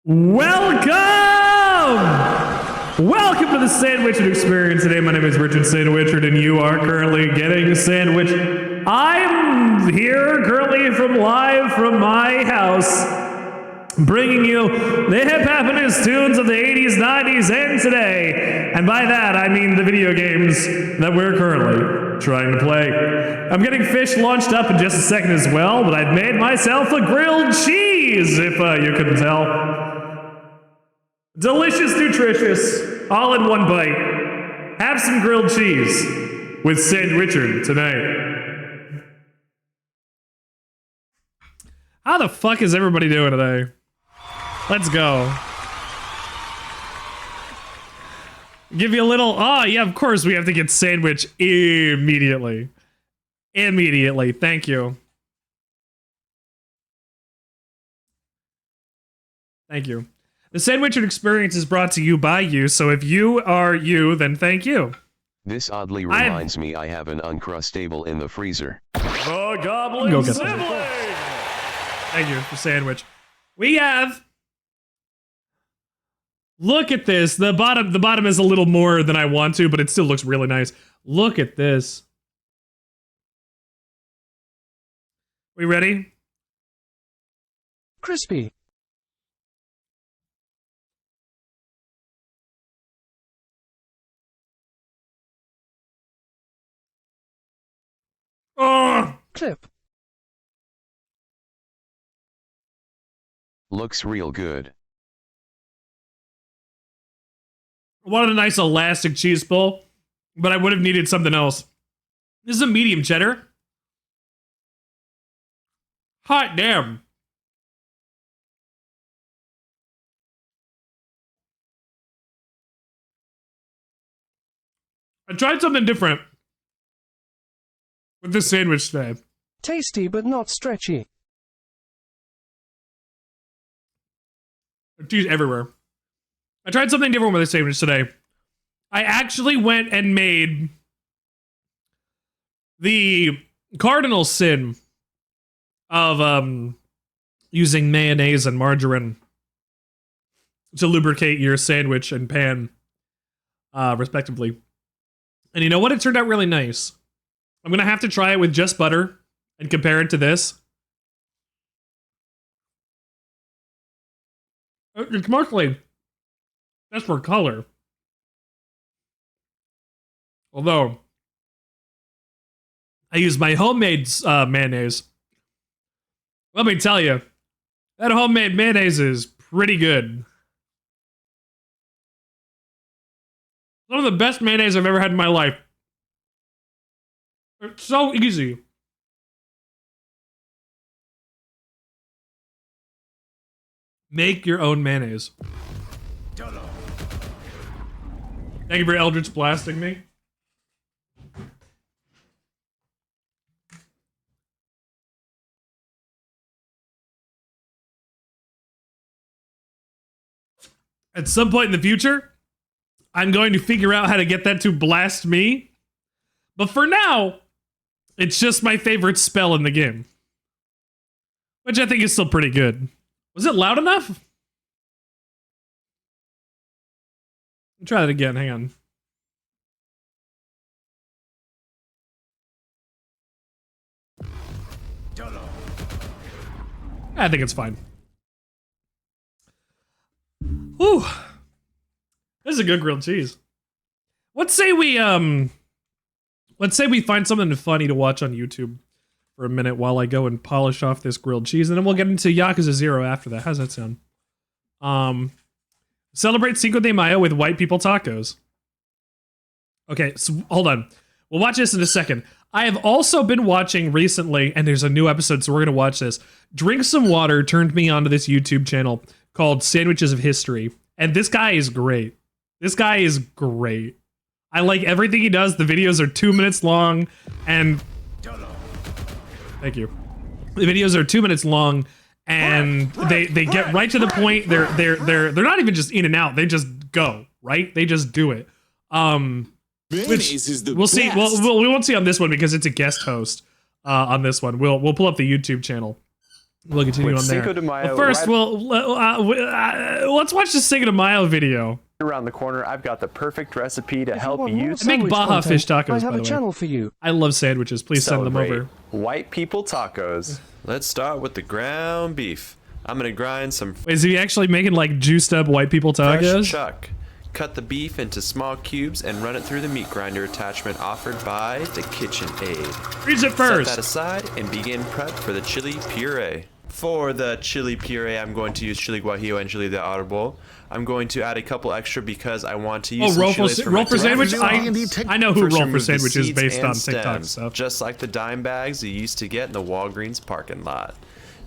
Welcome! Welcome to the Sandwichard experience. Today, my name is Richard Sandwichard, and you are currently getting sandwich. I'm here currently live from my house, bringing you the hip-happenest tunes of the 80s, 90s, and today. And by that, I mean the video games that we're currently trying to play. I'm getting fish launched up in just a second as well, but I've made myself a grilled cheese, if you couldn't tell. Delicious, nutritious, all in one bite. Have some grilled cheese with Sandwichard tonight. How the fuck is everybody doing today? Let's go. Give you a little, yeah, of course we have to get sandwich immediately. Immediately, thank you. Thank you. The Sandwichard experience is brought to you by you, so if you are you, then thank you. This oddly reminds me I have an Uncrustable in the freezer. The Goblin Sibling! Thank you for sandwich. We have... Look at this. The bottom is a little more than I want to, but it still looks really nice. Look at this. We ready? Crispy. Oh! Clip. Looks real good. I wanted a nice elastic cheese pull, but I would have needed something else. This is a medium cheddar. Hot damn. I tried something different with this sandwich today. Tasty but not stretchy. There's cheese everywhere. I tried something different with this sandwich today. I actually went and made the cardinal sin of using mayonnaise and margarine to lubricate your sandwich and pan, respectively. And you know what? It turned out really nice. I'm gonna have to try it with just butter and compare it to this. It's mostly just for color. Although, I use my homemade mayonnaise. Let me tell you, that homemade mayonnaise is pretty good. One of the best mayonnaise I've ever had in my life. It's so easy. Make your own mayonnaise. Thank you for Eldritch blasting me. At some point in the future, I'm going to figure out how to get that to blast me. But for now, it's just my favorite spell in the game. Which I think is still pretty good. Was it loud enough? I'll try that again, hang on. I think it's fine. Whew. This is a good grilled cheese. Let's say we find something funny to watch on YouTube for a minute while I go and polish off this grilled cheese, and then we'll get into Yakuza 0 after that. How's that sound? Celebrate Cinco de Mayo with white people tacos. Okay, so hold on. We'll watch this in a second. I have also been watching recently, and there's a new episode, so we're going to watch this. Drink Some Water turned me onto this YouTube channel called Sandwiches of History, and this guy is great. This guy is great. I like everything he does. The videos are 2 minutes long, and... Thank you. The videos are 2 minutes long, and they get right to the point. They're not even just in and out. They just go, right? They just do it. Which we'll see. Well, we won't see on this one because it's a guest host on this one. We'll pull up the YouTube channel. We'll continue With on there. Cinco de Mayo But first, let's watch the Cinco de Mayo video. around the corner, I've got the perfect recipe to help want you more I make sandwich Baja content, fish tacos, I have by a the channel way. for you. I love sandwiches. Please send them celebrate over. white people tacos. Let's start with the ground beef. I'm gonna grind some Is he actually making like juiced up white people fresh tacos? chuck. Cut the beef into small cubes and run it through the meat grinder attachment offered by the KitchenAid. Freeze it Set first. that aside and begin prep for the chili puree. For the chili puree, I'm going to use chili guajillo and chili de árbol. I'm going to add a couple extra because I want to use some Roll chiles for my for sandwich? tomato I know who First, Roll for remove the Sandwich is seeds based and on TikTok stems, stuff. just like the dime bags you used to get in the Walgreens parking lot.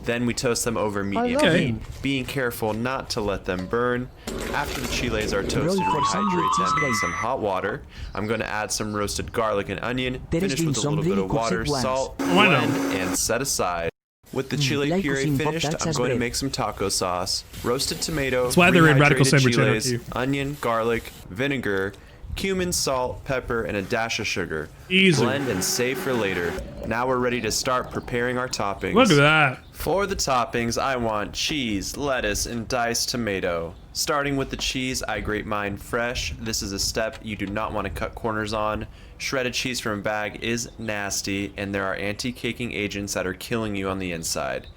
Then we toast them over medium love heat, them. being careful not to let them burn. After the chiles are toasted, Roll for rehydrate them sandwiches in today. some hot water. I'm going to add some roasted garlic and onion, There has finish been with a some little bit really of water, gossip salt, I know. blend, and set aside. With the chili like puree using finished, Pop-Tarts I'm as going to bread. make some taco sauce, roasted tomato, That's why they're in Radical rehydrated Sandwich chiles, Anarchy. onion, garlic, vinegar, cumin, salt, pepper, and a dash of sugar. Easy. Blend and save for later. Now we're ready to start preparing our toppings. Look at that. For the toppings, I want cheese, lettuce, and diced tomato. Starting with the cheese, I grate mine fresh. This is a step you do not want to cut corners on. Shredded cheese from a bag is nasty, and there are anti-caking agents that are killing you on the inside.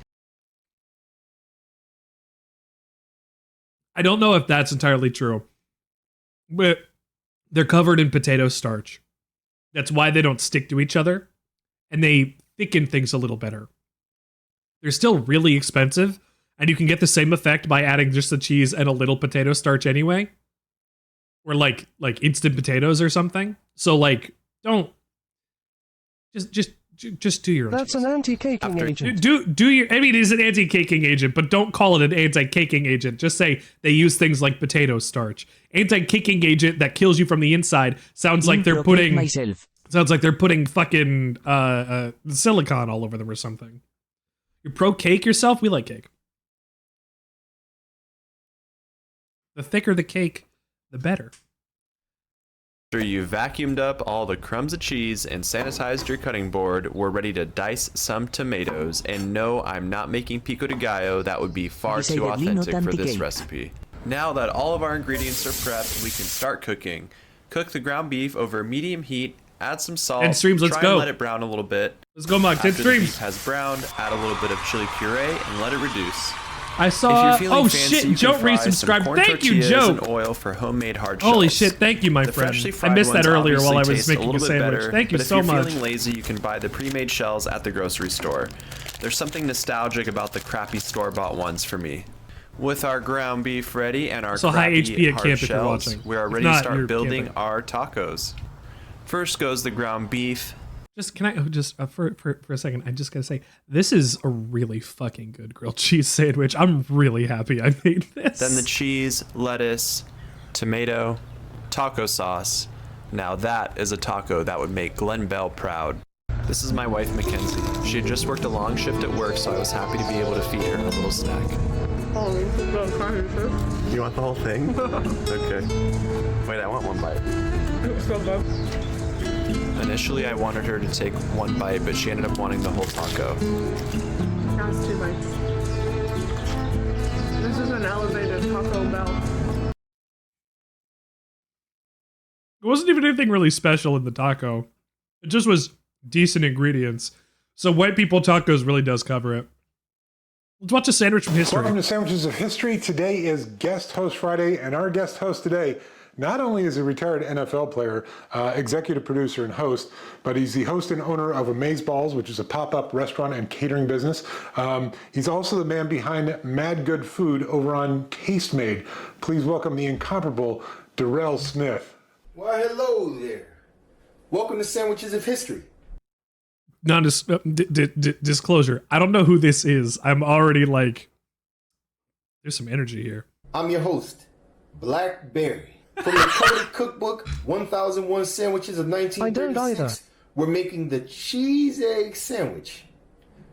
I don't know if that's entirely true, but they're covered in potato starch. That's why they don't stick to each other, and they thicken things a little better. They're still really expensive, and you can get the same effect by adding just the cheese and a little potato starch anyway, or like instant potatoes or something. So like, don't just do your own That's cheese. an anti-caking After- agent. Do your, I mean, it's an anti-caking agent, but don't call it an anti-caking agent. Just say they use things like potato starch. Anti-caking agent that kills you from the inside sounds like they're Improving putting myself. fucking silicone all over them or something. You're pro cake yourself? We like cake. The thicker the cake, the better. After you vacuumed up all the crumbs of cheese and sanitized your cutting board, we're ready to dice some tomatoes. And no, I'm not making pico de gallo. That would be far too Decidedly not authentic for this anti-cake. recipe. Now that all of our ingredients are prepped, we can start cooking. Cook the ground beef over medium heat, add some salt, 10 streams, let's try go. and let it brown a little bit. Let's go, Mug. 10 After the streams. beef has browned, add a little bit of chili puree and let it reduce. I If saw. you're feeling Oh fancy, shit! you Joe can fry some resubscribed. corn Thank you, tortillas Joe. and oil for homemade hard Holy shells. shit! Thank you, my The friend. freshly I fried missed that ones earlier while I obviously was taste a making a little bit sandwich. better, Thank you but so if much. you're feeling lazy, you can buy the pre-made shells at the grocery store. There's something nostalgic about the crappy store-bought ones for me. With our ground beef ready and our So high crappy HP at hard camp if you're shells, watching. we are If ready not, to start you're building camping. our tacos. First goes the ground beef. Just can I just for a second? I just gotta say this is a really fucking good grilled cheese sandwich. I'm really happy I made this. Then the cheese, lettuce, tomato, taco sauce. Now that is a taco that would make Glenn Bell proud. This is my wife, Mackenzie. She had just worked a long shift at work, so I was happy to be able to feed her a little snack. You want the whole thing? Okay. Wait, I want one bite. Initially, I wanted her to take one bite, but she ended up wanting the whole taco. That's 2 bites. This is an elevated Taco Bell. It wasn't even anything really special in the taco. It just was decent ingredients. So white people tacos really does cover it. Let's watch a sandwich from history. Welcome to Sandwiches of History. Today is Guest Host Friday, and our guest host today not only is a retired NFL player, executive producer and host, but he's the host and owner of Amazeballs, which is a pop-up restaurant and catering business. He's also the man behind Mad Good Food over on Tastemade. Please welcome the incomparable Darrell Smith. Well, hello there. Welcome to Sandwiches of History. Disclosure. I don't know who this is. I'm already like, there's some energy here. I'm your host, Blackberry. From the Cody Cookbook, 1001 Sandwiches of I don't 1936, we're making the cheese egg sandwich.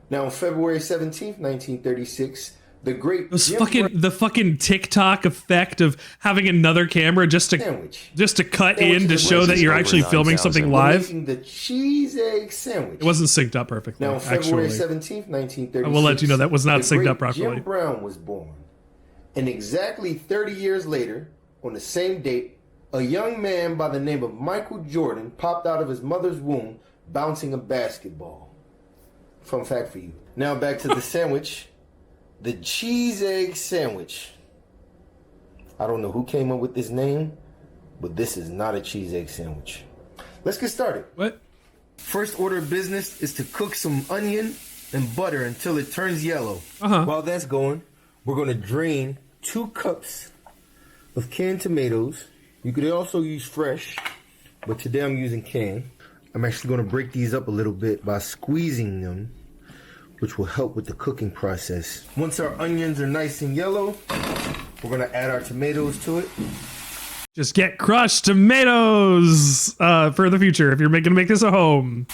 Now, on February 17th, 1936, The fucking TikTok effect of having another camera just to cut in to show that you're actually filming something live. Making the cheese egg sandwich. It wasn't synced up perfectly. Now, on February actually. 17th, 1936, I will let you know that was not the synced great up properly. Jim Brown was born. And exactly 30 years later, on the same date, a young man by the name of Michael Jordan popped out of his mother's womb bouncing a basketball. Fun fact for you. Now back to the sandwich. The cheese egg sandwich. I don't know who came up with this name, but this is not a cheese egg sandwich. Let's get started. What? First order of business is to cook some onion and butter until it turns yellow. While that's going, we're going to drain 2 cups of canned tomatoes. You could also use fresh, but today I'm using canned. I'm actually going to break these up a little bit by squeezing them, which will help with the cooking process. Once our onions are nice and yellow, we're going to add our tomatoes to it. Just get crushed tomatoes for the future if you're gonna make this a home.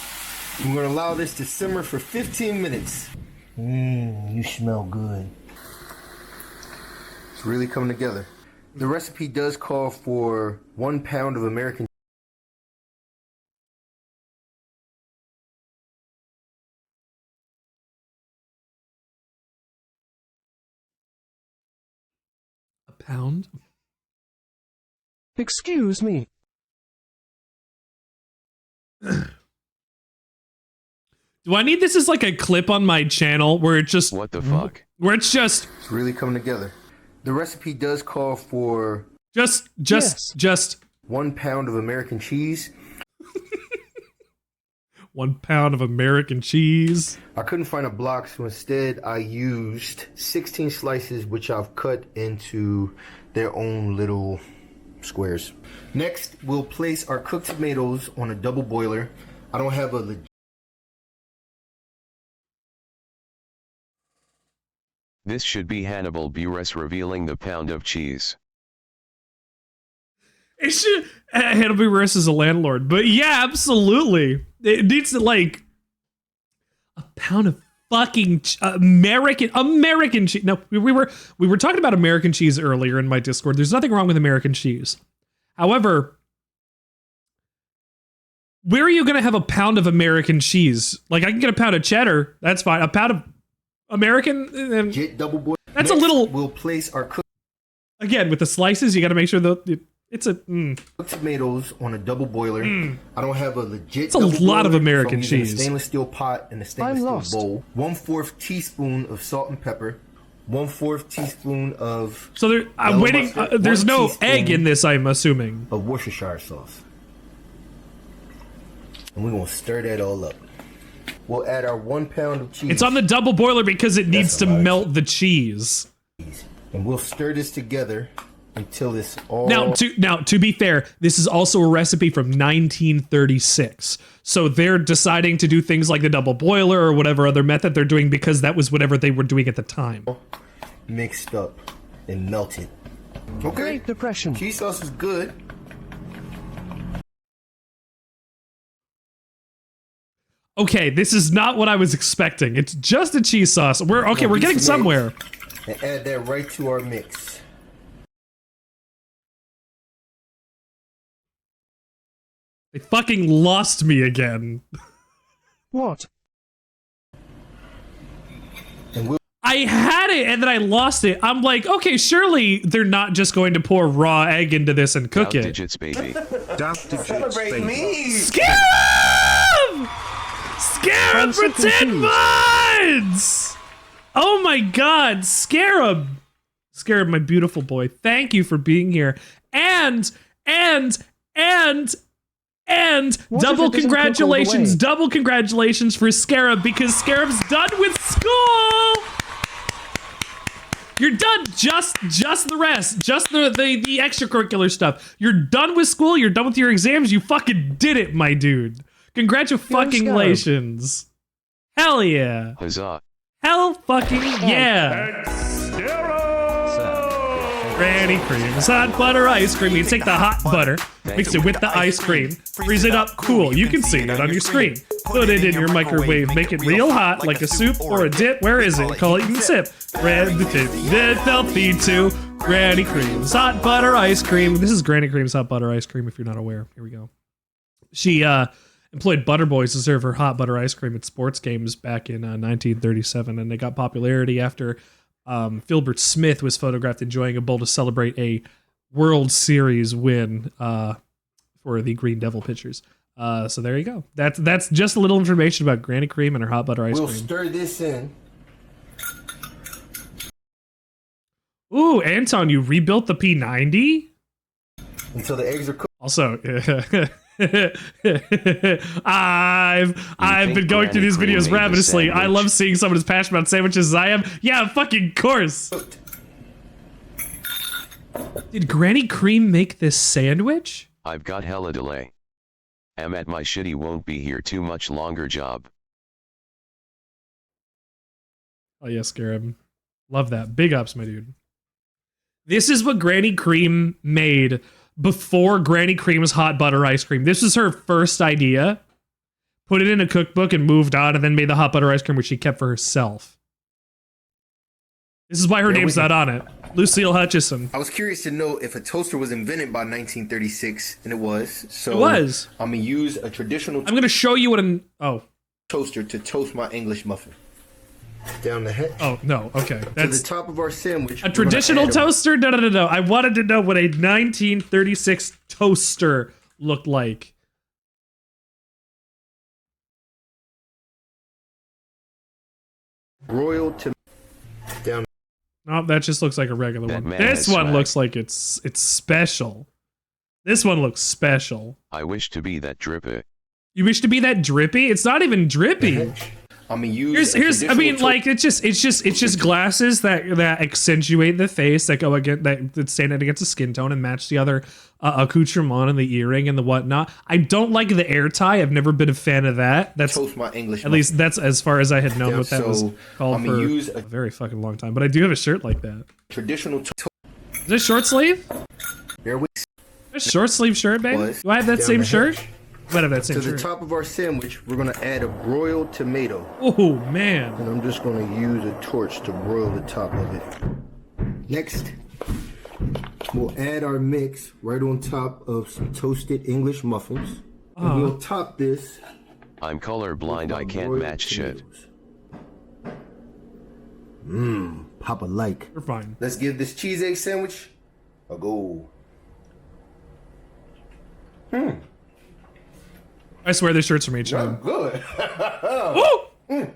We're going to allow this to simmer for 15 minutes. You smell good. It's really coming together. The recipe does call for 1 pound of American. A pound? Excuse me. Do I need this as like a clip on my channel where it just... What the fuck? Where it's just... It's really coming together. The recipe does call for... Just... 1 pound of American cheese. 1 pound of American cheese. I couldn't find a block, so instead I used 16 slices, which I've cut into their own little squares. Next, we'll place our cooked tomatoes on a double boiler. I don't have a This should be Hannibal Buress revealing the pound of cheese. It should... Hannibal Buress is a landlord. But yeah, absolutely. It needs to, like... A pound of fucking American cheese. No, we were talking about American cheese earlier in my Discord. There's nothing wrong with American cheese. However, where are you going to have a pound of American cheese? Like, I can get a pound of cheddar. That's fine. A pound of American... double boil. That's Next, a little... We'll place our cooked... Again, with the slices, you got to make sure that... It's a... tomatoes on a double boiler. I don't have a legit... It's a lot of American cheese. A stainless steel pot and a stainless steel bowl. 1/4 teaspoon of salt and pepper. 1/4 teaspoon of... So there, I'm waiting... there's no egg in this, I'm assuming. Of Worcestershire sauce. And we're going to stir that all up. We'll add our 1 pound of cheese. It's on the double boiler because it needs to melt the cheese. And we'll stir this together until it's all... Now, to be fair, this is also a recipe from 1936. So they're deciding to do things like the double boiler or whatever other method they're doing because that was whatever they were doing at the time. Mixed up and melted. Okay. Great Depression. Cheese sauce is good. Okay, this is not what I was expecting. It's just a cheese sauce. We're getting somewhere. And add that right to our mix. They fucking lost me again. What? I had it and then I lost it. I'm like, okay, surely they're not just going to pour raw egg into this and cook Doubt it. digits, baby. Celebrate me! Scarab! Scarab for 10 months! Oh my god, Scarab! Scarab, my beautiful boy, thank you for being here. And double congratulations for Scarab because Scarab's done with school! You're done. Just the rest. Just the extracurricular stuff. You're done with school. You're done with your exams. You fucking did it, my dude. Congratulations. Hell yeah. Huzzah. Hell fucking yeah. Granny creams, hot butter ice cream. You take the hot butter, mix it with the ice cream, freeze it up cool. You can see it on your screen. Put it in your microwave. Make it real hot, like a soup or a dip. Where is it? Call it and sip. Red the tip. Healthy too. Granny Cream's hot butter ice cream. This is Granny Cream's hot butter ice cream. If you're not aware, here we go. She employed butter boys to serve her hot butter ice cream at sports games back in 1937, and they got popularity after Filbert Smith was photographed enjoying a bowl to celebrate a World Series win for the Green Devil pitchers. So there you go. That's just a little information about Granny Cream and her hot butter ice cream. We'll stir this in. Ooh, Anton, you rebuilt the P90? Until the eggs are cooked. Also, I've been going through these videos ravenously. I love seeing someone as passionate about sandwiches as I am. Yeah, fucking course. Did Granny Cream make this sandwich? I've got hella delay. Am at my shitty won't be here too much longer job. Oh yes, Scarab. Love that. Big ups, my dude. This is what Granny Cream made before Granny Cream's hot butter ice cream. This was her first idea. Put it in a cookbook and moved on, and then made the hot butter ice cream, which she kept for herself. This is why her name's not on it. Lucille Hutchison. I was curious to know if a toaster was invented by 1936, and it was. So it was. I'm gonna use a traditional. I'm gonna show you what an toaster to toast my English muffin. Down the head. Oh no. Okay. That's to the top of our sandwich. A traditional toaster? No. I wanted to know what a 1936 toaster looked like. Royal to down. No, that just looks like a regular one. This one looks like it's special. This one looks special. I wish to be that drippy. You wish to be that drippy? It's not even drippy. I'm gonna use. Here's I mean, like it's just glasses that accentuate the face, that go against that stand out against the skin tone and match the other accoutrement and the earring and the whatnot. I don't like the air tie. I've never been a fan of that. That's toast my English. At least that's as far as I had known what that was called for use a very fucking long time. But I do have a shirt like that. Traditional. Is this short sleeve? There we. A short sleeve shirt, baby. Do I have that same shirt? Might have that same shirt. To the top of our sandwich, we're gonna add a broiled tomato. Oh man! And I'm just gonna use a torch to broil the top of it. Next, we'll add our mix right on top of some toasted English muffins. And we'll top this. I'm colorblind, I can't match shit. Papa like. We're fine. Let's give this cheese egg sandwich a go. I swear this shirt's from H&M. Good. Good.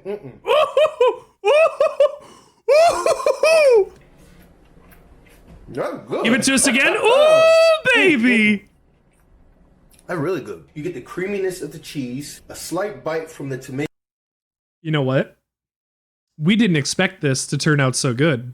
Give it to us again. Ooh, baby. That's really good. You get the creaminess of the cheese, a slight bite from the tomato. You know what? We didn't expect this to turn out so good.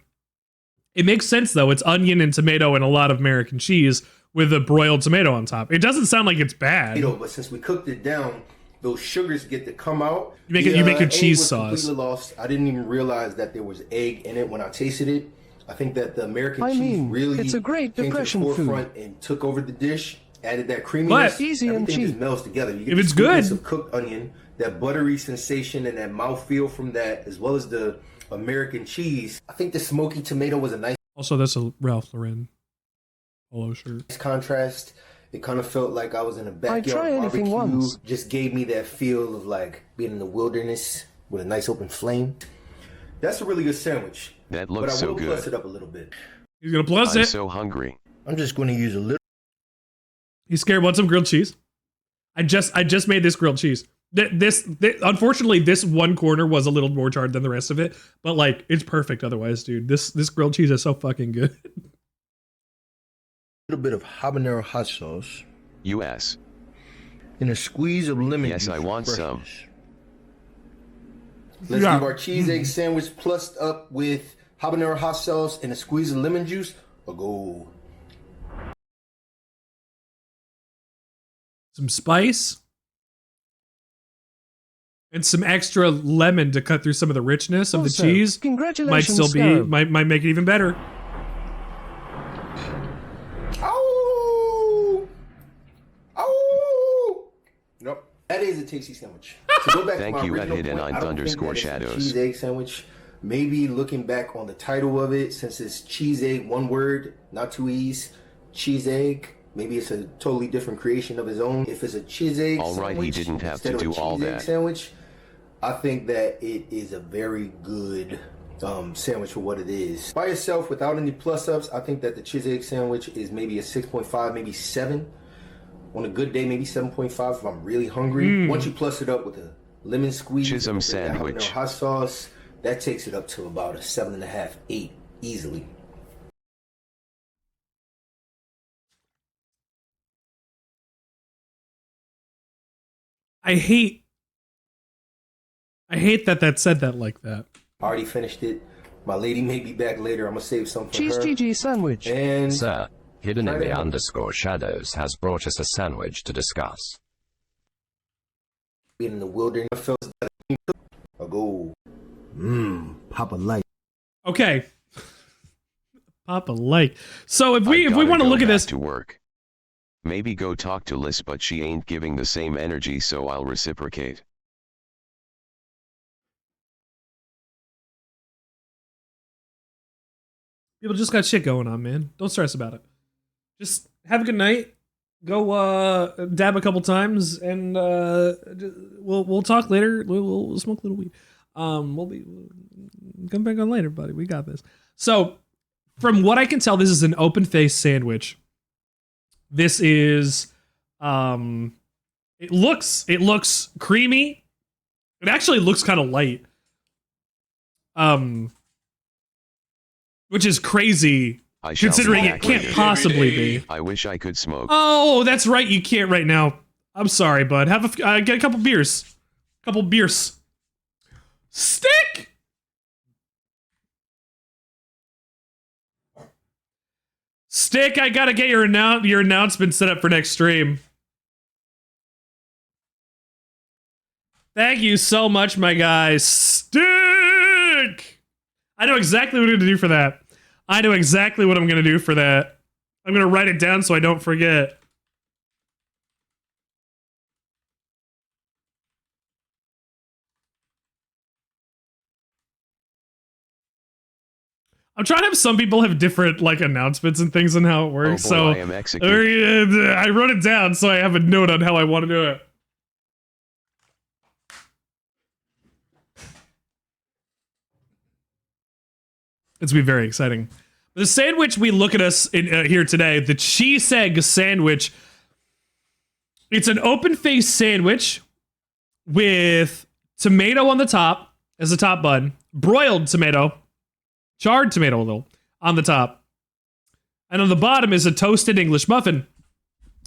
It makes sense, though. It's onion and tomato and a lot of American cheese with a broiled tomato on top. It doesn't sound like it's bad. But since we cooked it down, those sugars get to come out. You make a cheese sauce. Completely lost. I didn't even realize that there was egg in it when I tasted it. I think that the American cheese really it's a great came depression to the forefront food. And took over the dish, added that creaminess. But easy and everything cheap. just melts together. You get if the it's good, of cooked onion, that buttery sensation and that mouthfeel from that, as well as the American cheese. I think the smoky tomato was a nice. Also, that's a Ralph Lauren polo shirt. Contrast. It kind of felt like I was in a backyard barbecue. Once. Just gave me that feel of like being in the wilderness with a nice open flame. That's a really good sandwich. That looks so good. But I will plus it up a little bit. He's gonna plus I'm it. so hungry. I'm just going to use a little. He's scared. Want some grilled cheese? I just made this grilled cheese. This unfortunately, this one corner was a little more charred than the rest of it, but like it's perfect otherwise, dude. This grilled cheese is so fucking good. A little bit of habanero hot sauce. U.S. And a squeeze of lemon juice. Yes, I want some. Let's give our cheese egg sandwich plussed up with habanero hot sauce and a squeeze of lemon juice a go. Some spice. And some extra lemon to cut through some of the richness of the cheese. Congratulations, might still be Scarab. might make it even better. Ow! Ow! Nope. That is a tasty sandwich. To go back Thank to my you at original point, I don't think that it's a _shadows. cheese egg sandwich. Maybe looking back on the title of it, since it's cheese egg, one word, not two E's, cheese egg. Maybe it's a totally different creation of his own. If it's a cheese egg All right, sandwich, he didn't have instead to of a do all cheese egg that. sandwich, I think that it is a very good sandwich for what it is. By itself, without any plus-ups, I think that the cheese egg sandwich is maybe a 6.5, maybe 7. On a good day, maybe 7.5 if I'm really hungry. Once you plus it up with a lemon squeeze, Chisholm and sandwich. hot sauce, that takes it up to about a 7.5, 8 easily. I hate that said that like that. I already finished it. My lady may be back later. I'm gonna save some for Cheese her. GG sandwich. And Sir, Hidden in the _shadows has brought us a sandwich to discuss. being in the wilderness, I'll go. Papa Light. Okay. Papa like. So if we I've want to gotta look go at this, back to work. Maybe go talk to Liz, but she ain't giving the same energy, so I'll reciprocate. people just got shit going on, man. Don't stress about it. Just have a good night. Go dab a couple times, and we'll talk later. We'll smoke a little weed. We'll come back on later, buddy. We got this. So, from what I can tell, this is an open faced sandwich. This is it looks creamy. It actually looks kind of light. Which is crazy. Considering it can't possibly be. I wish I could smoke. Oh, that's right. You can't right now. I'm sorry, bud. Get a couple beers. Stick. Stick. I gotta get your announcement set up for next stream. Thank you so much, my guy. Stick. I know exactly what I'm gonna do for that. I'm gonna write it down so I don't forget. I'm trying to have some people have different like announcements and things and how it works. Oh boy, so I am executed. I wrote it down so I have a note on how I want to do it. It's gonna be very exciting. The sandwich we look at us in here today, the cheese egg sandwich. It's an open-faced sandwich with tomato on the top as a top bun, broiled tomato, charred tomato a little on the top, and on the bottom is a toasted English muffin,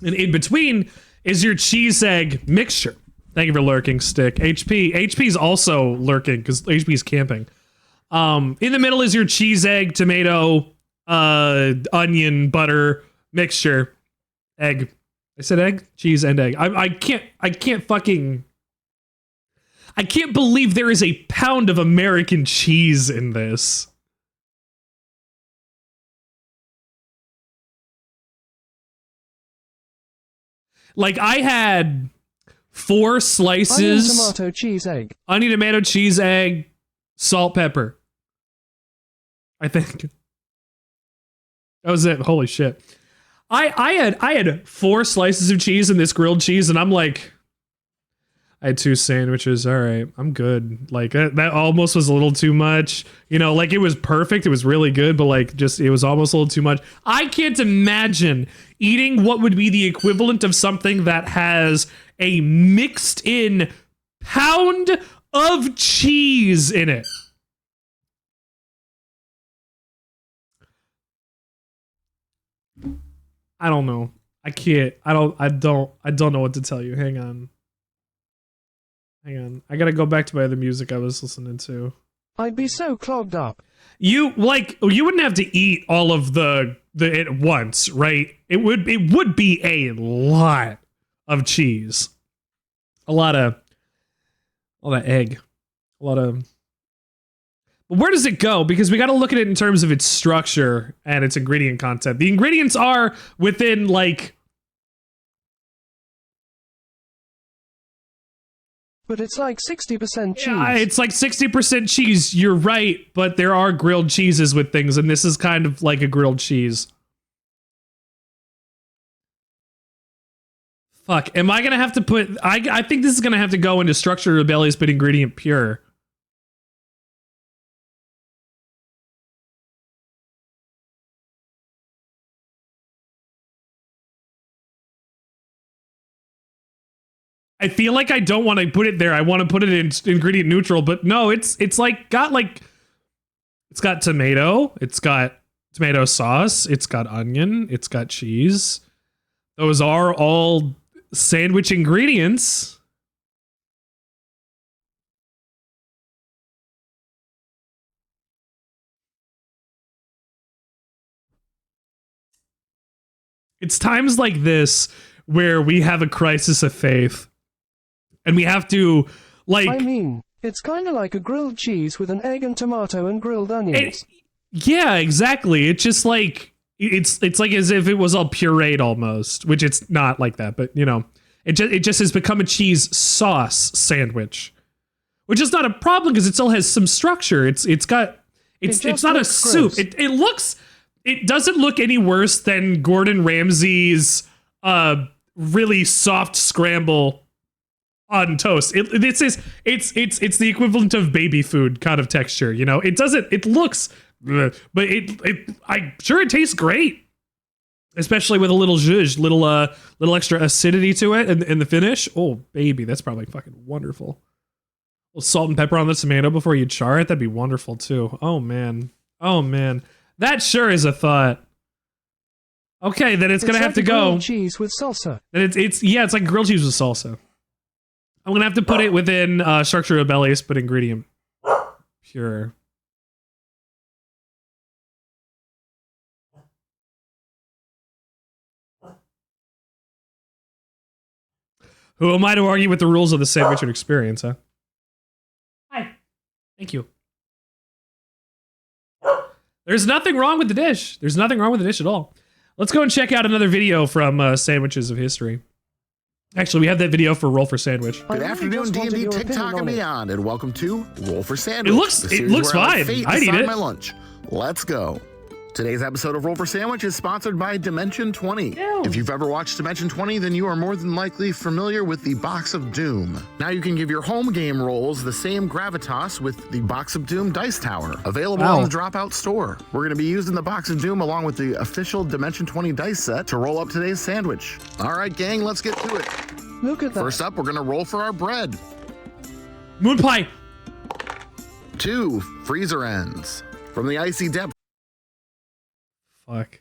and in between is your cheese egg mixture. Thank you for lurking, Stick. HP's also lurking because HP's camping. In the middle is your cheese egg, tomato, onion, butter mixture, egg. I said egg, cheese, and egg. I can't believe there is a pound of American cheese in this. Like I had 4 slices. Onion, tomato, cheese, egg. Onion, tomato, cheese, egg, salt, pepper. I think. That was it. Holy shit. I had 4 slices of cheese in this grilled cheese, and I'm like, I had 2 sandwiches. All right, I'm good. Like that almost was a little too much. You know, like it was perfect. It was really good, but like just it was almost a little too much. I can't imagine eating what would be the equivalent of something that has a mixed in pound of cheese in it. I don't know. I can't. I don't know what to tell you. Hang on. I gotta go back to my other music I was listening to. I'd be so clogged up. You wouldn't have to eat all of the at once, right? It would be a lot of cheese. A lot of egg. A lot of. But where does it go? Because we got to look at it in terms of its structure and its ingredient content. The ingredients are within like But it's like 60% cheese. Yeah, it's like 60% cheese. You're right, but there are grilled cheeses with things, and this is kind of like a grilled cheese. Fuck, am I gonna have to put... I think this is gonna have to go into structure rebellious but ingredient pure. I feel like I don't want to put it there. I want to put it in ingredient neutral, but no, it's like got like... It's got tomato, it's got tomato sauce, it's got onion, it's got cheese. Those are all sandwich ingredients. It's times like this where we have a crisis of faith. And we have to, like... I mean, it's kind of like a grilled cheese with an egg and tomato and grilled onions. Yeah, exactly. It's just like... It's like as if it was all pureed almost, which it's not like that, but you know, it just has become a cheese sauce sandwich, which is not a problem because it still has some structure. It's not a soup. It doesn't look any worse than Gordon Ramsay's really soft scramble on toast. It's the equivalent of baby food kind of texture. You know, it looks. But I'm sure it tastes great, especially with a little zhuzh, little extra acidity to it, and the finish. Oh baby, that's probably fucking wonderful. A little salt and pepper on the tomato before you char it. That'd be wonderful too. Oh man, that sure is a thought. Okay, then it's gonna have to go. Grilled cheese with salsa. And it's like grilled cheese with salsa. I'm gonna have to put it within structure rebellious, but ingredient pure. Who am I to argue with the rules of the Sandwichard experience, huh? Hi. Thank you. There's nothing wrong with the dish. There's nothing wrong with the dish at all. Let's go and check out another video from Sandwiches of History. Actually, we have that video for Roll for Sandwich. Good afternoon, D&D, TikTok, and beyond, and welcome to Roll for Sandwich. It looks fine. I'd eat it. My lunch. Let's go. Today's episode of Roll for Sandwich is sponsored by Dimension 20. Ew. If you've ever watched Dimension 20, then you are more than likely familiar with the Box of Doom. Now you can give your home game rolls the same gravitas with the Box of Doom Dice Tower, available on the Dropout store. We're going to be using the Box of Doom along with the official Dimension 20 dice set to roll up today's sandwich. All right, gang, let's get to it. Look at that. First up, we're going to roll for our bread. Moon pie. 2 freezer ends. From the icy depths. Fuck.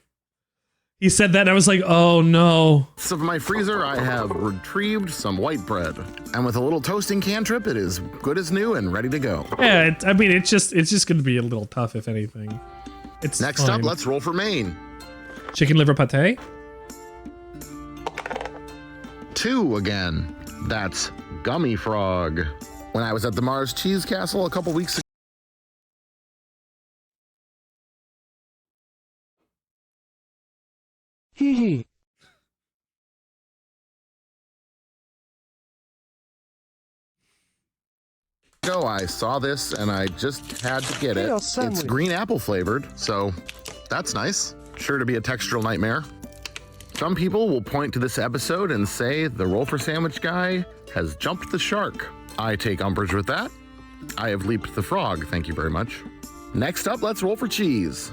He said that and I was like, oh no. Of my freezer, I have retrieved some white bread. And with a little toasting cantrip, it is good as new and ready to go. Yeah, it's just going to be a little tough, if anything. It's Next fine. up, let's roll for main. Chicken liver pate. 2 again. That's Gummy Frog. When I was at the Mars Cheese Castle a couple weeks ago, Hee hee. I saw this and I just had to get it. It's green apple flavored, so that's nice. Sure to be a textural nightmare. Some people will point to this episode and say the Roll for Sandwich guy has jumped the shark. I take umbrage with that. I have leaped the frog, thank you very much. Next up, let's roll for cheese.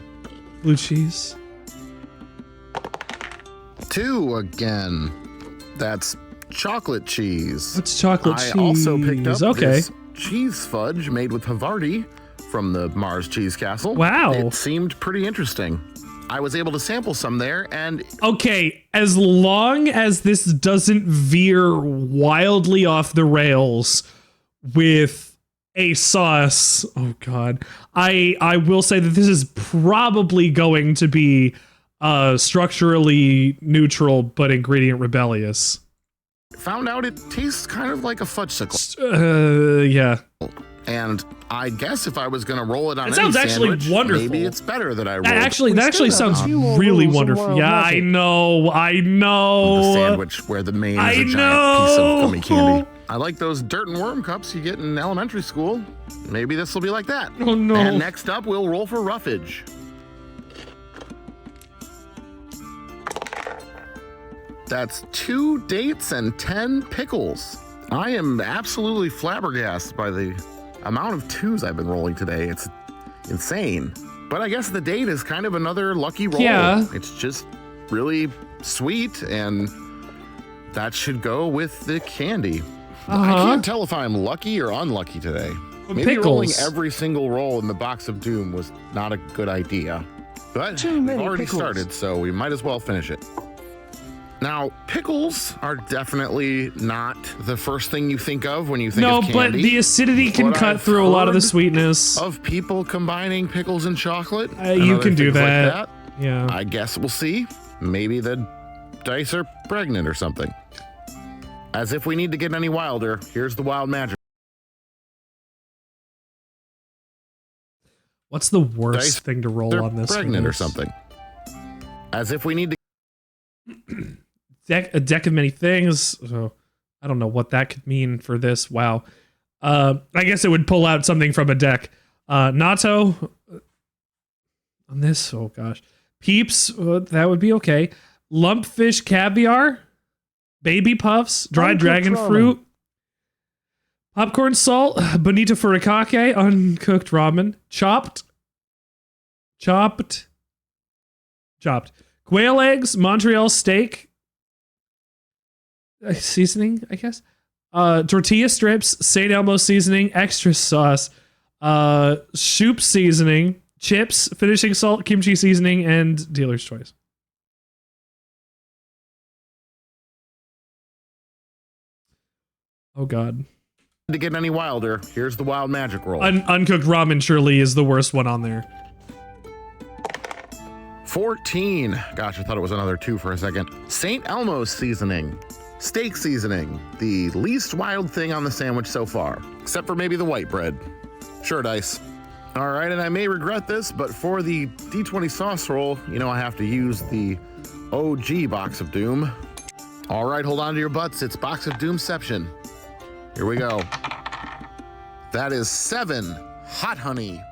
Blue cheese. 2 again. That's chocolate cheese. What's chocolate cheese? I also picked up this cheese fudge made with Havarti from the Mars Cheese Castle. Wow. It seemed pretty interesting. I was able to sample some there and... Okay, as long as this doesn't veer wildly off the rails with a sauce, oh god, I will say that this is probably going to be structurally neutral but ingredient rebellious. Found out it tastes kind of like a fudgesicle. Yeah. And I guess if I was going to roll it on it sounds actually sandwich, wonderful. Maybe it's better that I rolled. That actually sounds really wonderful. Yeah, I know. The sandwich where the main is a giant piece of gummy candy. I like those dirt and worm cups you get in elementary school. Maybe this will be like that. Oh no. And next up, we'll roll for roughage. That's 2 dates and 10 pickles. I am absolutely flabbergasted by the amount of 2s I've been rolling today. It's insane. But I guess the date is kind of another lucky roll. Yeah. It's just really sweet, and that should go with the candy. I can't tell if I'm lucky or unlucky today. Maybe rolling every single roll in the box of doom was not a good idea. But we've already started, so we might as well finish it. Now, pickles are definitely not the first thing you think of when you think of candy. No, but the acidity can cut through a lot of the sweetness. Of people combining pickles and chocolate. You can do that. Like that. Yeah. I guess we'll see. Maybe the dice are pregnant or something. As if we need to get any wilder, here's the wild magic. What's the worst thing to roll on this? Pregnant or something. As if we need to. A deck of many things. So I don't know what that could mean for this. Wow. I guess it would pull out something from a deck. Natto on this. Oh gosh. Peeps. That would be okay. Lumpfish caviar. Baby puffs. Dried dragon fruit. Popcorn salt. Bonita furikake. Uncooked ramen. Chopped. Quail eggs. Montreal steak. Seasoning, I guess. Tortilla strips, St. Elmo seasoning, extra sauce, soup seasoning, chips, finishing salt, kimchi seasoning, and dealer's choice. Oh God. To get any wilder, here's the wild magic roll. Uncooked ramen surely is the worst one on there. 14. Gosh, I thought it was another 2 for a second. St. Elmo's seasoning. Steak seasoning, the least wild thing on the sandwich so far, except for maybe the white bread. Sure, dice. All right, and I may regret this, but for the D20 sauce roll, you know I have to use the OG Box of Doom. All right, hold on to your butts. It's Box of Doomception. Here we go. That is 7 hot honey.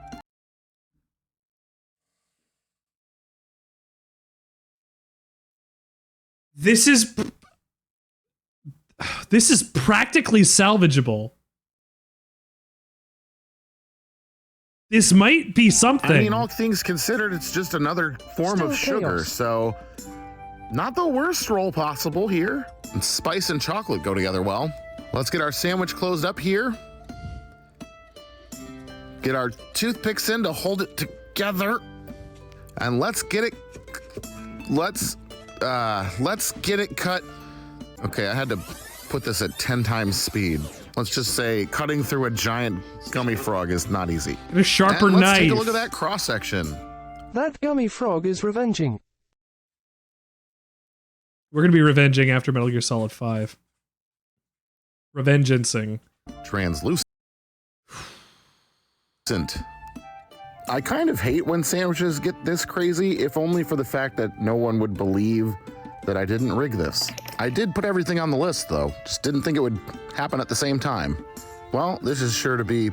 This is practically salvageable. This might be something. I mean, all things considered, it's just another form of sugar, so not the worst roll possible here. And spice and chocolate go together well. Let's get our sandwich closed up here. Get our toothpicks in to hold it together. And let's get it cut. Okay, I had to put this at 10 times speed. Let's just say cutting through a giant gummy frog is not easy. And a sharper and let's knife. Take a look at that cross section. That gummy frog is revenging. We're gonna be revenging after Metal Gear Solid 5. Revengeancing. Translucent. I kind of hate when sandwiches get this crazy, if only for the fact that no one would believe that I didn't rig this. I did put everything on the list though, just didn't think it would happen at the same time. Well, this is sure to be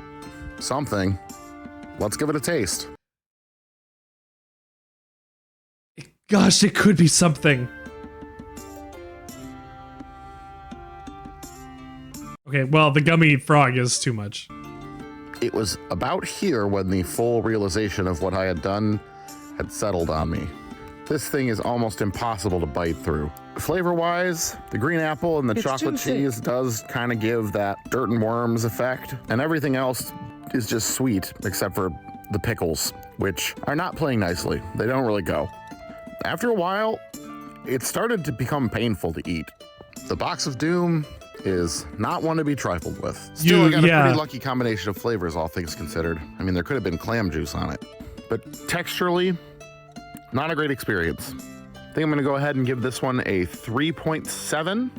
something. Let's give it a taste. Gosh, it could be something. Okay, well, the gummy frog is too much. It was about here when the full realization of what I had done had settled on me. This thing is almost impossible to bite through. Flavor-wise, the green apple and the chocolate cheese does kind of give that dirt and worms effect, and everything else is just sweet, except for the pickles, which are not playing nicely. They don't really go. After a while, it started to become painful to eat. The Box of Doom is not one to be trifled with. Still, I got a pretty lucky combination of flavors, all things considered. I mean, there could have been clam juice on it. But texturally, not a great experience. I think I'm gonna go ahead and give this one a 3.7,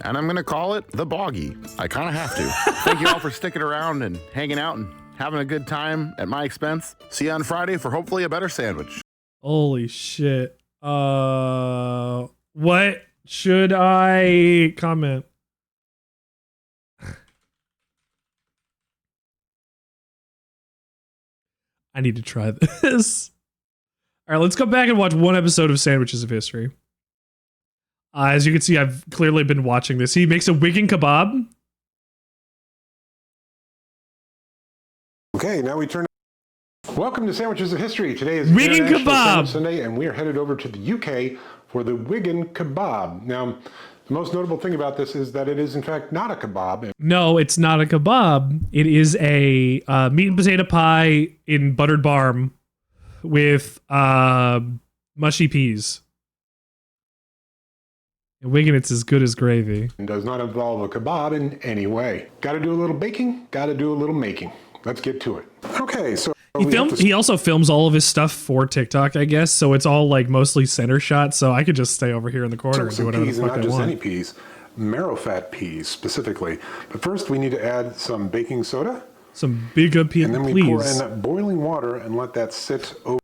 and I'm gonna call it the Boggy. I kind of have to. Thank you all for sticking around and hanging out and having a good time at my expense. See you on Friday for hopefully a better sandwich. Holy shit. What should I comment? I need to try this. All right, let's go back and watch one episode of Sandwiches of History. As you can see, I've clearly been watching this. He makes a Wigan kebab. Okay, now we turn. Welcome to Sandwiches of History. Today is Wigan International kebab Sandwich Sunday, and we are headed over to the UK for the Wigan kebab. Now, the most notable thing about this is that it is, in fact, not a kebab. No, it's not a kebab. It is a meat and potato pie in buttered barm with mushy peas. In Wigan, it's as good as gravy. It does not involve a kebab in any way. Got to do a little baking, got to do a little making. Let's get to it. Okay, so he also films all of his stuff for TikTok, I guess. So it's all like mostly center shot. So I could just stay over here in the corner and do whatever the fuck I want. Not just any peas, marrow fat peas specifically. But first, we need to add some baking soda. Some bigger peas, and then we pour in boiling water and let that sit over.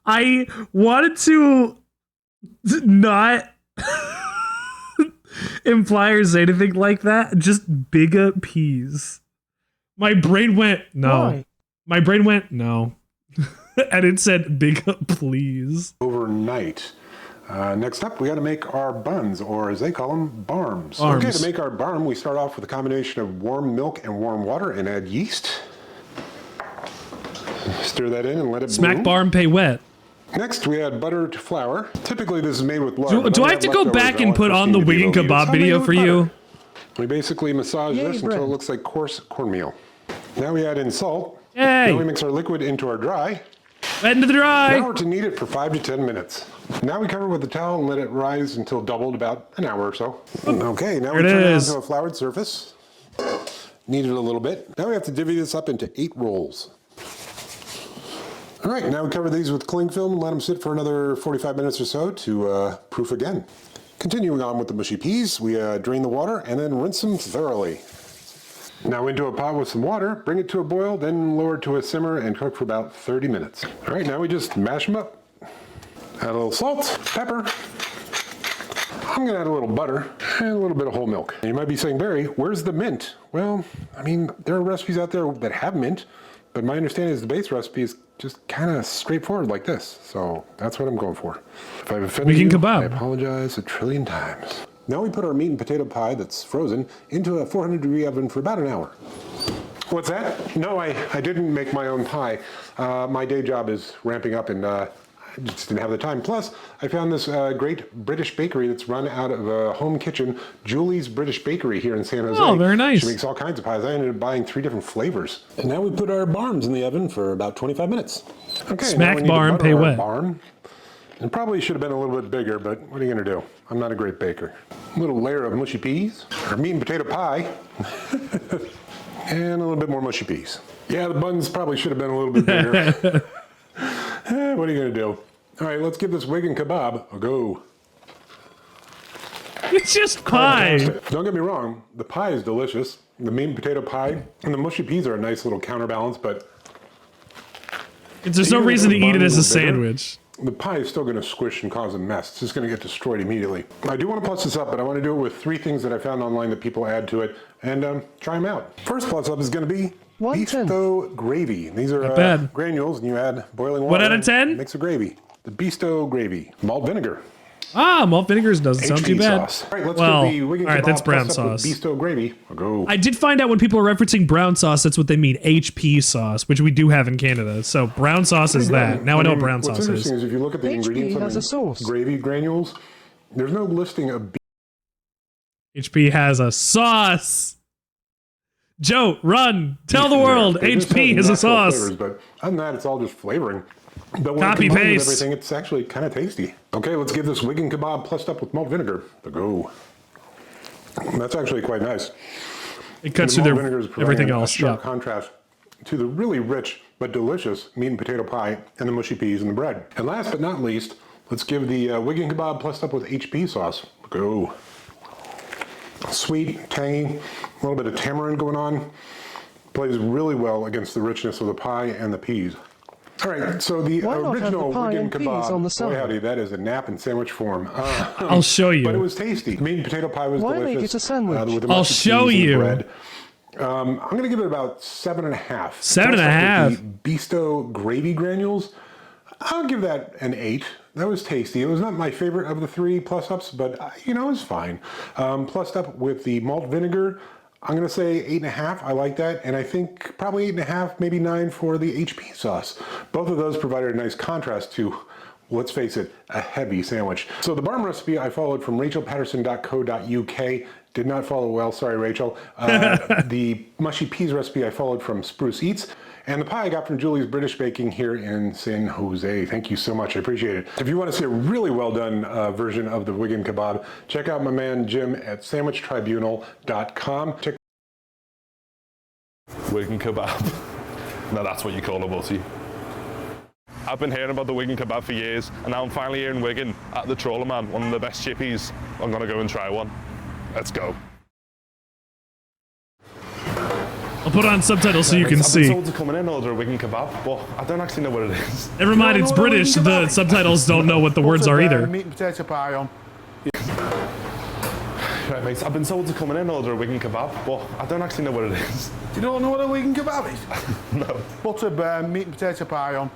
I wanted to not imply or say anything like that. Just bigger peas. My brain went, no. Why? My brain went, no. And it said, bigger, please. Overnight. Next up, we got to make our buns, or as they call them, barms. Barms. Okay, to make our barm, we start off with a combination of warm milk and warm water and add yeast. Stir that in and let it Smack bloom. barm, pay wet. Next, we add butter to flour. Typically, this is made with lard. Do I have to go back and put on the Wigan kebab video for you? We basically massage this bread. until it looks like coarse cornmeal. Now we add in salt. Yay! Now we mix our liquid into our dry. Wet into the dry. Now we're to knead it for 5 to 10 minutes. Now we cover it with a towel and let it rise until doubled, about an hour or so. Okay, now we turn it onto a floured surface. Knead it a little bit. Now we have to divvy this up into 8 rolls. All right, now we cover these with cling film and let them sit for another 45 minutes or so to proof again. Continuing on with the mushy peas, we drain the water and then rinse them thoroughly. Now into a pot with some water, bring it to a boil, then lower it to a simmer and cook for about 30 minutes. All right, now we just mash them up. Add a little salt, pepper. I'm gonna add a little butter and a little bit of whole milk. And you might be saying, Barry, where's the mint? Well, I mean, there are recipes out there that have mint, but my understanding is the base recipe is just kind of straightforward like this. So that's what I'm going for. If I've offended you, I apologize 1,000,000,000,000 times. Now we put our meat and potato pie that's frozen into a 400-degree oven for about an hour. What's that? No, I didn't make my own pie. My day job is ramping up and I just didn't have the time. Plus, I found this great British bakery that's run out of a home kitchen, Julie's British Bakery here in San Jose. Oh, very nice. She makes all kinds of pies. I ended up buying 3 different flavors. And now we put our barms in the oven for about 25 minutes. Okay, smack barm, pay wet. Barm. It probably should have been a little bit bigger, but what are you going to do? I'm not a great baker. A little layer of mushy peas, or meat and potato pie, and a little bit more mushy peas. Yeah, the buns probably should have been a little bit bigger. What are you going to do? All right, let's give this Wigan kebab a go. It's just pie. Don't get me wrong, the pie is delicious. The meat and potato pie and the mushy peas are a nice little counterbalance, but there's no reason to eat it as a sandwich. The pie is still going to squish and cause a mess. It's just going to get destroyed immediately. I do want to plus this up, but I want to do it with 3 things that I found online that people add to it and try them out. First plus up is going to be Bisto gravy. These are granules, and you add boiling water. 1 out of 10? Mix of gravy. The Bisto gravy. Malt vinegar. Ah, malt vinegar doesn't sound too bad. Sauce. All right, let's get the Wigan kebab that's brown plus up with sauce. Bisto gravy. I'll go. I did find out when people are referencing brown sauce, that's what they mean. HP sauce, which we do have in Canada. So brown sauce is that. Now I know what brown sauce What's is. interesting is if you look at the ingredients has a sauce. Gravy granules, there's no listing of HP has a sauce. Joe, run! Tell the world HP is a sauce. Flavors, but other than that, it's all just flavoring. But when Copy paste. Everything, it's actually kind of tasty. Okay, let's give this Wigan kebab plussed up with malt vinegar a go. That's actually quite nice. It cuts through everything else. Sharp contrast to the really rich but delicious meat and potato pie and the mushy peas and the bread. And last but not least, let's give the Wigan kebab plussed up with HP sauce a go. Sweet, tangy, a little bit of tamarind going on. Plays really well against the richness of the pie and the peas. All right, so the original Wigan kebab, boy howdy, that is a nap in sandwich form. I'll show you. But it was tasty. The meat and potato pie was delicious. Why make it a sandwich? With the I'll mushy show peas and you. bread. I'm going to give it about 7.5. 7.5. The Bisto gravy granules, I'll give that an 8. That was tasty. It was not my favorite of the 3 plus-ups, but, you know, it was fine. Plussed up with the malt vinegar, I'm going to say 8.5. I like that. And I think probably 8.5, maybe 9 for the HP sauce. Both of those provided a nice contrast to, let's face it, a heavy sandwich. So the barm recipe I followed from rachelpatterson.co.uk. Did not follow well, sorry Rachel. The mushy peas recipe I followed from Spruce Eats. And the pie I got from Julie's British Baking here in San Jose. Thank you so much, I appreciate it. If you want to see a really well done version of the Wigan kebab, check out my man Jim at sandwichtribunal.com. Check Wigan kebab. Now that's what you call a butty. I've been hearing about the Wigan kebab for years, and now I'm finally here in Wigan at the Trawler Man, one of the best chippies. I'm gonna go and try one. Let's go. I'll put on subtitles so you can see. I've been told to come in and order a Wigan kebab, but I don't actually know what it is. Never mind, it's British. The subtitles don't know what the words are either. Meat and potato pie on. Right, mate, I've been told to come in and order a Wigan kebab, but I don't actually know what it is. You don't know what a Wigan kebab is? No. Butter, burn, meat and potato pie on.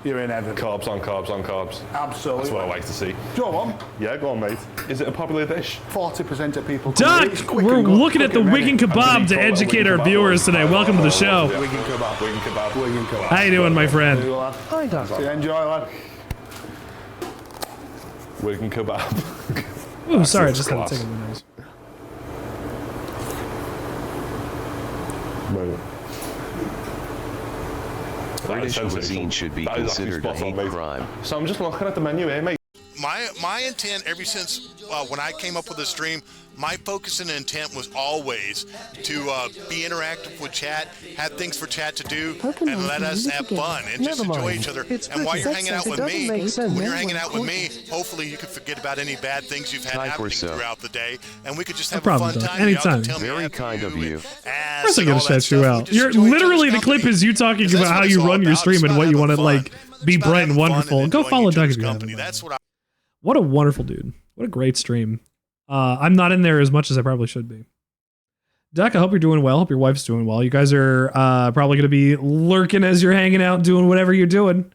You're in heaven. Carbs on carbs on carbs. Absolutely. That's what I like to see. Go on. Yeah, go on, mate. Is it a popular dish? 40% of people. Duck, we're looking at the Wigan kebab to educate our viewers today. Welcome to the show. Wigan kebab. Wigan kebab. Wigan kebab. How you doing, my friend? Hi, Doug. Enjoy, lad. Wigan kebab. Ooh, sorry, I just had to take a nose. British cuisine should be considered a hate crime. So I'm just looking at the menu here, mate. My intent ever since when I came up with this stream, my focus and intent was always to be interactive with chat, have things for chat to do, and let us have fun and just enjoy each other. And while you're hanging out with me, hopefully you can forget about any bad things you've had happening throughout the day, and we could just have a fun time. Anytime. Very kind of you. Of course I'm gonna shout you out. You're literally, the clip is you talking about how you run your stream and what you want to like be bright and wonderful. Go follow Doug if you haven't. What a wonderful dude. What a great stream. I'm not in there as much as I probably should be. Duck, I hope you're doing well. Hope your wife's doing well. You guys are probably going to be lurking as you're hanging out, doing whatever you're doing.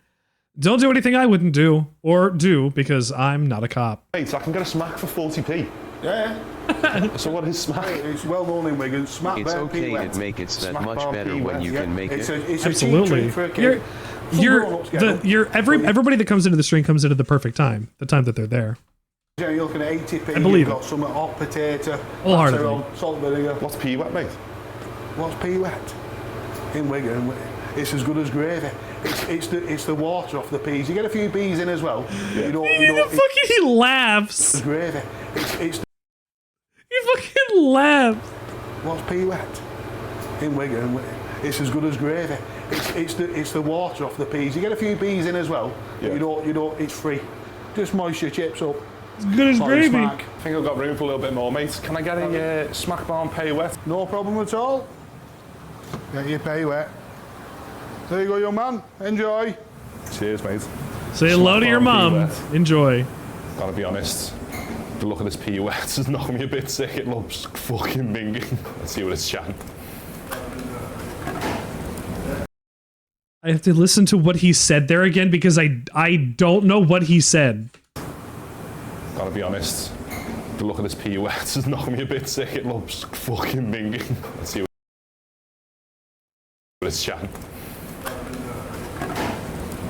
Don't do anything I wouldn't do, or do, because I'm not a cop. Hey, so I can get a smack for 40p. Yeah. So what is smack? It's well known in Wigan. Smack It's okay to make it that much better when you can make it. It's absolutely. Everybody that comes into the stream comes into the perfect time, the time that they're there. Yeah, you're looking at 80p. I believe you've got some hot potato, wholeheartedly. Salt vinegar. What's pea wet, mate? What's pea wet? In Wigan, it's as good as gravy. It's the water off the peas. You get a few peas in as well. Yeah. He laughs. It's gravy. He fucking laughs. What's pea wet? In Wigan, it's as good as gravy. It's the water off the peas. You get a few peas in as well. Yeah. You don't. It's free. Just moist your chips up. As good as gravy. I think I've got room for a little bit more, mate. Can I get a smack bar and pay wet? No problem at all. Get your pay wet. There you go, young man. Enjoy. Cheers, mate. Say hello to your mom. Enjoy. Gotta be honest. The look of this pea wet is knocking me a bit sick. It looks fucking minging. Let's see what it's chatting. I have to listen to what he said there again because I don't know what he said. Gotta be honest. The look of this pea wet is knocking me a bit sick. It looks fucking minging. Let's see what it's chatting.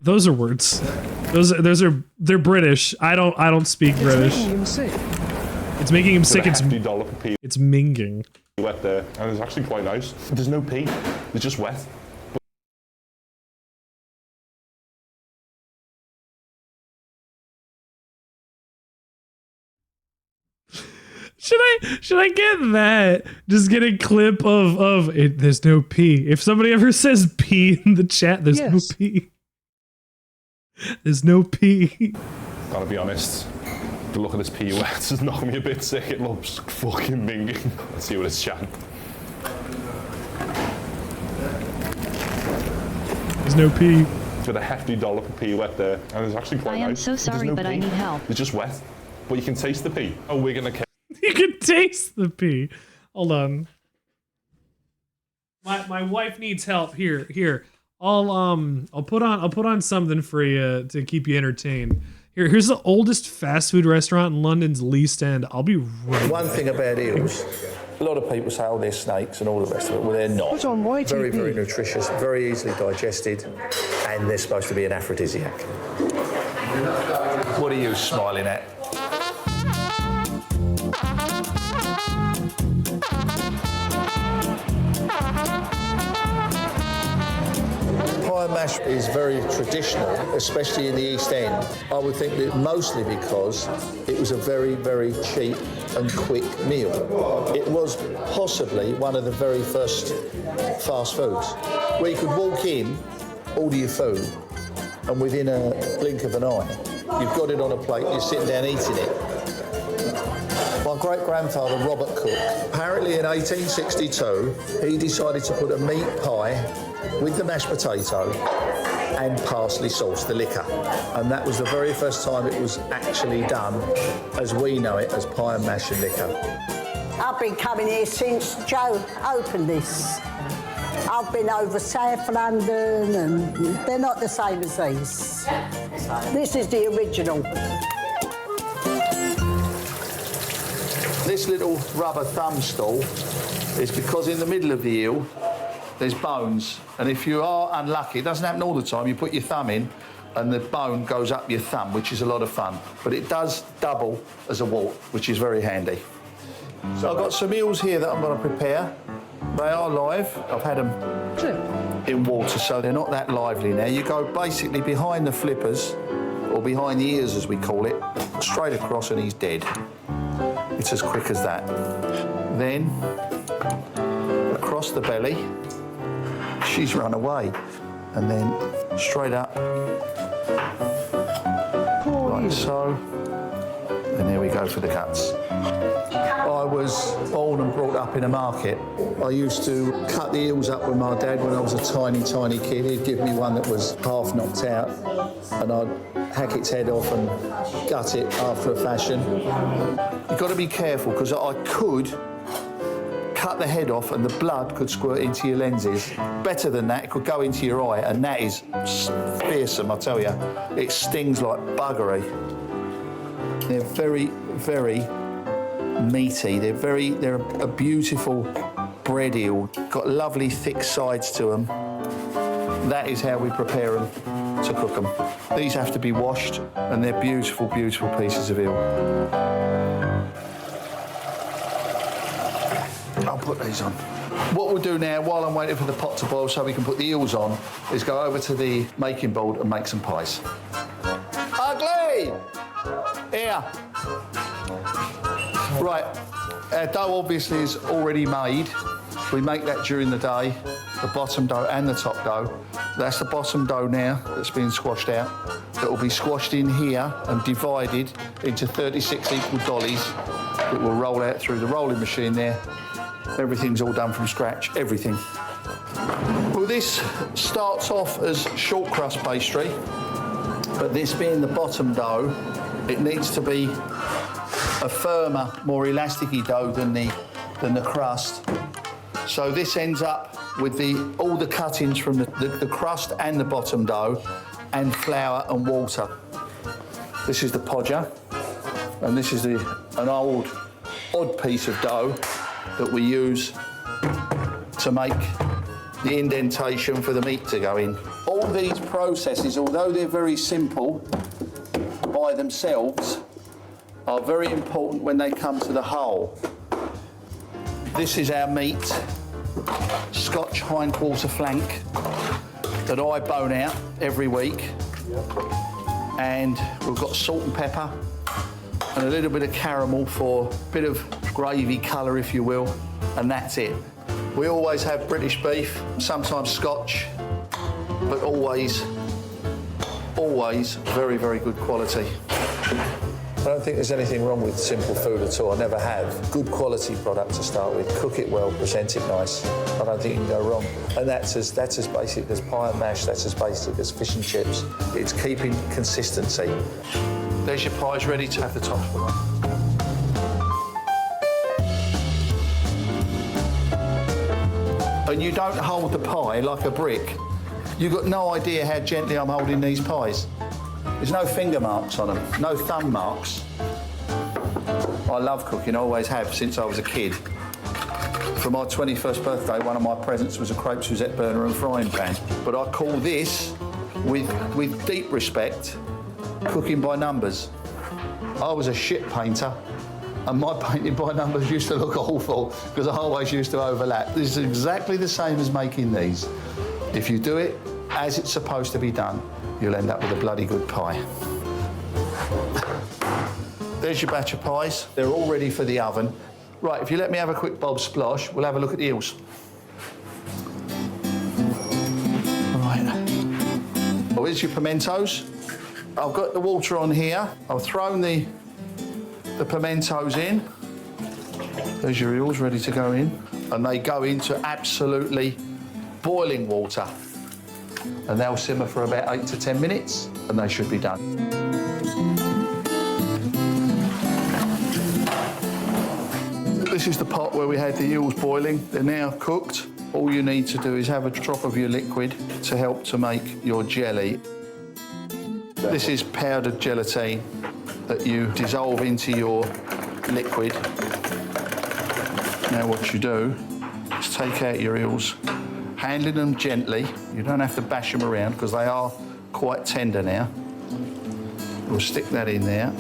Those are words. They're British. I don't speak British. Making him sick. It's making him sick. It's $50 it's minging. Wet there, and it's actually quite nice. There's no pea. It's just wet. Should I get that? Just get a clip of it. There's no pee. If somebody ever says pee in the chat, there's no pee. There's no pee. Gotta be honest. The look of this pea wet is knocking me a bit sick. It looks fucking minging. Let's see what it's chatting. There's no pee. With a hefty dollop of pea wet there, and it's actually quite nice. I am so sorry, but I need help. It's just wet, but you can taste the pea. Oh, we're gonna. You can taste the pee. Hold on. My wife needs help. Here. I'll put on something for you to keep you entertained. Here's the oldest fast food restaurant in London's East End. I'll be right. One thing about eels, a lot of people say, oh, they're snakes and all the rest of it. Well, they're not. Very, very nutritious, very easily digested, and they're supposed to be an aphrodisiac. What are you smiling at? Pie and mash is very traditional, especially in the East End. I would think that mostly because it was a very, very cheap and quick meal. It was possibly one of the very first fast foods, where you could walk in, order your food, and within a blink of an eye, you've got it on a plate, you're sitting down eating it. My great-grandfather, Robert Cook, apparently in 1862, he decided to put a meat pie with the mashed potato and parsley sauce, the liquor. And that was the very first time it was actually done as we know it, as pie and mash and liquor. I've been coming here since Joe opened this. I've been over South London and they're not the same as these. This is the original. This little rubber thumb stool is because in the middle of the eel there's bones, and if you are unlucky, it doesn't happen all the time, you put your thumb in and the bone goes up your thumb, which is a lot of fun, but it does double as a wart, which is very handy. So I've got some eels here that I'm going to prepare. They are live. I've had them in water, so they're not that lively now. You go basically behind the flippers, or behind the ears as we call it, straight across and he's dead. It's as quick as that. Then, across the belly, she's run away. And then straight up, like so. And there we go for the cuts. I was born and brought up in a market. I used to cut the eels up with my dad when I was a tiny, tiny kid. He'd give me one that was half knocked out, and I'd hack its head off and gut it after a fashion. You've got to be careful, because I could cut the head off and the blood could squirt into your lenses. Better than that, it could go into your eye, and that is fearsome, I tell you. It stings like buggery. They're very, very meaty. They're a beautiful bread eel. Got lovely thick sides to them. That is how we prepare them to cook them. These have to be washed, and they're beautiful, beautiful pieces of eel. I'll put these on. What we'll do now, while I'm waiting for the pot to boil so we can put the eels on, is go over to the making board and make some pies. Ugly! Here. Right, our dough obviously is already made. We make that during the day, the bottom dough and the top dough. That's the bottom dough now that's been squashed out. It will be squashed in here and divided into 36 equal dollies. It will roll out through the rolling machine there. Everything's all done from scratch, everything. Well, this starts off as short crust pastry, but this being the bottom dough, it needs to be a firmer, more elasticy dough than the crust. So this ends up with all the cuttings from the crust and the bottom dough, and flour and water. This is the podger, and this is an odd piece of dough that we use to make the indentation for the meat to go in. All these processes, although they're very simple by themselves, are very important when they come to the whole. This is our meat, Scotch hindquarter flank, that I bone out every week. And we've got salt and pepper and a little bit of caramel for a bit of gravy colour, if you will, and that's it. We always have British beef, sometimes Scotch, but always very, very good quality. I don't think there's anything wrong with simple food at all. I never have. Good quality product to start with. Cook it well, present it nice. I don't think you can go wrong. And that's as basic as pie and mash. That's as basic as fish and chips. It's keeping consistency. There's your pies ready to have the tops put on. and you don't hold the pie like a brick, you've got no idea how gently I'm holding these pies. There's no finger marks on them, no thumb marks. I love cooking, I always have since I was a kid. For my 21st birthday, one of my presents was a crepe Suzette burner and frying pan. But I call this, with deep respect, cooking by numbers. I was a shit painter, and my painting by numbers used to look awful because I always used to overlap. This is exactly the same as making these. If you do it as it's supposed to be done, you'll end up with a bloody good pie. There's your batch of pies. They're all ready for the oven. Right, if you let me have a quick bob splosh, we'll have a look at the eels. Right. Well, here's your pimentos. I've got the water on here. I've thrown the pimentos in. There's your eels ready to go in. And they go into absolutely boiling water. And they'll simmer for about 8 to 10 minutes, and they should be done. This is the pot where we had the eels boiling. They're now cooked. All you need to do is have a drop of your liquid to help to make your jelly. This is powdered gelatine that you dissolve into your liquid. Now what you do is take out your eels, handling them gently. You don't have to bash them around because they are quite tender now. We'll stick that in there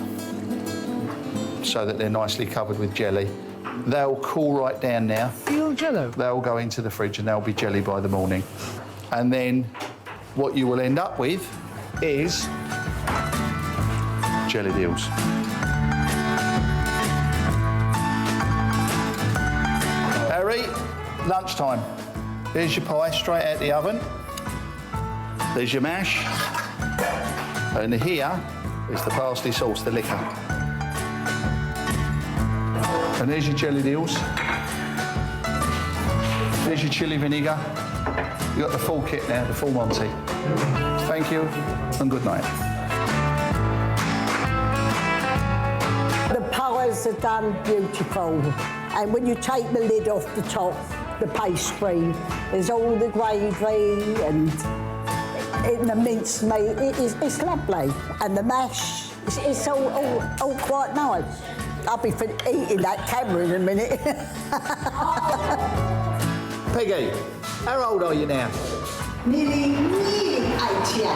so that they're nicely covered with jelly. They'll cool right down now. Eel jello. They'll go into the fridge and they'll be jelly by the morning. And then what you will end up with is jellied eels. Harry, lunchtime. Here's your pie straight out the oven. There's your mash. And here is the parsley sauce, the liquor. And there's your jellied eels. There's your chilli vinegar. You've got the full kit now, the full Monty. Thank you and good night. The pies are done beautiful. And when you take the lid off the top, the pastry, there's all the gravy and in the minced meat. It's lovely. And the mash, it's all quite nice. I'll be eating that camera in a minute. Peggy, how old are you now? Nearly 88.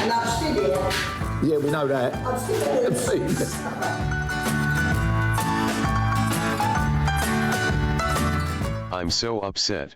And I'm still here. Yeah, we know that. I'm still here. I'm so upset.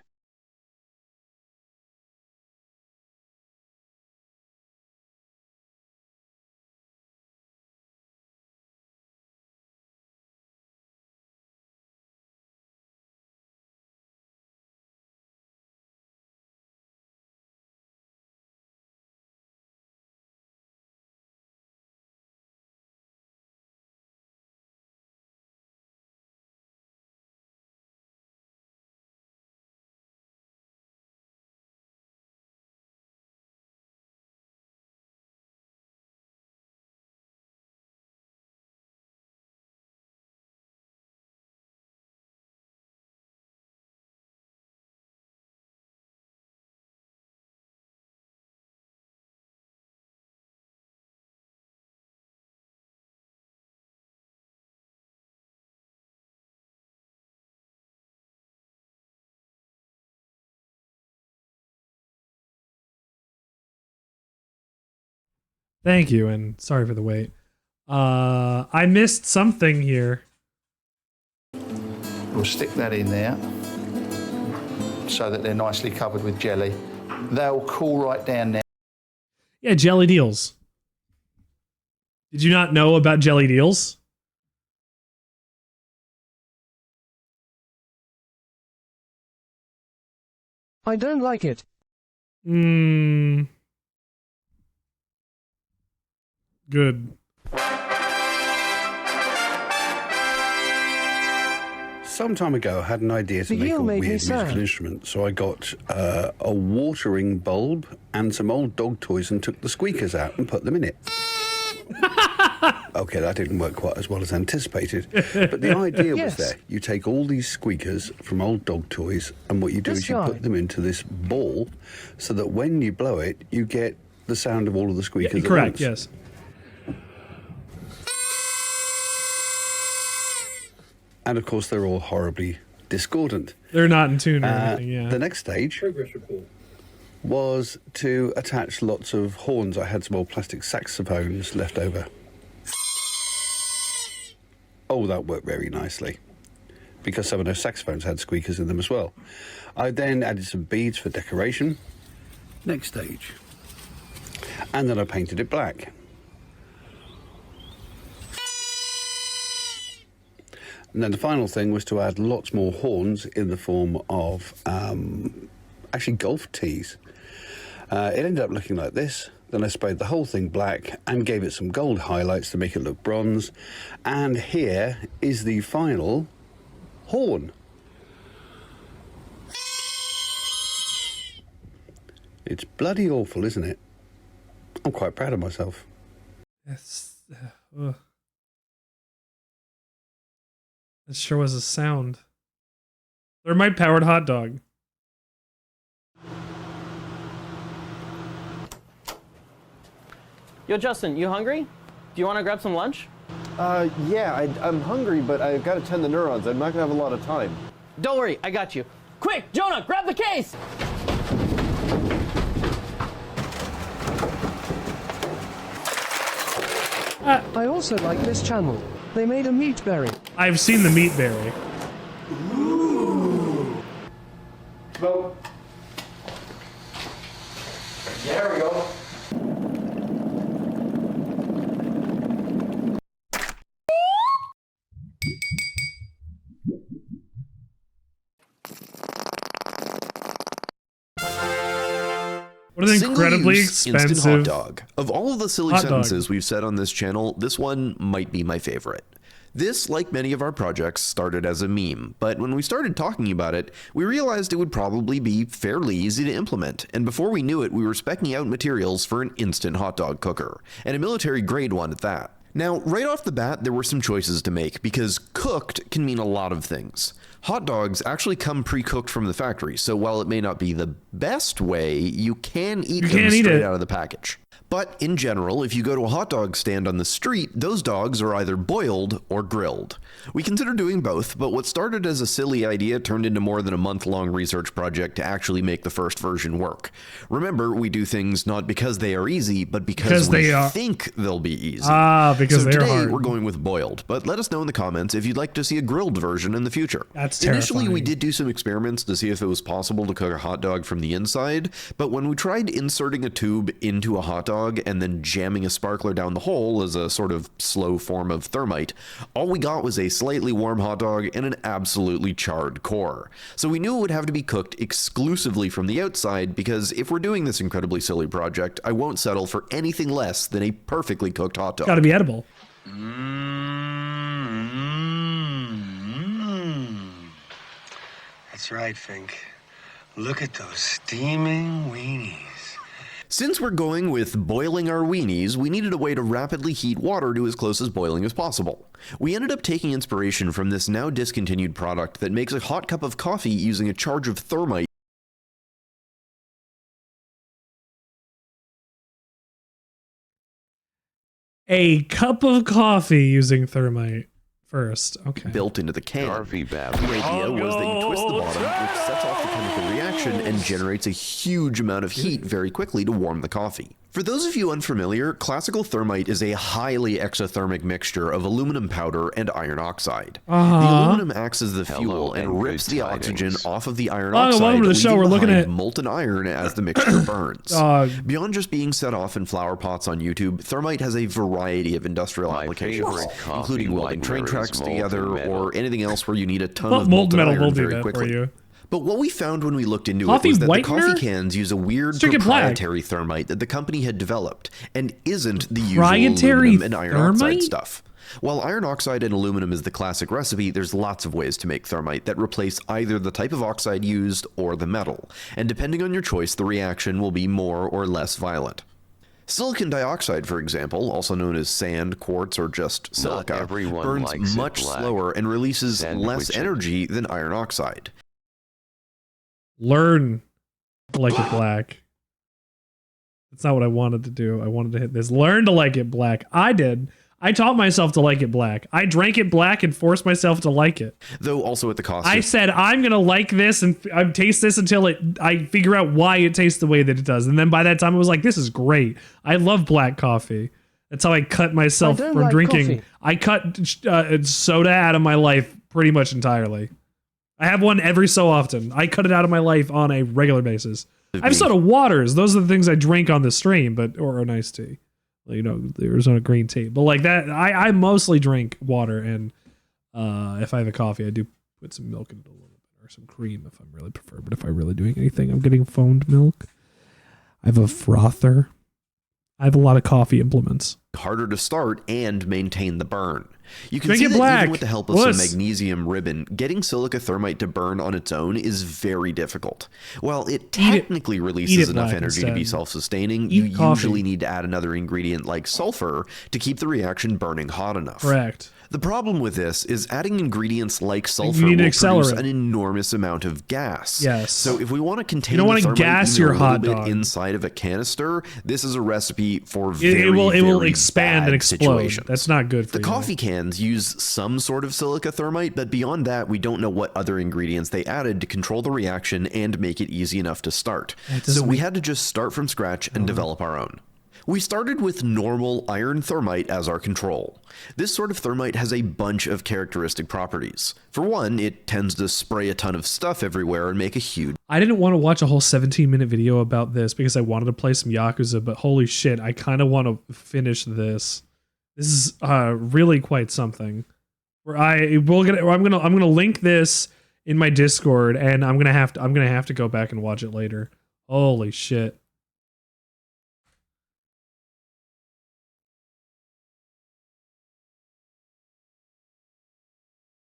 Thank you, and sorry for the wait. I missed something here. We'll stick that in there so that they're nicely covered with jelly. They'll cool right down now. Yeah, jellied eels. Did you not know about jellied eels? I don't like it. Good. Some time ago, I had an idea to make a weird musical instrument, so I got a watering bulb and some old dog toys and took the squeakers out and put them in it. Okay, that didn't work quite as well as anticipated. But the idea was there. You take all these squeakers from old dog toys, and what you do is you put them into this ball so that when you blow it, you get the sound of all of the squeakers at correct, once. yes. And of course, they're all horribly discordant. They're not in tune or anything, yeah. The next stage was to attach lots of horns. I had some old plastic saxophones left over. Oh, that worked very nicely, because some of those saxophones had squeakers in them as well. I then added some beads for decoration. Next stage. And then I painted it black. And then the final thing was to add lots more horns in the form of actually golf tees. It ended up looking like this. Then I sprayed the whole thing black and gave it some gold highlights to make it look bronze. And here is the final horn. It's bloody awful, isn't it? I'm quite proud of myself. It's, it sure was a sound. Thermite powered hot dog. Yo, Justin, you hungry? Do you want to grab some lunch? Yeah, I'm hungry, but I've got to tend the neurons. I'm not going to have a lot of time. Don't worry, I got you. Quick, Jonah, grab the case! I also like this channel. They made a meat berry. I've seen the meat berry. Smoke. There we go. What an incredibly expensive instant hot dog. Of all of the silly hot dog. sentences we've said on this channel, this one might be my favorite. This, like many of our projects, started as a meme, but when we started talking about it, we realized it would probably be fairly easy to implement, and before we knew it, we were speccing out materials for an instant hot dog cooker, and a military-grade one at that. Now, right off the bat, there were some choices to make, because cooked can mean a lot of things. Hot dogs actually come pre-cooked from the factory, so while it may not be the best way, you can eat them straight out of the package. But in general, if you go to a hot dog stand on the street, those dogs are either boiled or grilled. We considered doing both, but what started as a silly idea turned into more than a month-long research project to actually make the first version work. Remember, we do things not because they are easy, but because we think they'll be easy. Because so they're today hard. we're going with boiled, but let us know in the comments if you'd like to see a grilled version in the future. That's terrifying. Initially, we did do some experiments to see if it was possible to cook a hot dog from the inside, but when we tried inserting a tube into a hot dog and then jamming a sparkler down the hole as a sort of slow form of thermite, all we got was a slightly warm hot dog and an absolutely charred core. So we knew it would have to be cooked exclusively from the outside, because if we're doing this incredibly silly project, I won't settle for anything less than a perfectly cooked hot dog. Got to be edible. That's right, Fink. Look at those steaming weenies. Since we're going with boiling our weenies, we needed a way to rapidly heat water to as close as boiling as possible. We ended up taking inspiration from this now discontinued product that makes a hot cup of coffee using a charge of thermite. A cup of coffee using thermite first. Okay. Built into the can. The idea was that you twist the bottom, which sets off the chemical reaction and generates a huge amount of heat very quickly to warm the coffee. For those of you unfamiliar, classical thermite is a highly exothermic mixture of aluminum powder and iron oxide. The aluminum acts as the fuel and rips the oxygen off of the iron oxide, welcome to the show. We're looking at molten iron as the mixture burns. Beyond just being set off in flower pots on YouTube, thermite has a variety of industrial applications, including welding train tracks together or anything else where you need a ton of molten iron very quickly. But what we found when we looked into it was that the coffee cans use a weird proprietary thermite that the company had developed and isn't the usual aluminum and iron oxide stuff. While iron oxide and aluminum is the classic recipe, there's lots of ways to make thermite that replace either the type of oxide used or the metal, and depending on your choice, the reaction will be more or less violent. Silicon dioxide, for example, also known as sand, quartz, or just silica, burns much slower and releases less energy than iron oxide. Learn to like it black. That's not what I wanted to do. I wanted to hit this. Learn to like it black. I did. I taught myself to like it black. I drank it black and forced myself to like it. Though also at the cost I said, I'm going to like this and I taste this until I figure out why it tastes the way that it does. And then by that time, I was like, this is great. I love black coffee. That's how I cut myself from drinking. Coffee. I cut soda out of my life pretty much entirely. I have one every so often. I cut it out of my life on a regular basis. I have soda waters. Those are the things I drink on the stream, or an iced tea. You know, there's no green tea, but like that, I mostly drink water, and if I have a coffee, I do put some milk in it a little bit, or some cream if I'm really prefer. But if I'm really doing anything, I'm getting foamed milk. I have a frother. I have a lot of coffee implements. Harder to start and maintain the burn. You can Drink see it that black. even with the help of some magnesium ribbon, getting silica thermite to burn on its own is very difficult. While it technically releases enough energy to be self-sustaining, you usually need to add another ingredient like sulfur to keep the reaction burning hot enough. Correct. The problem with this is adding ingredients like sulfur will produce an enormous amount of gas. Yes. So if we want to contain you don't the want to thermite gas even your a little hot bit dog inside of a canister, this is a recipe for very, it will very expand bad and explode. situations. That's not good for The coffee cans use some sort of silica thermite, but beyond that, we don't know what other ingredients they added to control the reaction and make it easy enough to start. So we had to just start from scratch and develop our own. We started with normal iron thermite as our control. This sort of thermite has a bunch of characteristic properties. For one, it tends to spray a ton of stuff everywhere and make a huge... I didn't want to watch a whole 17-minute video about this because I wanted to play some Yakuza, but holy shit, I kind of want to finish this. This is really quite something. I'm gonna link this in my Discord, and I'm gonna have to go back and watch it later. Holy shit.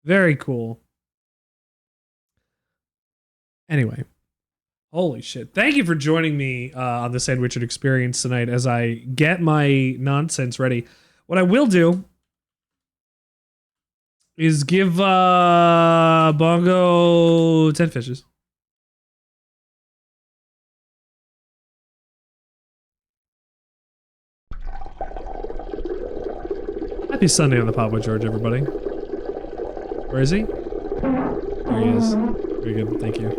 Very cool. Anyway, holy shit. Thank you for joining me on the Sandwichard experience tonight as I get my nonsense ready. What I will do is give Bongo 10 fishes. Happy Sunday on the Pop with George, everybody. Where is he? There he is. Very good. Thank you.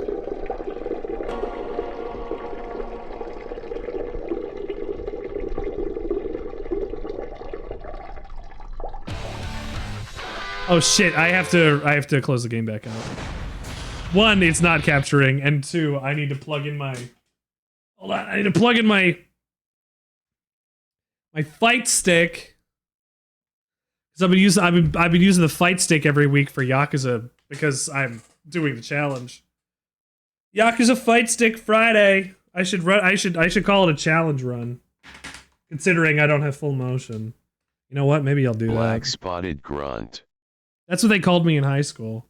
Oh shit, I have to close the game back out. One, it's not capturing, and two, I need to plug in my... Hold on, I need to plug in my fight stick. Because I've been using the fight stick every week for Yakuza because I'm doing the challenge. Yakuza Fight Stick Friday. I should call it a challenge run. Considering I don't have full motion. You know what? Maybe I'll do that. Black spotted grunt. That's what they called me in high school.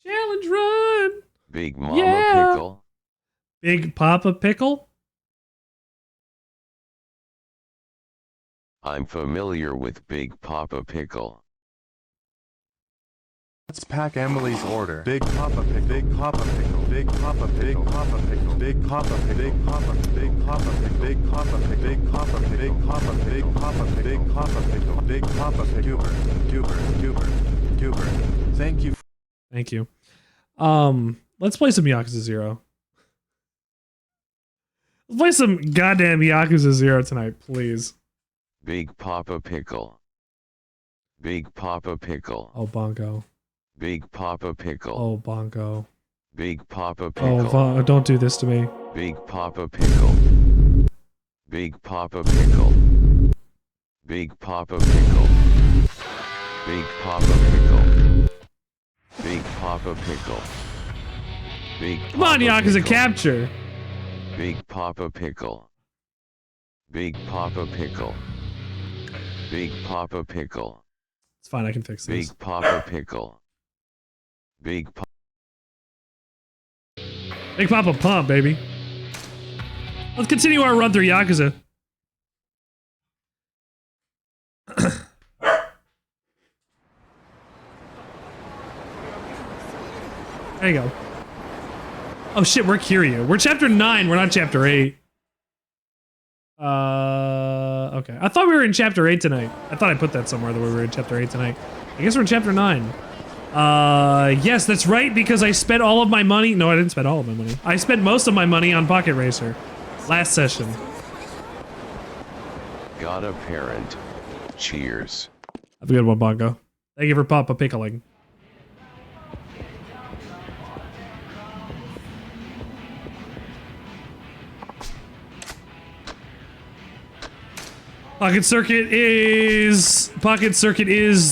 Challenge run. Big Mama Pickle. Big Papa Pickle? I'm familiar with Big Papa Pickle. Let's pack Emily's order. Big Papa Pickle, Big Papa Pickle, Big Papa Pickle, Big Papa Pickle, Big Papa Pickle, Big Papa, Big Papa Pickle, Big Papa Pickle, Big Papa, Big Papa, Big Papa, Big Papa Pickle, Big Papa Pickle, Cuber. Thank you. Thank you. Let's play some Yakuza 0. Let's play some goddamn Yakuza 0 tonight, please. Big Papa Pickle. Big Papa Pickle. Oh, Bongo. Big Papa Pickle. Oh, Bongo. Big Papa Pickle. Oh, don't do this to me. Big Papa Pickle. Big Papa Pickle. Big Papa Pickle. Big Papa Pickle. Big Papa Pickle. Big Come on, Yakuza, capture. Big Papa Pickle. Big Papa Pickle. Big Papa Pickle. It's fine, I can fix this. Big Papa Pickle. Big Papa Pump, baby. Let's continue our run through Yakuza. There you go. Oh shit, we're Kiryu. We're chapter 9, we're not chapter 8. Okay. I thought we were in chapter 8 tonight. I thought I put that somewhere that we were in chapter 8 tonight. I guess we're in chapter 9. Yes, that's right, because I spent all of my money. No, I didn't spend all of my money. I spent most of my money on Pocket Racer. Last session. Got a parent. Cheers. Have a good one, Bongo. Thank you for Papa Pickling. Pocket Circuit is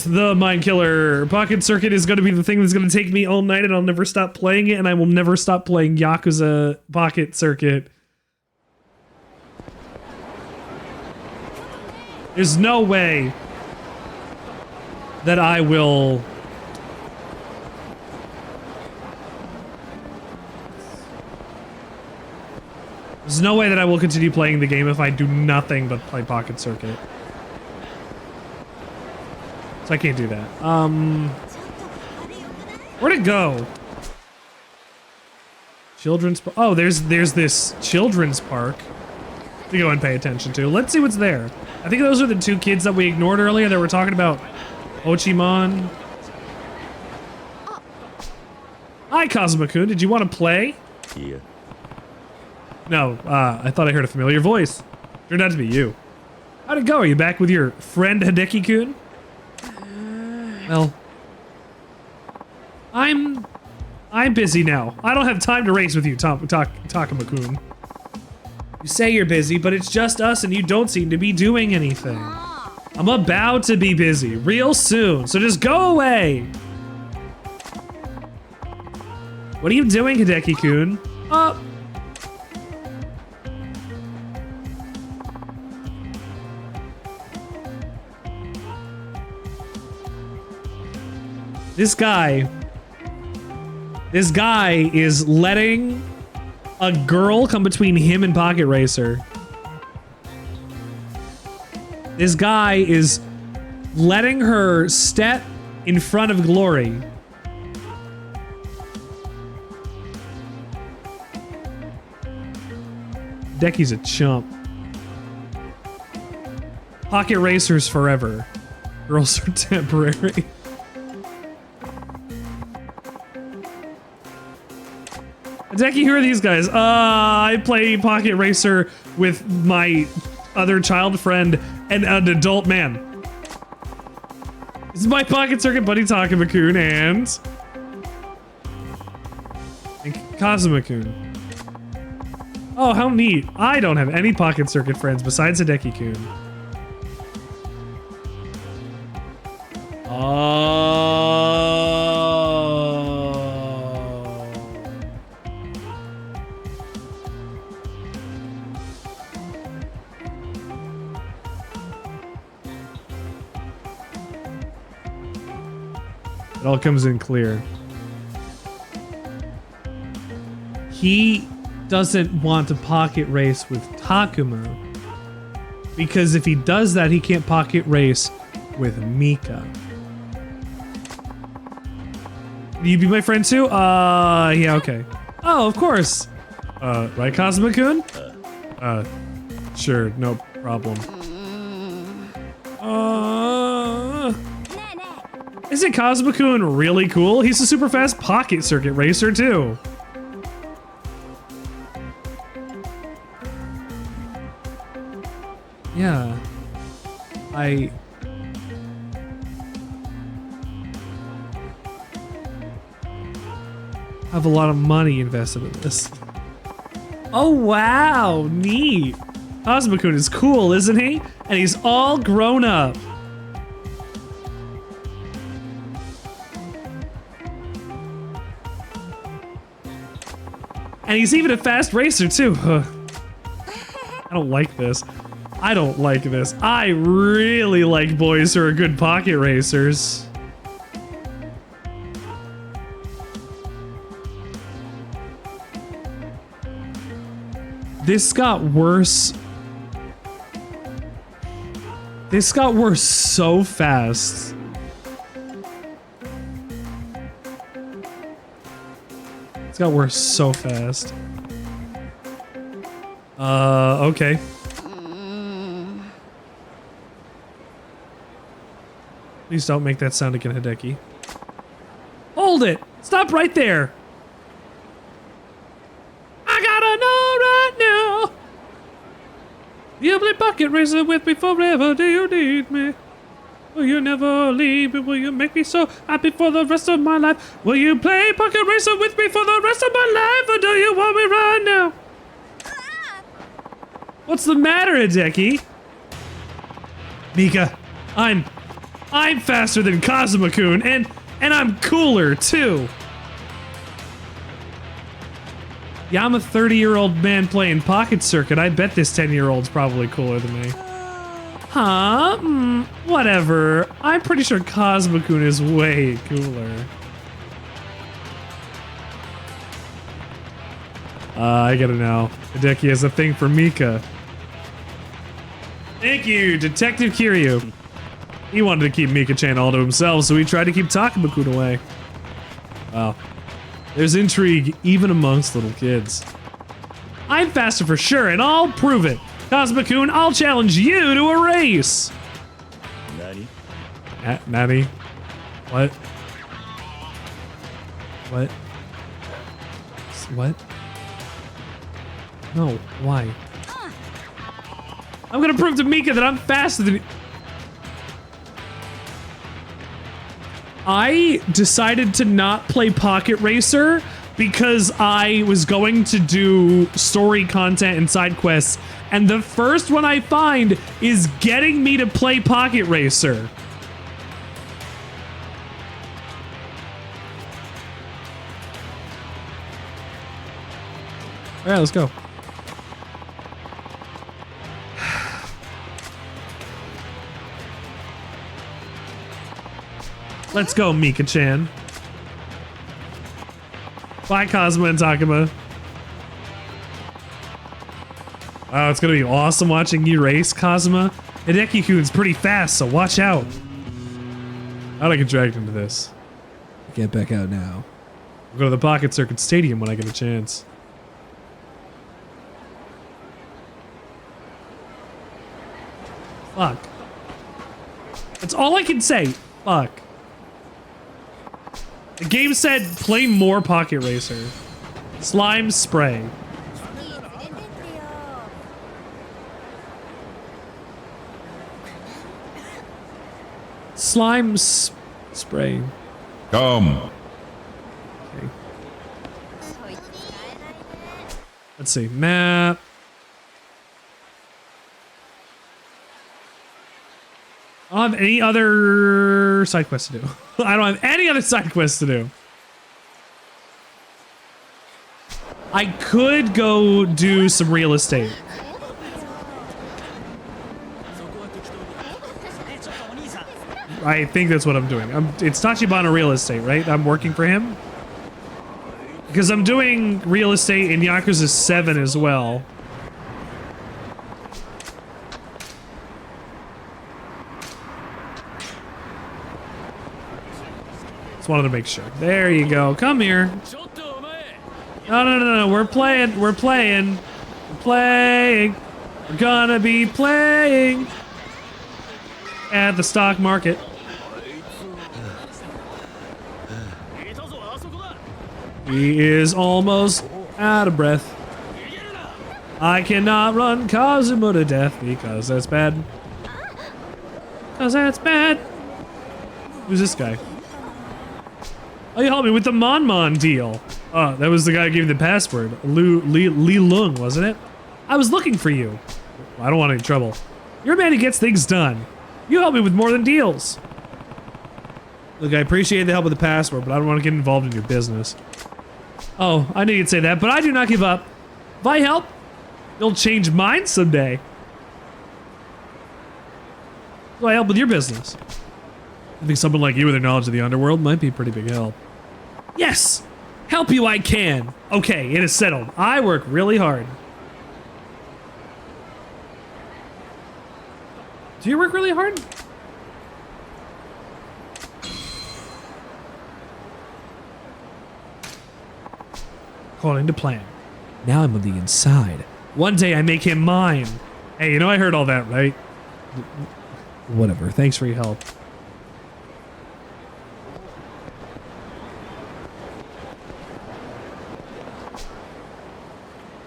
the mind killer. Pocket Circuit is going to be the thing that's going to take me all night, and I'll never stop playing it, and I will never stop playing Yakuza Pocket Circuit. There's no way that I will... There's no way that I will continue playing the game if I do nothing but play Pocket Circuit. So I can't do that. Where'd it go? Children's... Oh, there's this children's park to go and pay attention to. Let's see what's there. I think those are the two kids that we ignored earlier that were talking about Ochimon. Hi, Kazuma-kun. Did you want to play? Yeah. No, I thought I heard a familiar voice. Turned out to be you. How'd it go? Are you back with your friend Hideki-kun? Well, I'm busy now. I don't have time to race with you, Takuma-kun. You say you're busy, but it's just us and you don't seem to be doing anything. I'm about to be busy real soon, so just go away. What are you doing, Hideki-kun? This guy is letting a girl come between him and Pocket Racer. This guy is letting her step in front of glory. Decky's a chump. Pocket Racers forever. Girls are temporary. Decky, who are these guys? I play Pocket Racer with my other child friend and an adult man. This is my Pocket Circuit buddy Takuma-kun and Kazuma-kun. Oh, how neat. I don't have any Pocket Circuit friends besides Hideki-kun. It all comes in clear. He doesn't want to pocket race with Takuma because if he does that, he can't pocket race with Mika. Will you be my friend too? Yeah, okay. Oh, of course. Right, Kazuma-kun? Sure, no problem. Isn't Kazuma-kun really cool? He's a super fast Pocket Circuit racer too. Yeah. I have a lot of money invested in this. Oh wow, neat. Kazuma-kun is cool, isn't he? And he's all grown up. And he's even a fast racer too. I don't like this. I don't like this. I really like boys who are good pocket racers. This got worse. This got worse so fast. It's got worse so fast. Okay. Please don't make that sound again, Hideki. Hold it! Stop right there! I gotta know right now! You'll play pocket racer with me forever, do you need me? Will you never leave me? Will you make me so happy for the rest of my life? Will you play pocket racer with me for the rest of my life, or do you want me right now? What's the matter, Hideki? Mika, I'm faster than Kazuma-kun, and I'm cooler, too. Yeah, I'm a 30-year-old man playing Pocket Circuit. I bet this 10-year-old's probably cooler than me. Huh? Whatever. I'm pretty sure Kazuma-kun is way cooler. I gotta know. Hideki has a thing for Mika. Thank you, Detective Kiryu. He wanted to keep Mika-chan all to himself, so he tried to keep Takuma-kun away. Wow. There's intrigue even amongst little kids. I'm faster for sure, and I'll prove it. Kazuma-kun, I'll challenge you to a race! Nani? Nani? What? What? What? No, why? I'm gonna prove to Mika that I'm faster than... I decided to not play Pocket Racer because I was going to do story content and side quests, and the first one I find is getting me to play Pocket Racer. Alright, let's go. Let's go, Mika-chan. Bye, Kazuma and Takuma. Oh, it's gonna be awesome watching you race, Kazuma. Hideki-kun's pretty fast, so watch out. How'd I get dragged into this? Get back out now. We'll go to the Pocket Circuit Stadium when I get a chance. Fuck. That's all I can say. Fuck. The game said play more Pocket Racer. Slime spray. Slime spray. Come. Okay. Let's see. Map. I don't have any other side quests to do. I don't have any other side quests to do. I could go do some real estate. I think that's what I'm doing. It's Tachibana Real Estate, right? I'm working for him? Because I'm doing real estate in Yakuza 7 as well. Just wanted to make sure. There you go. Come here. No. We're playing. We're playing. We're playing. We're gonna be playing at the stock market. He is almost out of breath. I cannot run Kazuma to death because that's bad. Because that's bad. Who's this guy? Oh, you helped me with the Mon deal. Oh, that was the guy who gave me the password. Li Lung, wasn't it? I was looking for you. I don't want any trouble. You're a man who gets things done. You help me with more than deals. Look, I appreciate the help with the password, but I don't want to get involved in your business. Oh, I knew you'd say that, but I do not give up. If I help, you'll change mine someday. Do I help with your business? I think someone like you with a knowledge of the underworld might be a pretty big help. Yes! Help you I can! Okay, it is settled. I work really hard. Do you work really hard? According to plan. Now I'm on the inside. One day I make him mine. Hey, you know I heard all that, right? Whatever. Thanks for your help.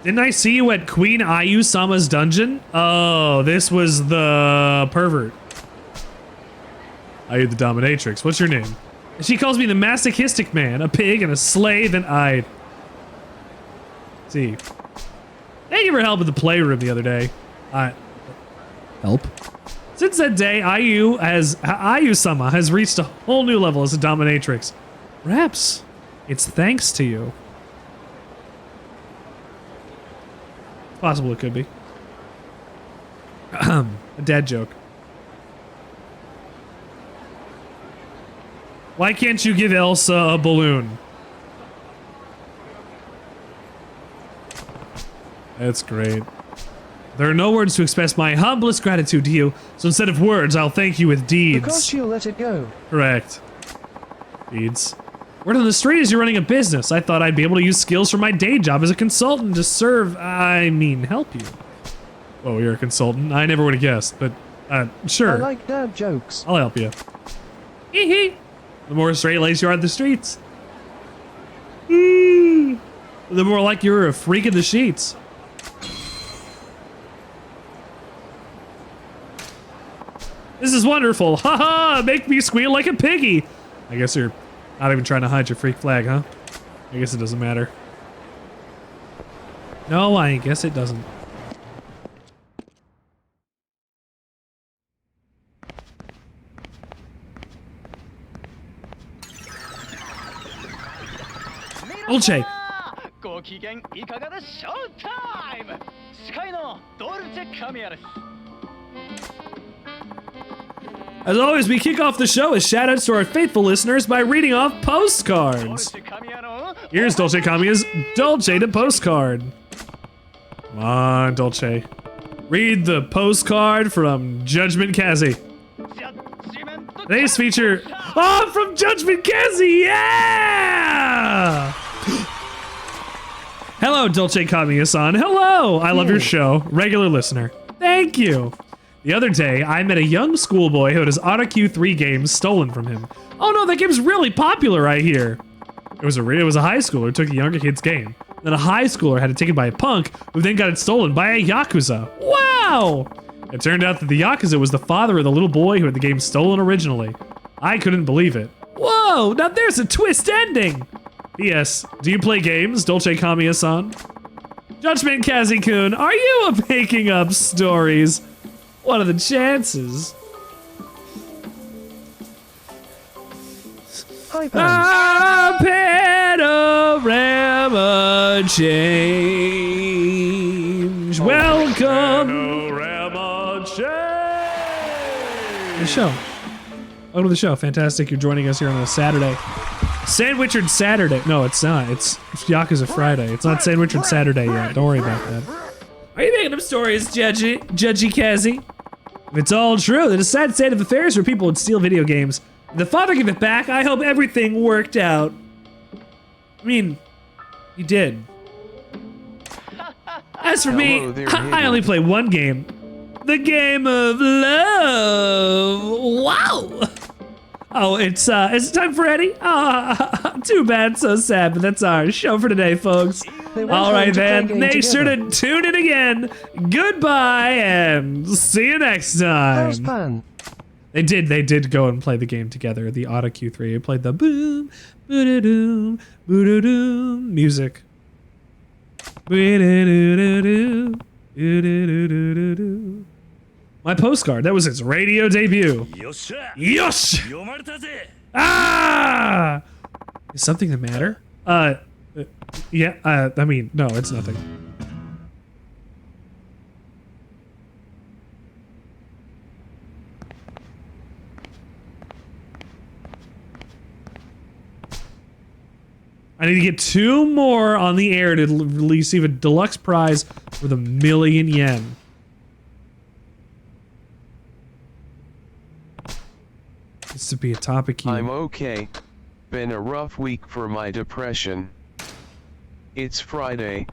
Didn't I see you at Queen Ayu-sama's dungeon? Oh, this was the pervert. Ayu the dominatrix. What's your name? She calls me the masochistic man, a pig and a slave, and I... See. Thank you for help with the playroom the other day. Help? Since that day, Ayu-sama has reached a whole new level as a dominatrix. Perhaps it's thanks to you. Possible it could be. A dad joke. Why can't you give Elsa a balloon? That's great. There are no words to express my humblest gratitude to you, so instead of words, I'll thank you with deeds. Because you'll let it go. Correct. Deeds. Word on the street is you're running a business. I thought I'd be able to use skills from my day job as a consultant to help you. Oh, you're a consultant? I never would have guessed, but, sure. I like dad jokes. I'll help you. Hee hee. The more straight-laced you are on the streets, the more like you're a freak in the sheets. This is wonderful. Haha, make me squeal like a piggy. I guess you're not even trying to hide your freak flag, huh? I guess it doesn't matter. No, I guess it doesn't. Dolce. As always, we kick off the show with shoutouts to our faithful listeners by reading off postcards. Here's Dolce Kamiya's Dolce to Postcard. Come on, Dolce. Read the postcard from Judgment Kazi. Today's feature... Oh, from Judgment Kazi! Yeah! Hello, Dolce Kamiya-san. Hello! I love your show. Regular listener. Thank you. The other day, I met a young schoolboy who had his AutoQ3 game stolen from him. Oh no, that game's really popular, I hear. It was a high schooler who took a younger kid's game. Then a high schooler had it taken by a punk who then got it stolen by a Yakuza. Wow! It turned out that the Yakuza was the father of the little boy who had the game stolen originally. I couldn't believe it. Whoa, now there's a twist ending! P.S. Do you play games, Dolce Kamiya-san? Judgment Kazi-kun, are you making up stories? What are the chances? Hi, a panorama change. Welcome. Panorama change. The show. Welcome to the show. Fantastic. You're joining us here on a Saturday. Sandwichard Saturday. No, it's not. It's Yakuza Friday. It's not Sandwichard Saturday yet. Don't worry about that. Are you making up stories, Judgy Kazi? If it's all true, then a sad state of affairs where people would steal video games. If the father give it back, I hope everything worked out. I mean, he did. As for me, I only play one game. The game of love. Wow. Oh, it's time for Eddie? Too bad, so sad, but that's our show for today, folks. All right, then. Make sure to tune in again. Goodbye, and see you next time. They did go and play the game together, the AutoQ3. They played the boom, boo-da-doom, boo-da-doom music. Boo-da-doo-doo-doo, boo-da-doo-doo-doo. My postcard, that was its radio debut. Yosh! Ah! Is something the matter? Yeah, I mean, no, it's nothing. I need to get 2 more on the air to receive a deluxe prize for the yen. It's to be a topic here. I'm okay. Been a rough week for my depression. It's Friday.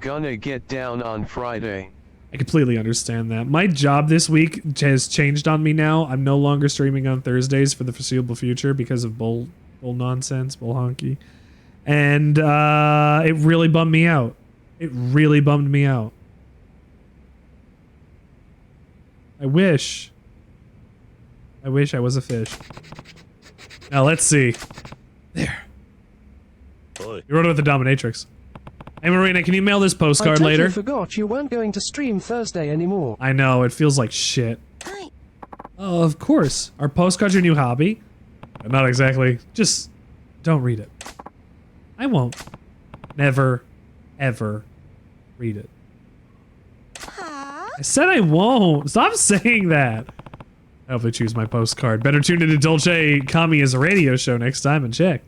Gonna get down on Friday. I completely understand that. My job this week has changed on me now. I'm no longer streaming on Thursdays for the foreseeable future because of bull nonsense, bull honky. And it really bummed me out. It really bummed me out. I wish I was a fish. Now let's see. There. You wrote about the dominatrix. Hey Marina, can you mail this postcard later? I forgot you weren't going to stream Thursday anymore. I know, it feels like shit. Oh, of course. Are postcards your new hobby? Not exactly. Just don't read it. I won't. Never, ever read it. I said I won't. Stop saying that. I hope they choose my postcard. Better tune into Dolce Kamiya's radio show next time and check.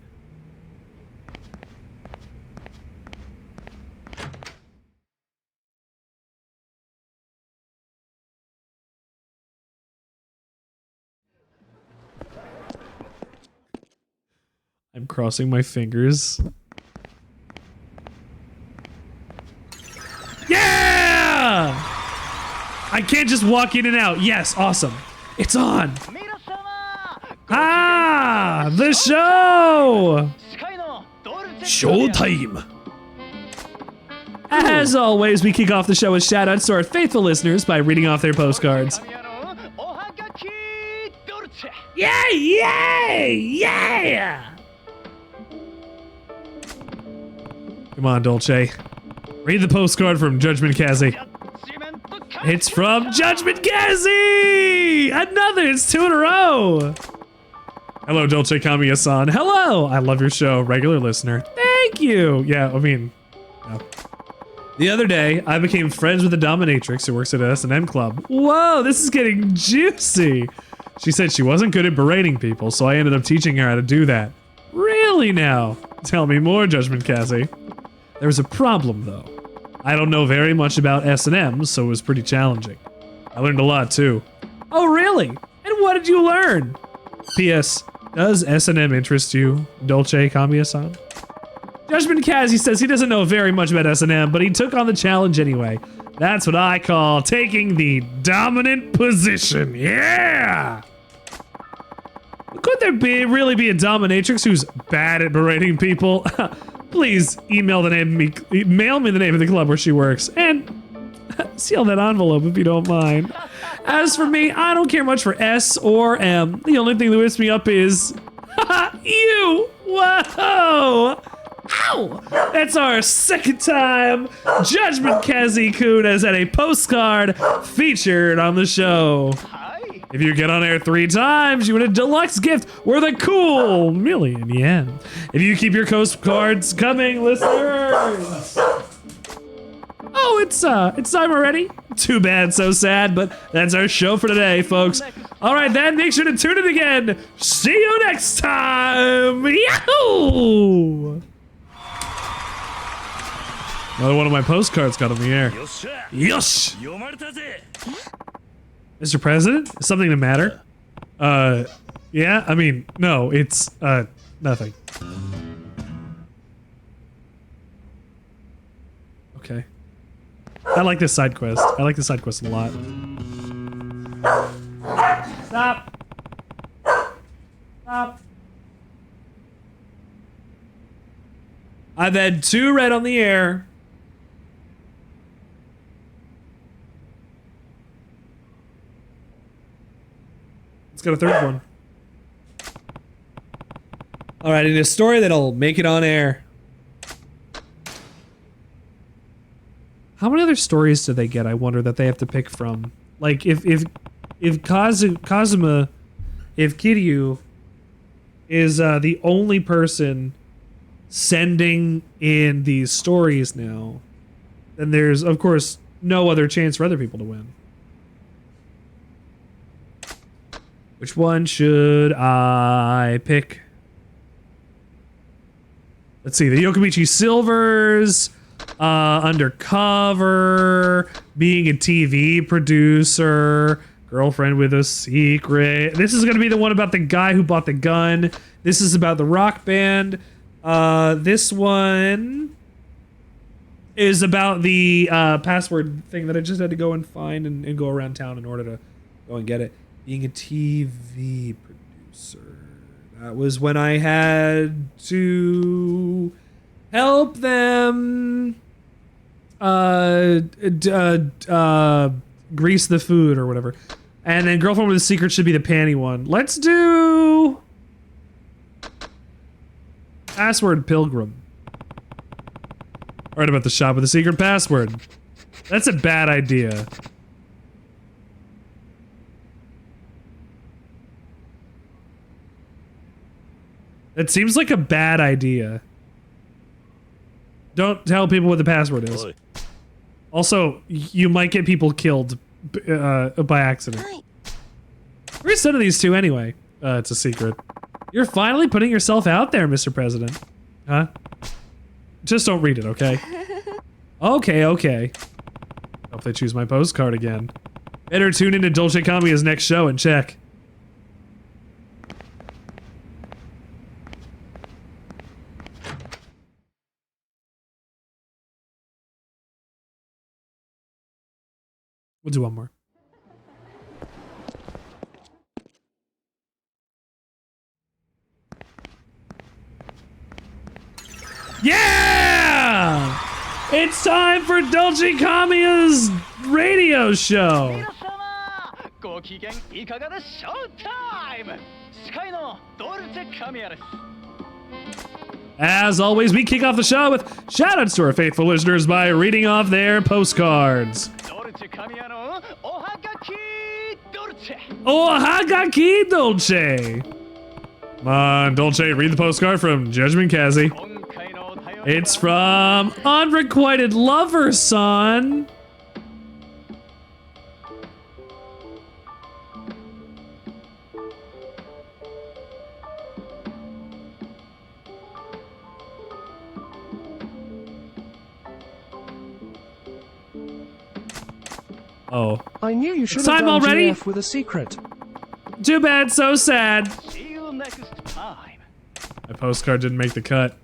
I'm crossing my fingers. Yeah! I can't just walk in and out. Yes, awesome. It's on. Ah, the show! Showtime! As always, we kick off the show with shoutouts to our faithful listeners by reading off their postcards. Yay! Yay! Yeah! Come on, Dolce. Read the postcard from Judgment Kazi. It's from Judgment Kazi! Another! It's 2 in a row! Hello, Dolce Kamiya-san. Hello! I love your show. Regular listener. Thank you! Yeah, I mean... No. The other day, I became friends with a dominatrix who works at an S&M club. Whoa, this is getting juicy! She said she wasn't good at berating people, so I ended up teaching her how to do that. Really now? Tell me more, Judgment Kazi. There was a problem, though. I don't know very much about S&M, so it was pretty challenging. I learned a lot, too. Oh, really? And what did you learn? P.S. Does S&M interest you, Dolce Kamiya-san? Judgment Kazi says he doesn't know very much about S&M, but he took on the challenge anyway. That's what I call taking the dominant position. Yeah! Could there really be a dominatrix who's bad at berating people? Please mail me the name of the club where she works, and seal that envelope if you don't mind. As for me, I don't care much for S or M. The only thing that whips me up is you. Whoa! Ow! That's our second time Judgment Kazi-kun has had a postcard featured on the show. If you get on air 3 times, you win a deluxe gift worth a cool yen. If you keep your postcards coming, listeners. Oh, it's time already? Too bad, so sad, but that's our show for today, folks. All right, then, make sure to tune in again. See you next time. Yahoo! Another one of my postcards got on the air. Yosh! Mr. President, is something the matter? Yeah, I mean, no, it's, nothing. Okay. I like this side quest. I like this side quest a lot. Stop! Stop! I've had 2 red on the air. Let's get a 3rd one. All right, in a story that'll make it on air. How many other stories do they get? I wonder that they have to pick from. Like if Kazuma, if Kiryu is the only person sending in these stories now, then there's of course no other chance for other people to win. Which one should I pick? Let's see, the Yokomichi Silvers, undercover, being a TV producer, girlfriend with a secret. This is gonna be the one about the guy who bought the gun. This is about the rock band. This one is about the password thing that I just had to go and find and go around town in order to go and get it. Being a TV producer. That was when I had to help them grease the food or whatever. And then girlfriend with a secret should be the panty one. Let's do password pilgrim. Right about the shop with a secret password. That's a bad idea. That seems like a bad idea. Don't tell people what the password is. Also, you might get people killed by accident. We're gonna send these two anyway. It's a secret. You're finally putting yourself out there, Mr. President. Huh? Just don't read it, okay? Okay. Hope they choose my postcard again. Better tune into Dolce Kamiya's next show and check. We'll do one more. Yeah! It's time for Dolce Kamiya's radio show. As always, we kick off the show with shoutouts to our faithful listeners by reading off their postcards. Ohagaki Dolce. Come on, Dolce, read the postcard from Judgment Kazi. It's from Unrequited Lover, son. Oh. I knew you should It's have time done already? GF with a secret. Too bad, so sad. See you next time. My postcard didn't make the cut.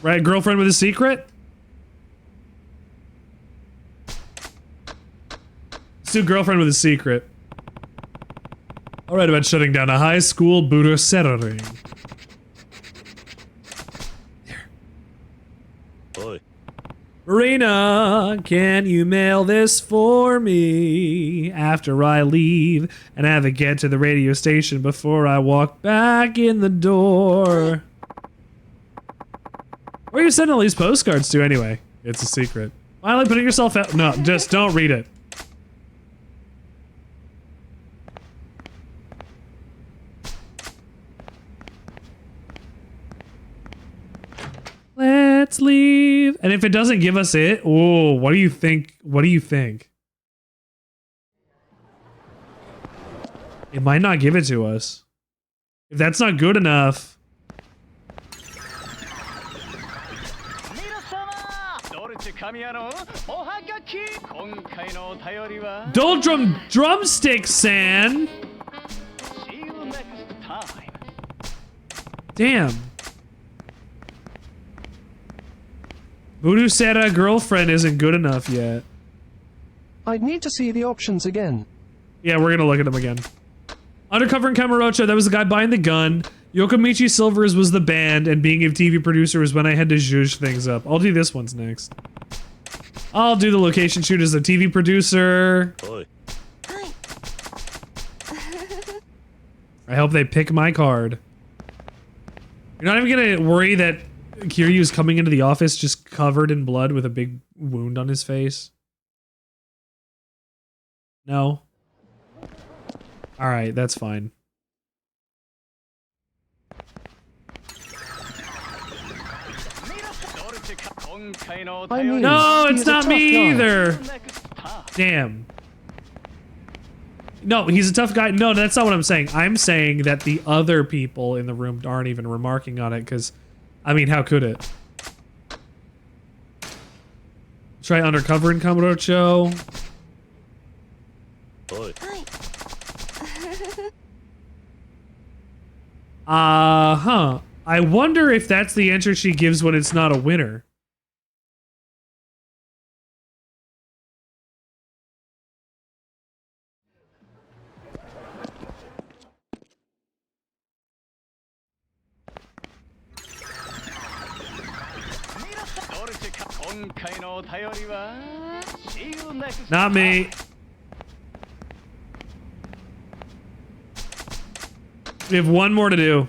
Right, girlfriend with a secret? Let's do girlfriend with a secret. Alright, about shutting down a high school budosettering. Marina, can you mail this for me after I leave and have it get to the radio station before I walk back in the door? Where are you sending all these postcards to anyway? It's a secret. Finally putting yourself out. No, just don't read it. Let's leave. And if it doesn't give us it, oh, what do you think? What do you think? It might not give it to us. If that's not good enough. Doldrum drumstick, San. See you next time. Damn. Voodoo Seta girlfriend isn't good enough yet. I'd need to see the options again. Yeah, we're gonna look at them again. Undercover in Kamurocho, that was the guy buying the gun. Yokomichi Silvers was the band, and being a TV producer was when I had to zhuzh things up. I'll do this one's next. I'll do the location shoot as a TV producer. I hope they pick my card. You're not even gonna worry that Kiryu's coming into the office just covered in blood with a big wound on his face? No? Alright, that's fine. No, it's not me either! Damn. No, he's a tough guy. No, that's not what I'm saying. I'm saying that the other people in the room aren't even remarking on it because, I mean, how could it? Try undercover in Kamurocho. Huh. I wonder if that's the answer she gives when it's not a winner. Not me. We have one more to do.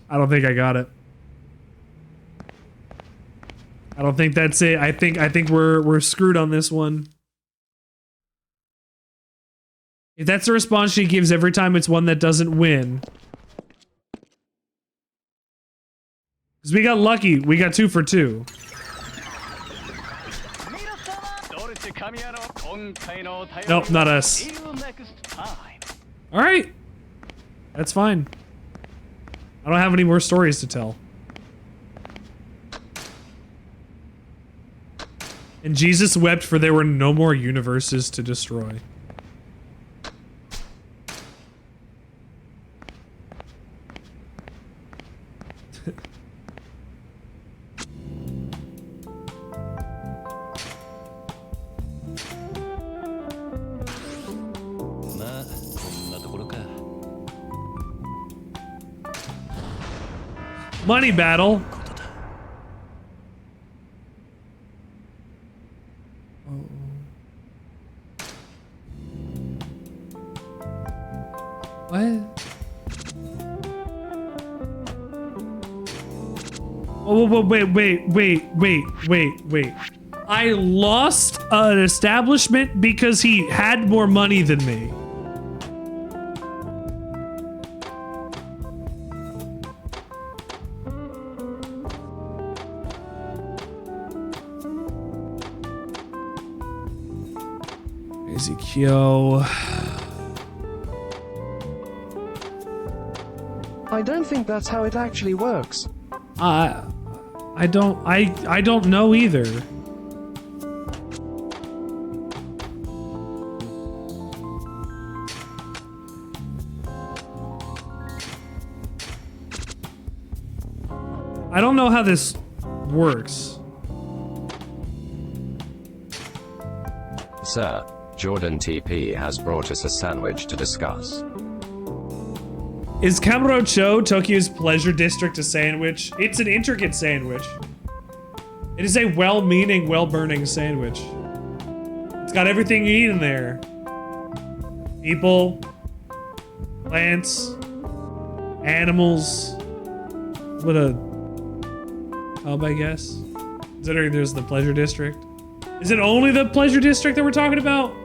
I don't think I got it. I don't think that's it. I think we're screwed on this one. If that's the response she gives every time it's one that doesn't win. Because we got lucky. We got 2 for 2. Nope, not us. Alright. That's fine. I don't have any more stories to tell. And Jesus wept for there were no more universes to destroy. Money battle. What? Oh, wait. I lost an establishment because he had more money than me. Ezekiel. I don't think that's how it actually works. I don't know either. I don't know how this works. Sir, Jordan TP has brought us a sandwich to discuss. Is Kamurocho, Tokyo's pleasure district, a sandwich? It's an intricate sandwich. It is a well-meaning, well-burning sandwich. It's got everything you need in there. People, plants, animals, with a hub, I guess. Considering there's the pleasure district. Is it only the pleasure district that we're talking about?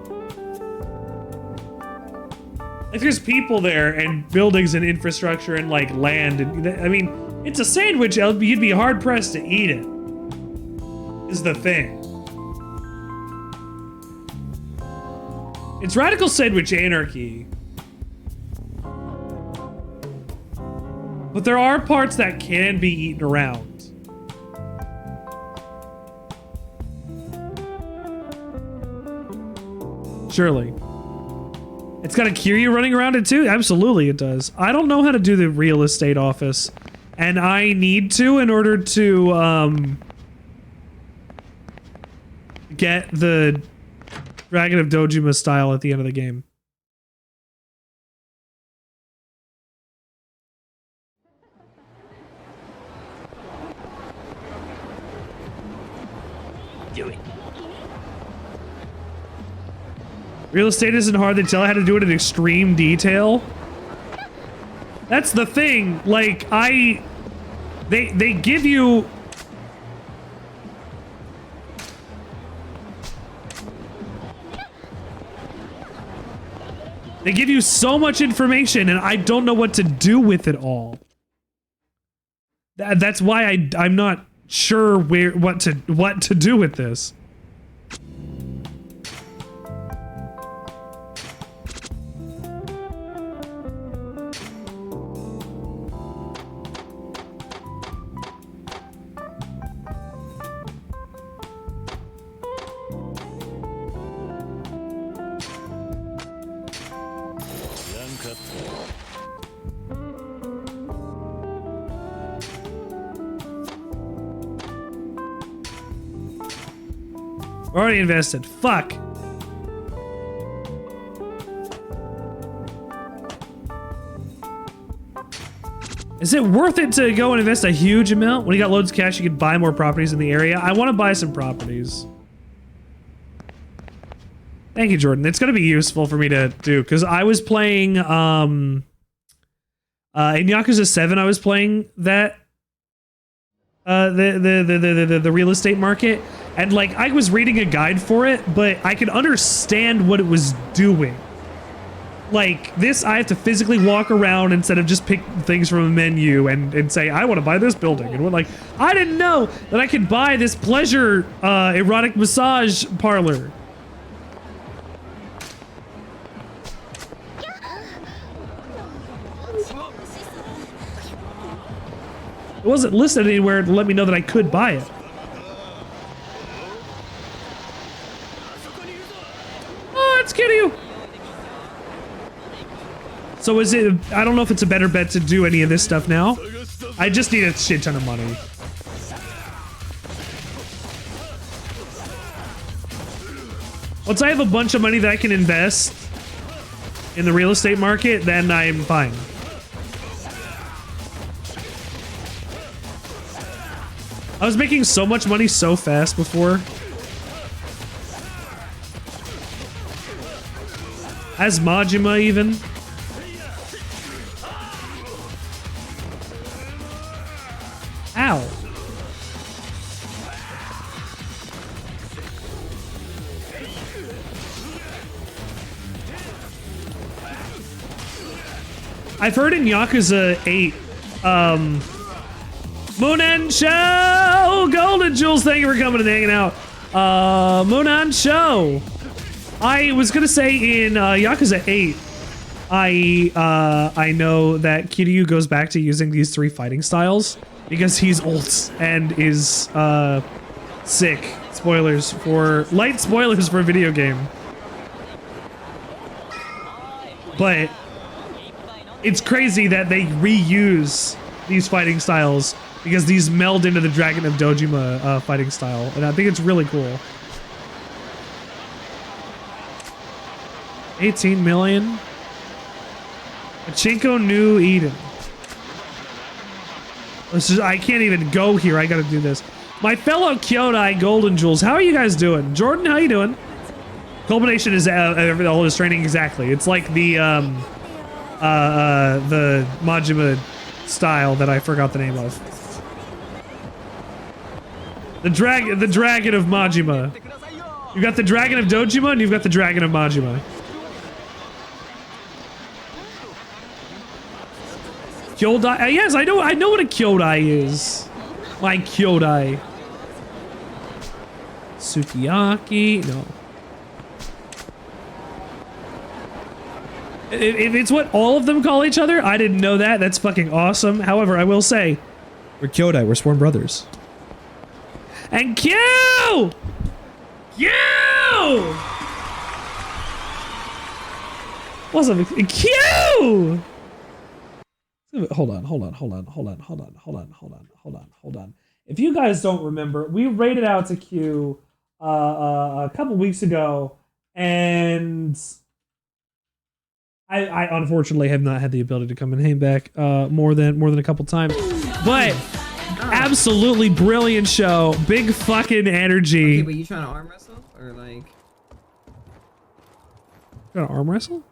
Like there's people there and buildings and infrastructure and like land and I mean, it's a sandwich. You'd be hard pressed to eat it. Is the thing. It's radical sandwich anarchy. But there are parts that can be eaten around. Surely. It's got a Kiryu running around it too? Absolutely it does. I don't know how to do the real estate office. And I need to in order to, get the Dragon of Dojima style at the end of the game. Do it. Real estate isn't hard. They tell you how to do it in extreme detail. That's the thing. Like, they give you... They give you so much information, and I don't know what to do with it all. That's why I'm not sure what to do with this. Already invested. Fuck. Is it worth it to go and invest a huge amount? When you got loads of cash, you can buy more properties in the area. I want to buy some properties. Thank you, Jordan. It's going to be useful for me to do, because I was playing, in Yakuza 7, I was playing that, the real estate market, and like, I was reading a guide for it, but I could understand what it was doing. Like, this, I have to physically walk around instead of just pick things from a menu and say, I want to buy this building. And we're like, I didn't know that I could buy this pleasure, erotic massage parlor. It wasn't listed anywhere to let me know that I could buy it. Oh, it's Kiryu. So is it, I don't know if it's a better bet to do any of this stuff now. I just need a shit ton of money. Once I have a bunch of money that I can invest in the real estate market, then I'm fine. I was making so much money so fast before. As Majima even. Ow. I've heard in Yakuza 8, Moonan Show! Golden Jules, thank you for coming and hanging out. Moonan Show! I was gonna say in Yakuza 8, I know that Kiryu goes back to using these 3 fighting styles because he's old and is sick. Light spoilers for a video game. But it's crazy that they reuse these fighting styles because these meld into the Dragon of Dojima fighting style, and I think it's really cool. 18 million. Pachinko New Eden. I can't even go here. I gotta do this. My fellow Kyodai Golden Jewels, how are you guys doing? Jordan, how you doing? Culmination is the oldest training, exactly. It's like the Majima style that I forgot the name of. The dragon of Majima. You got the Dragon of Dojima and you've got the Dragon of Majima. Kyodai, yes, I know what a Kyodai is. My Kyodai. Sukiyaki, no. If it's what all of them call each other, I didn't know that. That's fucking awesome. However, I will say, we're Kyodai, we're sworn brothers. And Q! Q! What's up? Q! Hold on. If you guys don't remember, we rated out to Q a couple weeks ago, and I unfortunately have not had the ability to come and hang back more than a couple times, but absolutely brilliant show, big fucking energy. Okay, but you trying to arm wrestle or like? Trying to arm wrestle?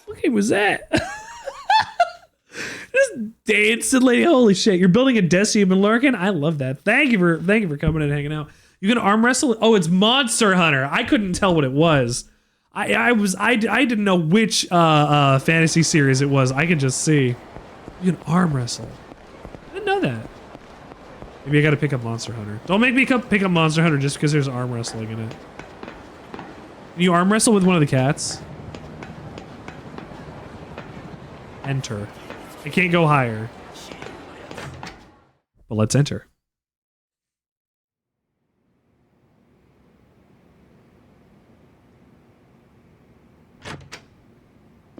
What game was that? Just dancing, lady. Holy shit! You're building a desk you've been lurking. I love that. Thank you for coming and hanging out. You gonna arm wrestle? Oh, it's Monster Hunter. I couldn't tell what it was. I didn't know which fantasy series it was. I could just see. You can arm wrestle. I didn't know that. Maybe I gotta pick up Monster Hunter. Don't make me pick up Monster Hunter just because there's arm wrestling in it. Can you arm wrestle with one of the cats? Enter. I can't go higher. But let's enter.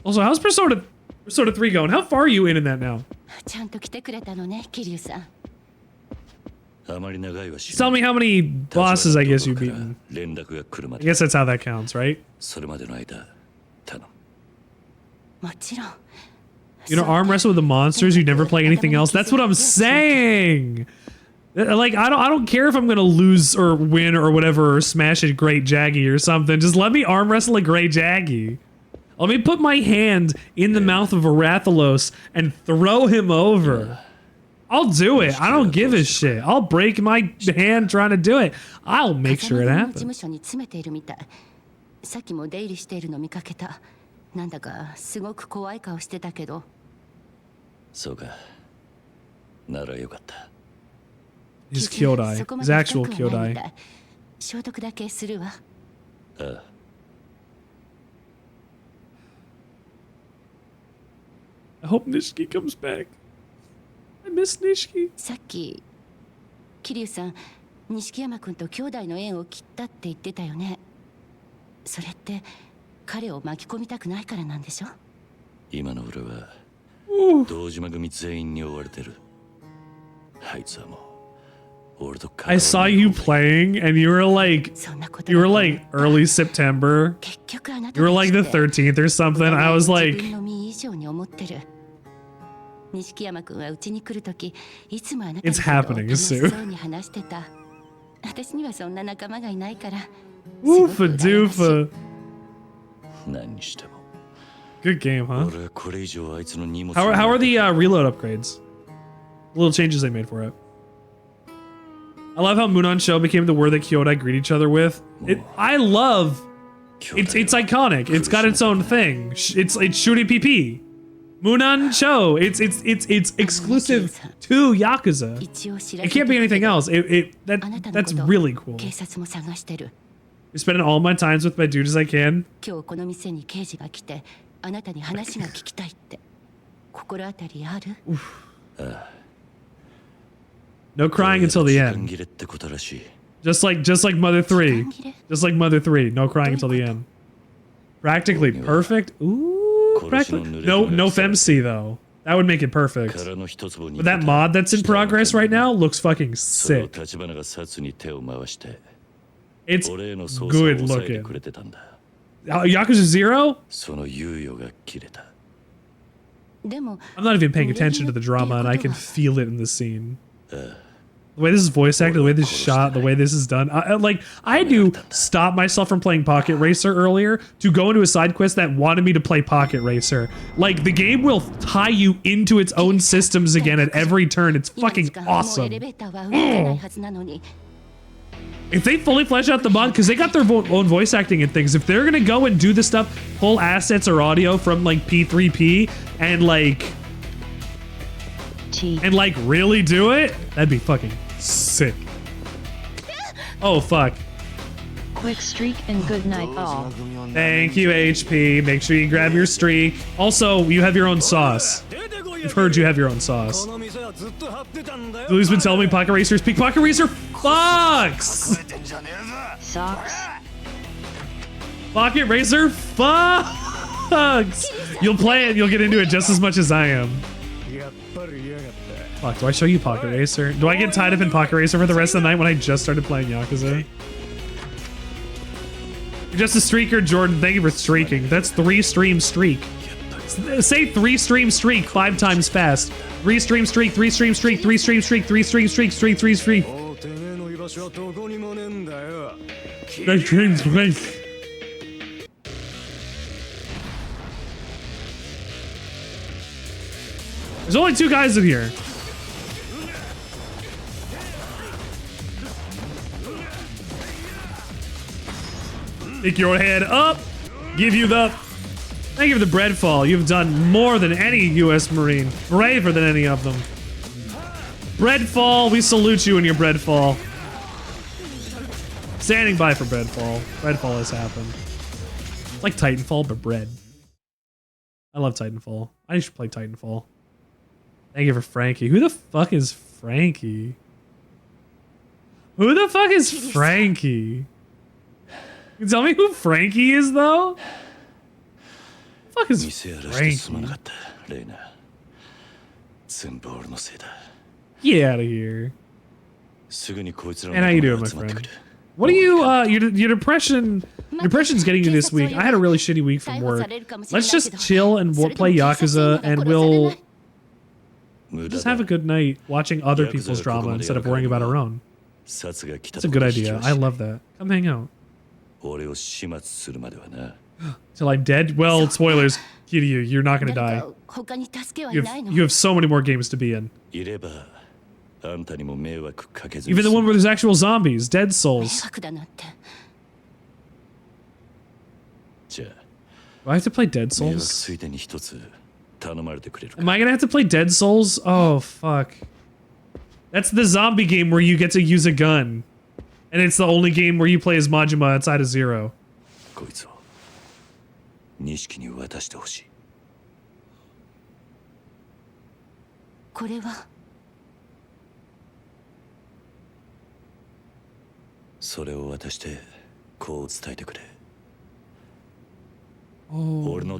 Also, how's Persona 3 going? How far are you in that now? Tell me how many bosses I guess you've beaten. I guess that's how that counts, right? You know, arm wrestle with the monsters. You never play anything else. That's what I'm saying. Like, I don't care if I'm gonna lose or win or whatever, or smash a Great Jaggy or something. Just let me arm wrestle a Great Jaggy. Let me put my hand in the mouth of a Rathalos and throw him over. I'll do it. I don't give a shit. I'll break my hand trying to do it. I'll make sure it happens. His Kyodai. His actual Kyodai. I hope Nishiki comes back. I miss Nishiki. さっき、桐生さん、錦山君と兄弟の縁を切ったって言ってたよね。それって彼を巻き込みたくないからなんでしょ？今の俺は堂島組全員に追われてる。あいつはもう俺と。I saw you playing and you were like early September. You were like the 13th or something. I was like. It's happening soon. Oofa doofa. Good game, huh? How are the reload upgrades? Little changes they made for it. I love how Munan Show became the word that Kyodai greet each other with. I love. It's iconic. It's got its own thing. It's shooting PP. Munan Show. It's exclusive to Yakuza. It can't be anything else. That's really cool. You're spending all my times with my dude as I can. No crying until the end. Just like Mother 3. Just like Mother 3. No crying until the end. Practically perfect. Ooh. No FemC though. That would make it perfect. But that mod that's in progress right now looks fucking sick. It's good looking. Yakuza 0? I'm not even paying attention to the drama and I can feel it in the scene. The way this is voice acted, the way this is shot, the way this is done. I had to stop myself from playing Pocket Racer earlier to go into a side quest that wanted me to play Pocket Racer. Like, the game will tie you into its own systems again at every turn. It's fucking awesome. If they fully flesh out the mod, because they got their own voice acting and things, if they're gonna go and do this stuff, pull assets or audio from like P3P and like really do it, that'd be fucking sick. Oh fuck. Quick streak and good night all. Thank you, HP. Make sure you grab your streak. Also, you have your own sauce. I've heard you have your own sauce. Lily's been telling me Pocket Racer's peak. Pocket Racer fucks! Socks. Pocket Racer fucks! You'll play it, you'll get into it just as much as I am. Fuck, do I show you Pocket Racer? Do I get tied up in Pocket Racer for the rest of the night when I just started playing Yakuza? You're just a streaker, Jordan. Thank you for streaking. That's 3 stream streak. Say 3 stream streak 5 times fast. 3 stream streak, 3 stream streak, 3 stream streak, 3 stream streak, 3 stream streak. 3 stream streak. There's only 2 guys in here. Pick your head up. Give you the... Thank you for the bread fall. You've done more than any U.S. Marine. Braver than any of them. Bread fall, we salute you in your bread fall. Standing by for bread fall. Bread fall has happened. It's like Titanfall, but bread. I love Titanfall. I should play Titanfall. Thank you for Frankie. Who the fuck is Frankie? Who the fuck is Frankie? You tell me who Frankie is, though? Who the fuck is Frankie? Get out of here. And how you doing, my friend? What are you, your depression's getting you this week. I had a really shitty week from work. Let's just chill and we'll play Yakuza and we'll just have a good night watching other people's drama instead of worrying about our own. That's a good idea. I love that. Come hang out. Till I'm dead? Well, spoilers. Kiryu, you're not gonna die. You have so many more games to be in. Even the one where there's actual zombies, Dead Souls. Do I have to play Dead Souls? Am I gonna have to play Dead Souls? Oh, fuck. That's the zombie game where you get to use a gun. And it's the only game where you play as Majima outside of Zero. Oh, no.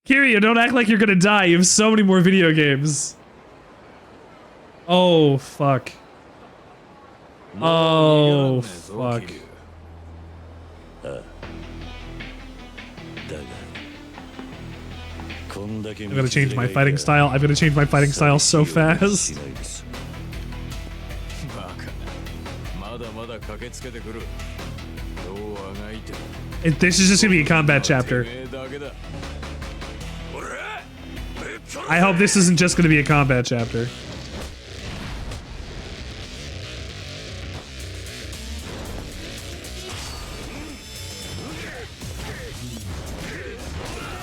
Kiryu, don't act like you're gonna die. You have so many more video games. Oh, fuck. Oh, fuck. I'm gonna change my fighting style. I'm gonna change my fighting style so fast. This is just gonna be a combat chapter. I hope this isn't just gonna be a combat chapter.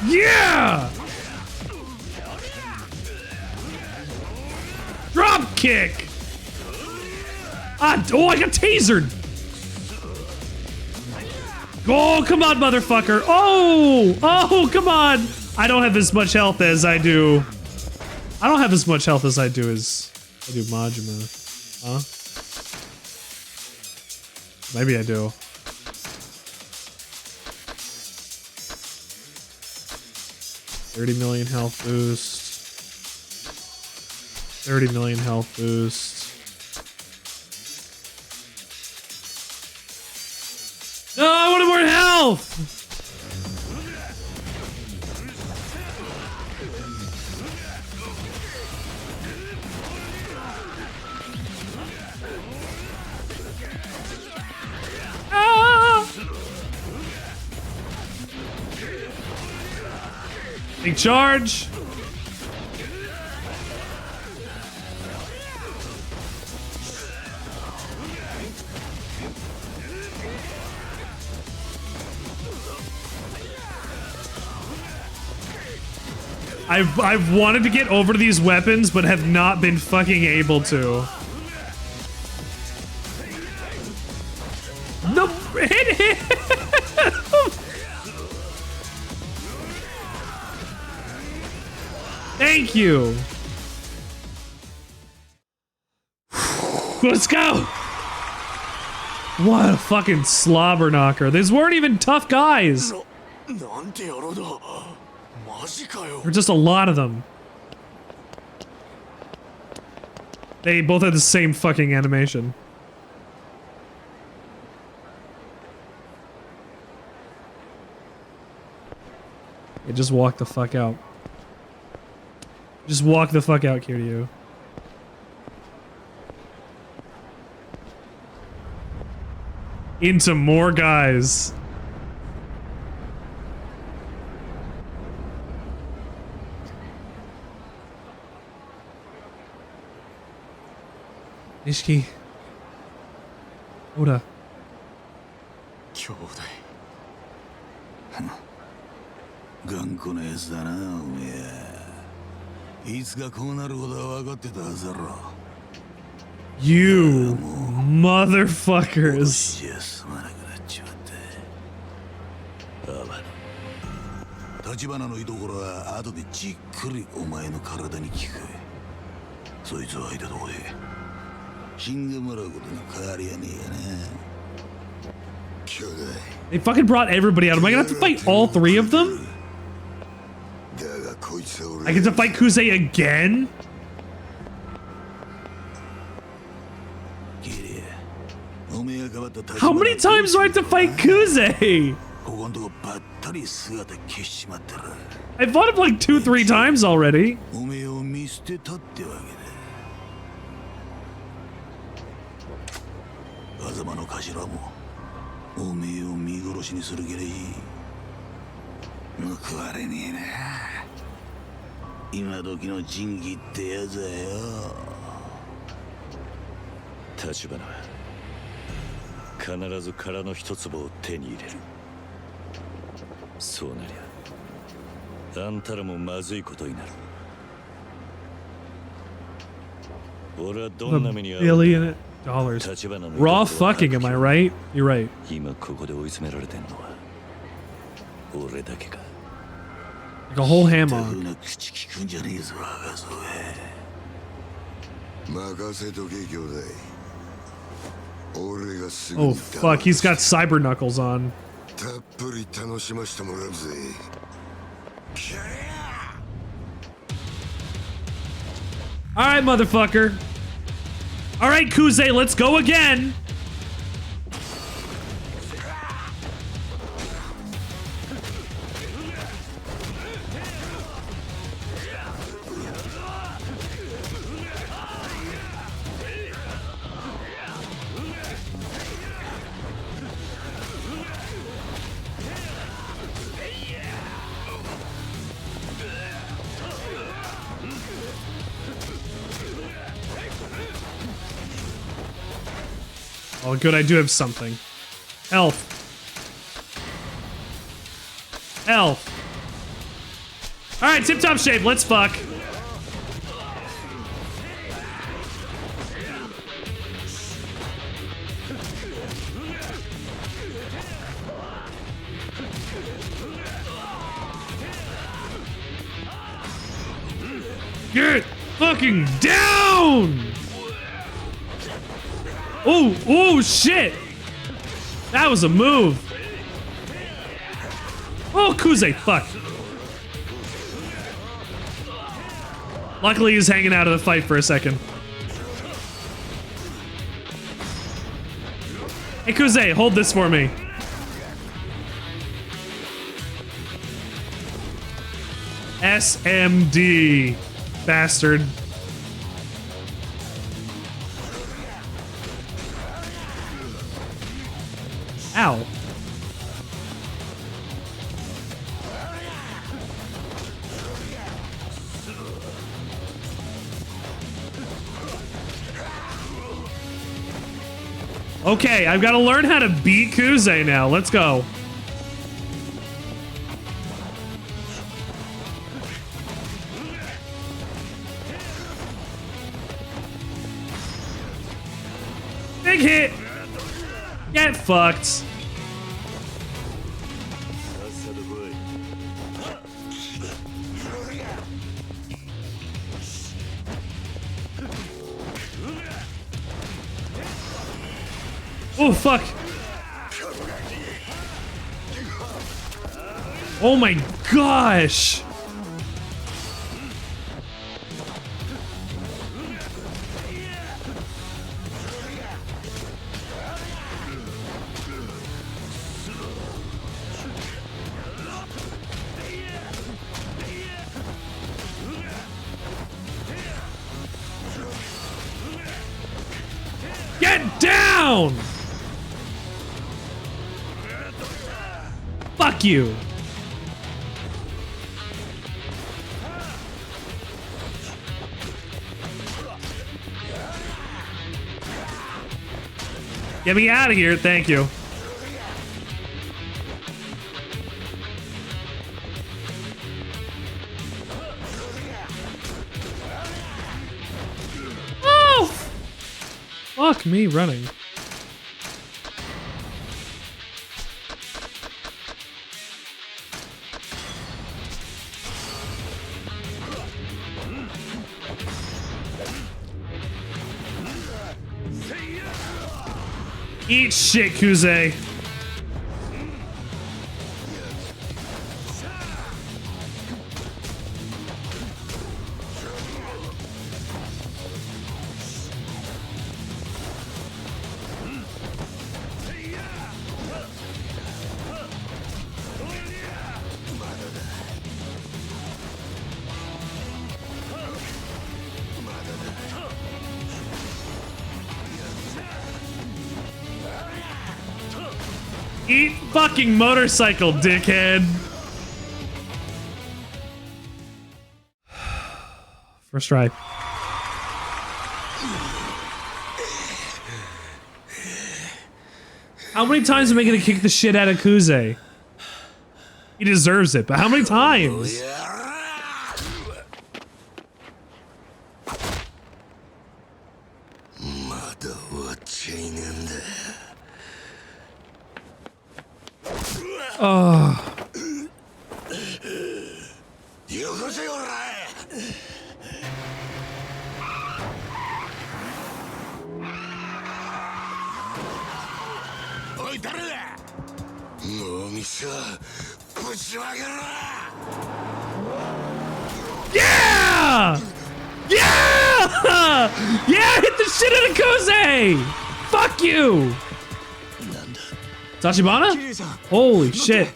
Yeah! Drop kick! Oh, I got tasered! Oh, come on, motherfucker! Oh, come on! I don't have as much health as I do. I don't have as much health as I do Majima. Huh? Maybe I do. $30 million health boost. 30 million health boost. No, I wanted more health! Big charge. I've wanted to get over to these weapons, but have not been fucking able to. No, hit him! Thank you. Let's go. What a fucking slobber knocker. These weren't even tough guys. There's just a lot of them. They both had the same fucking animation. just walk the fuck out. Just walk the fuck out, Kiryu. Into more guys. Nishiki. Oda. 兄弟頑固なやつだなおめえいつかこうなることは分かってたはずだろ You motherfuckers. じゃ済まなくなっちまったあば立花の居所は後でじっくりお前の体に効くそいつを相手どこで死んでもらうことに変わりはねえやな They fucking brought everybody out. Am I gonna have to fight all three of them? I get to fight Kuze again? How many times do I have to fight Kuze? I fought him like 2-3 times already. おめえを見殺しにする気でいい報われねえな今時の仁義ってやつだよ立花は必ず殻の一粒を手に入れるそうなりゃあんたらもまずいことになる俺はどんな目に遭う$1 billion. Raw fucking, am I right? You're right. 今ここで追い詰められてんのは俺だけか Like a whole ham on. 口聞くんじゃねえぞ赤楚任せとけ兄弟俺がすぐに Oh fuck, he's got cyber knuckles on. たっぷり楽しませてもらうぜ Alright, motherfucker. Alright, Kuze, let's go again. Oh, good, I do have something. Health. Health. Alright, tip-top shape, let's fuck. Get fucking down! Oh, oh shit! That was a move. Oh, Kuze, fuck. Luckily, he's hanging out of the fight for a second. Hey, Kuze, hold this for me. SMD, bastard. Ow. Okay, I've got to learn how to beat Kuze now. Let's go. Big hit. Get fucked. Oh, fuck. Oh my gosh. Get down! Fuck you! Get me out of here, thank you. Oh! Fuck me running. Eat shit, Kuze. Eat fucking motorcycle, dickhead. First try. How many times am I gonna kick the shit out of Kuze? He deserves it, but how many times? Oh. Yeah! Yeah! Yeah! Hit the shit out of Kuze! Fuck you! Tachibana? Holy shit.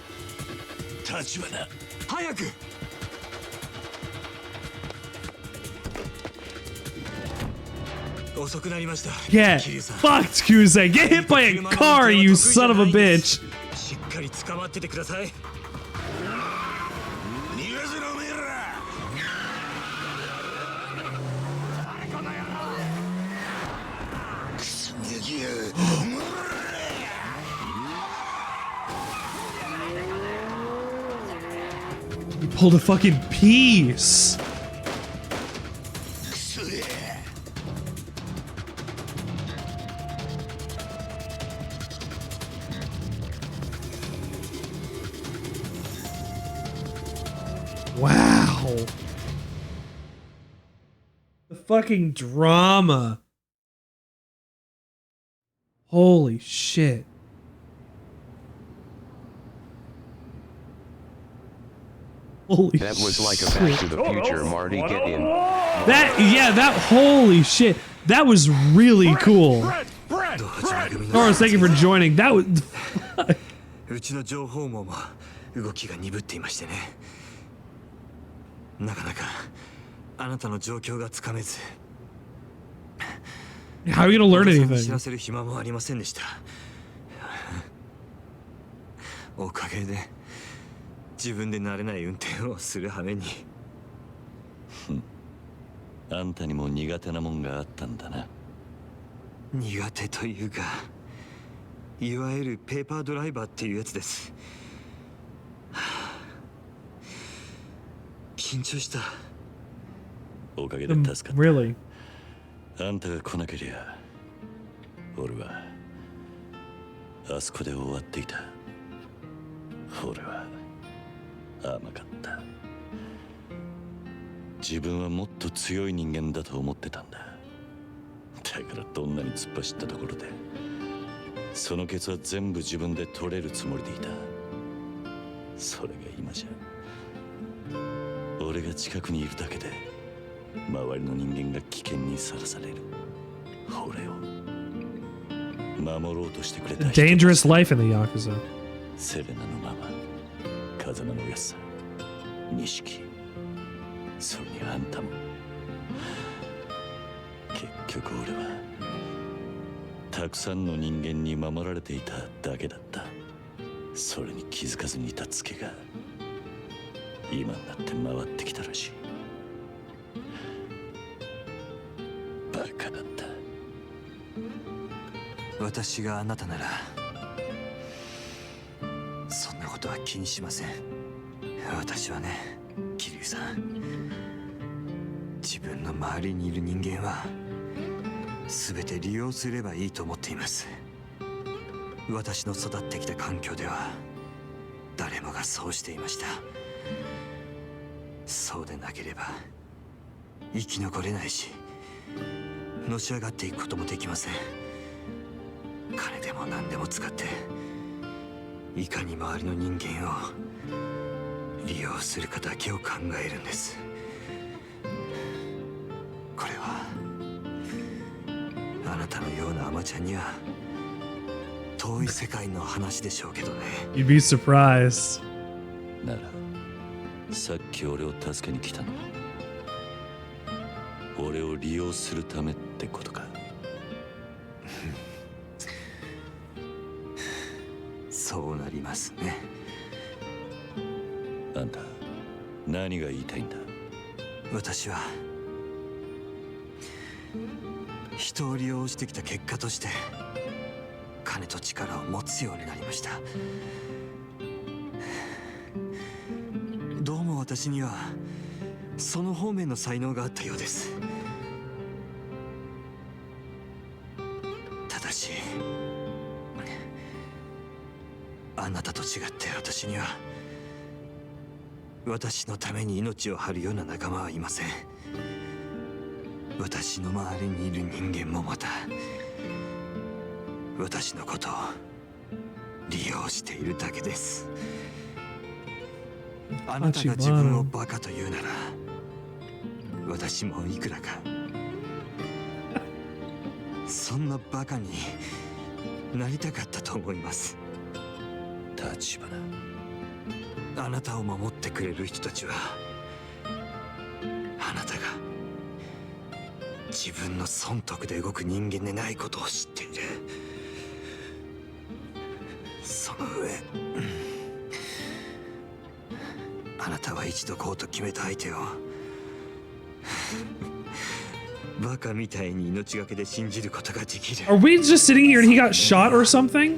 Get fucked, Kuze. Get hit by a car, you son of a bitch. You pulled a fucking piece. Wow. The fucking drama. Holy shit. Holy that was like a Back to the Future, Marty, get in. That holy shit. That was really cool. Doris, thank you for joining. That was How are you gonna learn anything? Really? あんたが来なけりゃ俺はあそこで終わっていた俺は甘かった自分はもっと強い人間だと思ってたんだだからどんなに突っ走ったところでそのケツは全部自分で取れるつもりでいたそれが今じゃ俺が近くにいるだけで周りの人間が危険にさらされる俺を守ろうとしてくれた Dangerous life in the Yakuza セレナのママ風間のやさ錦それにあんたも結局俺はたくさんの人間に守られていただけだった。それに気づかずにいたツケが今になって回ってきたらしい。バカだった。私があなたならそんなことは気にしません。私はね、桐生さん、自分の周りにいる人間は全て利用すればいいと思っています。私の育ってきた環境では誰もがそうしていました。そうでなければ生き残れないし、のし上がっていくこともできません。金でも何でも使っていかに周りの人間を利用するかだけを考えるんです。これはあなたのようなアマちゃんには遠い世界の話でしょうけどね。 You'd be surprised. ならさっき俺を助けに来たのも俺を利用するためってことか。そうなりますね。あんた何が言いたいんだ。私は人を利用してきた結果として金と力を持つようになりました。どうも私にはその方面の才能があったようです。ただしあなたと違って私には私のために命を張るような仲間はいません。私の周りにいる人間もまた私のことを利用しているだけです。あなたが自分をバカと言うなら私もいくらかそんなバカになりたかったと思います。立花、あなたを守ってくれる人たちはあなたが自分の損得で動く人間でないことを知っている。その上あなたは一度こうと決めた相手をバカみたいに命がけで信じることができる。 Are we just sitting here and he got shot or something?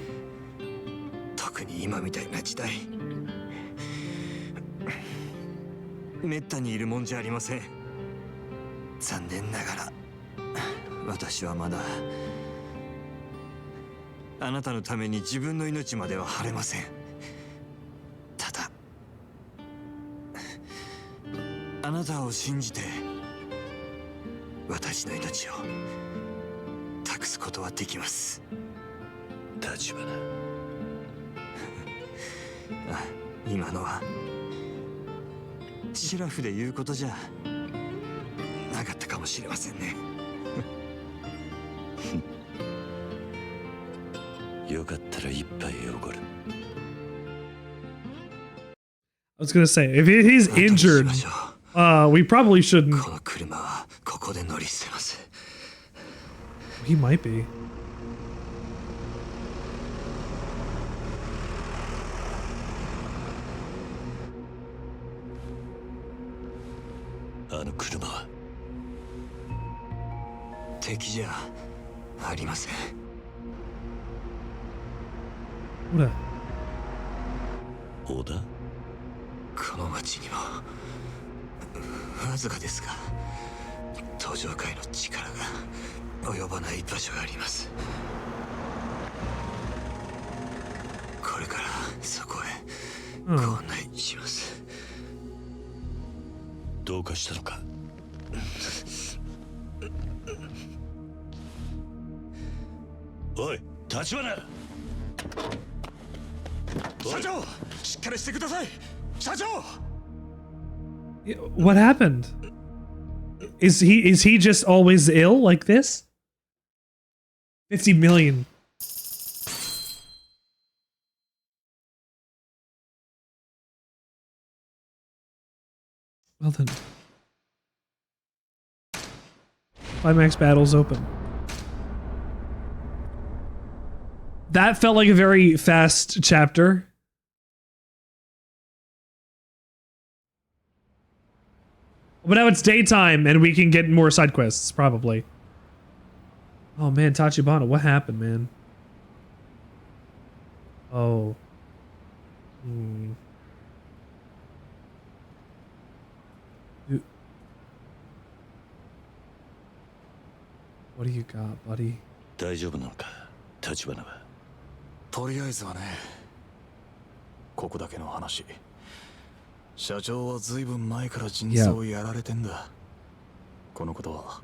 特に今みたいな時代めったにいるもんじゃありません。残念ながら私はまだあなたのために自分の命までは張れません。ただあなたを信じて私の命を託すことはできます。立花、今のはシラフで言うことじゃなかったかもしれませんね。よかったら一杯おごる。I was gonna say, if he's injured, we probably shouldn't. この車はここで乗り捨てます。He might be. あの車は敵じゃありません。織田？この町にもわずかですが登場界の力が及ばない場所があります。これからそこへご案内します。どうかしたのか？おい、立花！社長、しっかりしてください。社長！ What happened? Is he just always ill like this? 50 million. Well then. Climax battles open. That felt like a very fast chapter. But now it's daytime and we can get more side quests, probably. Oh man, Tachibana, what happened, man? Oh. What do you got, buddy? 大丈夫なのか、立花は。とりあえずはね、ここだけの話。社長はずいぶん前から腎臓をやられてんだ。このことは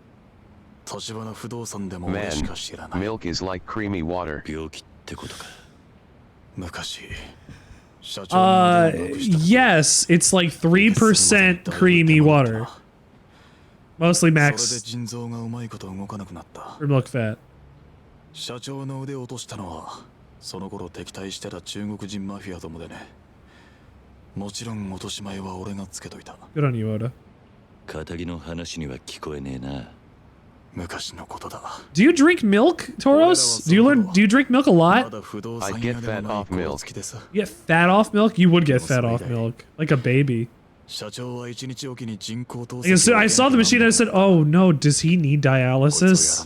立花不動産でも俺しか知らない。 Milk is like creamy water. 病気ってことか。昔。Yes, it's like 3% creamy water. Mostly max or milk fat. 社長の腕を落としたのはその頃敵対してた中国人マフィアどもでね。もちろん落とし前は俺がつけといた。Good on you, Oda. 仇の話には聞こえねえな。昔のことだ。Do you drink milk, Toros? Do you drink milk a lot? I get fat off milk. You get fat off milk? You would get fat off milk. Like a baby. I saw the machine and I said, oh no, does he need dialysis?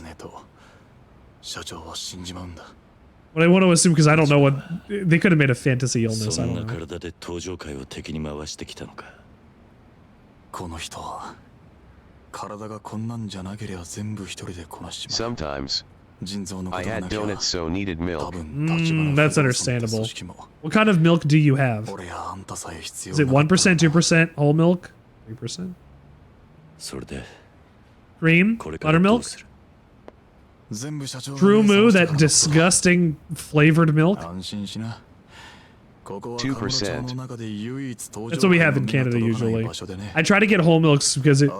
But I want to assume because I don't know what... They could have made a fantasy illness, I don't know. Sometimes I had donuts so needed milk. That's understandable. What kind of milk do you have? Is it 1%, 2%, whole milk? 3%? Cream? Buttermilk? True Moo, that disgusting flavored milk? 2%. That's what we have in Canada usually. I try to get whole milks because it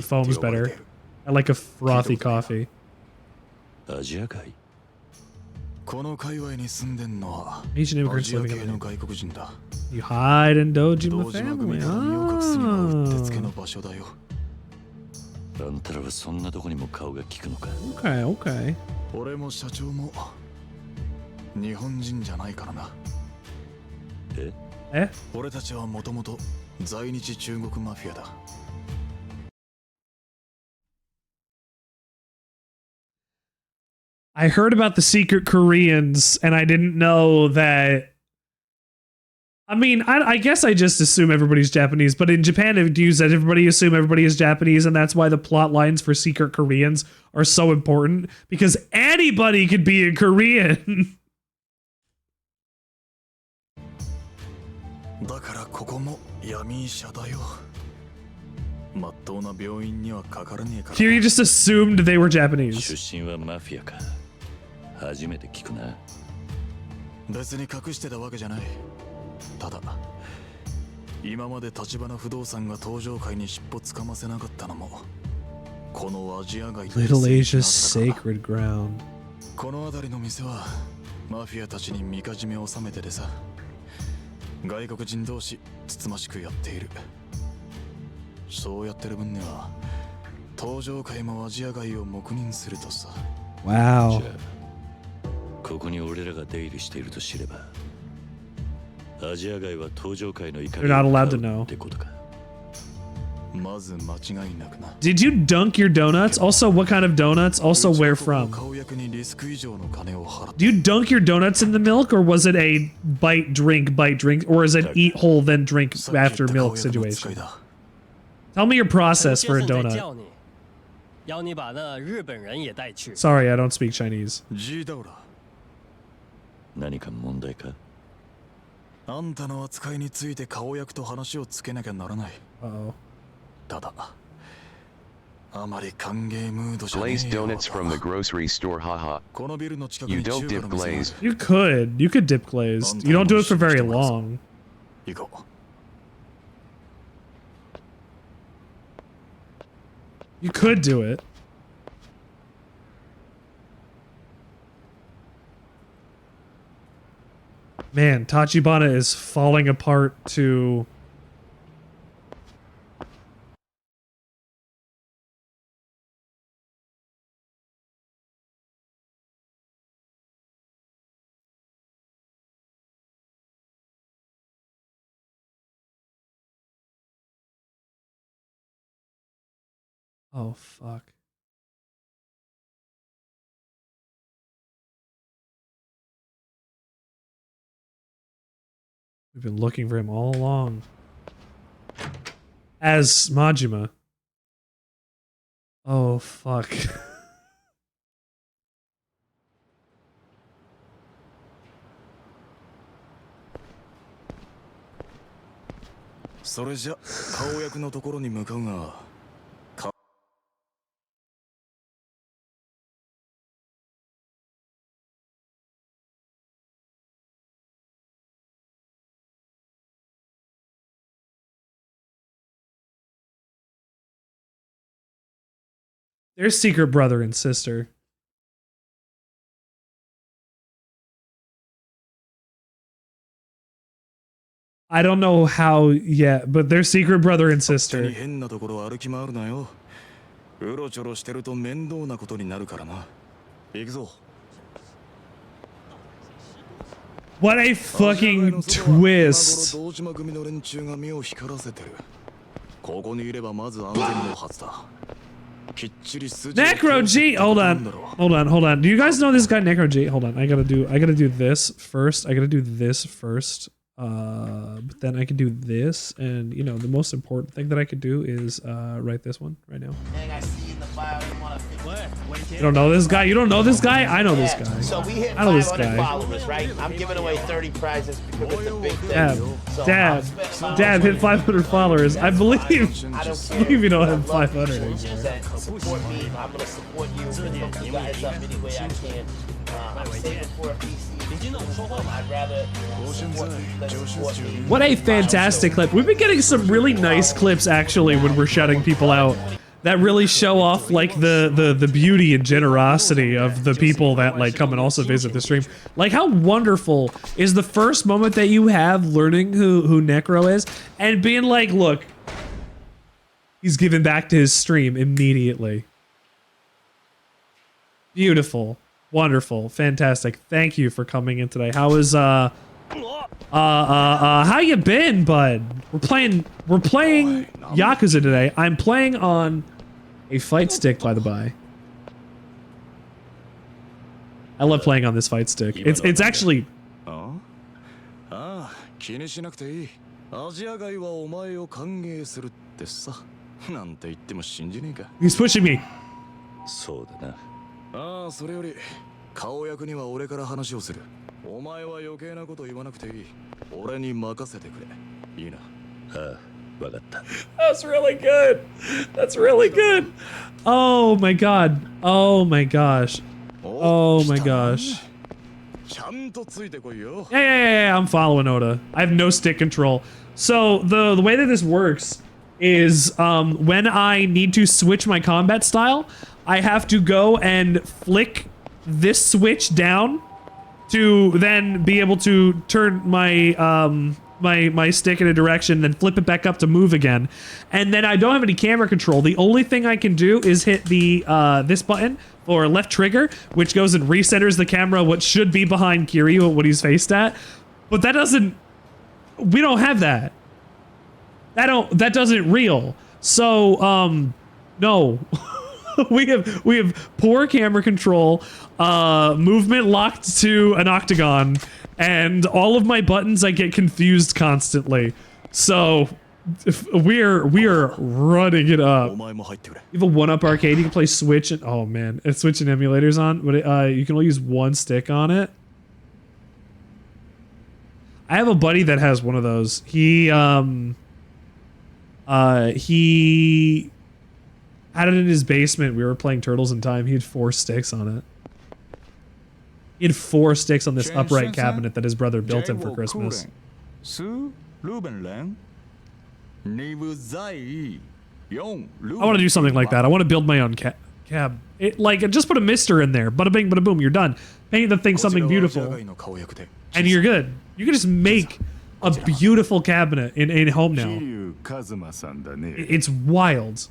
foams better. I like a frothy coffee. Asian immigrants living in the... You hide in Dojima family. Okay, okay. 俺も社長も日本人じゃないからな。え？俺たちはもともと在日中国マフィアだ。I heard about the secret Koreans, and I didn't know that. I mean, I guess I just assume everybody's Japanese, but in Japan, it used that everybody assume everybody is Japanese, and that's why the plot lines for secret Koreans are so important, because anybody could be a Korean. だからここも闇医者だよ。まっとうな病院にはかからねえから。 Here you just assumed they were Japanese. 出身はマフィアか。初めて聞くな。別に隠してたわけじゃない。ただ今まで立花不動産が登場会に尻尾つかませなかったのもこのアジア街 Little Asia's sacred ground. この辺りの店はマフィアたちにみかじめを収めてでさ。外国人同士つつましくやっている。そうやってる分には登場会もアジア街を黙認するとさ。Wow. ここに俺らが出入りしていると知れば、アジア街は登場会の怒り They're not allowed to know. ってことか。まず間違いなくな。Did you dunk your donuts? Also, what kind of donuts? Also, where from? Do you dunk your donuts in the milk, or was it a bite, drink, or is it eat whole, then drink after milk situation? Tell me your process for a donut. Sorry, I don't speak Chinese. 何か問題か？あんたの扱いについて顔役と話をつけなきゃならない。ただ、あまり歓迎ムードじゃねえよ。 Glazed donuts from the grocery store, haha. You don't dip glazed. You could dip glazed. You don't do it for very long. You could do it. Man, Tachibana is falling apart to Oh, fuck. We've been looking for him all along. As Majima. Oh, fuck. Their secret brother and sister. I don't know how yet, but they're secret brother and sister. What a fucking twist. Necro G, hold on. Do you guys know this guy Necro G? Hold on, I gotta do this first. But then I can do this, and you know the most important thing that I could do is write this one right now. You don't know this guy? You don't know this guy? I know this guy. So we hit I know this 500 guy. followers, right? I'm giving away 30 prizes because it's a big thing. Dad hit 500 followers. I believe you don't have 500 anymore. Support me. I'm gonna support you and hook you guys up any way I can. I'm saving for a PC. I'd rather support you than support me. What a fantastic clip. We've been getting some really nice clips actually when we're shutting people out that really show off like the beauty and generosity of the people that like come and also visit the stream. Like how wonderful is the first moment that you have learning who Necro is and being like, look, he's giving back to his stream immediately. Beautiful. Wonderful. Fantastic. Thank you for coming in today. How is how you been, bud? We're playing Yakuza today. I'm playing on a fight stick, by the by. I love playing on this fight stick. It's actually He's pushing me. そうだな。ああ、それより顔役には俺から話をする。お前は余計なこと言わなくていい。俺に任せてくれ。いいな。ああ、わかった。 That's really good. That's really good. Oh my god. Oh my gosh. Oh my gosh. Yeah, I'm following Oda. I have no stick control. So the way that this works is when I need to switch my combat style, I have to go and flick this switch down to then be able to turn my my stick in a direction, then flip it back up to move again. And then I don't have any camera control. The only thing I can do is hit the this button or left trigger, which goes and recenters the camera what should be behind Kiryu what he's faced at. But that doesn't, we don't have that. That doesn't reel. So no. we have poor camera control, movement locked to an octagon, and all of my buttons I get confused constantly. So we are running it up. You have a 1-up arcade. You can play Switch and oh man, it's Switch and emulators on, but you can only use one stick on it. I have a buddy that has one of those. He had it in his basement. We were playing Turtles in Time. He had 4 sticks on it. He had 4 sticks on this upright cabinet that his brother built him for Christmas. I want to do something like that. I want to build my own cab. Just put a mister in there. Bada bing, bada boom. You're done. Paint the thing something beautiful, and you're good. You can just make a beautiful cabinet in home now. It's wild.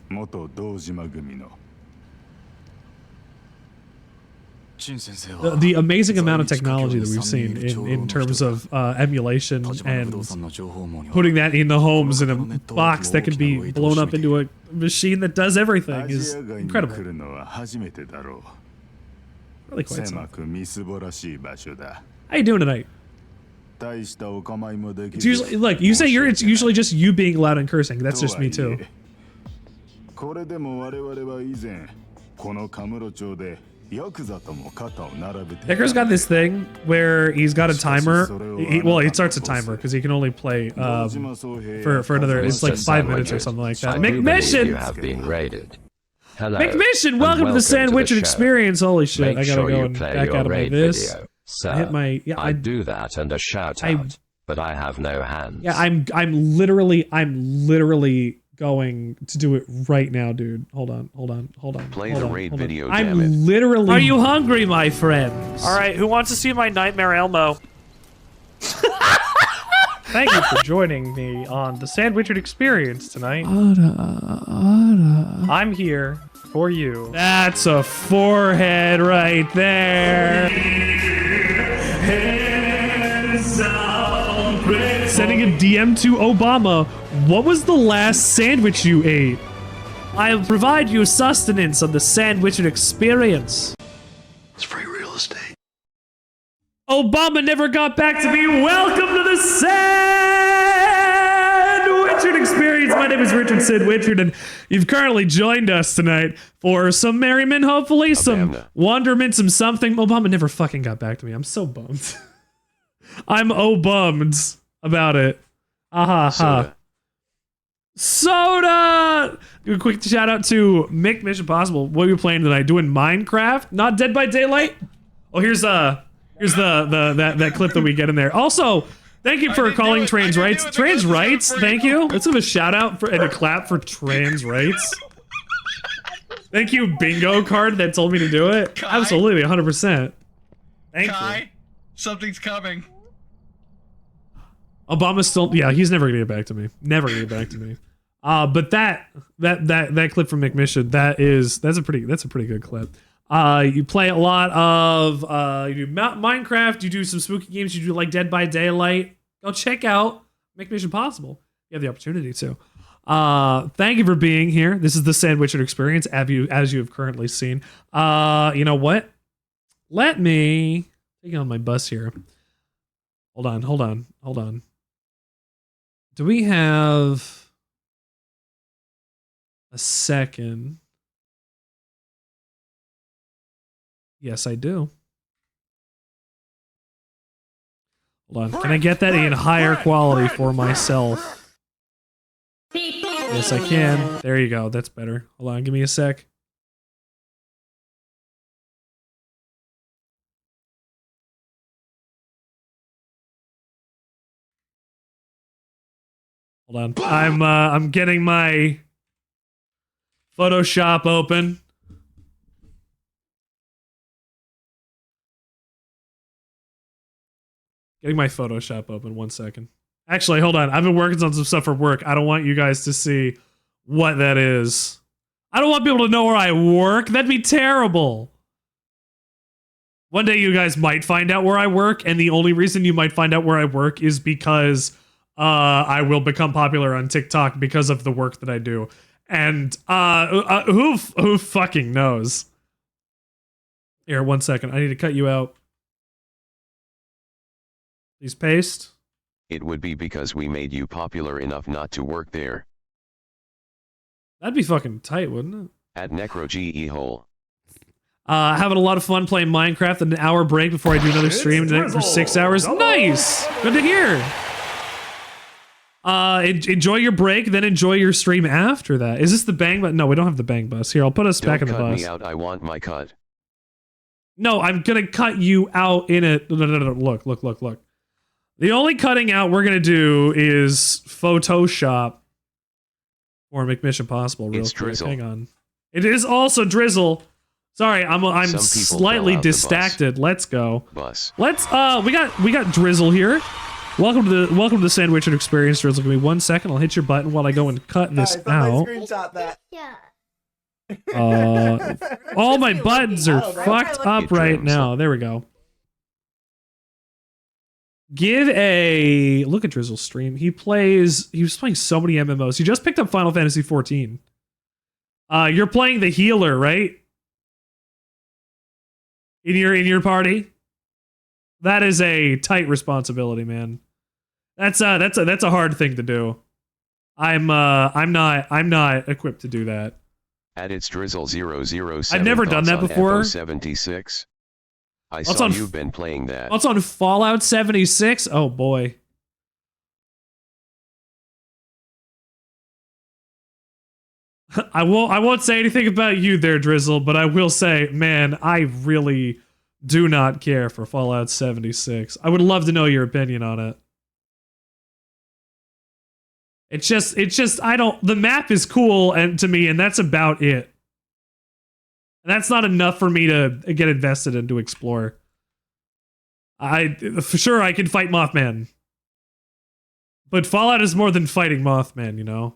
the amazing amount of technology that we've seen in terms of emulation and putting that in the homes in a box that can be blown up into a machine that does everything is incredible. Really quite something. How you doing tonight? It's usually, look, you say it's usually just you being loud and cursing. That's just me too. Decker's got this thing where he's got a timer. He starts a timer because he can only play for another. It's like 5 minutes or something like that. McMission! You have been raided. Hello, McMission, welcome to the Sandwichard experience. Holy shit! I gotta go and play back your out of my raid this. video. Sir, Hit my I do that and a shout out, but I have no hands. Yeah, I'm literally going to do it right now, dude. Hold on. Play the raid video, damn I'm it. literally. Are you hungry, my friends? All right, who wants to see my nightmare Elmo? Thank you for joining me on the Sandwichard experience tonight. I'm here for you. That's a forehead right there. Sending a DM to Obama. What was the last sandwich you ate? I'll provide you sustenance on the Sandwichard experience. It's free real estate. Obama never got back to me. Welcome to the Sandwichard experience. My name is Richard Sandwichard, and you've currently joined us tonight for some merriment, hopefully, some wonderment, some something. Obama never fucking got back to me. I'm so bummed. I'm bummed about it. Soda! Do a quick shout out to Mick Mission Possible. What are you playing tonight? Doing Minecraft? Not Dead by Daylight? Oh, here's that clip that we get in there. Also, thank you for calling trans rights. Trans rights, thank you. Let's give a shout out and a clap for trans rights. Thank you, bingo card that told me to do it. Kai? Absolutely, 100%. Thank you. Something's coming. Obama's still, yeah, he's never gonna get back to me. Never gonna get back to me. But that clip from McMission, that's a pretty good clip. You play a lot of you do Minecraft, you do some spooky games, you do like Dead by Daylight. Go check out Make Mission Possible. You have the opportunity to. Thank you for being here. This is the Sandwichard experience, as you have currently seen. You know what? Let me take on my bus here. Hold on. Do we have a second? Yes, I do. Hold on. Can I get that in higher quality for myself? Yes, I can. There you go. That's better. Hold on. Give me a sec. Hold on. I'm getting my Photoshop open. Getting my Photoshop open. 1 second. Actually, hold on. I've been working on some stuff for work. I don't want you guys to see what that is. I don't want people to know where I work. That'd be terrible. One day you guys might find out where I work, and the only reason you might find out where I work is because I will become popular on TikTok because of the work that I do. And who fucking knows? Here, 1 second. I need to cut you out. Please paste. It would be because we made you popular enough not to work there. That'd be fucking tight, wouldn't it? At NecroGE hole. Having a lot of fun playing Minecraft. An hour break before I do another stream tonight for 6 hours. Nice! Good to hear. Enjoy your break, then enjoy your stream after that. Is this the bang bus? No, we don't have the bang bus. Here, I'll put us back in the bus. Don't cut me out. I want my cut. No, I'm gonna cut you out in it. No. Look. The only cutting out we're gonna do is Photoshop or make Mission Possible. Real quick. Drizzle. Hang on. It is also Drizzle. Sorry, I'm slightly distracted. Let's go. Let's we got Drizzle here. Welcome to the Sandwichard experience, Drizzle. Give me 1 second. I'll hit your button while I go and cut this out. Screenshot that. Yeah. All my buttons are fucked up right now. There we go. Give a look at Drizzle's stream. He was playing so many MMOs. He just picked up Final Fantasy 14. You're playing the healer, right? In your party? That is a tight responsibility, man. That's a hard thing to do. I'm not equipped to do that. At its Drizzle 007. I've never done that before. 76. I saw you've been playing that. What's on Fallout 76? Oh boy. I won't say anything about you there, Drizzle, but I will say, man, I really do not care for Fallout 76. I would love to know your opinion on it. It's just the map is cool and to me, and that's about it. And that's not enough for me to get invested in to explore. For sure I can fight Mothman. But Fallout is more than fighting Mothman, you know?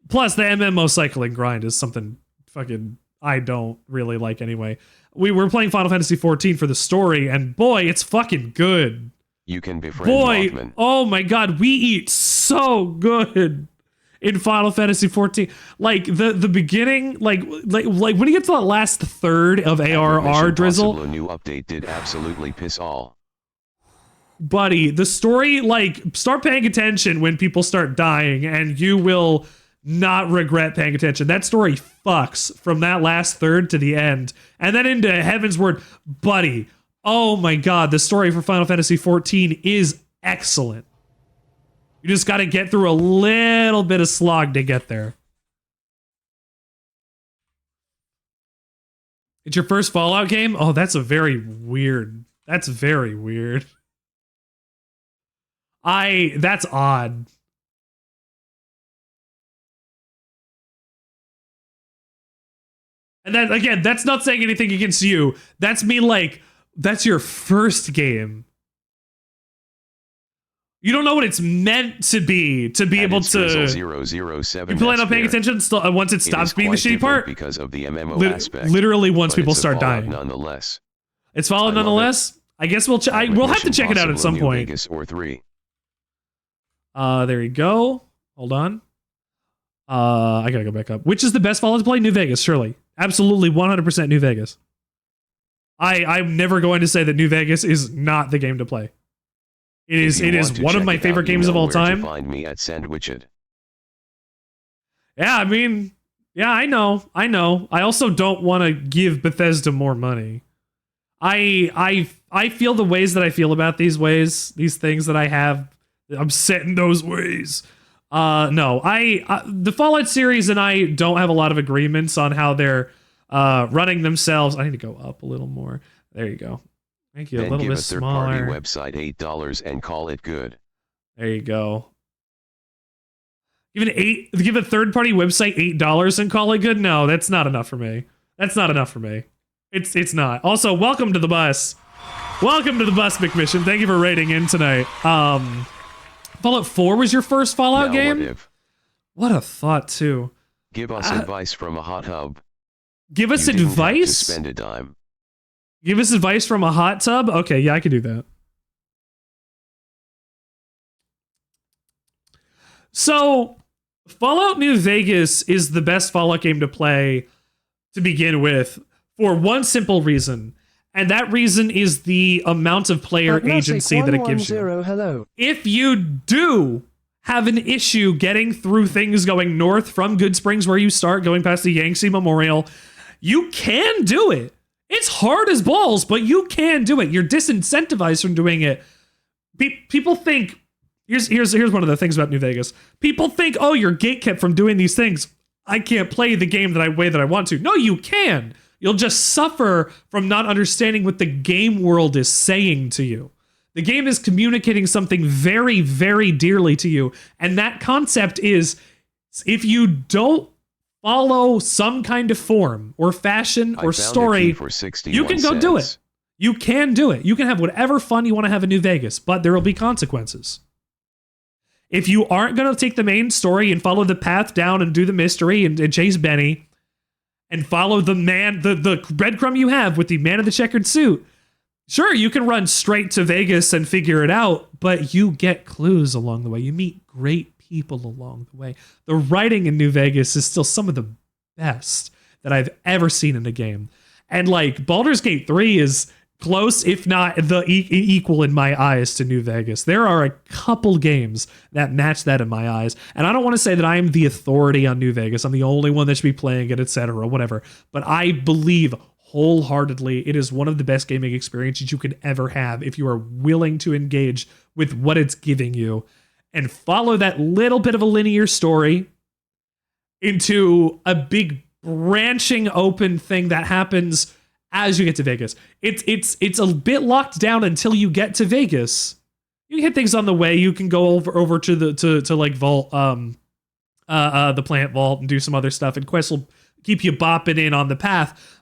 Plus, the MMO cycling grind is something fucking I don't really like anyway. We were playing Final Fantasy 14 for the story, and boy, it's fucking good. You can befriend Mothman. Oh my god, we eat so good in Final Fantasy 14. Like the beginning, like when you get to that last third of ARR, Drizzle. A new update did absolutely piss all. Buddy, the story, like, start paying attention when people start dying, and you will not regret paying attention. That story fucks from that last third to the end. And then into Heaven's Word. Buddy, oh my god, the story for Final Fantasy 14 is excellent. You just gotta get through a little bit of slog to get there. It's your first Fallout game? Oh, that's very weird. That's very weird. That's odd. And then again, that's not saying anything against you. That's me like, that's your first game. You don't know what it's meant to be able to. 007. You plan on paying attention once it stops being the shitty part. Because of the MMO aspect. Literally, once people start dying. Nonetheless. It's Fallout nonetheless. I guess we'll have to check it out at some point. Vegas or 3. There you go. Hold on. I gotta go back up. Which is the best Fallout to play? New Vegas, surely. Absolutely 100% New Vegas. I'm never going to say that New Vegas is not the game to play. It is one of my favorite games of all time. Find me at Sandwichard. Yeah, I mean, yeah, I know. I also don't want to give Bethesda more money. I feel the ways that I feel about these things that I have. I'm set in those ways. No, the Fallout series and I don't have a lot of agreements on how they're running themselves. I need to go up a little more. There you go. Thank you. Then a little give bit a smaller. third-party website $8 and call it good. There you go. Give a third-party website $8 and call it good? No, that's not enough for me. That's not enough for me. It's not. Also, welcome to the bus. Welcome to the bus, McMission. Thank you for raiding in tonight. Fallout 4 was your first Fallout game? What a thought, too. Give us advice from a hot tub. Give us advice? Spend a dime. Give us advice from a hot tub? Okay, yeah, I can do that. So, Fallout New Vegas is the best Fallout game to play to begin with for one simple reason. And that reason is the amount of player agency that it gives you. Hello. If you do have an issue getting through things going north from Good Springs where you start, going past the Yangtze Memorial, you can do it. It's hard as balls, but you can do it. You're disincentivized from doing it. People think, here's one of the things about New Vegas. People think, oh, you're gatekept from doing these things. I can't play the game way that I want to. No, you can. You'll just suffer from not understanding what the game world is saying to you. The game is communicating something very, very dearly to you. And that concept is, if you don't follow some kind of form or fashion or story, you can go do it. You can do it. You can have whatever fun you want to have in New Vegas, but there will be consequences. If you aren't going to take the main story and follow the path down and do the mystery and chase Benny, and follow the breadcrumb you have with the man in the checkered suit. Sure, you can run straight to Vegas and figure it out, but you get clues along the way. You meet great people along the way. The writing in New Vegas is still some of the best that I've ever seen in a game. And like Baldur's Gate 3 is close, if not the equal in my eyes to New Vegas. There are a couple games that match that in my eyes. And I don't want to say that I am the authority on New Vegas. I'm the only one that should be playing it, etc., whatever. But I believe wholeheartedly it is one of the best gaming experiences you could ever have if you are willing to engage with what it's giving you and follow that little bit of a linear story into a big branching open thing that happens as you get to Vegas. It's a bit locked down until you get to Vegas. You can hit things on the way. You can go over to the to like vault the plant vault and do some other stuff, and quests will keep you bopping in on the path.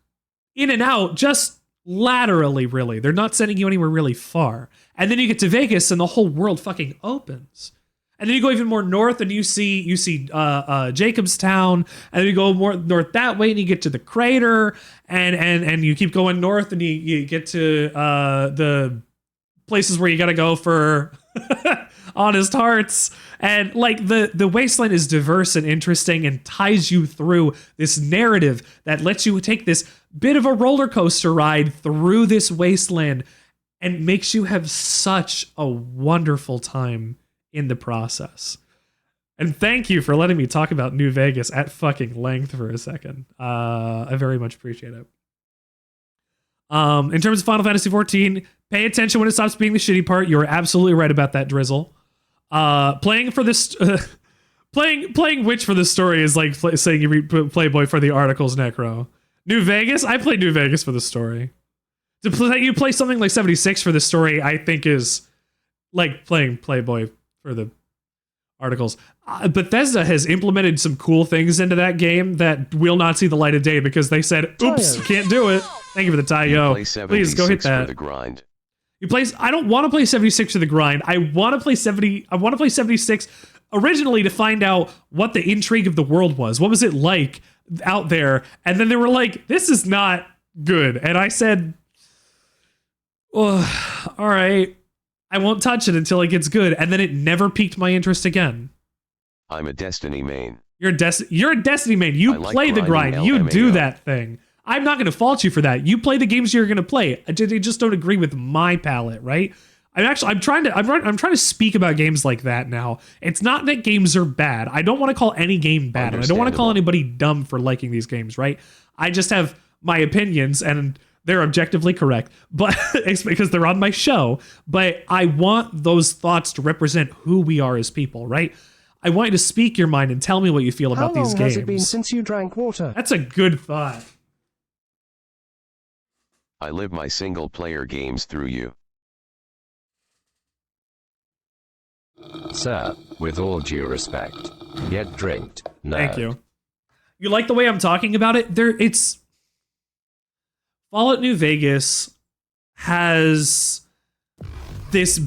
In and out, just laterally, really. They're not sending you anywhere really far. And then you get to Vegas and the whole world fucking opens. And then you go even more north and you see Jacobstown, and then you go more north that way and you get to the crater, and you keep going north and you get to the places where you gotta go for honest hearts. And like the wasteland is diverse and interesting and ties you through this narrative that lets you take this bit of a roller coaster ride through this wasteland and makes you have such a wonderful time in the process. And thank you for letting me talk about New Vegas at fucking length for a second. I very much appreciate it. In terms of Final Fantasy XIV, pay attention when it stops being the shitty part. You're absolutely right about that, Drizzle. Playing for this, playing Witch for the story is like saying you read Playboy for the articles, Necro. New Vegas, I played New Vegas for the story. You play something like 76 for the story, I think is like playing Playboy for the articles. Bethesda has implemented some cool things into that game that will not see the light of day because they said, oops, can't do it. Thank you for the tie-yo. Please go hit that. For the grind. I don't want to play 76 for the grind. I want to play 76 originally to find out what the intrigue of the world was. What was it like out there? And then they were like, this is not good. And I said, oh, all right, I won't touch it until it gets good. And then it never piqued my interest again. I'm a Destiny main. You're a Destiny main. You play the grind. You do that thing. I'm not going to fault you for that. You play the games you're going to play. They just don't agree with my palette, right? I'm trying to speak about games like that now. It's not that games are bad. I don't want to call any game bad. And I don't want to call anybody dumb for liking these games, right? I just have my opinions and they're objectively correct, but it's because they're on my show. But I want those thoughts to represent who we are as people, right? I want you to speak your mind and tell me what you feel about these games. How long has it been since you drank water? That's a good thought. I live my single-player games through you. Sir, with all due respect, get drinked. No. Thank you. You like the way I'm talking about it? It's Fallout New Vegas has this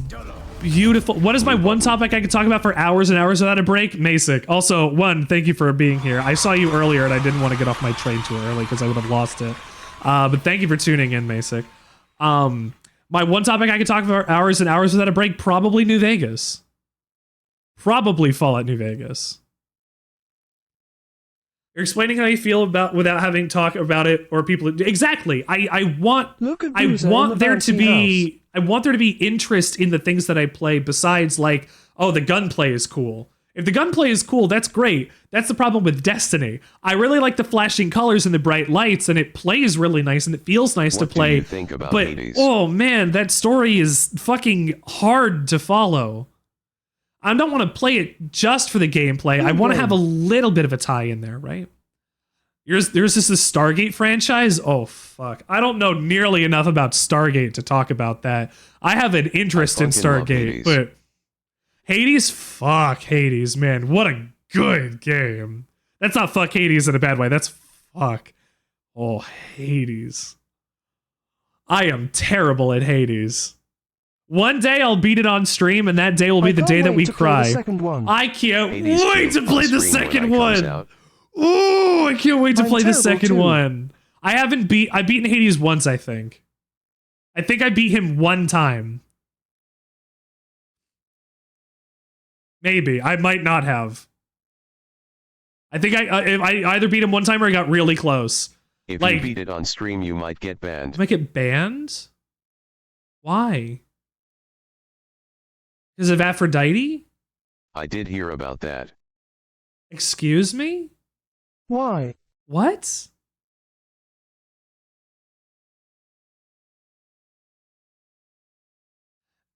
beautiful. What is my one topic I could talk about for hours and hours without a break? Masick. Also, thank you for being here. I saw you earlier and I didn't want to get off my train too early because I would have lost it. But thank you for tuning in, Masick. My one topic I could talk about for hours and hours without a break, probably New Vegas. Probably Fallout New Vegas. You're explaining how you feel about without having talk about it or people. Exactly. I want there to be interest in the things that I play besides like, oh, the gunplay is cool. If the gunplay is cool, that's great. That's the problem with Destiny. I really like the flashing colors and the bright lights, and it plays really nice and it feels nice to play. What do you think about Hades? Oh man, that story is fucking hard to follow. I don't want to play it just for the gameplay. I want to have a little bit of a tie in there, right? There's just this Stargate franchise. Oh, fuck. I don't know nearly enough about Stargate to talk about that. I have an interest in Stargate, but Hades? Fuck Hades, man. What a good game. That's not fuck Hades in a bad way. That's fuck. Oh, Hades. I am terrible at Hades. One day I'll beat it on stream, and that day will be the day that we cry. I can't wait to play the second one. Ooh, I can't wait to I'm play the terrible second too. one. I've beaten Hades once, I think. I think I beat him one time. Maybe. I might not have. I think I either beat him one time or I got really close. If like, you beat it on stream, you might get banned. Might get banned? Why? Because of Aphrodite? I did hear about that. Excuse me? Why? What?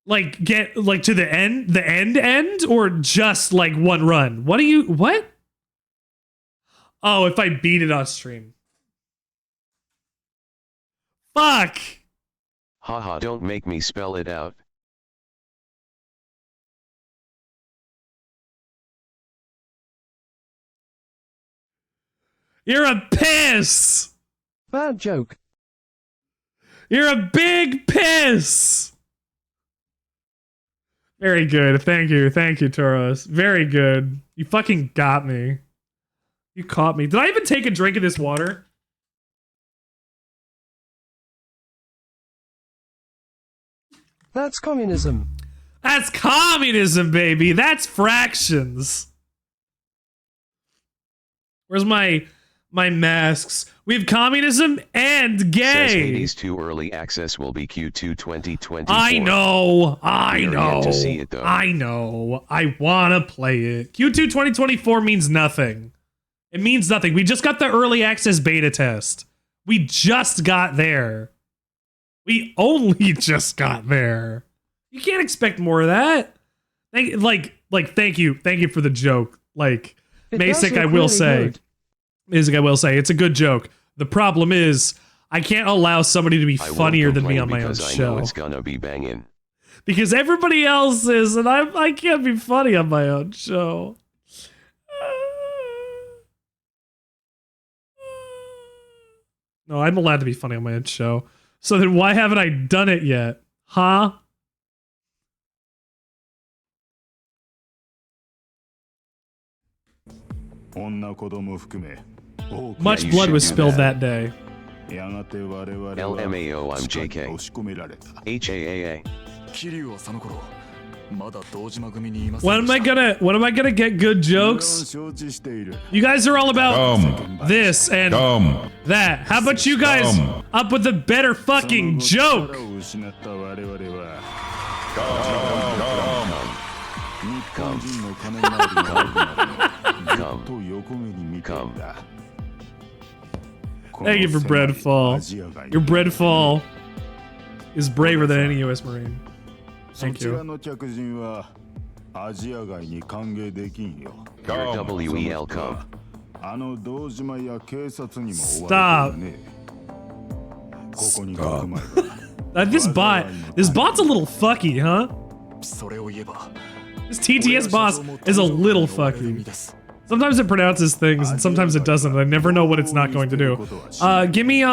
Like, get, like, to the end, or just, like, one run? What? Oh, if I beat it on stream. Fuck! Haha, don't make me spell it out. You're a piss! Bad joke. You're a big piss! Very good. Thank you, Toros. Very good. You fucking got me. You caught me. Did I even take a drink of this water? That's communism. That's communism, baby. That's fractions. Where's my masks? We have communism and gay. Says Hades 2 early access will be Q2 2024. I know. We are yet to see it, though. I know. I wanna play it. Q2 2024 means nothing. It means nothing. We just got the early access beta test. We just got there. We only just got there. You can't expect more of that. Thank you for the joke. Like, Masick, I will say. Masick, I will say, it's a good joke. The problem is, I can't allow somebody to be funnier than me on my own I show. know it's gonna be banging. Because everybody else is, and I can't be funny on my own show. No, I'm allowed to be funny on my own show. So then why haven't I done it yet? Huh? Much blood was spilled that day. LMAO, I'm JK. HAAA. When am I gonna get good jokes? You guys are all about this and that. How about you guys up with a better fucking joke? Come. Thank you for Breadfall. Your Breadfall is braver than any U.S. Marine. Thank you. Your WEL come. Stop. This bot's a little fucky, huh? This TTS boss is a little fucky. Sometimes it pronounces things and sometimes it doesn't. I never know what it's not going to do. Give me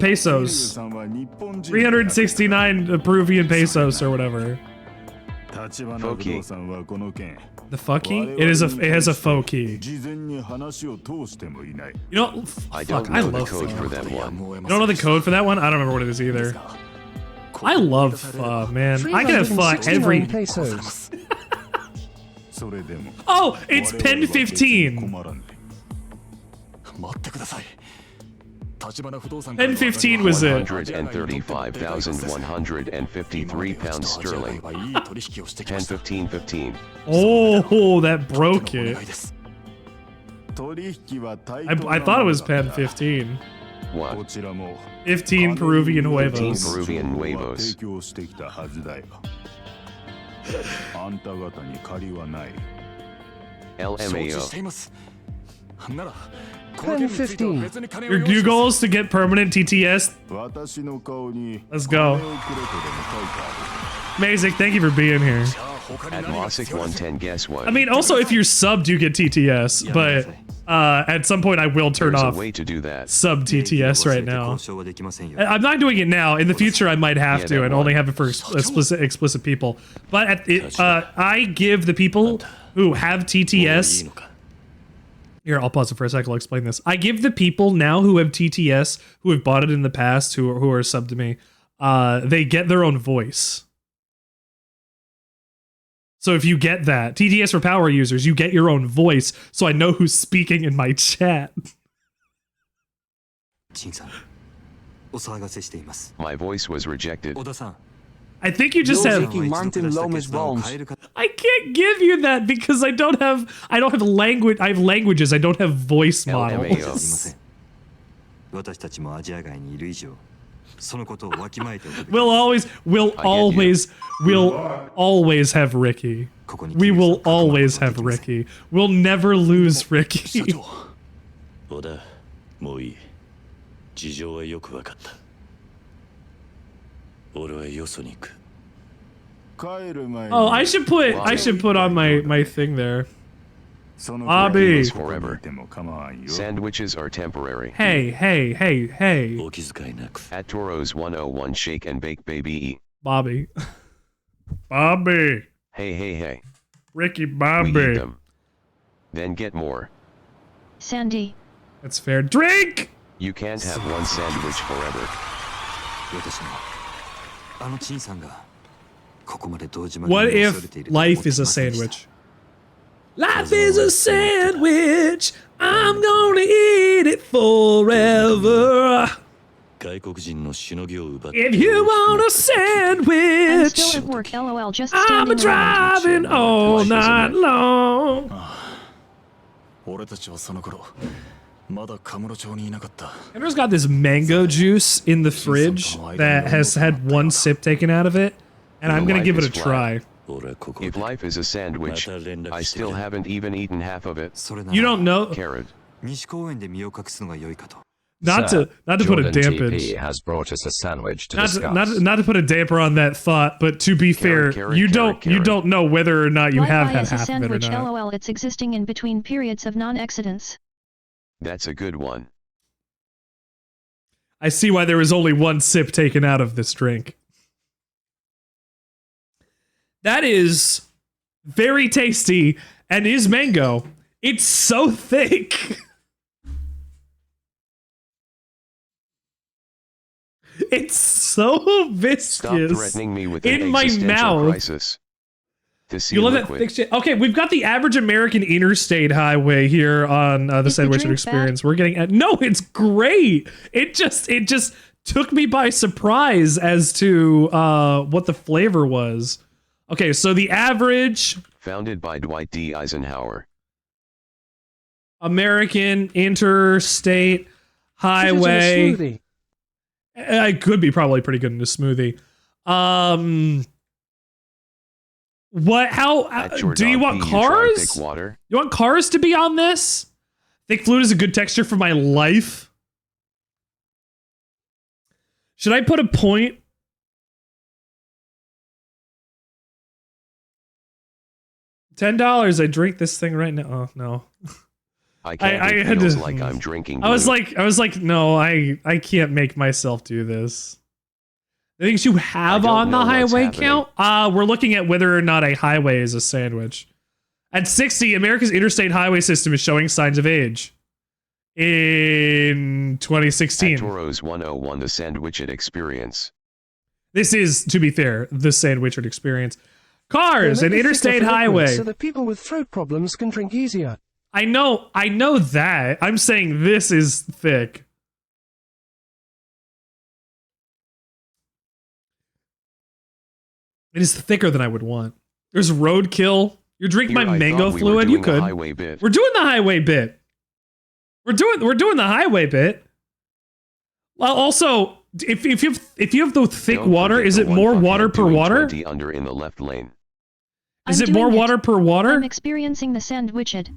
pesos. 369 Peruvian pesos or whatever. Foki. The fucky? It has a faux key. You know, I don't know the code for that one. You don't know the code for that one? I don't remember what it is either. I love pho, man. I can have pho every... pesos. Oh, it's pen 15. Pen 15 was it. 135,153 pounds sterling. Pen 15. Oh, that broke it. I thought it was pen 15. What? 15 Peruvian huevos. 15 Peruvian huevos. LMAO. Pen 15. Your new goal is to get permanent TTS. Let's go. Amazing, thank you for being here. At Mossick 110, guess what? I mean, also if you're subbed, you get TTS, but at some point I will turn There's off a way to do that. sub TTS right now. I'm not doing it now. In the future, I might have to and only have it for explicit people. But I give the people who have TTS Here, I'll pause it for a second. I'll explain this. I give the people now who have TTS, who have bought it in the past, who are sub to me, they get their own voice. So if you get that, TTS for power users, you get your own voice, so I know who's speaking in my chat. My voice was rejected. I think you just have. I can't give you that because I don't have language. I have languages. I don't have voice models. We'll always have Ricky. We will always have Ricky. We'll never lose Ricky. Oh, I should put on my thing there. Bobby. Forever. Sandwiches are temporary. Hey. At Toro's 101 shake and bake baby. Bobby. Hey. Ricky We eat Bobby. them. Then get more. Sandy. That's fair. Drink! You can't have one sandwich forever. What if life is a sandwich? Life is a sandwich. I'm gonna eat it forever. If you want a sandwich, I'm still at work, lol, just standing I'm around. driving all night long. Andrew's got this mango juice in the fridge that has had one sip taken out of it, and I'm gonna give it a try. If life is a sandwich, I still haven't even eaten half of it. You don't know. Carrot. Not to put a damper. TP has brought us a sandwich to Not discuss. to put a damper on that thought, but to be fair, you don't know whether or not you have had Life is a half of it or sandwich, not. lol, it's existing in between periods of non-excedence. That's a good one. I see why there was only one sip taken out of this drink. That is very tasty and is mango. It's so thick. It's so viscous. Stop threatening me with in an my existential mouth. crisis. To see You love that liquid. thick shit. Okay, we've got the average American interstate highway here on the Is the Sandwich drink Experience. We're getting at no, it's great. It just took me by surprise as to what the flavor was. Okay, so the average Founded by Dwight D. Eisenhower. American interstate highway. I could be probably pretty good in a smoothie. What? How? Do you want cars? Water? You want cars to be on this? Thick fluid is a good texture for my life. Should I put a point? $10. I drink this thing right now. Oh no. I can't. It had feels to- like I'm drinking. I was glue. like, no, I can't make myself do this. The things you have on the know what's highway happening. count? We're looking at whether or not a highway is a sandwich. At 60, America's interstate highway system is showing signs of age. In 2016. At Toro's 101, the Sandwichard Experience. This is, to be fair, the Sandwichard Experience. Cars, an interstate highway. So that people with throat problems can drink easier. I know that. I'm saying this is thick. It is thicker than I would want. There's roadkill. You're drinking Here my I mango thought we were fluid. You doing the could. highway bit. We're doing the highway bit. We're doing the highway bit. Well, also, if you have the thick Don't water, forget is the it more one water fuckhead per doing water? 20 under in the left lane. Is I'm it more doing water per water? I'm experiencing the Sandwichard.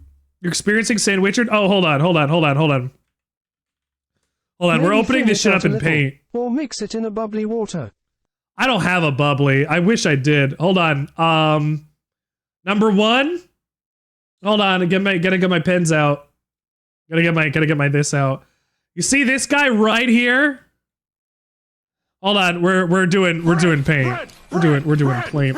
You're experiencing Sandwichard? Oh, hold on. Hold on, we're Maybe opening thin this it shit out up a in little, paint. Or mix it in a bubbly water. I don't have a bubbly. I wish I did. Hold on. Number one. Hold on. Gotta get my pens out. Gotta get my this out. You see this guy right here? Hold on. We're doing paint. We're doing paint.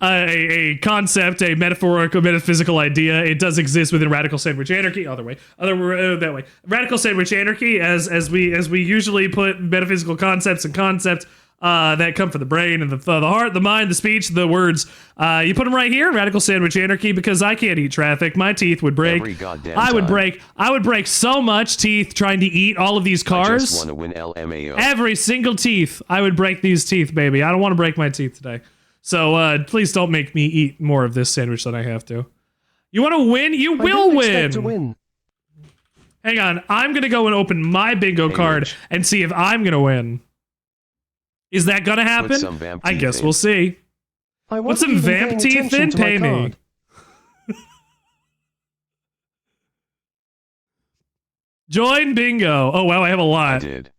a concept, a metaphorical, metaphysical idea. It does exist within radical sandwich anarchy. That way. Radical sandwich anarchy, as we usually put metaphysical concepts and concepts that come from the brain and the heart, the mind, the speech, the words. You put them right here in radical sandwich anarchy because I can't eat traffic. My teeth would break. I would break so much teeth trying to eat all of these cars. I just want to win LMAO. Every single teeth. I would break these teeth, baby. I don't want to break my teeth today. So please don't make me eat more of this sandwich than I have to. You want to win? You will win. To win. Hang on. I'm going to go and open my bingo card and see if I'm going to win. Is that going to happen? I guess we'll see. Put some vamp teeth in? Pay me. Join bingo. Oh, wow. I have a lot. I did.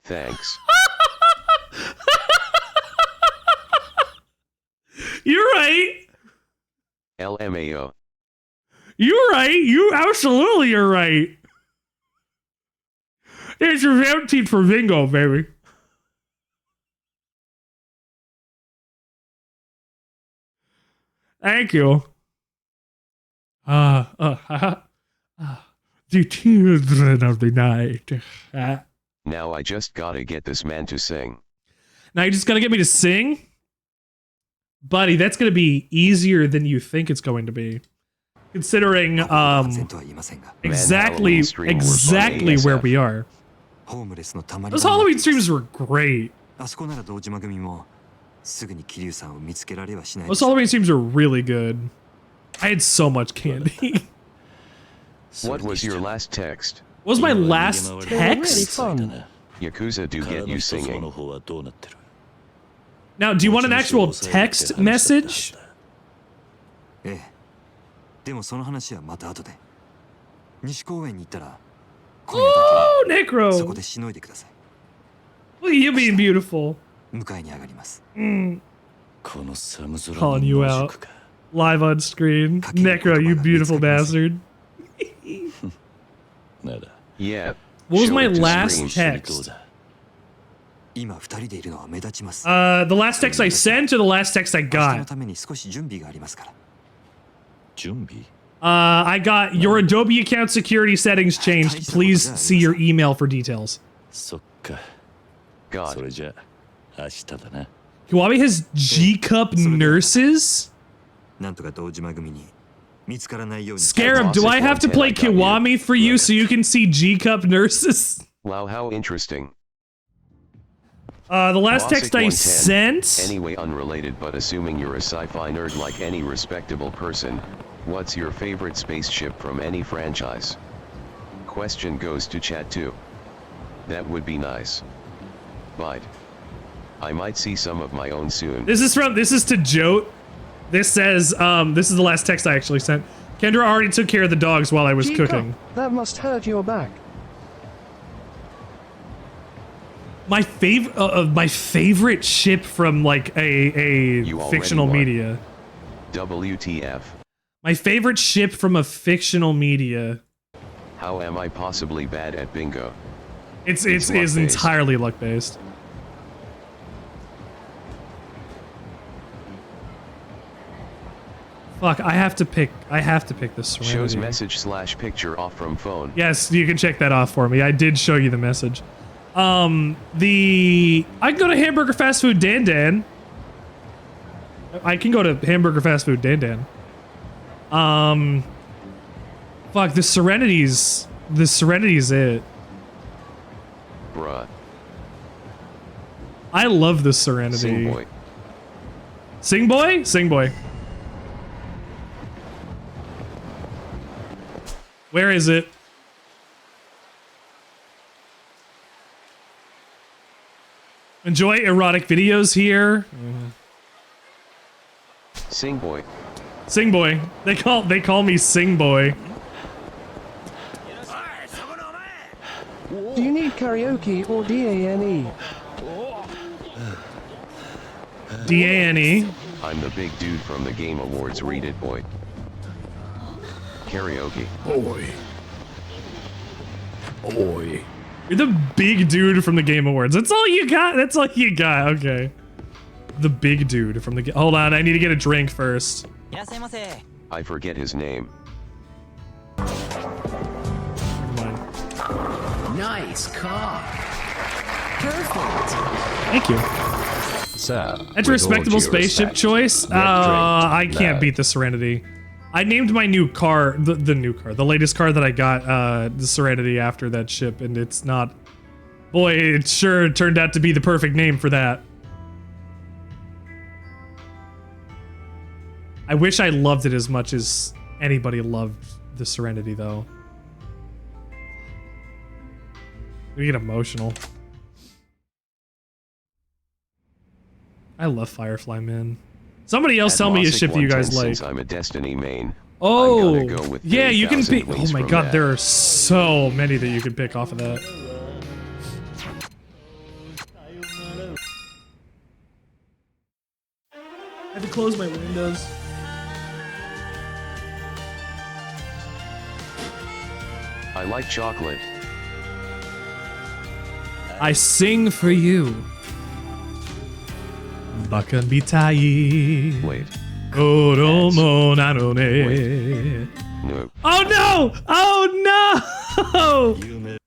Thanks. You're right. LMAO. You're right. You absolutely are right. There's your vamp teeth for bingo, baby. Thank you. The children of the night. Now I just gotta get this man to sing. Now you just gotta get me to sing? Buddy, that's gonna be easier than you think it's going to be. Considering, exactly where we are. Those Halloween streams were great. Those Halloween streams were really good. I had so much candy. What was your last text? What was my last text? Yakuza do get you singing. Now, do you want an actual text message? Oh, Necro! Look at you being beautiful. Calling you out. Live on screen. Necro, you beautiful bastard. Yeah. What was my last text? The last text I sent or the last text I got? I got your Adobe account security settings changed. Please see your email for details. God. Kiwami has G-Cup nurses? Scarab, do I have to play Kiwami for you so you can see G-Cup nurses? Wow, how interesting. The last text I sent? Anyway, unrelated, but assuming you're a sci-fi nerd like any respectable person, what's your favorite spaceship from any franchise? Question goes to chat too. That would be nice. But I might see some of my own soon. This is to Jote. This says, this is the last text I actually sent. Kendra already took care of the dogs while I was cooking. That must hurt your back. My favorite ship from like a fictional media. WTF. My favorite ship from a fictional media. How am I possibly bad at bingo? It's entirely luck based. Fuck, I have to pick this Serenity. Shows message / picture off from phone. Yes, you can check that off for me. I did show you the message. I can go to Hamburger Fast Food Dan Dan. I can go to Hamburger Fast Food Dan Dan. Fuck, the Serenity's it. Bruh. I love the Serenity. Sing boy. Sing boy? Sing boy. Where is it? Enjoy erotic videos here. Sing boy. Sing boy. They call me Sing boy. Do you need karaoke or DANE? DANE. I'm the big dude from the Game Awards. Read it, boy. Karaoke. Boy. Boy. You're the big dude from the Game Awards. That's all you got? That's all you got. Okay. The big dude from the... Hold on, I need to get a drink first. I forget his name. Nice car. Perfect. Thank you. Sir, That's a respectable spaceship choice. I can't beat the Serenity. I named my new car, the latest car that I got, the Serenity after that ship, and it's not... Boy, it sure turned out to be the perfect name for that. I wish I loved it as much as anybody loved the Serenity, though. We get emotional. I love Firefly, man. Somebody else tell me a ship that you guys like. Since I'm a Destiny main. Oh, I'm gonna go with yeah, you can pick. Oh my god, that. there are so many that you can pick off of that. I have to close my windows. I like chocolate. I sing for you. Baka bitai. Wait. Oromo nanone. No. Oh no! Oh no!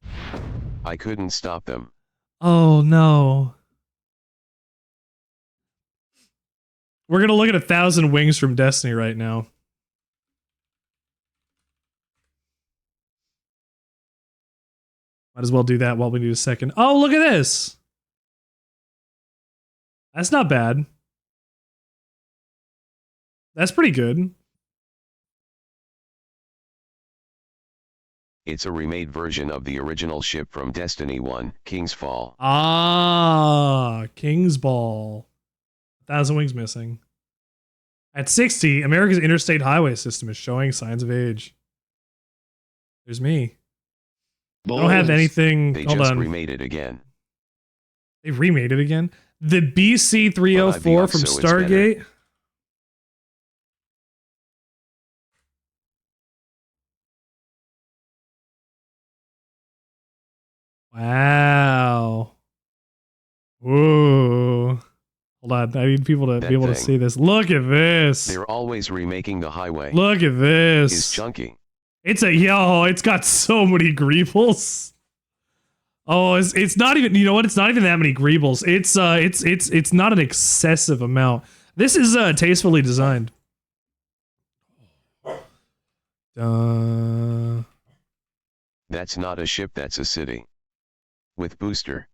I couldn't stop them. Oh no. We're gonna look at 1,000 Wings from Destiny right now. Might as well do that while we do a second. Oh, look at this! That's not bad. That's pretty good. It's a remade version of the original ship from Destiny 1, King's Fall. Ah, King's Ball. 1,000 Wings missing. At 60, America's interstate highway system is showing signs of age. There's me. I don't have anything. They Hold just on. remade it again. They remade it again? The BC-304 from so it's better. Stargate? Wow. Whoa. Hold on. I need people to That be able to thing. see this. Look at this. They're always remaking the highway. Look at this. Is chunky. It's it's got so many greebles. Oh, it's not even, you know what? It's not even that many greebles. It's not an excessive amount. This is tastefully designed. That's not a ship, that's a city. With booster.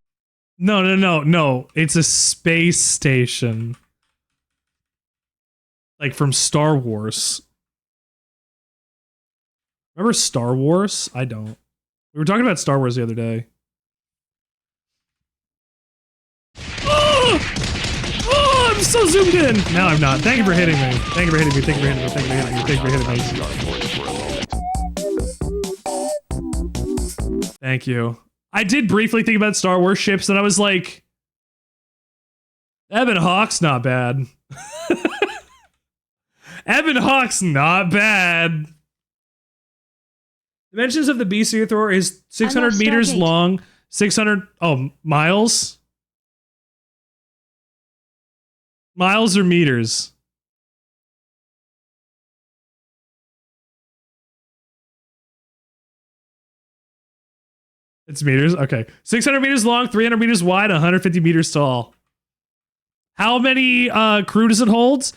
No. It's a space station. Like from Star Wars. Remember Star Wars? I don't. We were talking about Star Wars the other day. Oh, I'm so zoomed in. No, I'm not. Thank you for hitting me. Thank you for hitting me. Thank you for hitting me. Thank you for hitting me. Thank you for hitting me. Thank you. I did briefly think about Star Wars ships, and I was like, Ebon Hawk's not bad. Ebon Hawk's not bad. Dimensions of the BC Thor is 600 meters long, 600 miles. Miles or meters? It's meters? Okay. 600 meters long, 300 meters wide, 150 meters tall. How many crew does it hold?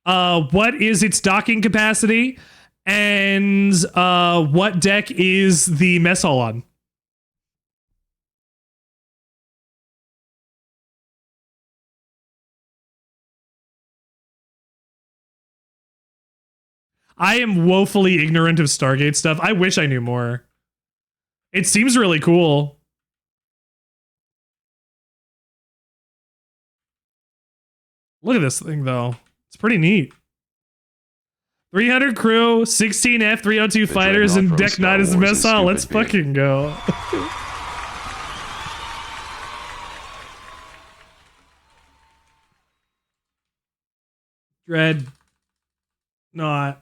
What is its docking capacity? And what deck is the mess hall on? I am woefully ignorant of Stargate stuff. I wish I knew more. It seems really cool. Look at this thing, though. It's pretty neat. 300 crew, 16 F-302 fighters, and deck 9 is the mess hall. Let's fucking go. Dread. Not.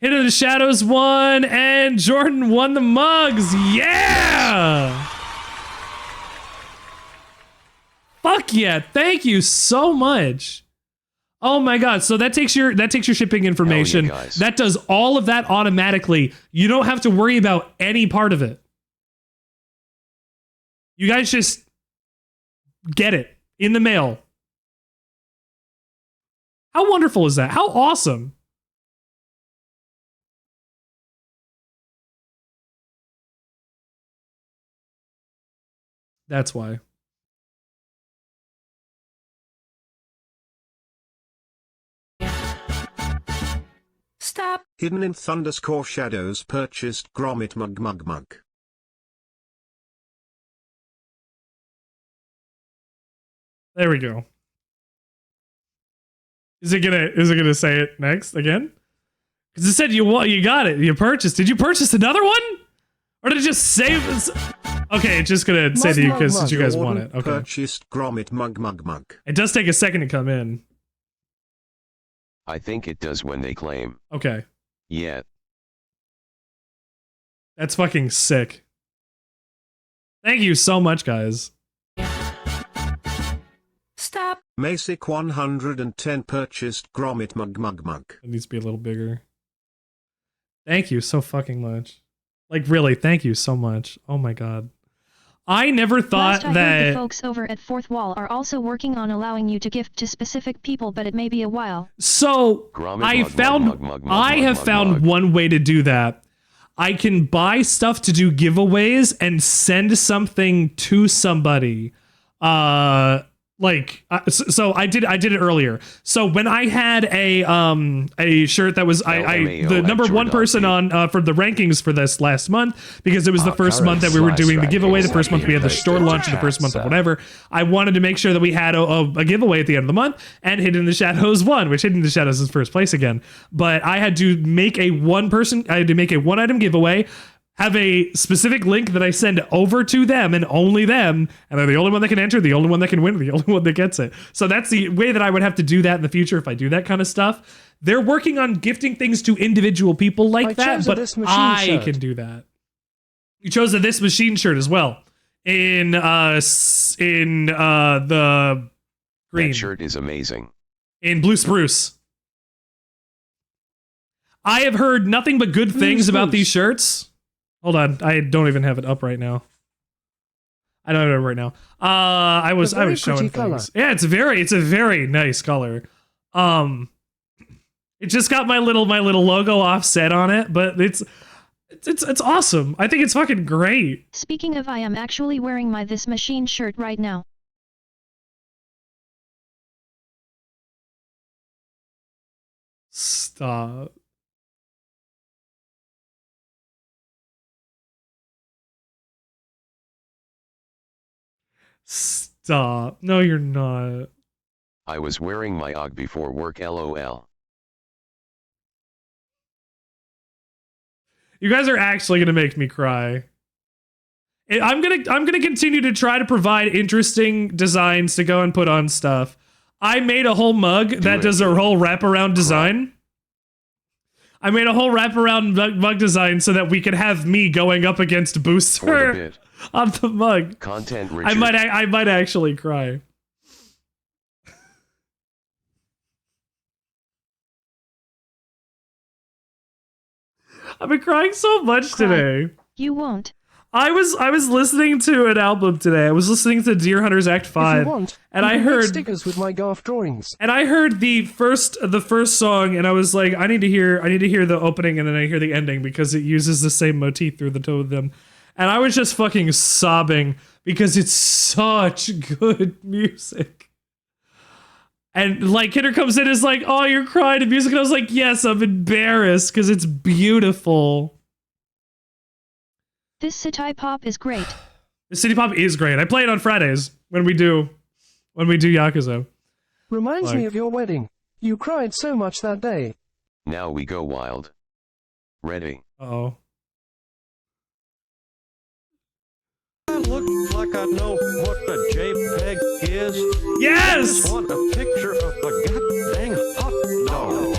Hidden in the Shadows won, and Jordan won the mugs. Yeah! Fuck yeah! Thank you so much. Oh my god! So that takes your shipping information. Yeah, guys. That does all of that automatically. You don't have to worry about any part of it. You guys just get it in the mail. How wonderful is that? How awesome! That's why. Stop. Hidden in Thunderscore Shadows purchased Gromit Mug. There we go. Is it gonna say it next again? Because it said you got it. You purchased. Did you purchase another one? Or did it just save? Okay, it's just gonna say to you because you guys want it. Okay. Purchased Gromit Mug. It does take a second to come in. I think it does when they claim. Okay. Yeah. That's fucking sick. Thank you so much, guys. Stop. Masic 110 purchased Gromit Mug. It needs to be a little bigger. Thank you so fucking much. Like, really, thank you so much. Oh my god. I never thought Last I that... heard the folks over at Fourth Wall are also working on allowing you to gift to specific people, but it may be a while. So, I have found one way to do that. I can buy stuff to do giveaways and send something to somebody. So I did it earlier. So when I had a shirt that was the number one person on for the rankings for this last month, because it was the first month that we were doing the giveaway, the first month we had the store launch, and the first month of whatever. I wanted to make sure that we had a giveaway at the end of the month, and Hidden in the Shadows won, which Hidden in the Shadows is first place again. But I had to make a one item giveaway, have a specific link that I send over to them and only them, and they're the only one that can enter, the only one that can win, the only one that gets it. So that's the way that I would have to do that in the future if I do that kind of stuff. They're working on gifting things to individual people like that, but I can do that. You chose a This Machine shirt as well. In the green. That shirt is amazing. In blue spruce. I have heard nothing but good things about these shirts. Hold on, I don't even have it up right now. I don't have it up right now. I was showing things. Color. Yeah, it's a very nice color. It just got my little logo offset on it, but it's awesome. I think it's fucking great. Speaking of, I am actually wearing my This Machine shirt right now. Stop. Stop. No, you're not. I was wearing my UGG before work, LOL. You guys are actually gonna make me cry. I'm gonna continue to try to provide interesting designs to go and put on stuff. I made a whole mug that does a whole wraparound design. I made a whole wraparound mug design so that we could have me going up against Booster on the mug. Content I might actually cry. I've been crying so much today. You won't. I was listening to an album today. I was listening to Deer Hunters Act 5, if you want, and you I can heard make stickers with my Garth drawings. And I heard the first song, and I was like, I need to hear the opening, and then I hear the ending because it uses the same motif through the two of them. And I was just fucking sobbing because it's such good music. And like Kidder comes in and is like, oh, you're crying to music, and I was like, yes, I'm embarrassed because it's beautiful. This city pop is great. This city pop is great. I play it on Fridays when we do Yakuza. Reminds me of your wedding. You cried so much that day. Now we go wild. Ready? Uh-oh. Looks like I know what a JPEG is. Yes! I just want a picture of a goddamn hot dog.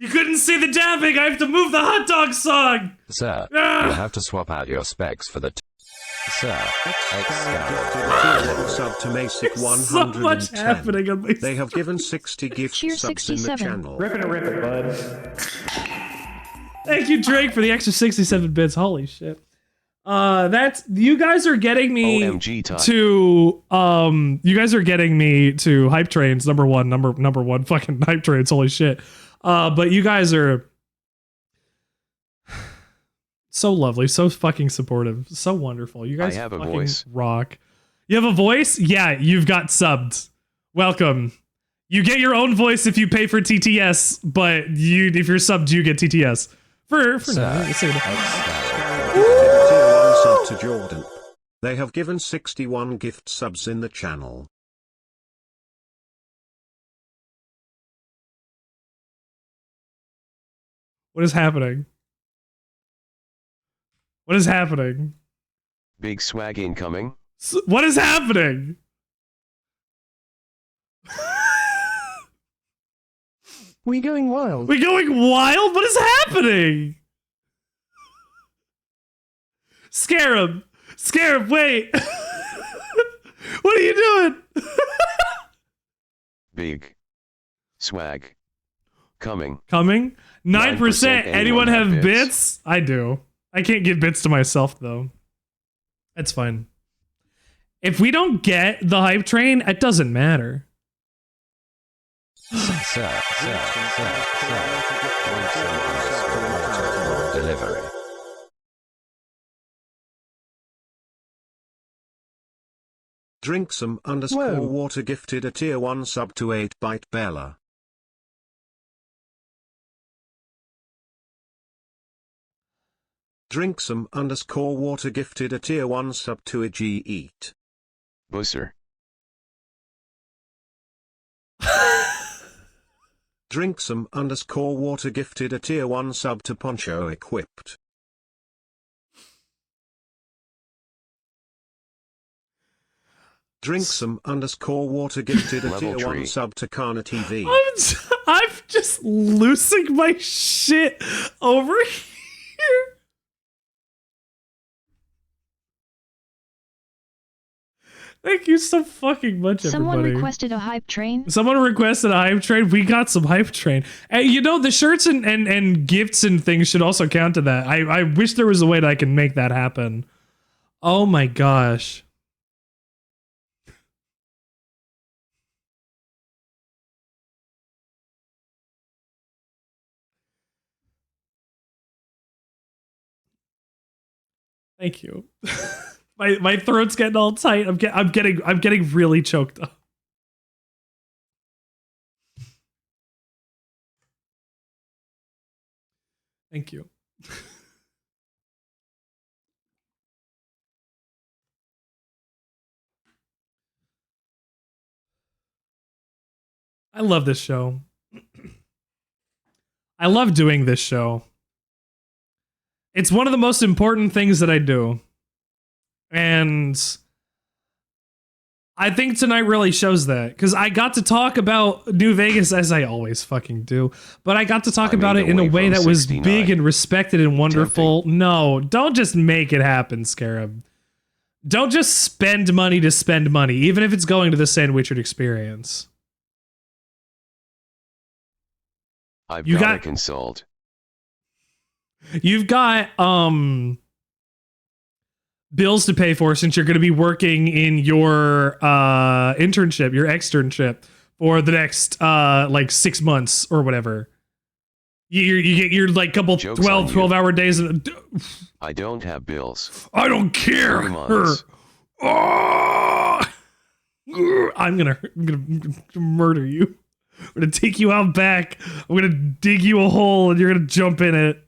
You couldn't see the dabbing. I have to move the hot dog song. Sir, Ah! you'll have to swap out your specs for the... Sir, Sub to Masic There's so much 110. happening on my They have given 60 gift Cheer subs in the 67. channel. Rip it, bud. Thank you, Drake, for the extra 67 bits. Holy shit. That's you guys are getting me OMG time. to you guys are getting me to hype trains number one fucking hype trains. Holy shit. But you guys are so lovely, so fucking supportive, so wonderful. You guys I have a fucking voice. rock. You have a voice? Yeah, you've got subbed. Welcome. You get your own voice if you pay for TTS, but if you're subbed, you get TTS. For now. Let's say Tier 1 sub to Jordan. They have given 61 gift subs in the channel. What is happening? What is happening? Big swag incoming. What is happening? We going wild. We going wild? What is happening? Scarab! Scarab, wait! What are you doing? Big swag coming. Coming? 9%. 9%. Anyone have bits? bits? I do. I can't give bits to myself, though. That's fine. If we don't get the hype train, it doesn't matter. Sir. Delivery. Drink some _ Whoa. water gifted a tier 1 sub to 8-Byte Bella. Drink some _ water gifted a tier 1 sub to a G Eat. Busser. Drink some _ water gifted a tier 1 sub to Poncho Equipped. Drink some _ water gifted a Level tier 1 tree. sub to Kana TV. I'm just losing my shit over here. Thank you so fucking much, Someone everybody. requested a hype train. Someone requested a hype train. We got some hype train. And you know, the shirts and gifts and things should also count to that. I wish there was a way that I can make that happen. Oh my gosh. Thank you. My throat's getting all tight. I'm getting really choked up. Thank you. I love this show. I love doing this show. It's one of the most important things that I do. And I think tonight really shows that. Because I got to talk about New Vegas, as I always fucking do. But I got to talk about it in a way that was big and respected and wonderful. No, don't just make it happen, Scarab. Don't just spend money to spend money, even if it's going to the Sandwichard experience. I've got to consult. You've got bills to pay for since you're going to be working in your internship, your externship for the next like 6 months or whatever. You get your like couple 12-hour days. I don't have bills. I don't care. 3 months. I'm gonna murder you. I'm gonna take you out back. I'm gonna dig you a hole and you're gonna jump in it.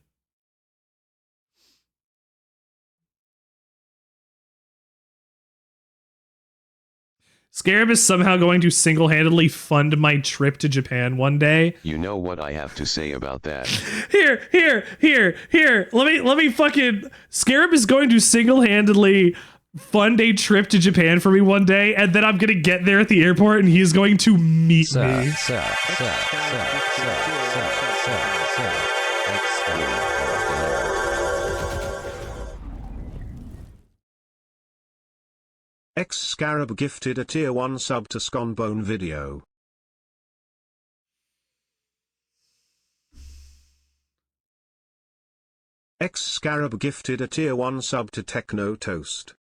Scarab is somehow going to single-handedly fund my trip to Japan one day. You know what I have to say about that. Here. Let me fucking... Scarab is going to single-handedly fun day trip to Japan for me one day, and then I'm gonna get there at the airport and he's going to meet me. X Scarab gifted a tier 1 sub to Sconbone video. X Scarab gifted a tier 1 sub to Techno Toast.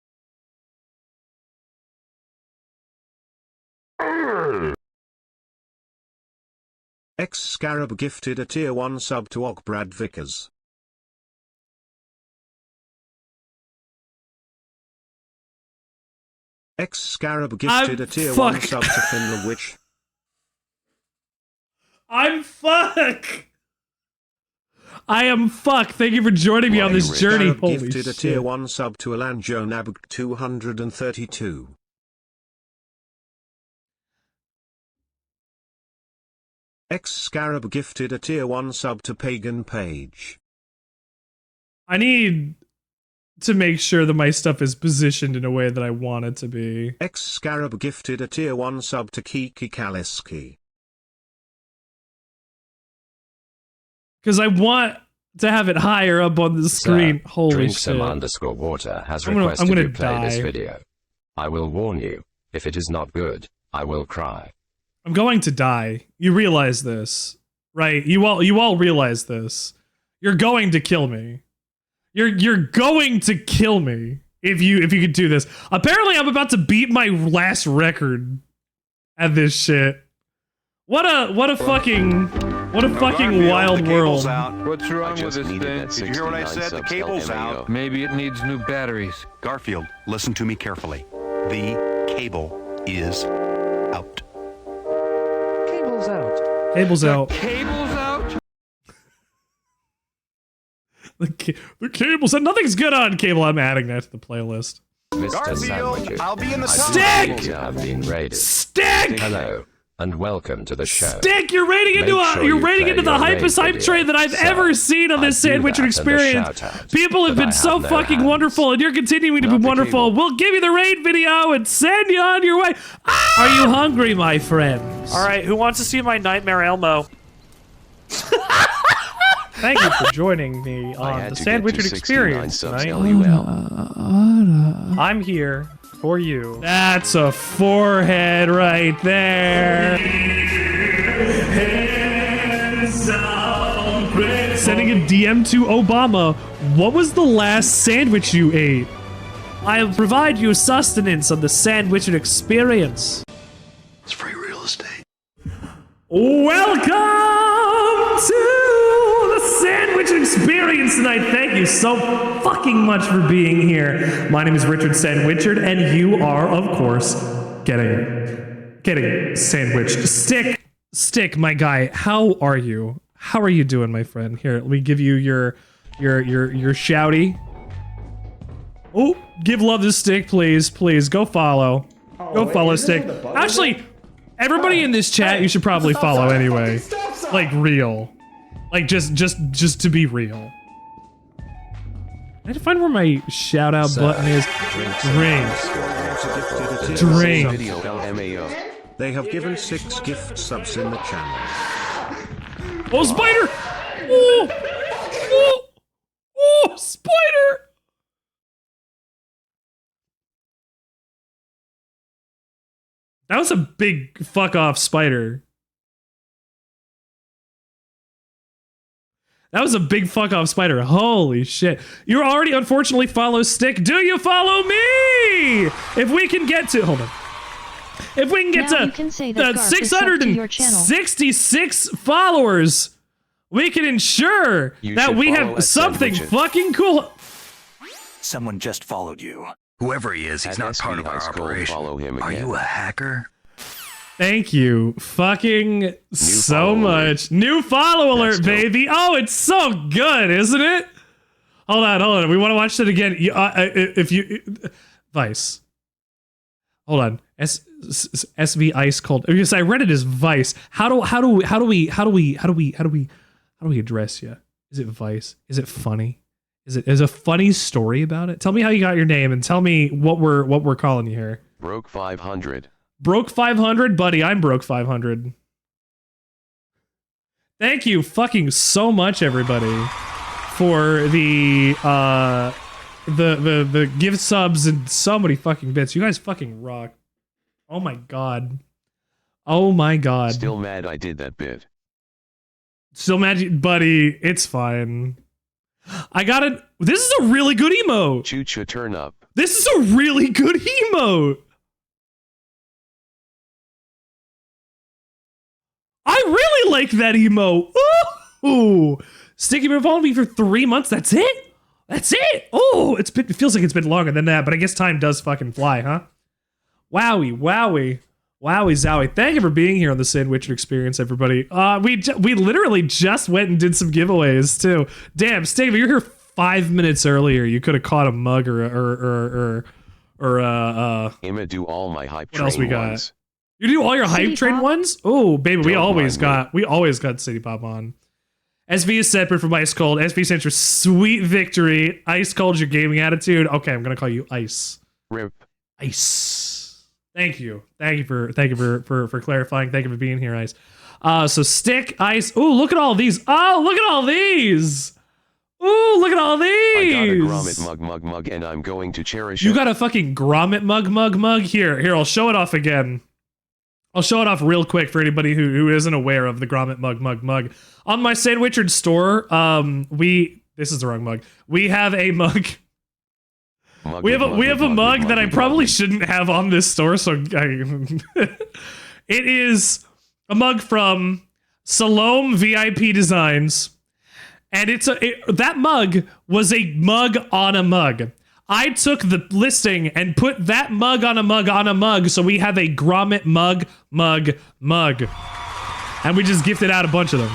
X Scarab gifted a tier 1 sub to Ogbrad Vickers. X Scarab gifted a tier 1 sub to Finla Witch. I'm fuck. I am fuck. Thank you for joining me on this journey. Scarab Holy gifted a shit. tier 1 sub to Alanjo Nabg 232. X Scarab gifted a tier 1 sub to Pagan Page. I need to make sure that my stuff is positioned in a way that I want it to be. X Scarab gifted a tier 1 sub to Kiki Kaliski. Because I want to have it higher up on the screen. Holy shit. Drinksome_water has I'm gonna requested you play die. this video. I will warn you, if it is not good, I will cry. I'm going to die. You realize this, right? You all realize this. You're going to kill me. You're going to kill me if you could do this. Apparently, I'm about to beat my last record at this shit. What a fucking wild world. What's wrong with this thing? Did you hear what I said? The cable's out. Maybe it needs new batteries. Garfield, listen to me carefully. The cable is out. Cable's out. Cable's out. Cable's out? The cable's out. Nothing's good on cable. I'm adding that to the playlist. Mr. Sandwichard, I'll be in the Stick! You have been raided. Stick! Hello, and welcome to the show. Stick! You're raiding into the hypest hype train that I've ever seen on this Sandwichard experience. People have been so fucking wonderful, and you're continuing to be wonderful. We'll give you the raid video and send you on your way. Are you hungry, my friends? All right, who wants to see my Nightmare Elmo? Thank you for joining me on the Sandwichard experience tonight. I'm here for you. That's a forehead right there. Sending a DM to Obama. What was the last sandwich you ate? I'll provide you sustenance on the Sandwichard experience. It's free real estate. Welcome to the Sandwich Experience tonight. Thank you so fucking much for being here. My name is Richard Sandwichard, and you are, of course, getting sandwiched. Stick, my guy. How are you? How are you doing, my friend? Here, let me give you your shouty. Oh, give love to Stick, please. Please, go follow. Go follow Stick. Actually, everybody in this chat, you should probably follow anyway. Like, real. Like, just to be real. I had to find where my shout-out button is. Drink. They have given 6 gift subs in the channel. Oh, spider! Oh, spider! That was a big fuck off spider. That was a big fuck off spider. Holy shit. You already unfortunately follow Stick. Do you follow me? If we can get to, hold on. If we can get to 666 followers, we can ensure that we have something fucking cool. Someone just followed you. Whoever he is, he's not part of our operation. Are you a hacker? Thank you fucking so much. New follow alert, baby. Oh, it's so good, isn't it? Hold on. We want to watch that again. If you Vice. Hold on. SV Ice Cold. Because I read it as Vice. How do we address you? Is it Vice? Is it funny? is a funny story about it? Tell me how you got your name and tell me what we're calling you here. Broke 500. Broke 500, buddy. I'm broke 500. Thank you fucking so much, everybody, for the gift subs and so many fucking bits. You guys fucking rock. Oh my god. Oh my god. Still mad I did that bit. Still mad, buddy. It's fine. I got it. This is a really good emote. Choo-choo turn up. This is a really good emote. I really like that emote. Ooh. Sticky been following me for 3 months. That's it? That's it? Oh, it feels like it's been longer than that, but I guess time does fucking fly, huh? Wowie, wowie. Wowie zowie. Thank you for being here on the Sandwichard Experience, everybody. We literally just went and did some giveaways, too. Damn, Steve, you're here 5 minutes earlier. You could have caught a mug or I'ma do all my hype what else we got? ones. You do all your hype train Pop? ones? Oh, baby, we Don't always mind got City Pop on. SV is separate from Ice Cold. SV stands for sweet victory. Ice Cold's your gaming attitude. Okay, I'm gonna call you Ice. Rip. Ice. Thank you for clarifying. Thank you for being here, Ice. So Stick, Ice. Ooh, look at all these. Oh, look at all these. Ooh, look at all these. I got a grommet mug, and I'm going to cherish You it. got a fucking grommet mug. Here, I'll show it off again. I'll show it off real quick for anybody who isn't aware of the grommet mug. On my Sandwichard store, this is the wrong mug. We have a mug. We have a mug that I probably shouldn't have on this store, so it is a mug from Salome VIP Designs, and that mug was a mug on a mug. I took the listing and put that mug on a mug, so we have a grommet mug, and we just gifted out a bunch of them.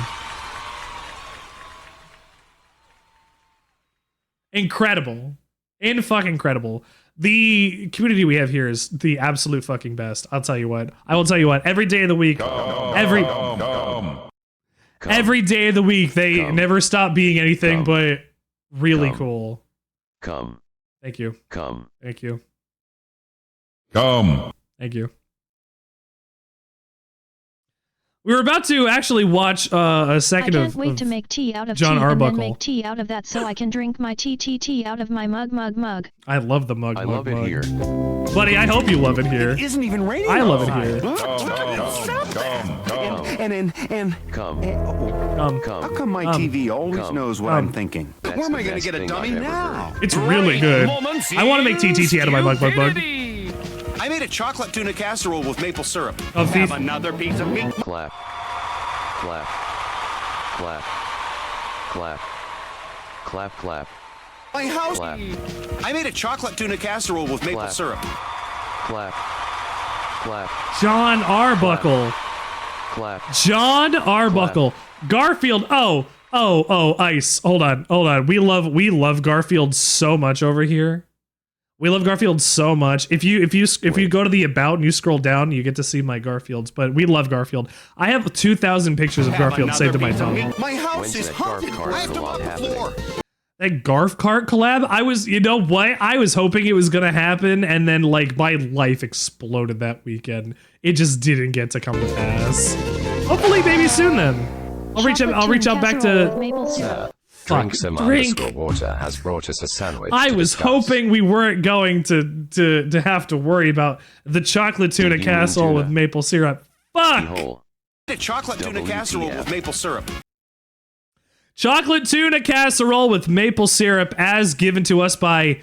Incredible. In-fucking-credible. The community we have here is the absolute fucking best. I'll tell you what. I will tell you what. Every day of the week, every day of the week, they never stop being anything but really cool. Come. Thank you. Come. Thank you. Come. Thank you. We were about to actually watch a second I can't wait to make tea out of John tea Arbuckle. and then make tea out of that so I can drink my tea out of my mug. I love the mug. I love it here. Buddy, I hope you love it here. It isn't even raining. I love it here. Come. How come my TV always knows what I'm thinking? That's Where am the I going to best get a thing dummy I've ever now? It's really good. I want to make TTT out of my mug. I made a chocolate tuna casserole with maple syrup. Oh, Have another piece of meat. Clap. Clap. Clap. Clap. Clap, clap. My house. Clap. I made a chocolate tuna casserole with maple Clap. syrup. Clap. Clap. John Arbuckle. Clap. John Arbuckle. Garfield. Oh, Ice. Hold on. We love Garfield so much over here. We love Garfield so much. If you go to the about and you scroll down, you get to see my Garfields. But we love Garfield. I have 2,000 pictures of Garfield saved to my phone. My house is haunted. I have to mop the floor. That Garf Cart collab, you know what? I was hoping it was gonna happen, and then like my life exploded that weekend. It just didn't get to come to pass. Hopefully, maybe soon then. I'll reach out back to. Drinksome_water has brought us a sandwich. I was hoping we weren't going to have to worry about the chocolate tuna casserole with maple syrup. Fuck! A chocolate tuna casserole with maple syrup. Chocolate tuna casserole with maple syrup, as given to us by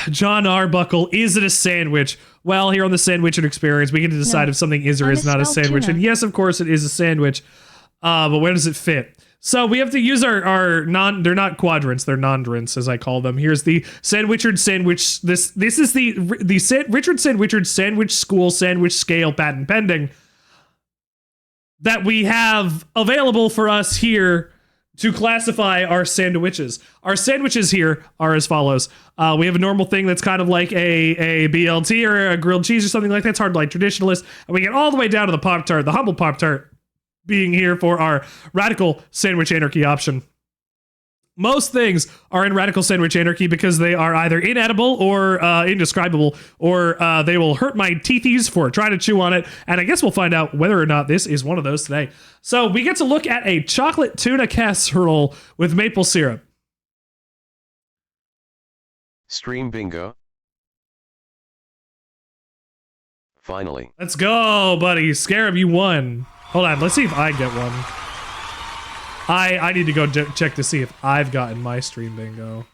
John Arbuckle. Is it a sandwich? Well, here on the Sandwichard Experience, we get to decide if something is or is not a sandwich. And yes, of course, it is a sandwich. But where does it fit? So we have to use our they're not quadrants, they're nondrants, as I call them. Here's the Sandwichard sandwich. This is the Richard Sandwichard sandwich school sandwich scale patent pending that we have available for us here to classify our sandwiches. Our sandwiches here are as follows. We have a normal thing that's kind of like a BLT or a grilled cheese or something like that. It's hard like traditionalist. And we get all the way down to the Pop-Tart, the humble Pop-Tart, being here for our radical sandwich anarchy option. most things are in radical sandwich anarchy because they are either inedible or indescribable, or they will hurt my teethies for trying to chew on it. And I guess we'll find out whether or not this is one of those today. So we get to look at a chocolate tuna casserole with maple syrup. Stream bingo. Finally. Let's go, buddy. Scarab, you won. Hold on, let's see if I get one. I need to go check to see if I've gotten my stream bingo.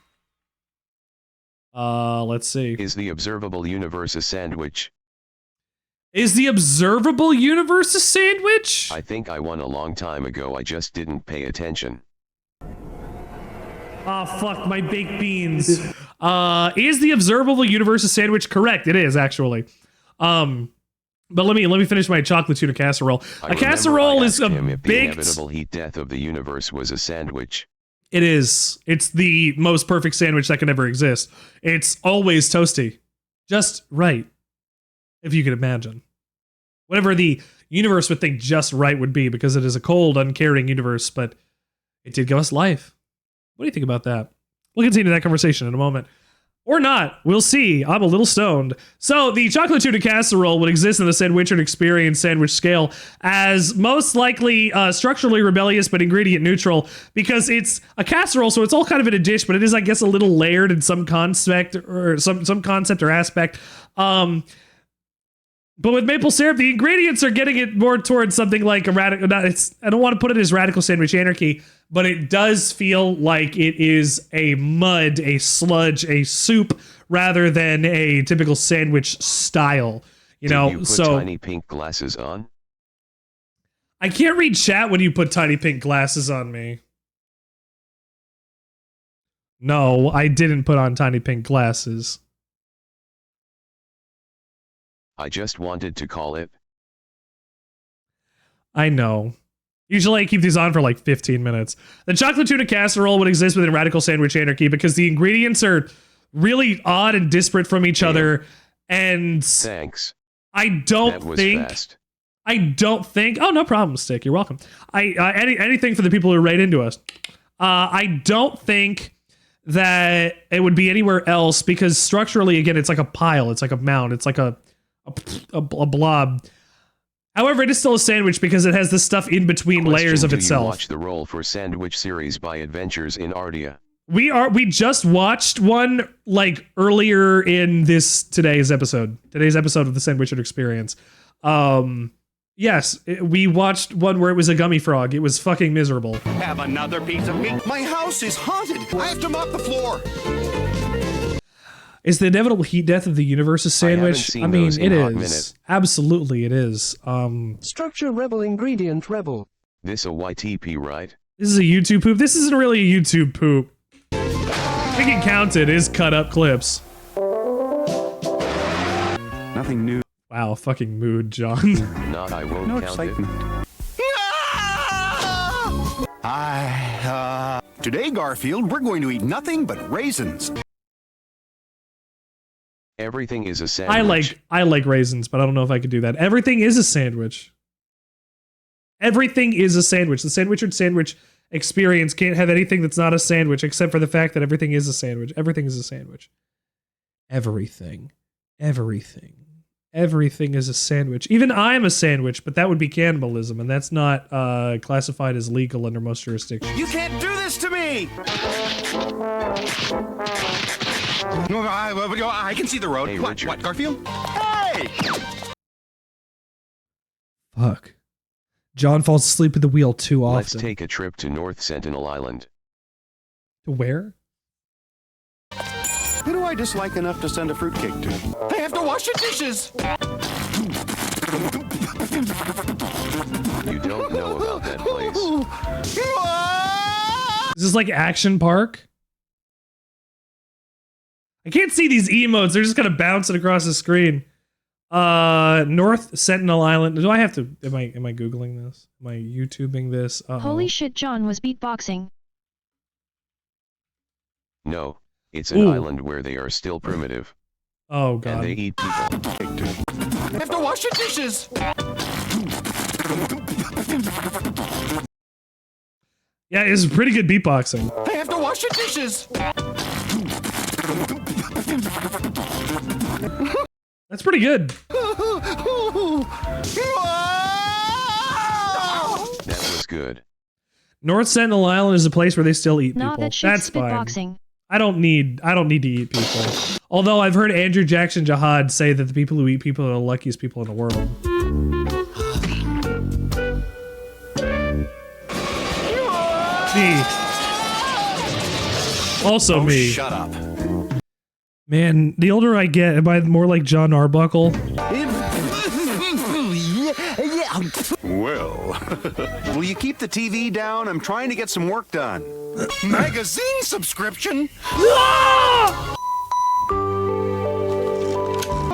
Let's see. Is the observable universe a sandwich? Is the observable universe a sandwich? I think I won a long time ago, I just didn't pay attention. Oh, fuck, my baked beans. Is the observable universe a sandwich? Correct, it is, actually. But let me finish my chocolate tuna casserole. A casserole is a baked... The inevitable heat death of the universe was a sandwich. It is. It's the most perfect sandwich that can ever exist. It's always toasty. Just right. If you can imagine. Whatever the universe would think just right would be, because it is a cold, uncaring universe, but it did give us life. What do you think about that? We'll continue that conversation in a moment. Or not. We'll see. I'm a little stoned. So the chocolate tuna casserole would exist in the Sandwichard experience sandwich scale as most likely structurally rebellious but ingredient neutral, because it's a casserole, so it's all kind of in a dish, but it is, I guess, a little layered in some concept or some concept or aspect. But with maple syrup, the ingredients are getting it more towards something like a radical. I don't want to put it as radical sandwich anarchy, but it does feel like it is a mud, a sludge, a soup, rather than a typical sandwich style. You know, Did you put so tiny pink glasses on? I can't read chat when you put tiny pink glasses on me. No, I didn't put on tiny pink glasses. I just wanted to call it. I know. Usually I keep these on for like 15 minutes. The chocolate tuna casserole would exist within radical sandwich anarchy because the ingredients are really odd and disparate from each other. And thanks. I don't think. I don't think. Oh, no problem, Stick. You're welcome. Anything for the people who write into us. I don't think that it would be anywhere else because structurally, again, it's like a pile. It's like a mound. It's like a blob. However, it is still a sandwich because it has the stuff in between layers of itself. Do you watch the Roll for Sandwich series by Adventures in Ardia? We just watched one like earlier in today's episode of the Sandwichard experience. Yes, we watched one where it was a gummy frog. It was fucking miserable. Have another piece of meat. My house is haunted. I have to mop the floor. Is the inevitable heat death of the universe a sandwich? I mean, it is. Absolutely, it is. Structure rebel ingredient rebel. This a YTP, right? This is a YouTube poop. This isn't really a YouTube poop. We can count it as cut up clips. Nothing new. Wow, fucking mood, John. Not I won't No count excitement. Today, Garfield, we're going to eat nothing but raisins. Everything is a sandwich. I like raisins, but I don't know if I could do that. Everything is a sandwich. Everything is a sandwich. The Sandwichard sandwich experience can't have anything that's not a sandwich except for the fact that everything is a sandwich. Everything is a sandwich. Everything. Everything is a sandwich. Even I'm a sandwich, but that would be cannibalism, and that's not classified as legal under most jurisdictions. You can't do this to me! No, I can see the road. Hey, what, Garfield? Hey! Fuck. John falls asleep at the wheel too often. Let's take a trip to North Sentinel Island. To where? Who do I dislike enough to send a fruitcake to? I have to wash the dishes! You don't know about that place. Is this like Action Park? I can't see these emotes. They're just kind of bouncing across the screen. North Sentinel Island. Do I have to? Am I Googling this? Am I YouTubing this? Holy shit, John was beatboxing. No, it's an island where they are still primitive. Oh god. And they eat people. I have to wash the dishes! Yeah, it's pretty good beatboxing. I have to wash your dishes. That's pretty good. That was good. North Sentinel Island is a place where they still eat people. Nah, that shit's That's fine. spitboxing. I don't need to eat people. Although I've heard Andrew Jackson Jihad say that the people who eat people are the luckiest people in the world. Me. Also me. Shut up. Man, the older I get, am I more like John Arbuckle? Well, will you keep the TV down? I'm trying to get some work done. Magazine subscription?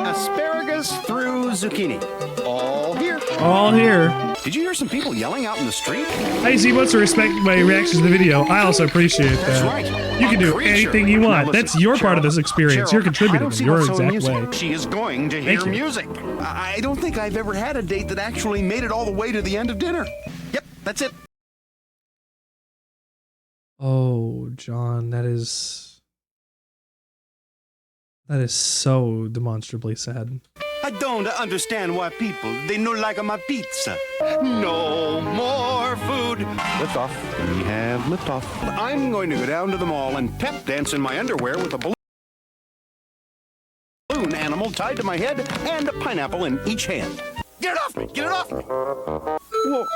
Asparagus through zucchini. All here. All here. Did you hear some people yelling out in the street? Hey, Z wants to respect my reactions to the video. I also appreciate that. That's right. You can do anything you want. That's your part of this experience. You're contributing in your exact way. She is going to hear music. I don't think I've ever had a date that actually made it all the way to the end of dinner. Yep, that's it. Oh, John, that is so demonstrably sad. I don't understand why people, they no like my pizza. No more food. Lift off. We have lift off. I'm going to go down to the mall and pep dance in my underwear with a balloon animal tied to my head and a pineapple in each hand. Get it off me! Get it off me! Whoa,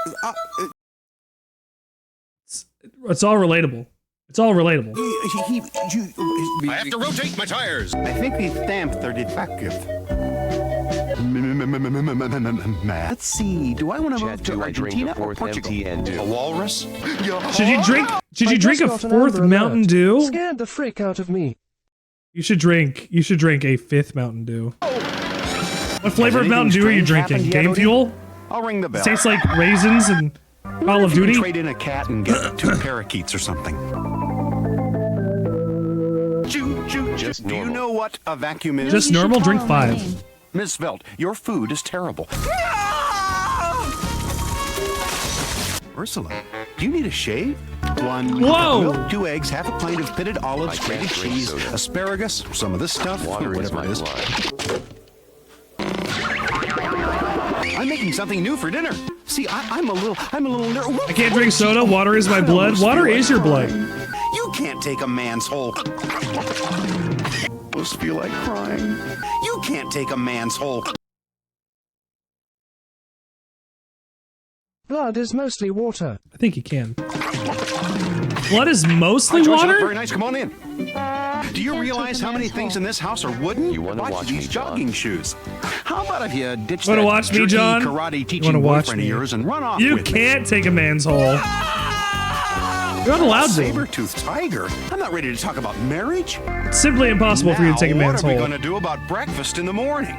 It's all relatable. It's all relatable. I have to rotate my tires. I think the stamps are defective. Let's see. Do I want to move to Argentina or Portugal? A walrus? Should you drink a fourth Mountain Dew? Scared the frick out of me. You should drink a fifth Mountain Dew. What flavor of Mountain Dew are you drinking? Game Fuel? I'll ring the bell. It tastes like raisins and Call of Duty? Trade in a cat and get 2 parakeets or something. Just do you know what a vacuum is? Just normal, drink 5. Miss Velt, your food is terrible. Ursula, do you need a shave? 1 Whoa! milk, 2 eggs, half a pint of pitted olives, grated cheese, asparagus, some of this stuff, whatever it is. I'm making something new for dinner. See, I'm a little nervous. I can't drink soda. Water is my blood. Water is your blood. You can't take a man's whole. Almost feel like crying. You can't take a man's whole. Blood is mostly water. I think you can. Blood is mostly water? Very nice. Come on in. Do you realize how many things in this house are wooden? You want to watch these me, jogging shoes? How about if you ditch Want that to watch me, jerky John? karate You teaching want to watch boyfriend me? of yours and run off You with me? can't take a man's hole. You're not allowed to. Saber-toothed tiger. I'm not ready to talk about marriage. It's simply impossible for you to take a man's What are we hole. going to do about breakfast in the morning?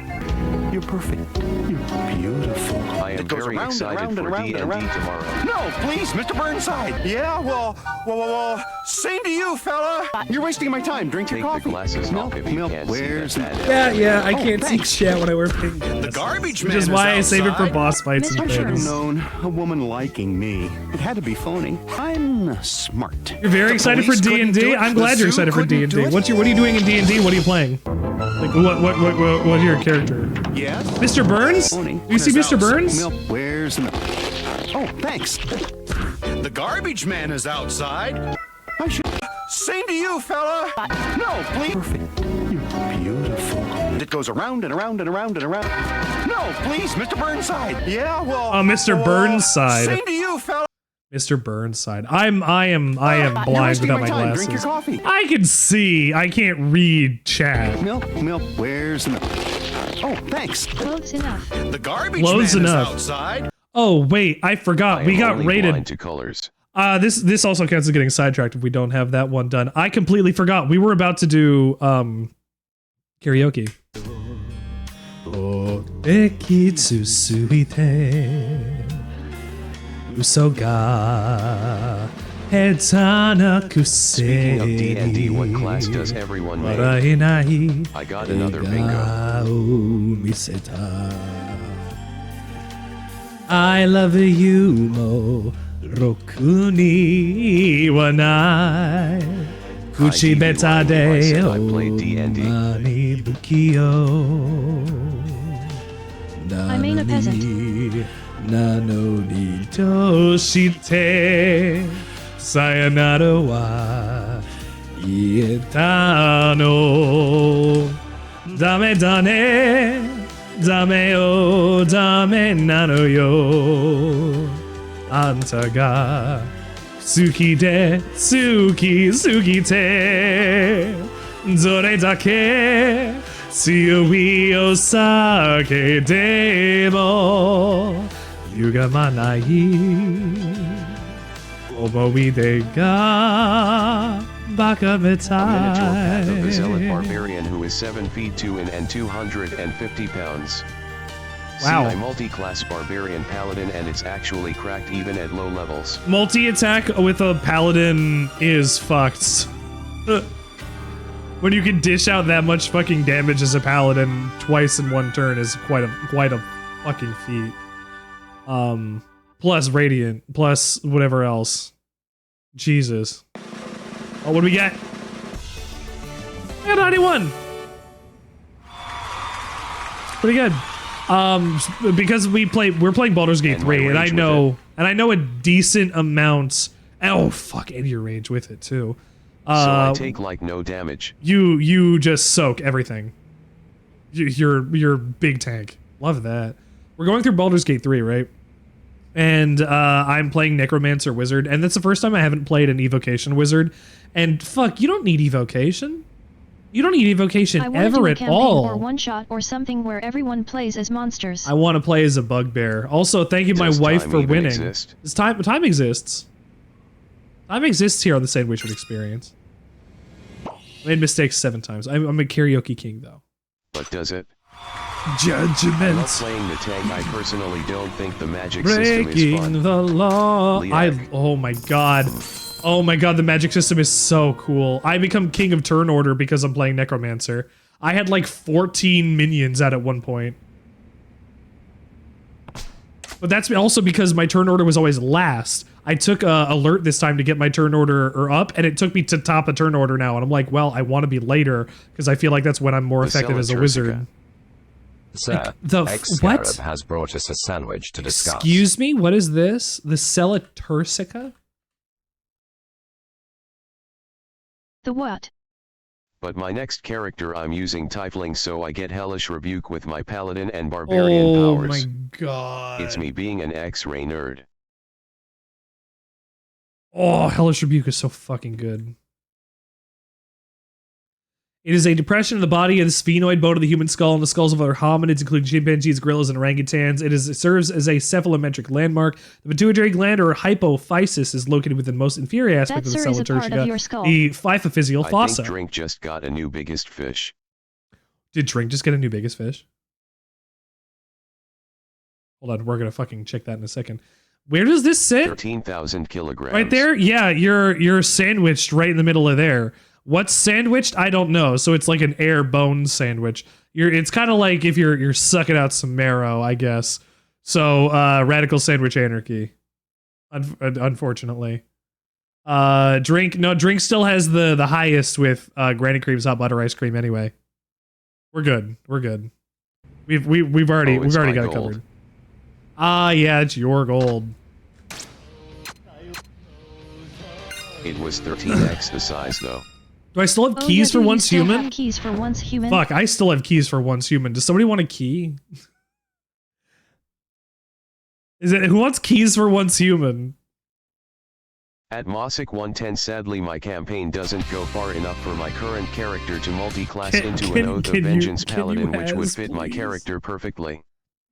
You're perfect. You're beautiful. I am very excited for D&D tomorrow. No, please, Mr. Burnside. Yeah, well, same to you, fella. You're wasting my time. Drink your Take coffee. the glasses off if you can't see Where's that. Yeah, I Oh, can't see thanks. chat when I wear pink glasses. The garbage Which man is why I save it for outside. boss fights and I should have things. known a woman liking me. It had to be phony. I'm smart. You're very The excited for police couldn't do D&D? it. I'm The glad you're zoo excited for couldn't D&D. do it. What are you doing in D&D? What are you playing? Like what's your character? Yes? Mr. Burns? Phony. You see Mr. Burns? Milk. Where's the milk? Oh, thanks. The garbage man is outside. I should. Same to you, fella. No, please. Perfect. You're beautiful. It goes around and around and around and around. No, please, Mr. Burnside. Yeah, well. Mr. Burnside. Same to you, fella. Mr. Burnside. I am blind without my glasses. Drink your coffee. I can see. I can't read chat. Milk. Where's the milk? Oh, thanks. Close enough. The garbage Close man enough. is outside. Oh wait, I forgot. We got rated. Blind to colors. This also counts as getting sidetracked if we don't have that one done. I completely forgot. We were about to do karaoke. Oh, Uso ga hetana kusei. Speaking of D&D, what class does everyone make? I got another bingo. I love you mo roku ni wa nai. Uchi beta de I played D&D. Nani bukio. I'm a peasant. Nano ni toshite sayonara wa ieta no. Dame dane, dame o dame nano yo. Anta ga Suki de suki te dore dake tsuyoi osake demo yugamanai omoide ga baka Miniature path of a zealot metai. barbarian who is 7 feet 2 and 250 pounds. Wow. See, I multi-class barbarian paladin and it's actually cracked even at low levels. Multi-attack with a paladin is fucked. When you can dish out that much fucking damage as a paladin twice in one turn is quite a fucking feat. Plus radiant, plus whatever else. Jesus. Oh, what do we get? I got 91. Pretty good. Because we're playing Baldur's Gate 3, and I know a decent amount. Oh fuck, and your range with it too. So I take like no damage. You just soak everything. You're big tank. Love that. We're going through Baldur's Gate 3, right? And I'm playing Necromancer Wizard, and that's the first time I haven't played an Evocation Wizard. And fuck, you don't need Evocation. You don't need Evocation ever at all. Or one shot or something where everyone plays as monsters. I want to play as a bugbear. Also, thank you, my wife, for winning. Exist? Time exists. Time exists here on the Sandwichard experience. I made mistakes 7 times. I'm a karaoke king, though. But does it? Judgment. I love playing the tank. I personally don't think the magic system is Breaking fun. the law. Oh my god. Oh my god, the magic system is so cool. I become king of turn order because I'm playing Necromancer. I had like 14 minions at one point. But that's also because my turn order was always last. I took alert this time to get my turn order up, and it took me to top a turn order now. And I'm like, well, I want to be later because I feel like that's when I'm more effective as a wizard. Sir, The Ex-Scarab what? has brought us a sandwich to discuss. Excuse me? What is this? The Celatursica? The what? But my next character I'm using Tiefling, so I get Hellish Rebuke with my Paladin and Barbarian powers. Oh my god. It's me being an X-ray nerd. Oh, Hellish Rebuke is so fucking good. It is a depression in the body of the sphenoid bone of the human skull and the skulls of other hominids, including chimpanzees, gorillas, and orangutans. It serves as a cephalometric landmark. The pituitary gland, or hypophysis, is located within the most inferior aspect of the Celatursica, the hypophyseal fossa. I think Drink just got a new biggest fish. Did Drink just get a new biggest fish? Hold on, we're gonna fucking check that in a second. Where does this sit? 13,000 kilograms. Right there? Yeah, you're sandwiched right in the middle of there. What's sandwiched? I don't know. So it's like an air bone sandwich. It's kind of like if you're sucking out some marrow, I guess. So radical sandwich anarchy. Unfortunately. Drink still has the highest with Granny Cream's hot butter ice cream anyway. We're good. We're good. We've already got it covered. Ah, yeah, it's your gold. It was 13x the size though. Do I still have keys for once human? Have keys for once human. Fuck, I still have keys for once human. Does somebody want a key? Who wants keys for once human? At Mossack 110, sadly my campaign doesn't go far enough for my current character to multi-class into an Oath of Vengeance Paladin, which would fit my character perfectly.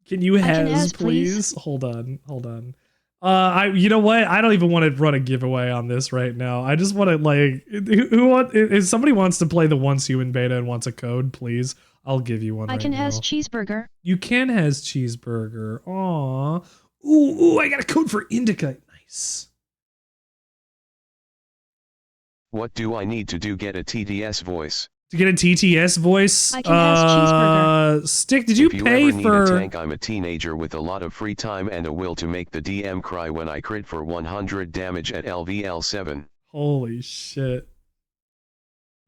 Can you has, please? Hold on. You know what? I don't even want to run a giveaway on this right now. I just want to like, if somebody wants to play the once human beta and wants a code, please, I'll give you one. I can has cheeseburger. You can has cheeseburger. Aw. Ooh, I got a code for Indica. Nice. What do I need to do get a TTS voice? To get a TTS voice? I can has cheeseburger. Stick, did you pay ever for... need a tank, I'm a teenager with a lot of free time and a will to make the DM cry when I crit for 100 damage at LVL7. Holy shit.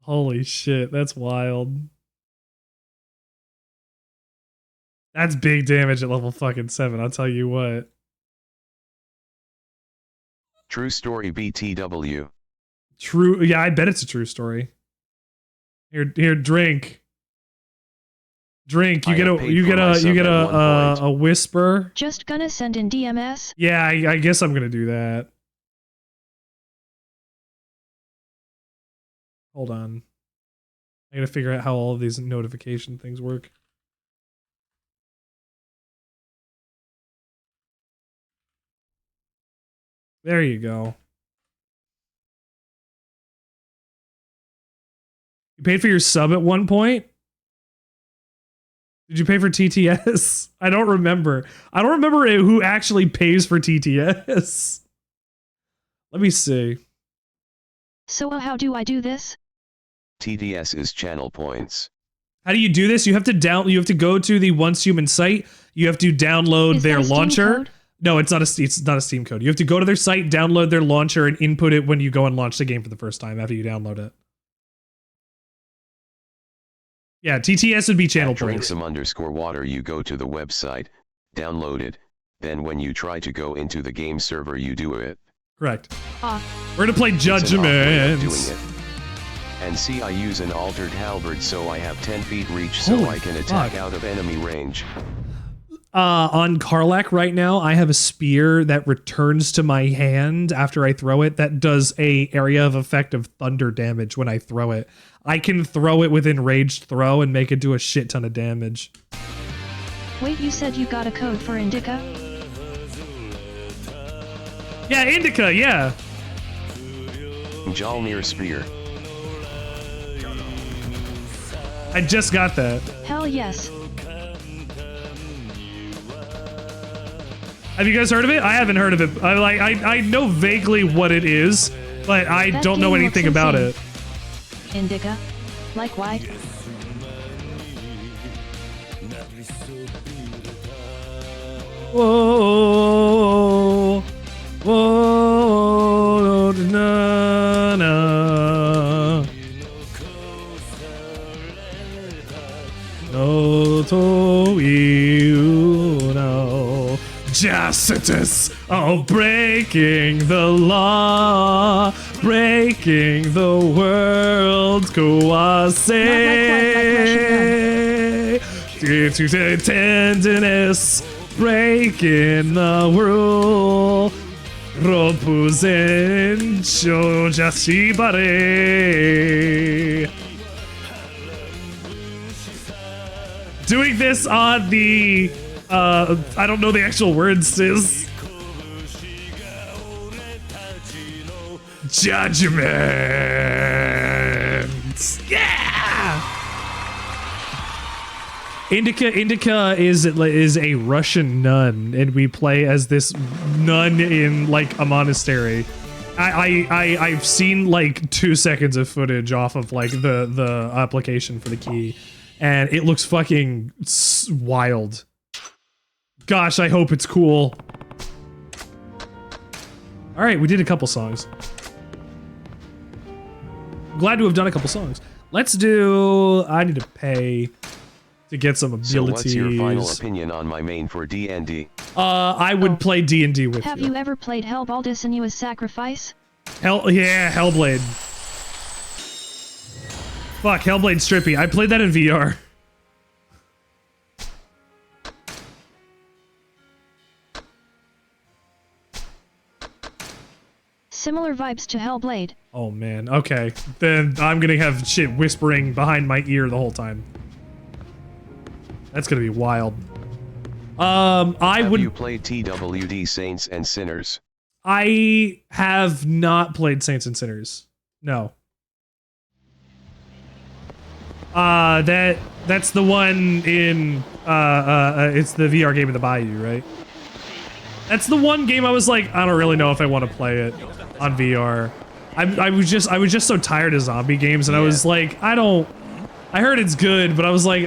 Holy shit, that's wild. That's big damage at level fucking 7, I'll tell you what. True story BTW. True, yeah, I bet it's a true story. Here, drink. Drink, you get a whisper. Just gonna send in DMS? Yeah, I guess I'm gonna do that. Hold on. I gotta figure out how all of these notification things work. There you go. You paid for your sub at one point? Did you pay for TTS? I don't remember. I don't remember who actually pays for TTS. Let me see. So how do I do this? TTS is channel points. How do you do this? You have to go to the Once Human site. You have to download their launcher. Code? No, it's not a Steam code. You have to go to their site, download their launcher, and input it when you go and launch the game for the first time after you download it. Yeah, TTS would be channel points. Drink some _water. You go to the website, download it, then when you try to go into the game server, you do it. Correct. We're gonna play Judgment. And see, I use an altered halberd, so I have 10 feet reach, so I can attack out of enemy range. On Karlach right now, I have a spear that returns to my hand after I throw it that does a area of effect of thunder damage when I throw it. I can throw it within ranged throw and make it do a shit ton of damage. Wait, you said you got a code for Indica? Yeah, Indica, yeah. Jalmir Spear. I just got that. Hell yes. Have you guys heard of it? I haven't heard of it. I know vaguely what it is, but I don't know anything about it. Indica? Like why? Whoa, whoa, na, na. No to you know. Justice, oh, breaking the law, breaking the world, Kuwase, to tenderness, breaking the rule, Ropuzen Shojashibare. Doing this on the I don't know the actual words, sis. Judgment. Yeah. Indica is a Russian nun, and we play as this nun in like a monastery. I've seen like 2 seconds of footage off of like the application for the key, and it looks fucking wild. Gosh, I hope it's cool. All right, we did a couple songs. Glad to have done a couple songs. Let's do. I need to pay to get some abilities. So what's your final opinion on my main for D&D? I would play D&D with you. Have you ever played Hellbald Sinuous Sacrifice? Yeah, Hellblade. Fuck, Hellblade Strippy. I played that in VR. Similar vibes to Hellblade. Oh man, okay. Then I'm gonna have shit whispering behind my ear the whole time. That's gonna be wild. Have you played TWD Saints and Sinners? I have not played Saints and Sinners. No. That's the one in it's the VR game of the Bayou, right? That's the one game I was like, I don't really know if I want to play it on VR. I was just so tired of zombie games, and I was like, I heard it's good, but I was like,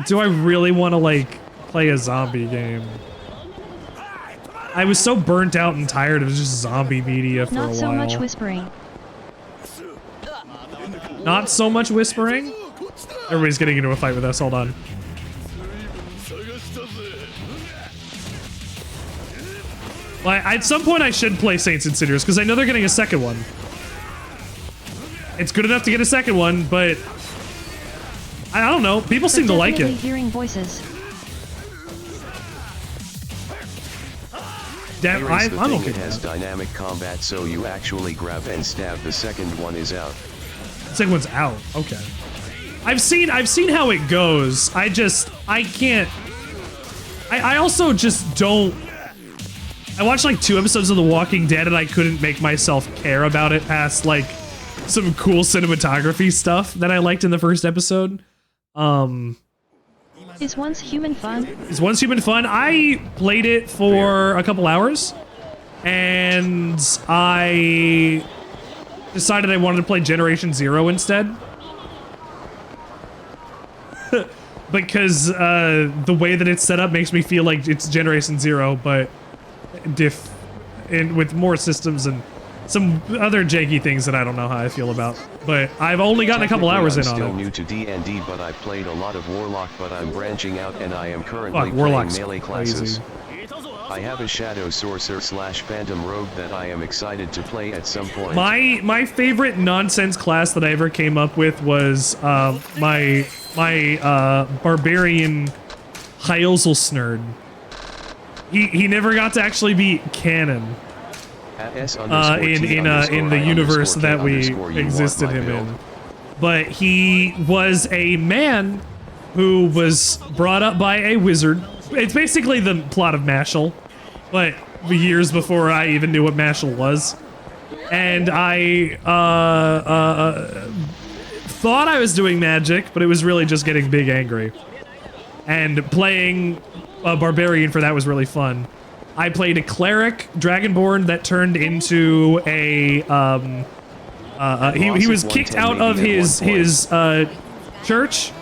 do I really want to like play a zombie game? I was so burnt out and tired of just zombie media for a while. Not so much whispering. Not so much whispering. Everybody's getting into a fight with us. Hold on. Well, at some point I should play Saints and Sinners because I know they're getting a second one. It's good enough to get a second one, but I don't know. People seem to like it. Hearing voices. I'm okay. It has dynamic combat, so you actually grab and stab. The second one is out. The second one's out. Okay. I've seen how it goes. I can't. I also just don't. I watched like 2 episodes of The Walking Dead and I couldn't make myself care about it past like some cool cinematography stuff that I liked in the first episode. Is Once Human fun? Is Once Human fun? I played it for a couple hours and I decided I wanted to play Generation Zero instead. Because the way that it's set up makes me feel like it's Generation Zero, but with more systems and some other janky things that I don't know how I feel about. But I've only gotten a couple hours in on it. I'm still new to D&D, but I played a lot of Warlock, but I'm branching out and I am currently playing melee classes. I have a Shadow Sorcerer / Phantom Rogue that I am excited to play at some point. My favorite nonsense class that I ever came up with was my Barbarian Hyoselsnerd. He never got to actually be canon. In the universe that we existed him in. But he was a man who was brought up by a wizard. It's basically the plot of Mashal, but years before I even knew what Mashal was. And I thought I was doing magic, but it was really just getting big angry. And playing a barbarian for that was really fun. I played a cleric, dragonborn, that turned into a he was kicked out of his church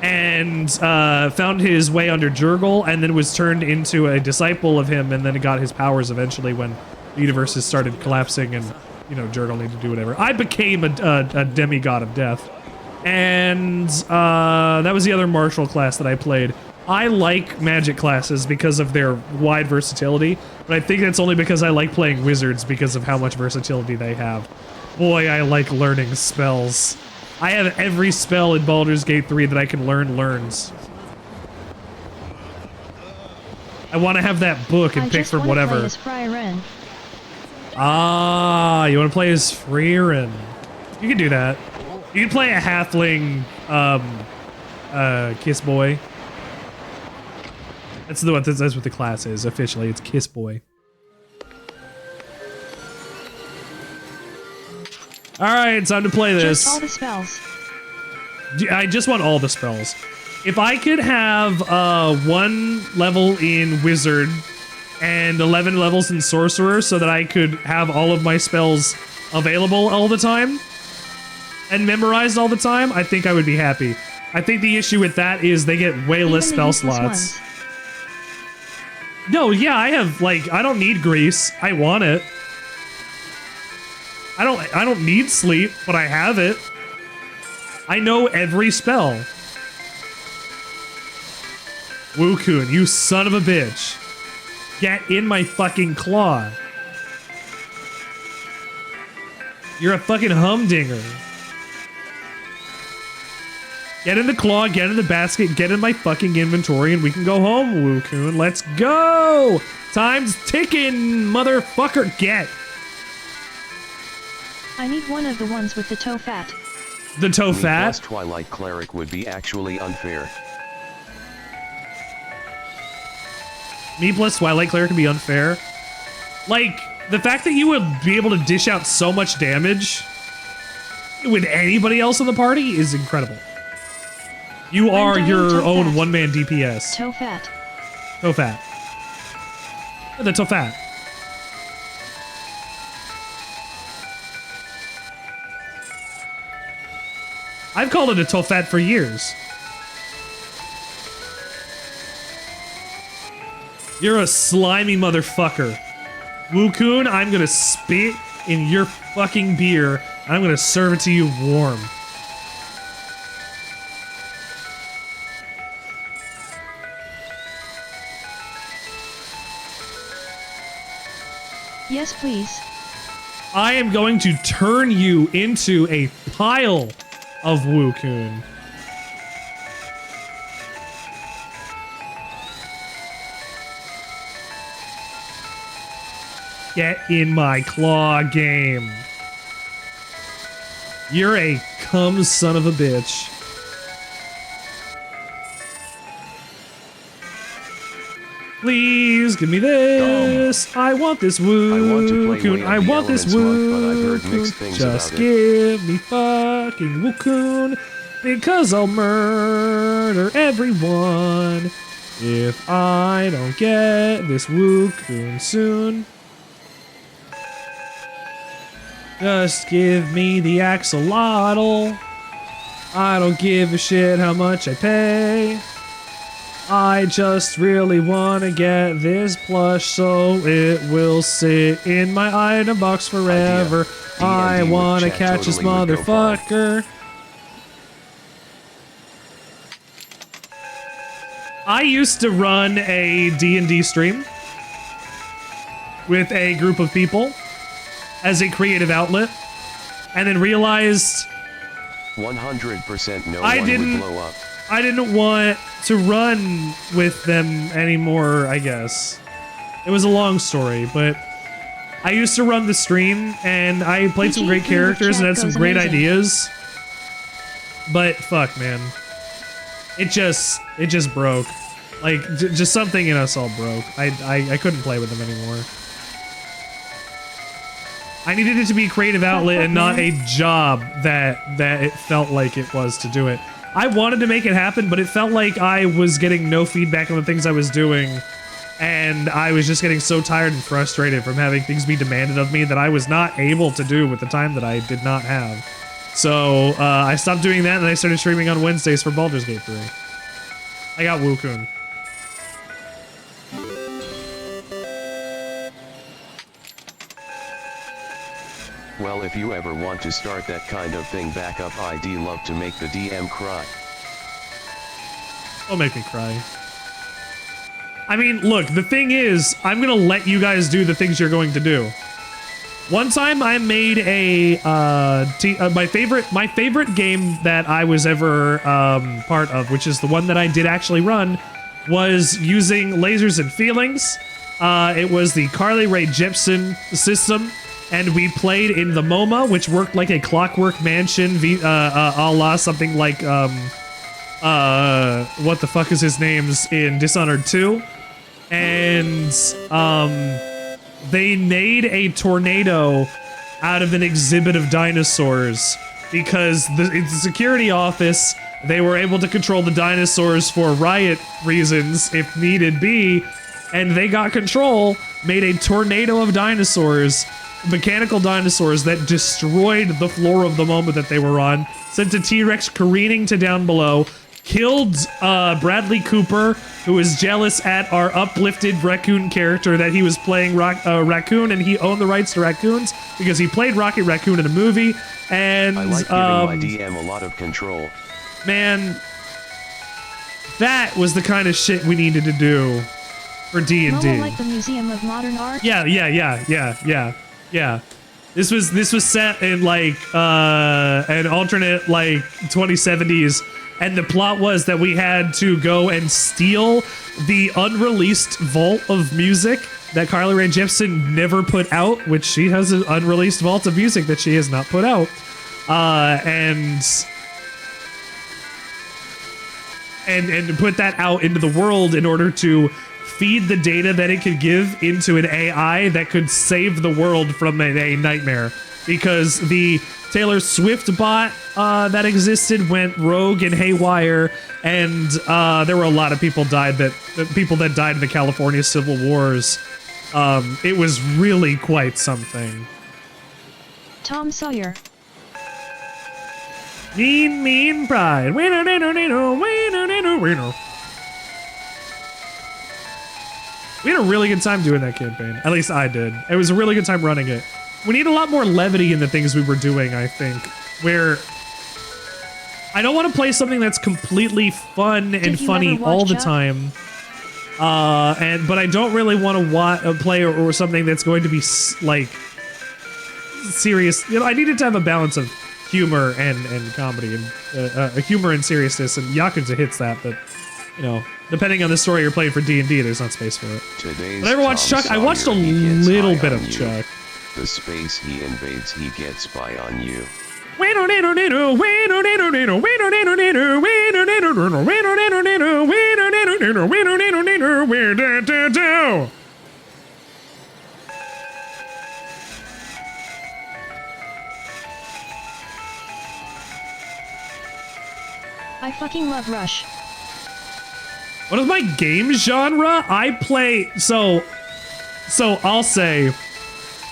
and found his way under Jurgle, and then was turned into a disciple of him, and then got his powers eventually when the universes started collapsing and, you know, Jurgle needed to do whatever. I became a demigod of death, and that was the other martial class that I played. I like magic classes because of their wide versatility, but I think that's only because I like playing wizards because of how much versatility they have. Boy, I like learning spells. I have every spell in Baldur's Gate 3 that I can learn learns. I want to have that book and pick from whatever. Play as Frieren. Ah, you want to play as Frieren. You can do that. You can play a halfling kiss boy. That's what the class is officially. It's Kiss Boy. All right, time to play this. Just all the spells. I just want all the spells. If I could have 1 level in Wizard and 11 levels in Sorcerer, so that I could have all of my spells available all the time and memorized all the time, I think I would be happy. I think the issue with that is they get way less spell slots. No, yeah, I have, like, I don't need grease. I want it. I don't need sleep, but I have it. I know every spell. Wukun, you son of a bitch. Get in my fucking claw. You're a fucking humdinger. Get in the claw, get in the basket, get in my fucking inventory, and we can go home, Wukun. Let's go! Time's ticking, motherfucker, get! I need one of the ones with the toe fat. The toe Me fat? plus Twilight Cleric would be actually unfair. Me plus Twilight Cleric can be unfair. Like, the fact that you would be able to dish out so much damage with anybody else in the party is incredible. You are your own one-man DPS. Toe fat. Toe fat. The toe fat. I've called it a toe fat for years. You're a slimy motherfucker. Wukun, I'm gonna spit in your fucking beer I'm gonna serve it to you warm. Yes, please. I am going to turn you into a pile of Wukun. Get in my claw game. You're a cum son of a bitch. Please give me this. I want this Wukun. I want this Wukun. Just give me fucking Wukun, because I'll murder everyone if I don't get this Wukun soon. Just give me the axolotl. I don't give a shit how much I pay. I just really want to get this plush so it will sit in my item box forever. I want to catch this motherfucker. I used to run a D&D stream with a group of people as a creative outlet, and then realized 100% no one would blow up. I didn't want to run with them anymore, I guess. It was a long story, but I used to run the stream, and I played some great characters and had some great ideas. But fuck, man. It just broke. Like, just something in us all broke. I couldn't play with them anymore. I needed it to be a creative outlet and not a job that it felt like it was to do it. I wanted to make it happen, but it felt like I was getting no feedback on the things I was doing, and I was just getting so tired and frustrated from having things be demanded of me that I was not able to do with the time that I did not have. So I stopped doing that, and I started streaming on Wednesdays for Baldur's Gate 3. I got Wukun. Well, if you ever want to start that kind of thing back up, I'd love to make the DM cry. Don't make me cry. I mean, look, the thing is, I'm gonna let you guys do the things you're going to do. One time I made a, my favorite game that I was ever part of, which is the one that I did actually run, was using lasers and feelings. It was the Carly Rae Jepsen system. And we played in the MoMA, which worked like a Clockwork Mansion, a la something like, what the fuck is his name's in Dishonored 2. And, they made a tornado out of an exhibit of dinosaurs. Because in the security office, they were able to control the dinosaurs for riot reasons, if needed be. And they got control, made a tornado of dinosaurs, mechanical dinosaurs that destroyed the floor of the MoMA that they were on, sent a T-Rex careening to down below, killed Bradley Cooper, who was jealous at our uplifted raccoon character that he was playing Raccoon, and he owned the rights to raccoons because he played Rocket Raccoon in a movie, and I like giving my DM a lot of control. Man, that was the kind of shit we needed to do for D&D. MoMA like the Museum of Modern Art? Yeah. This was set in like an alternate like 2070s, and the plot was that we had to go and steal the unreleased vault of music that Carly Rae Jepsen never put out, which she has an unreleased vault of music that she has not put out, and put that out into the world in order to feed the data that it could give into an AI that could save the world from a nightmare. Because the Taylor Swift bot that existed went rogue and haywire, and there were a lot of people that died in the California Civil Wars. It was really quite something. Tom Sawyer. Mean pride. We had a really good time doing that campaign. At least I did. It was a really good time running it. a lot more levity in the things we were doing, I think, where I don't want to play something that's completely fun and funny all the time. But I don't really want to play or something that's going to be like serious. You know, I needed to have a balance of humor and comedy and humor and seriousness, and Yakuza hits that, but you know, depending on the story you're playing for D&D, there's not space for it. Today's but I never watched Chuck. I watched a little bit of Chuck. The space he invades, he gets by on you. I fucking love Rush. What is my game genre? I play so I'll say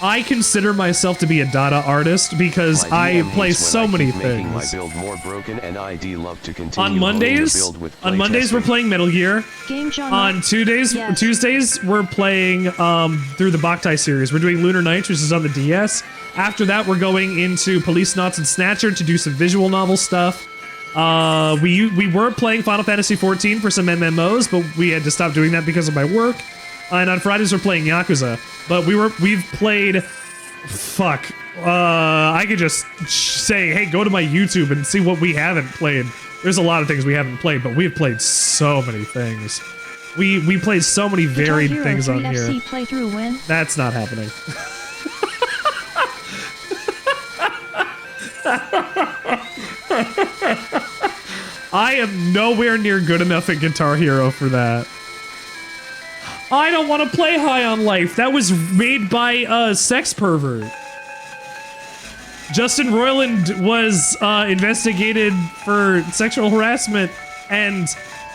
I consider myself to be a data artist because I play so many things. My build more broken, and I'd love to continue on Mondays we're playing Metal Gear. Game genre. On Tuesdays we're playing through the Boktai series. We're doing Lunar Nights, which is on the DS. After that, we're going into Police Knots and Snatcher to do some visual novel stuff. We were playing Final Fantasy XIV for some MMOs, but we had to stop doing that because of my work. And on Fridays we're playing Yakuza. But we've played, fuck. I could just say, hey, go to my YouTube and see what we haven't played. There's a lot of things we haven't played, but we've played so many things. We played so many varied things on here. Playthrough win? That's not happening. I am nowhere near good enough at Guitar Hero for that. I don't want to play High on Life. That was made by a sex pervert. Justin Roiland was investigated for sexual harassment, and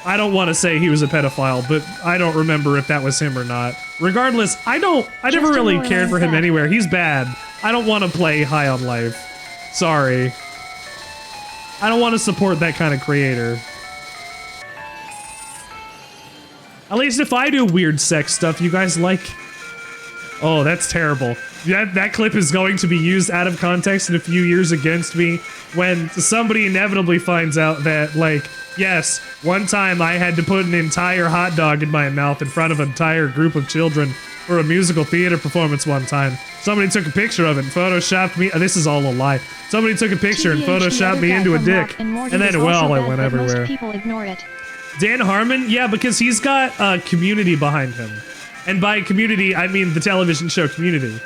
I don't want to say he was a pedophile, but I don't remember if that was him or not. Regardless, I never really cared for him anywhere. He's bad. I don't want to play High on Life. Sorry. I don't want to support that kind of creator. At least if I do weird sex stuff, you guys like... Oh, that's terrible. That clip is going to be used out of context in a few years against me when somebody inevitably finds out that, like, yes, one time I had to put an entire hot dog in my mouth in front of an entire group of children for a musical theater performance one time. Somebody took a picture of it and photoshopped me. This is all a lie. Somebody took a picture and photoshopped me into a dick. And then, well, it went everywhere. Most people ignore it. Dan Harmon? Yeah, because he's got a community behind him. And by community, I mean the television show Community.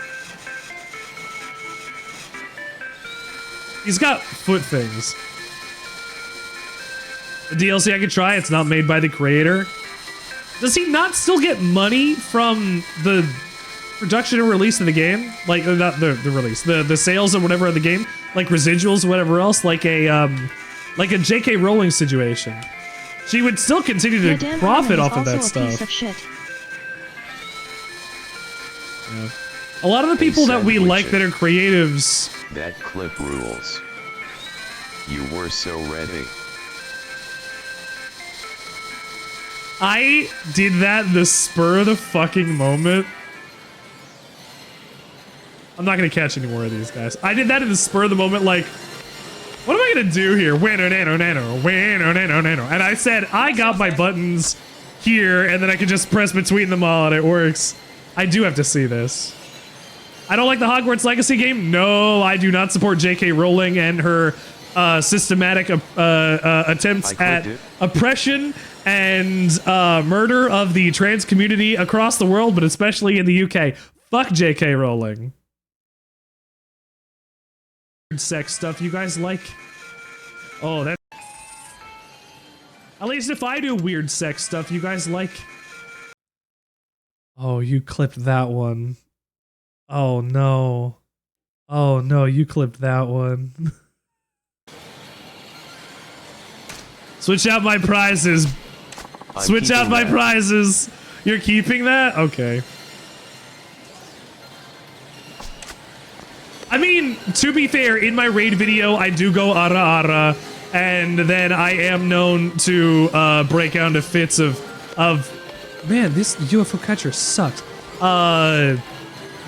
He's got foot things. The DLC I could try, it's not made by the creator. Does he not still get money from the production and release of the game? Like, not the release, the sales or whatever of the game? Like residuals or whatever else? Like a J.K. Rowling situation. She would still continue to profit off of that stuff. Yeah. A lot of the people that we like that are creatives... That clip rules. You were so ready. I did that in the spur of the fucking moment. I'm not gonna catch any more of these guys. I did that in the spur of the moment, like... What am I gonna do here? And I said, I got my buttons here, and then I can just press between them all, and it works. I do have to see this. I don't like the Hogwarts Legacy game. No, I do not support J.K. Rowling and her systematic attempts at oppression and murder of the trans community across the world, but especially in the UK. Fuck J.K. Rowling. Sex stuff you guys like. Oh, that. At least if I do weird sex stuff you guys like. Oh, you clipped that one. Oh no. Oh no, you clipped that one. Switch out my prizes. Switch out my prizes. You're keeping that? Okay. I mean, to be fair, in my raid video, I do go ara ara, and then I am known to break out into fits of man, this UFO catcher sucks.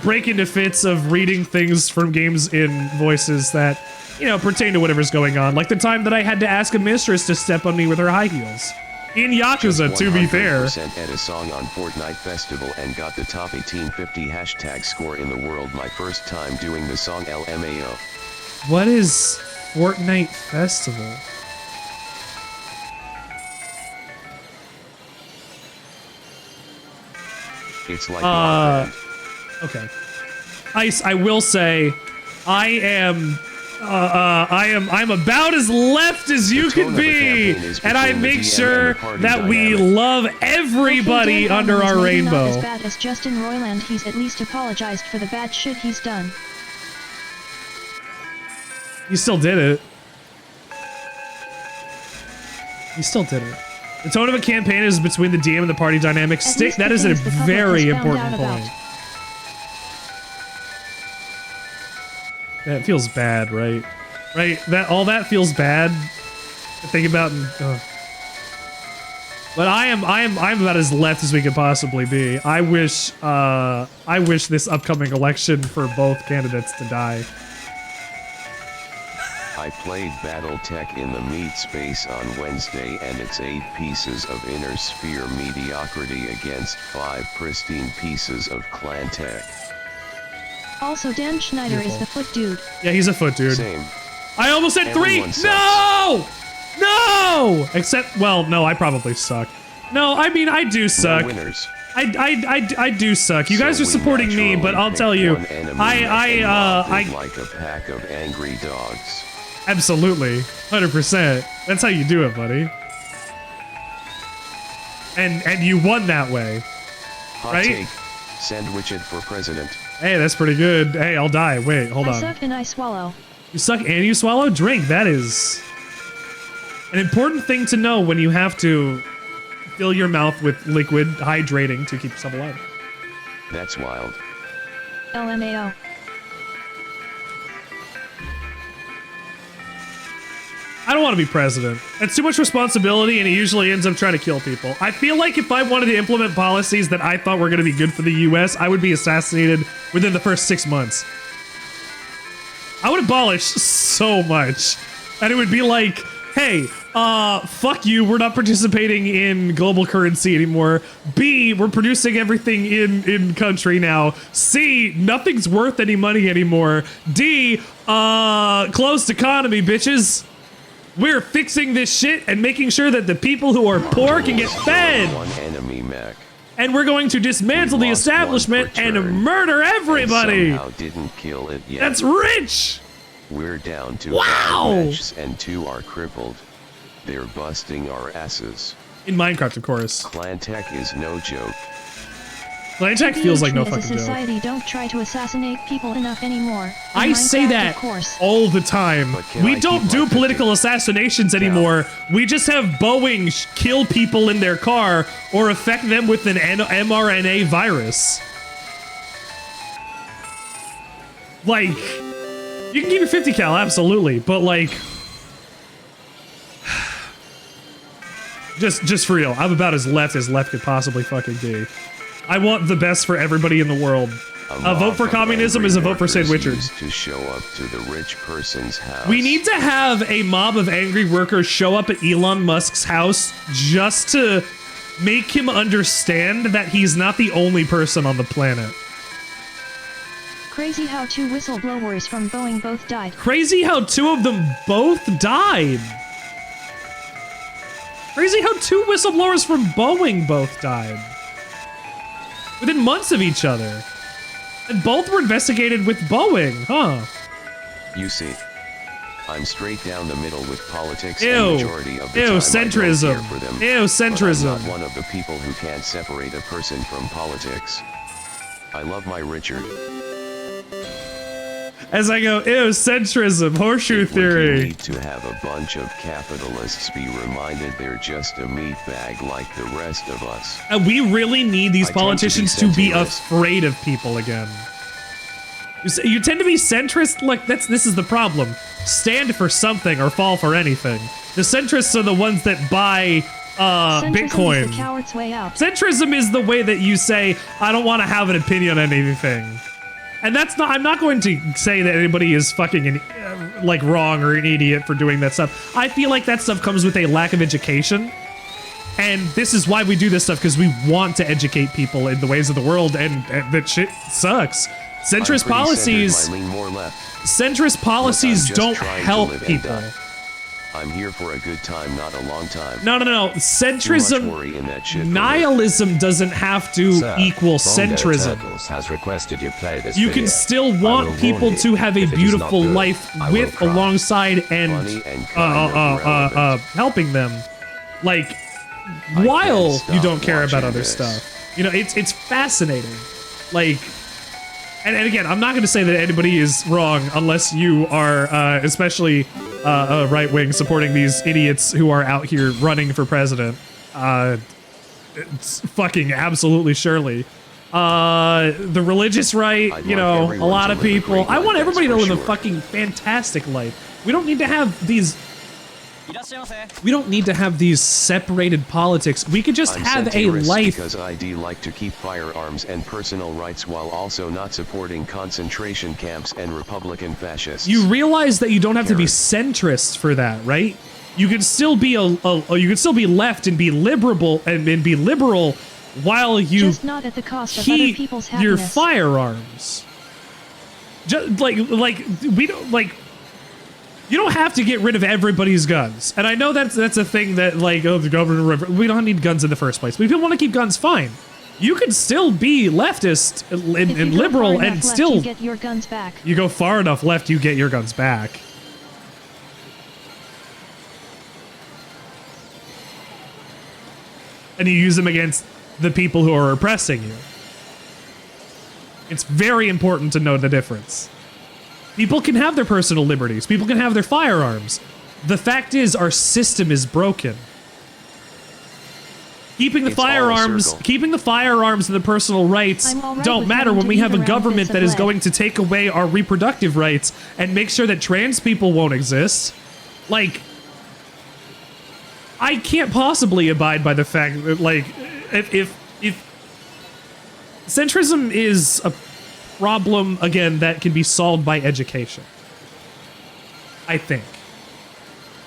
break into fits of reading things from games in voices that, you know, pertain to whatever's going on. Like the time that I had to ask a mistress to step on me with her high heels. In Yakuza, to be fair. At a song on Fortnite Festival and got the top 1850 hashtag score in the world. My first time doing the song LMAO. What is Fortnite Festival? It's like okay. I will say, I'm about as left as you can be, and I make sure that we love everybody under our rainbow. Not as bad as Justin Roiland. He's at least apologized for the bad shit he's done. He still did it. He still did it. The tone of a campaign is between the DM and the party dynamic. Stick. That is a very important point. That feels bad, right? Right? All that feels bad to think about. But I'm about as left as we could possibly be. I wish this upcoming election for both candidates to die. I played Battletech in the meat space on Wednesday, and it's 8 pieces of inner sphere mediocrity against 5 pristine pieces of clan tech. Also, Dan Schneider is the foot dude. Yeah, he's a foot dude. Same. I almost said 3! No! No! Except, well, no, I probably suck. No, I mean, I do suck. No winners. I do suck. You guys are supporting me, but I'll tell you, I like a pack of angry dogs. Absolutely, 100%. That's how you do it, buddy. And you won that way, Hot right? Take. Sandwichard for president. Hey, that's pretty good. Hey, I'll die. Wait, hold on. I suck and I swallow. You suck and you swallow? Drink. That is an important thing to know when you have to fill your mouth with liquid, hydrating to keep yourself alive. That's wild. LMAO. I don't want to be president. It's too much responsibility, and it usually ends up trying to kill people. I feel like if I wanted to implement policies that I thought were going to be good for the US, I would be assassinated within the first 6 months. I would abolish so much. And it would be like, hey, fuck you, we're not participating in global currency anymore. B, we're producing everything in country now. C, nothing's worth any money anymore. D, closed economy, bitches. We're fixing this shit and making sure that the people who are poor can get fed. One enemy mech. And we're going to dismantle the establishment and murder everybody. And somehow didn't kill it yet. That's rich. We're down to wow. 5 and 2 are crippled. They're busting our asses. In Minecraft, of course. Clan tech is no joke. Clan tech feels like no fucking as a society, joke. don't try to assassinate people enough anymore. I say that all the time. We don't do political assassinations anymore. We just have Boeing kill people in their car or affect them with an mRNA virus. Like, you can keep your 50 cal, absolutely, but like, just for real, I'm about as left could possibly fucking be. I want the best for everybody in the world. A vote for communism is a vote for Sandwichard. To show up to the rich person's house. We need to have a mob of angry workers show up at Elon Musk's house just to make him understand that he's not the only person on the planet. Crazy how 2 whistleblowers from Boeing both died. Crazy how 2 of them both died. Crazy how 2 whistleblowers from Boeing both died. Within months of each other. And both were investigated with Boeing, huh? You see, I'm straight down the middle with politics. Ew. And majority of the time Centrism. I don't care for them, Ew, centrism. But I'm not one of the people who can't separate a person from politics. I love my Richard. As I go, ew, centrism, horseshoe theory. You need to have a bunch of capitalists be reminded they're just a meat bag like the rest of us. And we really need these politicians to be afraid of people again. You tend to be centrist, like this is the problem. Stand for something or fall for anything. The centrists are the ones that buy Bitcoin. Is the coward's way out. Centrism is the way that you say, I don't want to have an opinion on anything. And that's not, I'm not going to say that anybody is fucking like wrong or an idiot for doing that stuff. I feel like that stuff comes with a lack of education. And this is why we do this stuff, because we want to educate people in the ways of the world, and that shit sucks. Centrist policies don't help people. I'm here for a good time, not a long time. No. Centrism, nihilism doesn't have to equal centrism. Has requested you play this you video. can still want people to have a beautiful life with, alongside, and helping them. Like, while you don't care about other stuff. You know, it's fascinating. Like, and again, I'm not going to say that anybody is wrong unless you are, especially a right wing supporting these idiots who are out here running for president. It's fucking absolutely surely. The religious right, you know, a lot of people. I want everybody to live a fucking fantastic life. We don't need to have these. We don't need to have these separated politics. We could just have a life. Because ID like to keep firearms and personal rights while also not supporting concentration camps and Republican fascists. You realize that you don't have to be centrist for that, right? You can still be you can still be left and be liberal while you just not at the cost of other people's happiness. Your firearms. Just like we don't like. You don't have to get rid of everybody's guns. And I know that's a thing that, like, oh, the government, we don't need guns in the first place. But if you want to keep guns, fine. You can still be leftist and liberal and still... you get your guns back. You go far enough left, you get your guns back. And you use them against the people who are oppressing you. It's very important to know the difference. People can have their personal liberties. People can have their firearms. The fact is, our system is broken. Keeping the firearms and the personal rights don't matter when we have a government that is going to take away our reproductive rights and make sure that trans people won't exist. Like, I can't possibly abide by the fact that, like, if centrism is a problem, again, that can be solved by education. I think.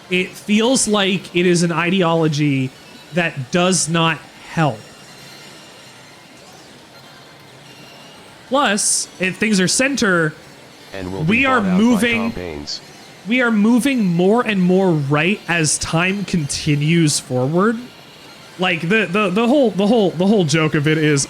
It feels like it is an ideology that does not help. Plus, if things are center, we are moving more and more right as time continues forward. Like the whole joke of it is,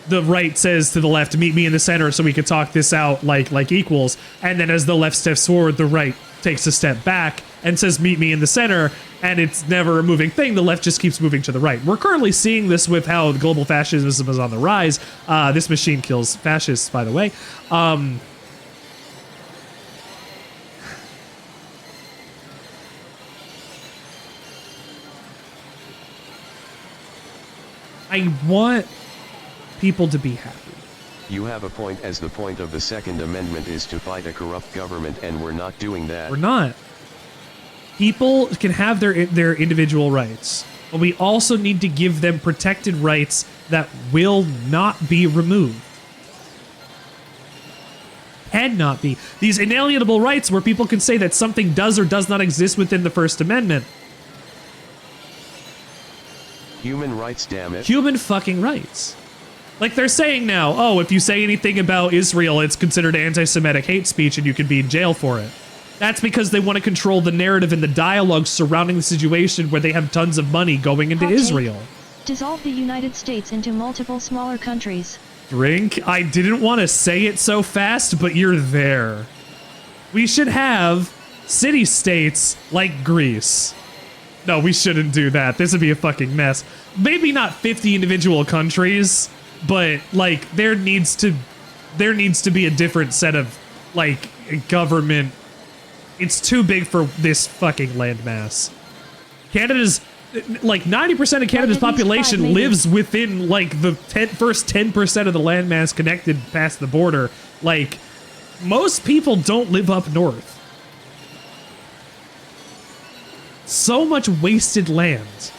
the right says to the left, meet me in the center so we can talk this out like equals. And then as the left steps forward, the right takes a step back and says, meet me in the center. And it's never a moving thing. The left just keeps moving to the right. We're currently seeing this with how global fascism is on the rise. This machine kills fascists, by the way. I want people to be happy. You have a point, as the point of the Second Amendment is to fight a corrupt government, and we're not doing that. We're not. People can have their individual rights, but we also need to give them protected rights that will not be removed. Cannot be. These inalienable rights where people can say that something does or does not exist within the First Amendment. Human rights, damn it. Human fucking rights. Like they're saying now, oh, if you say anything about Israel, it's considered anti-Semitic hate speech and you could be in jail for it. That's because they want to control the narrative and the dialogue surrounding the situation where they have tons of money going into Israel. Dissolve the United States into multiple smaller countries. Drink? I didn't want to say it so fast, but you're there. We should have city-states like Greece. No, we shouldn't do that. This would be a fucking mess. Maybe not 50 individual countries, but like there needs to be a different set of like government. It's too big for this fucking landmass. Canada's like 90% of Canada's population lives within like the first 10% of the landmass connected past the border. Like most people don't live up north. So much wasted land.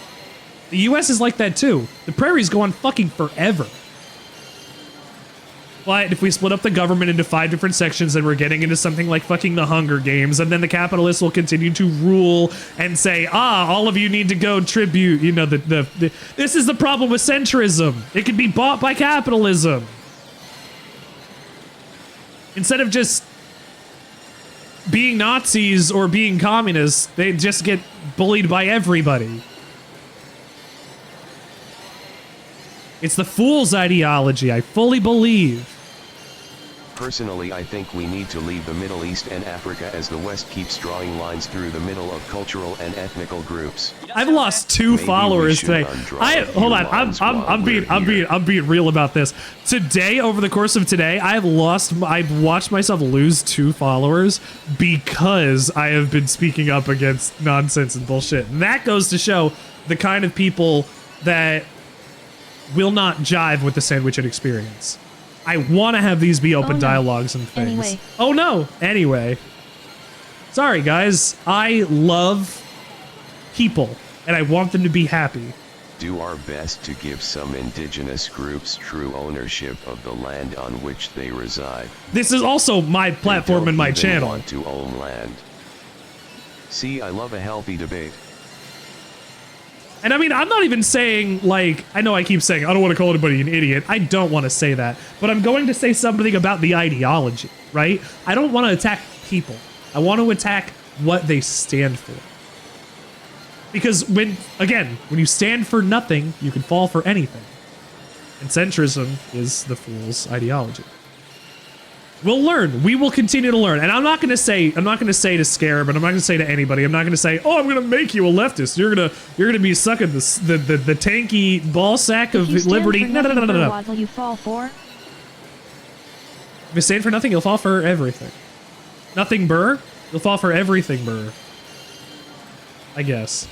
The US is like that too. The prairies go on fucking forever. But if we split up the government into 5 different sections, then we're getting into something like fucking the Hunger Games, and then the capitalists will continue to rule and say, all of you need to go tribute. You know, this is the problem with centrism. It can be bought by capitalism. Instead of just being Nazis or being communists, they just get bullied by everybody. It's the fool's ideology, I fully believe. Personally, I think we need to leave the Middle East and Africa as the West keeps drawing lines through the middle of cultural and ethnical groups. I've lost 2 followers today. Hold on, I'm being real about this. Today, over the course of today, I've watched myself lose 2 followers because I have been speaking up against nonsense and bullshit. And that goes to show the kind of people that will not jive with the Sandwichard experience. I want to have these be open dialogues and things. Anyway. Oh no! Anyway. Sorry guys, I love people, and I want them to be happy. Do our best to give some indigenous groups true ownership of the land on which they reside. This is also my platform and my channel. Want to own land. See, I love a healthy debate. And I mean, I'm not even saying, like, I know I keep saying, I don't want to call anybody an idiot. I don't want to say that. But I'm going to say something about the ideology, right? I don't want to attack people. I want to attack what they stand for. Because when you stand for nothing, you can fall for anything. And centrism is the fool's ideology. We'll learn. We will continue to learn. And I'm not going to say to Scarab, and I'm not going to say to anybody, I'm not going to say, oh, I'm going to make you a leftist. You're going to be sucking the tanky ball sack of liberty. No. What will you fall for? If you stand for nothing, you'll fall for everything. Nothing burr? You'll fall for everything burr. I guess.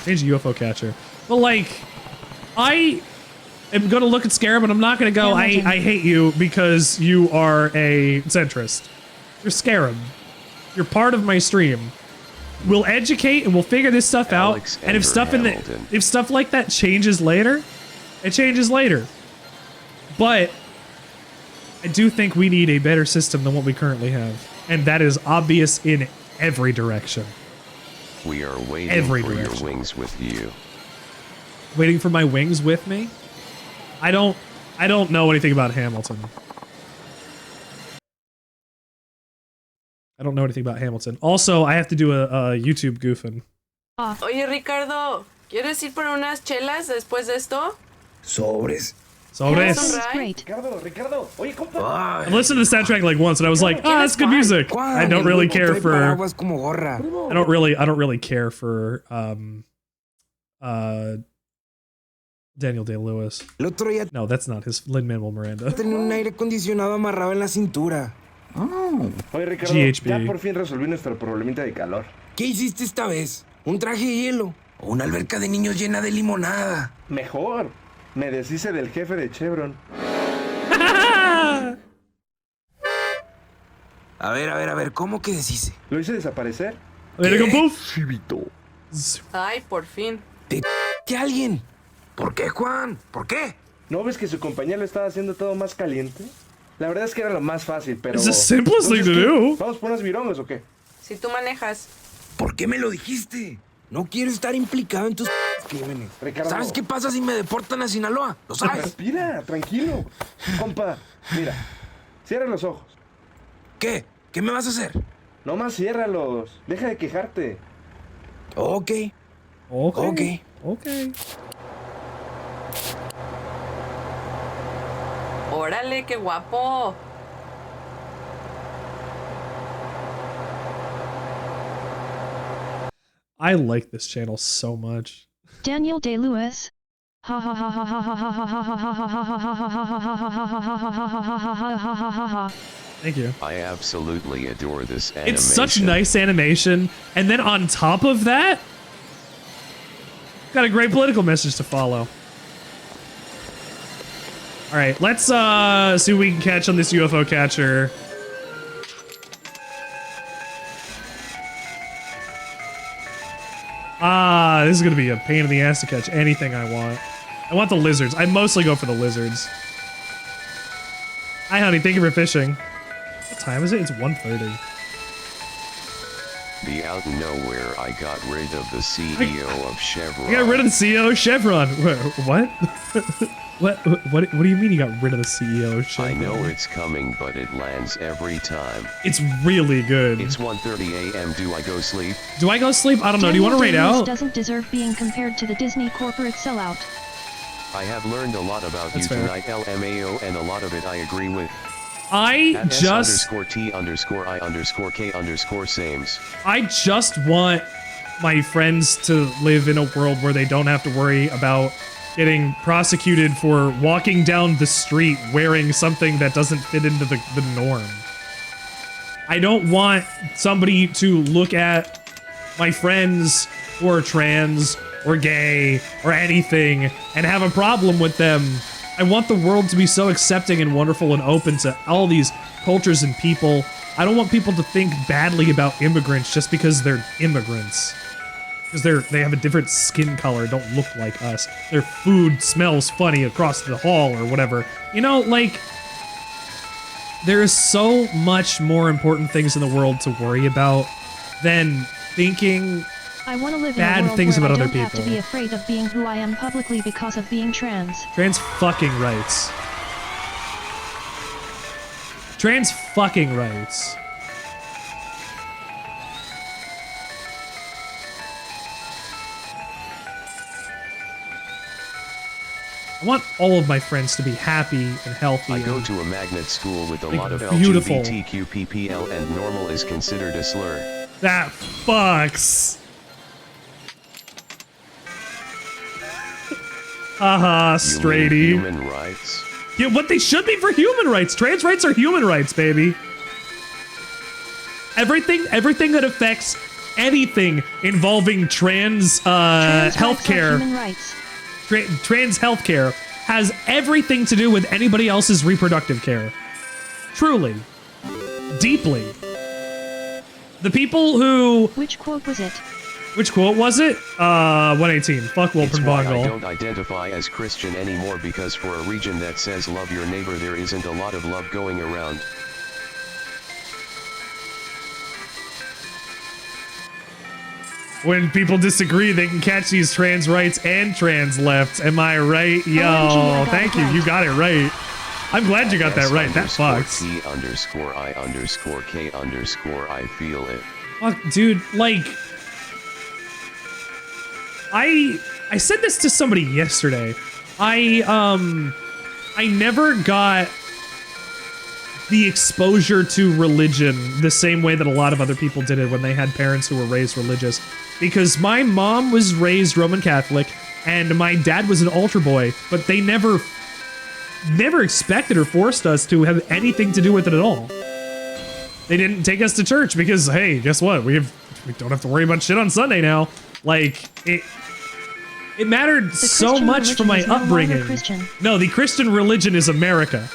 Change the UFO catcher. But like, I am going to look at Scarab and I'm not going to go, I hate you because you are a centrist. You're Scarab. You're part of my stream. We'll educate and we'll figure this stuff out. And if stuff like that changes later, it changes later. But I do think we need a better system than what we currently have. And that is obvious in every direction. We are waiting for your wings with you. Waiting for my wings with me? I don't know anything about Hamilton. I don't know anything about Hamilton. Also, I have to do a YouTube goofing. Oye, Ricardo, ¿quieres ir por unas chelas después de esto? Sobres. Ricardo, oye, compa. I've listened to the soundtrack like once and I was like, that's good music. I don't really care for I don't really care for Daniel Day-Lewis. No, that's not his Lin-Manuel Miranda. Tenía un aire acondicionado amarrado en la cintura. Oye, Ricardo, GHB. ya por fin resolví nuestro problemita de calor. ¿Qué hiciste esta vez? ¿Un traje de hielo? ¿O una alberca de niños llena de limonada? Mejor. Me deshice del jefe de Chevron. A ver, ¿cómo que deshice? ¿Lo hice desaparecer? Ay, por fin. ¿Te alguien? ¿Por qué, Juan? ¿Por qué? ¿No ves que su compañía lo estaba haciendo todo más caliente? La verdad es que era lo más fácil, pero... It's the simplest thing to do. ¿Vamos por unas virongas o qué? Si tú manejas. ¿Por qué me lo dijiste? No quiero estar implicado en tus crímenes. Ricardo. ¿Sabes qué pasa si me deportan a Sinaloa? ¿Lo sabes? Respira, tranquilo. Compa, mira, cierra los ojos. ¿Qué? ¿Qué me vas a hacer? Nomás ciérralos. Deja de quejarte. Ok. Órale, qué guapo. I like this channel so much. Daniel Day-Lewis. Thank you. I absolutely adore this animation. It's such nice animation, and then on top of that, got a great political message to follow. All right, let's see what we can catch on this UFO catcher. This is gonna be a pain in the ass to catch anything I want. I want the lizards. I mostly go for the lizards. Hi, honey. Thank you for fishing. What time is it? It's 1:30. Be out of nowhere, I got rid of the CEO of Chevron. You got rid of the CEO of Chevron. What? What do you mean you got rid of the CEO of Chevron? I know it's coming, but it lands every time. It's really good. It's 1:30 a.m. Do I go sleep? Do I go sleep? I don't know. Do you want to rate out? Doesn't deserve being compared to the Disney corporate sellout. I have learned a lot about you tonight, LMAO, and a lot of it I agree with. I just _T_I_K_Sames. I just want my friends to live in a world where they don't have to worry about getting prosecuted for walking down the street wearing something that doesn't fit into the norm. I don't want somebody to look at my friends who are trans or gay or anything and have a problem with them. I want the world to be so accepting and wonderful and open to all these cultures and people. I don't want people to think badly about immigrants just because they're immigrants. Because they have a different skin color, don't look like us. Their food smells funny across the hall or whatever. You know, like, there is so much more important things in the world to worry about than thinking I want to live bad in a world things where about I other don't have people. to be afraid of being who I am publicly because of being trans. Trans fucking rights. Trans fucking rights. I want all of my friends to be happy and healthy. I go to a magnet school with a like, lot of beautiful. LGBTQPPL, and normal is considered a slur. That fucks. Haha, straighty. Human rights? Yeah, what they should be for human rights. Trans rights are human rights, baby. Everything that affects anything involving trans healthcare. Human rights. Trans healthcare has everything to do with anybody else's reproductive care. Truly. Deeply. The people who... Which quote was it? Which quote was it? 118. Fuck Wilpon It's why I Bongle. don't identify as Christian anymore, because for a region that says love your neighbor, there isn't a lot of love going around. When people disagree, they can catch these trans rights and trans lefts. Am I right? Yo, thank you. You got it right. I'm glad you got that right. That fucks. T_I_K_I feel it. Fuck, dude, like... I said this to somebody yesterday. I never got the exposure to religion the same way that a lot of other people did it when they had parents who were raised religious. Because my mom was raised Roman Catholic and my dad was an altar boy, but they never expected or forced us to have anything to do with it at all. They didn't take us to church because, hey, guess what? We don't have to worry about shit on Sunday now. Like, it mattered so much for my upbringing. No, the Christian religion is America.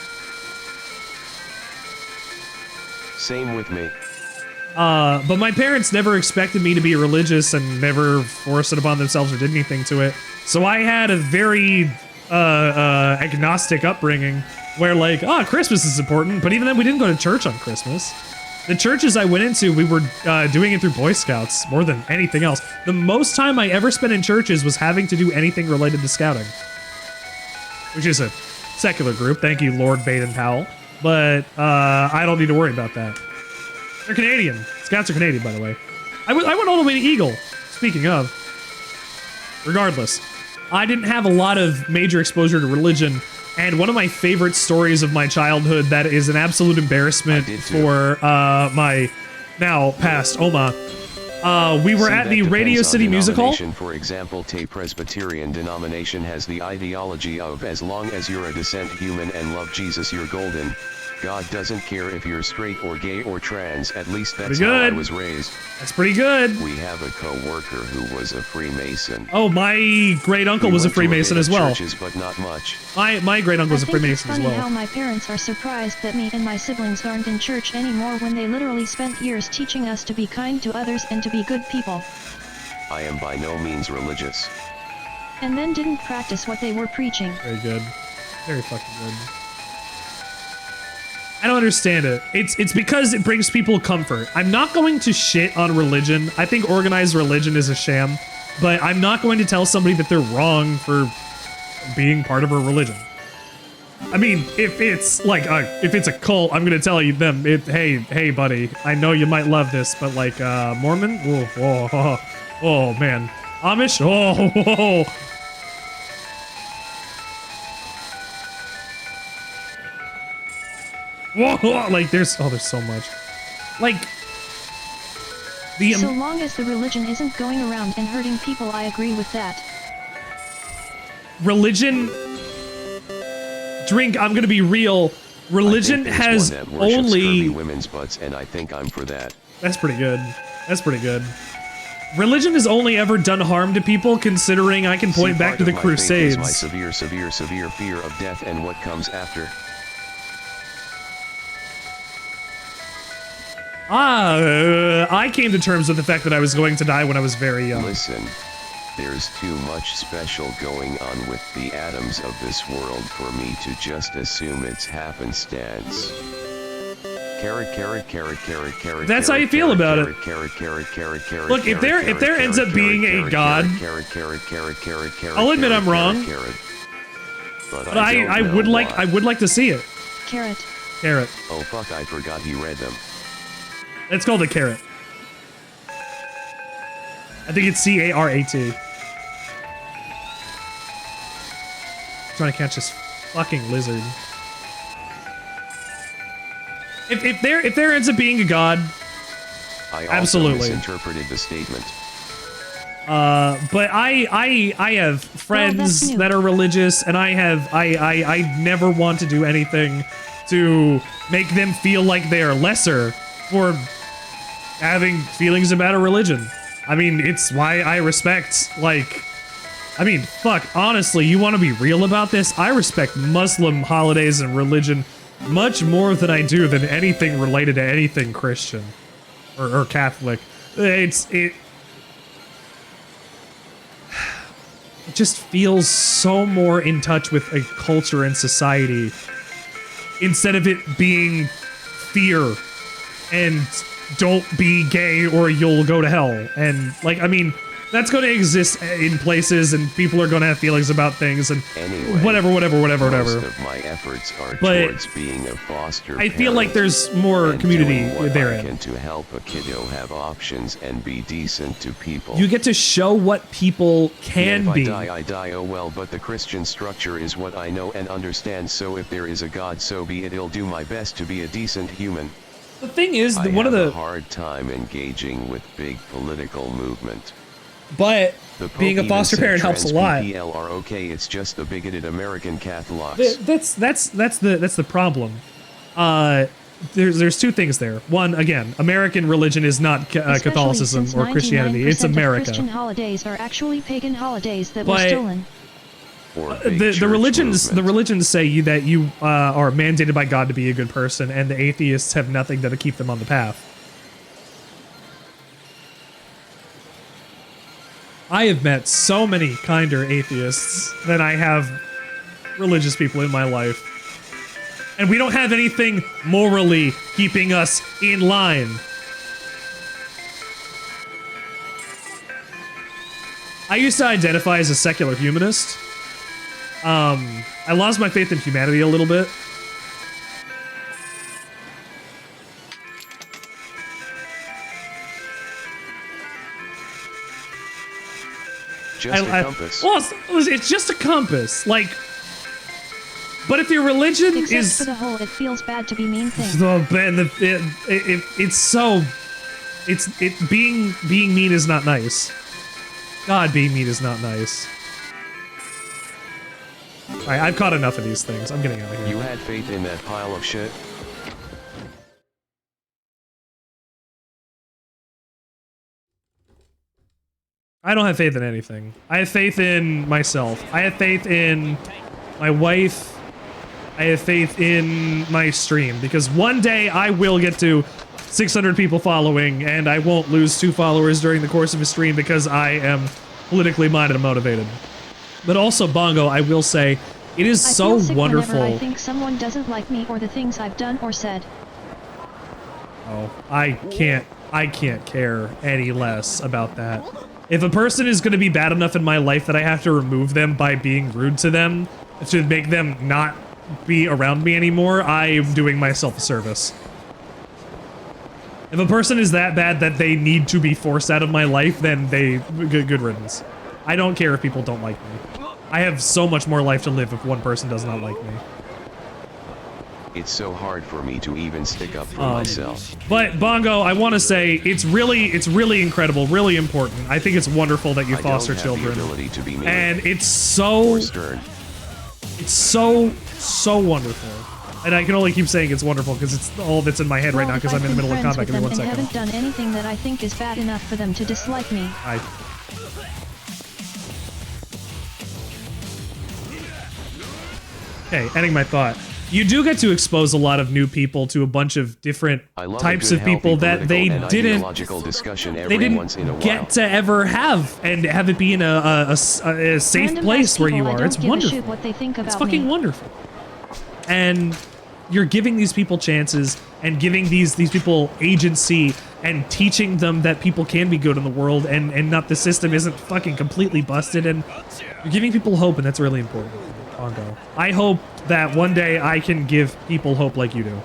Same with me. But my parents never expected me to be religious and never forced it upon themselves or did anything to it. So I had a very agnostic upbringing where, like, Christmas is important, but even then we didn't go to church on Christmas. The churches I went into, we were doing it through Boy Scouts more than anything else. The most time I ever spent in churches was having to do anything related to scouting, which is a secular group. Thank you, Lord Baden-Powell. But I don't need to worry about that. They're Canadian. Scouts are Canadian, by the way. I went all the way to Eagle, speaking of. Regardless, I didn't have a lot of major exposure to religion, and one of my favorite stories of my childhood that is an absolute embarrassment for my now past Oma. We were at the Radio City Music Hall. For example, the Presbyterian denomination has the ideology of as long as you're a decent human and love Jesus, you're golden. God doesn't care if you're straight or gay or trans, at least that's how I was raised. That's pretty good. We have a co-worker who was a Freemason. Oh, my great uncle was a Freemason as well. Churches, but not much. My great uncle was a Freemason as It's well. funny how my parents are surprised that me and my siblings aren't in church anymore when they literally spent years teaching us to be kind to others and to be good people. I am by no means religious. And then didn't practice what they were preaching. Very good. Very fucking good. I don't understand it. It's because it brings people comfort. I'm not going to shit on religion. I think organized religion is a sham, but I'm not going to tell somebody that they're wrong for being part of a religion. I mean, if it's like if it's a cult, I'm gonna tell you them. Hey, buddy, I know you might love this, but like Mormon, oh man, Amish, oh. Whoa, like there's so much. Like the so long as the religion isn't going around and hurting people, I agree with that. Religion, Drink, I'm gonna be real. Religion has only women's butts, and I think I'm for that. That's pretty good. That's pretty good. Religion has only ever done harm to people, considering I can point back to the Crusades. My severe fear of death and what comes after. I came to terms with the fact that I was going to die when I was very young. Listen, there's too much special going on with the atoms of this world for me to just assume it's happenstance. That's how you feel about it. Look, if there ends up being a god, I'll admit I'm wrong. But I would like to see it. Carrot. Carrot. Oh fuck, I forgot he read them. It's called a carrot. I think it's C-A-R-A-T. Trying to catch this fucking lizard. If there ends up being a god, I also absolutely misinterpreted the statement. But I have friends that are religious, and I never want to do anything to make them feel like they are lesser for having feelings about a religion. I mean, it's why I respect, like, I mean, fuck, honestly, you want to be real about this? I respect Muslim holidays and religion much more than I do than anything related to anything Christian or Catholic. It just feels so more in touch with a culture and society instead of it being fear and don't be gay or you'll go to hell. And like, I mean, that's going to exist in places and people are going to have feelings about things and anyway, whatever. Most of my efforts are towards being a foster parent. I feel like there's more community there. I can to help a kiddo have options and be decent to people. You get to show what people can be. If I die, oh well, but the Christian structure is what I know and understand, so if there is a God, so be it. I'll do my best to be a decent human. The thing is, I have a hard time engaging with big political movement. But being a foster parent helps a lot. PPL are okay, it's just the bigoted American Catholics. That's the problem. There's two things there. One, again, American religion is not Catholicism or Christianity. It's America. Christian holidays are actually pagan holidays that were stolen. The religions say that you are mandated by God to be a good person, and the atheists have nothing to keep them on the path. I have met so many kinder atheists than I have religious people in my life. And we don't have anything morally keeping us in line. I used to identify as a secular humanist. I lost my faith in humanity a little bit. Just a compass. Well, it's just a compass. Like, but if your religion Except for the whole "it feels bad to be mean" thing. Being mean is not nice. God, being mean is not nice. Alright, I've caught enough of these things. I'm getting out of here. You had faith in that pile of shit? I don't have faith in anything. I have faith in myself. I have faith in my wife. I have faith in my stream. Because one day I will get to 600 people following and I won't lose 2 followers during the course of a stream because I am politically minded and motivated. But also, Bongo, I will say, It is I so feel sick wonderful. whenever I think someone doesn't like me or the things I've done or said. Oh, I can't care any less about that. If a person is going to be bad enough in my life that I have to remove them by being rude to them to make them not be around me anymore, I am doing myself a service. If a person is that bad that they need to be forced out of my life, then good riddance. I don't care if people don't like me. I have so much more life to live if one person does not like me. It's so hard for me to even stick up for myself. But Bongo, I want to say it's really incredible, really important. I think it's wonderful that you foster children, and it's so wonderful. And I can only keep saying it's wonderful because it's all that's in my head right now because I'm in the middle of combat. Give me 1 second. I haven't done anything that I think is bad enough for them to dislike me. Okay, ending my thought. You do get to expose a lot of new people to a bunch of different types of people that they didn't get to ever have, and have it be in a safe place where you are. It's wonderful. It's fucking wonderful. And you're giving these people chances and giving these people agency and teaching them that people can be good in the world and not the system isn't fucking completely busted, and you're giving people hope, and that's really important. Bongo. I hope that one day I can give people hope like you do.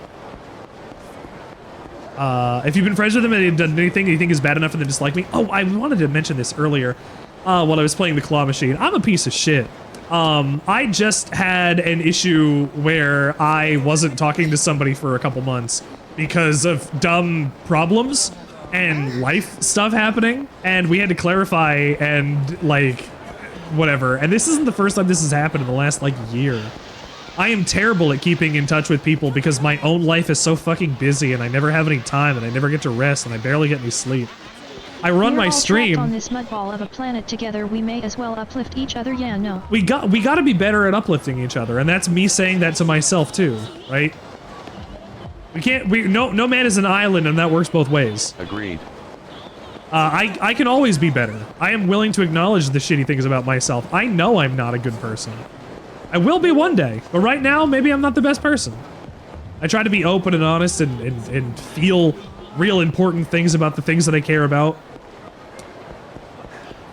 If you've been friends with them and they've done anything that you think is bad enough for them to dislike me. Oh, I wanted to mention this earlier while I was playing the claw machine. I'm a piece of shit. I just had an issue where I wasn't talking to somebody for a couple months because of dumb problems and life stuff happening, and we had to clarify and like whatever. And this isn't the first time this has happened in the last like year. I am terrible at keeping in touch with people because my own life is so fucking busy and I never have any time and I never get to rest and I barely get any sleep. I run my stream. We're all trapped on this mudball of a planet together. We may as well uplift each other. Yeah, no. We got to be better at uplifting each other, and that's me saying that to myself too, right? No man is an island, and that works both ways. Agreed. I can always be better. I am willing to acknowledge the shitty things about myself. I know I'm not a good person. I will be one day, but right now, maybe I'm not the best person. I try to be open and honest and feel real important things about the things that I care about.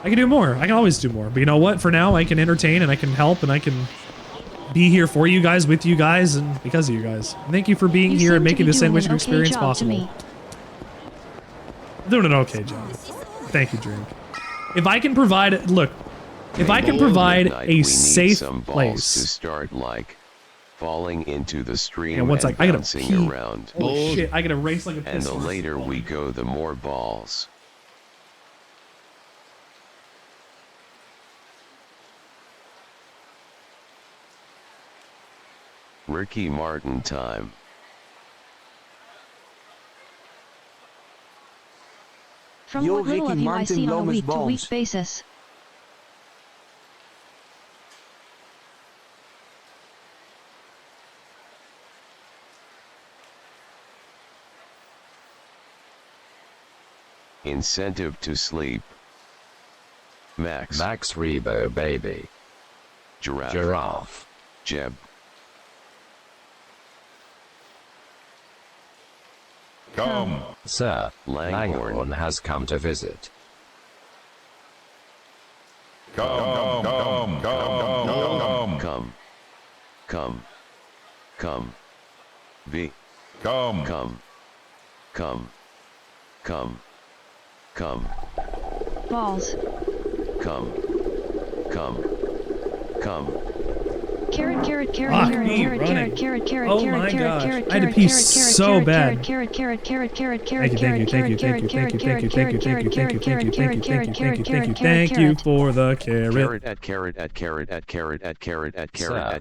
I can do more. I can always do more. But you know what? For now, I can entertain and I can help and I can be here for you guys, with you guys, and because of you guys. And thank you for being here and making the Sandwichard experience possible. Doing an okay job. Thank you, Drink. If I can provide, look, if I can provide a safe place to start like falling into the stream and I gotta bouncing pee. around. Oh shit, I gotta race like a And the piss. later we go, the more balls. Ricky Martin time. From what little of you I see on a week-to-week basis. Incentive to sleep. Max Rebo baby. Giraffe. Jeb. Come. Sir, Langhorn. Langhorn has come to visit. Come. V. Come. Balls. Come. Carrot, carrot, carrot, Fuck carrot, me, carrot, running. carrot, carrot, carrot, Oh carrot, my carrot, gosh. carrot, I had to carrot, pee carrot, so bad. carrot, carrot, carrot, carrot, Thank you, carrot, thank you, carrot, thank you, carrot, thank you, carrot, thank you, thank you, carrot, thank you, thank you, carrot, thank you, carrot, thank you, thank you, carrot, thank you for the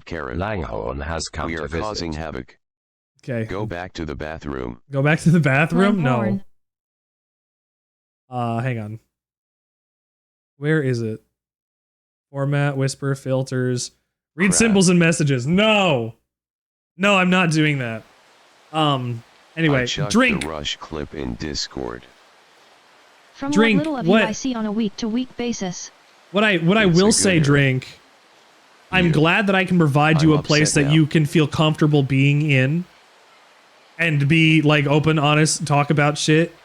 carrot. Langhorn has come We to are visit. causing havoc. Okay. Go back to the bathroom. Go back to the bathroom? Langhorn. No. Hang on. Where is it? Format, whisper, filters. Read symbols and messages. No! No, I'm not doing that. Anyway, I chucked Drink. the Rush clip in Discord. From Drink, what little of you what- I see on a week-to-week basis. What I will say, Drink, I'm glad that I can provide you a place that you can feel comfortable being in and be like open, honest, talk about shit.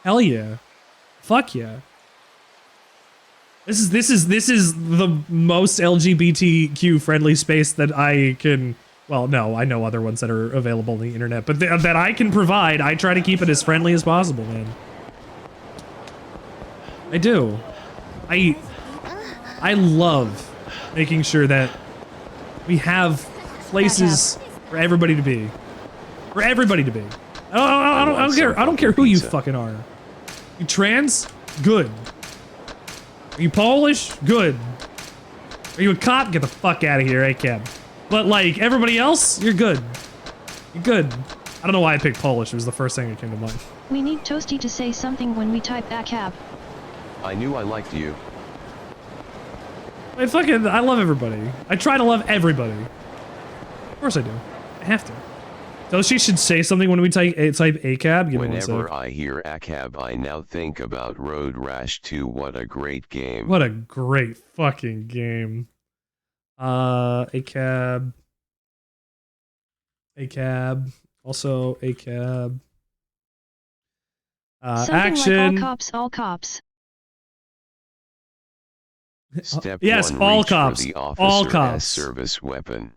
Hell yeah. Fuck yeah. This is the most LGBTQ friendly space that I can. Well, no, I know other ones that are available on the internet, but that I can provide. I try to keep it as friendly as possible, man. I do. I love making sure that we have places for everybody to be. For everybody to be. I don't care. I don't care who you fucking are. You trans? Good. Are you Polish? Good. Are you a cop? Get the fuck out of here, ACAB. But like everybody else, you're good. You're good. I don't know why I picked Polish. It was the first thing that came to mind. We need Toasty to say something when we type ACAB. I knew I liked you. I love everybody. I try to love everybody. Of course I do. I have to. So she should say something when we type ACAB. Give Whenever I hear ACAB, I now think about Road Rash 2. What a great game. What a great fucking game. ACAB. ACAB. Also ACAB. Something Action. like all cops, all cops. Step yes, 1, all reach cops. For the officer All as cops. service weapon.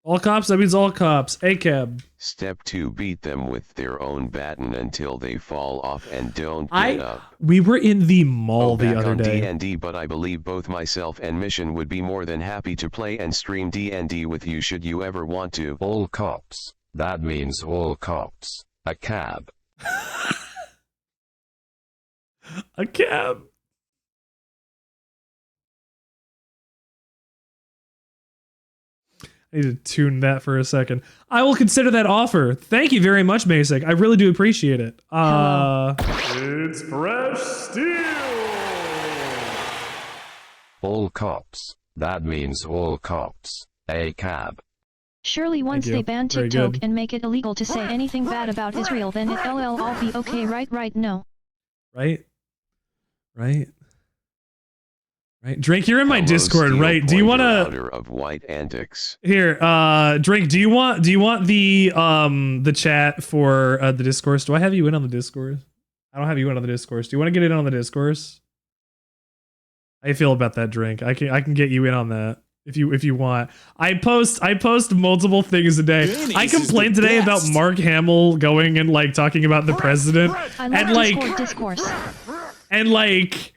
All cops? That means all cops. ACAB. Step 2, beat them with their own baton until they fall off and don't get up. We were in the mall the Back other on day. D&D, but I believe both myself and Mission would be more than happy to play and stream D&D with you should you ever want to. All cops. That means all cops. A cab. A cab. I need to tune that for a second. I will consider that offer. Thank you very much, Masek. I really do appreciate it. It's fresh steel. All cops. That means all cops. A cab. Surely once you. they ban Very TikTok good. and make it illegal to say anything bad about Israel, then it LL all be okay, right, no. Right? Right? Right? Drake, you're in my Hello, Discord, Steel right? Do you Pointer, want to outer of white antics. Here, Drake, do you want the chat for the discourse? Do I have you in on the discourse? I don't have you in on the discourse. Do you want to get in on the discourse? How you feel about that, Drink? I can get you in on that if you want. I post multiple things a day. I complained today about Mark Hamill going and like talking about the president I love and like discourse. and like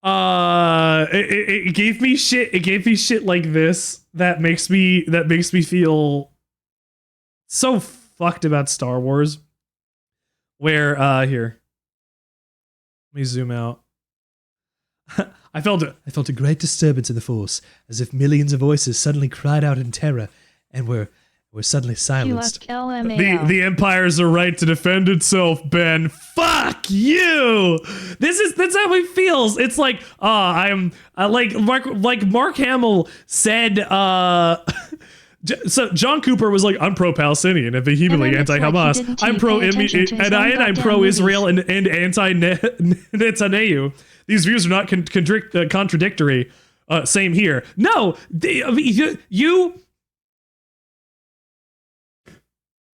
it gave me shit. It gave me shit like this that makes me feel so fucked about Star Wars. Where here, let me zoom out. I felt a great disturbance in the Force, as if millions of voices suddenly cried out in terror, and were suddenly silenced. The Empire's a right to defend itself, Ben. Fuck you! That's how it feels. It's like, like Mark Hamill said, so John Cooper was like, I'm pro-Palestinian and vehemently anti-Hamas. I'm pro-Israel and anti-Netanyahu. These views are not contradictory. Same here. No,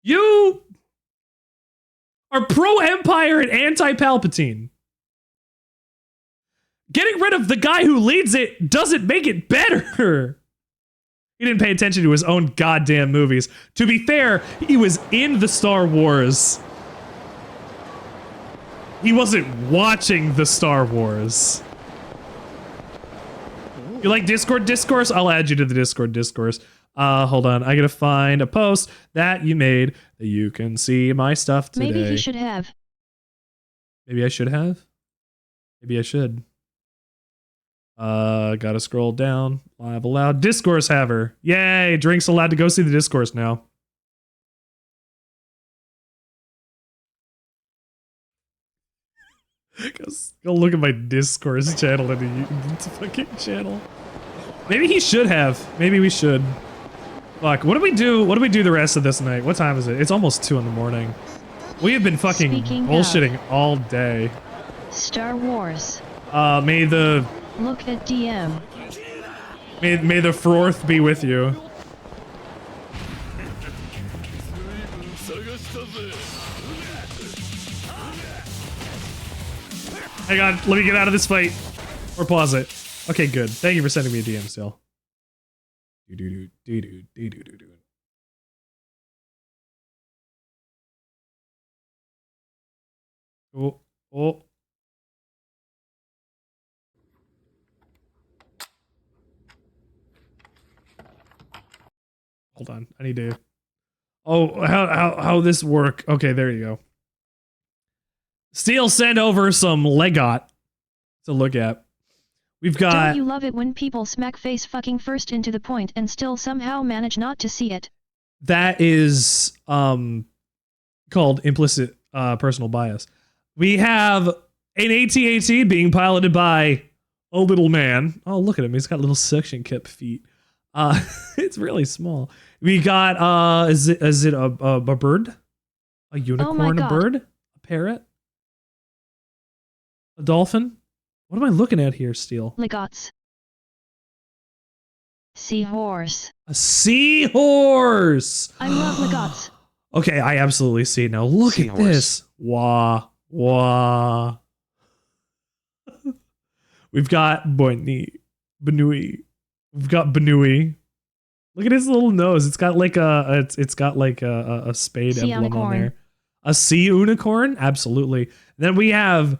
you are pro-Empire and anti-Palpatine. Getting rid of the guy who leads it doesn't make it better. He didn't pay attention to his own goddamn movies. To be fair, he was in the Star Wars. He wasn't watching the Star Wars. You like Discord discourse? I'll add you to the Discord discourse. Hold on. I gotta find a post that you made that you can see my stuff today. Maybe he should have. Maybe I should have? Maybe I should. Gotta scroll down. Live allowed. Discourse haver. Yay! Drink's allowed to go see the discourse now. Go look at my Discourse channel and the fucking channel. Maybe he should have. Maybe we should. Fuck. What do we do? What do we do the rest of this night? What time is it? It's almost 2 in the morning. We have been fucking bullshitting all day. Star Wars. May the Look at DM. May the 4th be with you. Hang on, let me get out of this fight. Or pause it. Okay, good. Thank you for sending me a DM still. Oh, oh. Hold on, I need to. Oh, how this work? Okay, there you go. Steel sent over some Legot to look at. We've got. Don't you love it when people smack face fucking first into the point and still somehow manage not to see it? That is called implicit personal bias. We have an AT-AT being piloted by a little man. Oh, look at him. He's got little suction cup feet. It's really small. We got is it a bird? A unicorn, a bird? A parrot? A dolphin? What am I looking at here, Steel? Legots. Seahorse. A seahorse! I love legots. Okay, I absolutely see it now. Look at this. Wah, wah. We've got Benui. We've got Benui. Look at his little nose. It's got like a spade emblem on there. A sea unicorn? Absolutely. Then we have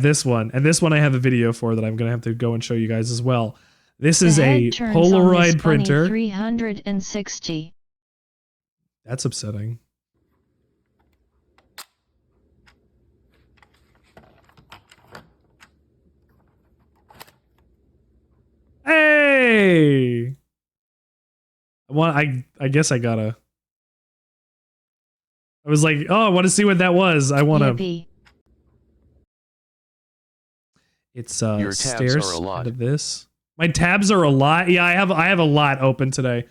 this one, and this one I have a video for that I'm gonna have to go and show you guys as well. This is a Polaroid printer. 360. That's upsetting. Hey! I guess I gotta. I was like, oh, I want to see what that was. I want to. It's your tabs stairs are a lot. into this. My tabs are a lot. Yeah, I have a lot open today.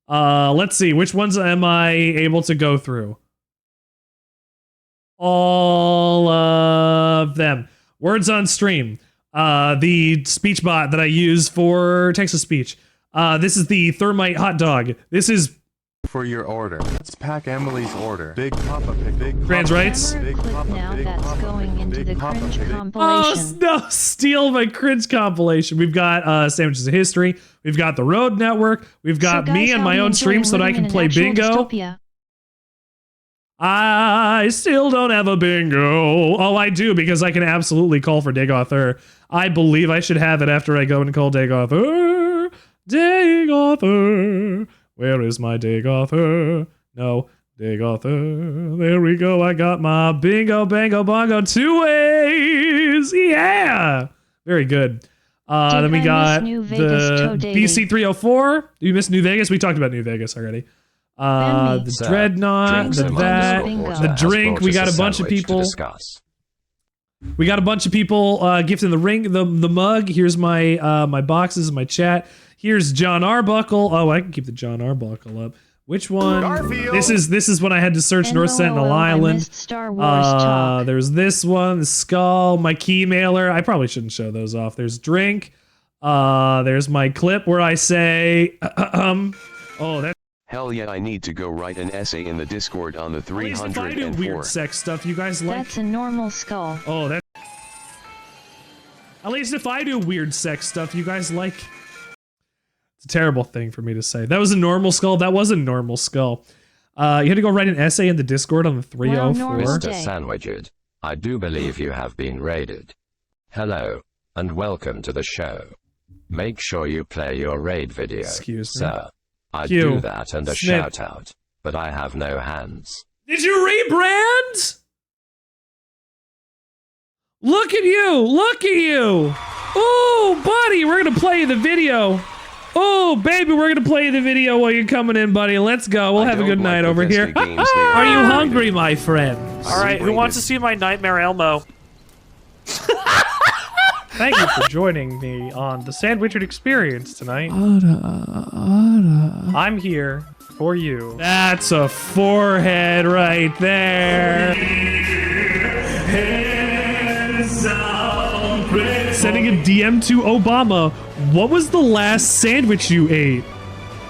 Let's see, which ones am I able to go through? All of them. Words on stream. The speech bot that I use for text-to-speech. This is the thermite hot dog. This is for your order. Let's pack Emily's order. Big Papa Pig. Big trans rights. Big Papa, now big that's Papa, going into the cringe compilation. Oh no! Steal my cringe compilation. We've got Sandwiches of History. We've got the Road Network. We've got me and my own stream so that I can play bingo. Dystopia. I still don't have a bingo. Oh, I do, because I can absolutely call for Dagother. I believe I should have it after I go and call Dagother. Dagother. Where is my Dagother? No, Dagother. There we go. I got my bingo, bango, bongo 2 ways. Yeah. Very good. Then we got the BC 304. Do you miss New Vegas? We talked about New Vegas already. The Dreadnought, the drink. We got a bunch of people. We got a bunch of people gifting the ring, the mug. Here's my my boxes, my chat. Here's John Arbuckle. Oh, I can keep the John Arbuckle up. Which one? Garfield. This is when I had to search North Sentinel Island. Star Wars talk. There's this one, the skull, my key mailer. I probably shouldn't show those off. There's drink. There's my clip where I say, oh, that's. Hell yeah, I need to go write an essay in the Discord on the 304. If I do weird sex stuff, you guys like. That's a normal skull. Oh, that. At least if I do weird sex stuff, you guys like. It's a terrible thing for me to say. That was a normal skull. That was a normal skull. You had to go write an essay in the Discord on the 304. Mr. Sandwichard, I do believe you have been raided. Hello, and welcome to the show. Make sure you play your raid video, excuse me, sir. I'd do that and a shout out, but I have no hands. Did you rebrand? Look at you! Look at you! Oh, buddy, we're gonna play the video. Oh, baby, we're gonna play the video while you're coming in, buddy. Let's go. We'll have a good night over here. Are you hungry, my friend? All right, who wants to see my Nightmare Elmo? Thank you for joining me on the Sandwichard experience tonight. I'm here for you. That's a forehead right there. Sending a DM to Obama. What was the last sandwich you ate?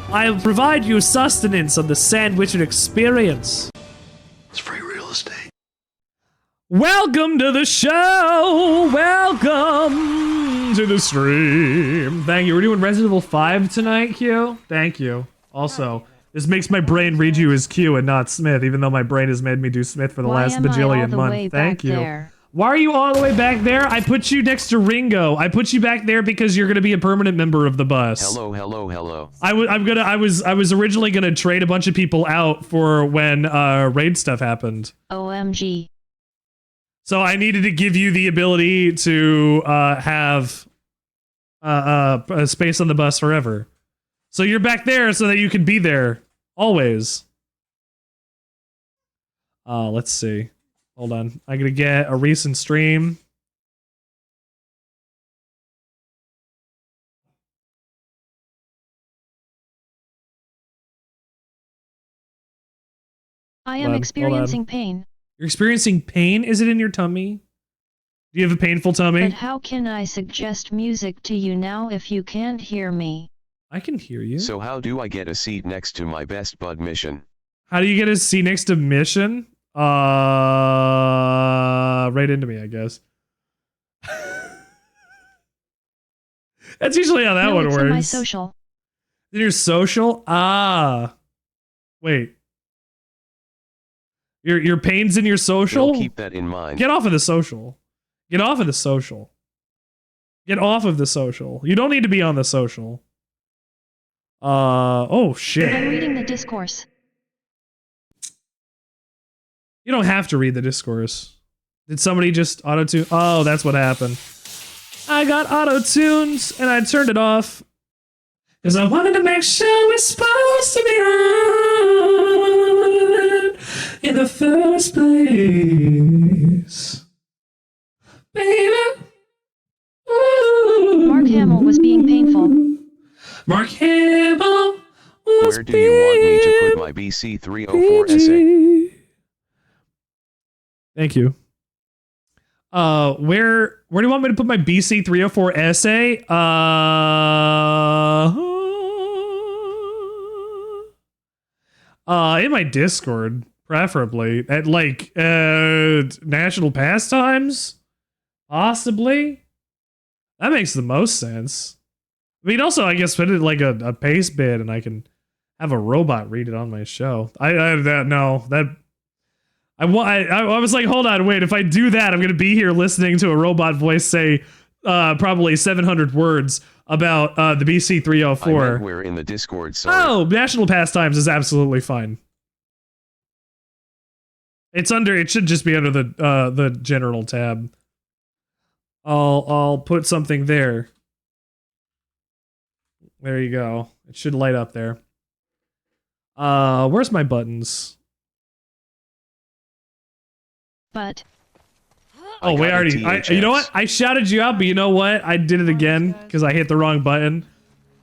I'll provide you sustenance on the Sandwichard experience. It's free real estate. Welcome to the show! Welcome to the stream! Thank you. We're doing Resident Evil 5 tonight, Q. Thank you. Also, this makes my brain read you as Q and not Smith, even though my brain has made me do Smith for the last bajillion months. Thank you. Why are you all the way back there? I put you next to Ringo. I put you back there because you're gonna be a permanent member of the bus. Hello, hello, hello. I was originally gonna trade a bunch of people out for when raid stuff happened. OMG. So I needed to give you the ability to have a space on the bus forever. So you're back there so that you can be there always. Let's see. Hold on. I'm gonna get a recent stream. I am experiencing pain. You're experiencing pain? Is it in your tummy? Do you have a painful tummy? But how can I suggest music to you now if you can't hear me? I can hear you. So how do I get a seat next to my best bud Mission? How do you get a seat next to Mission? Right into me, I guess. That's usually how that one it's works. In my social. In your social? Wait. Your pain's in your social? We'll keep that in mind. Get off of the social. Get off of the social. Get off of the social. You don't need to be on the social. Oh shit. I'm reading the discourse. You don't have to read the discourse. Did somebody just auto-tune? Oh, that's what happened. I got auto-tuned and I turned it off. Because I wanted to make sure we're supposed to be on in the first place. Baby. Ooh. Mark Hamill was being painful. Mark Hamill was Where do you want me to put my BC 304 essay? Thank you. Where do you want me to put my BC 304 essay? In my Discord, preferably. At like national pastimes? Possibly? That makes the most sense. I mean, also, I guess put it like a paste bid and I can have a robot read it on my show. I was like, hold on, wait, if I do that, I'm going to be here listening to a robot voice say probably 700 words about the BC 304. We're in the Discord, sorry. Oh, national pastimes is absolutely fine. It should just be under the general tab. I'll put something there. There you go. It should light up there. Where's my buttons? But oh, we already. You know what? I shouted you out, but you know what? I did it again because I hit the wrong button.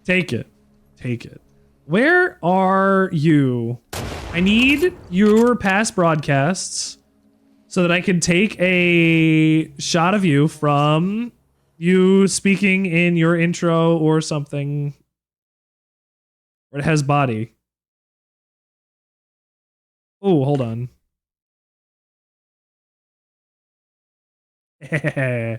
Take it. Take it. Where are you? I need your past broadcasts so that I can take a shot of you from you speaking in your intro or something. Where it has body. Oh, hold on. Hang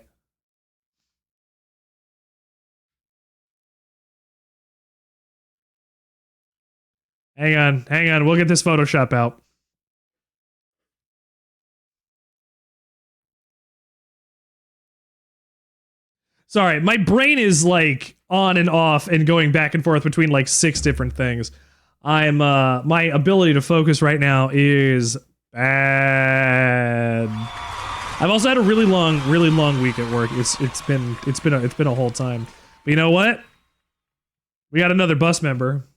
on, we'll get this Photoshop out. Sorry, my brain is like on and off and going back and forth between like 6 different things. I'm my ability to focus right now is bad. I've also had a really long week at work. It's been a whole time. But you know what? We got another bus member.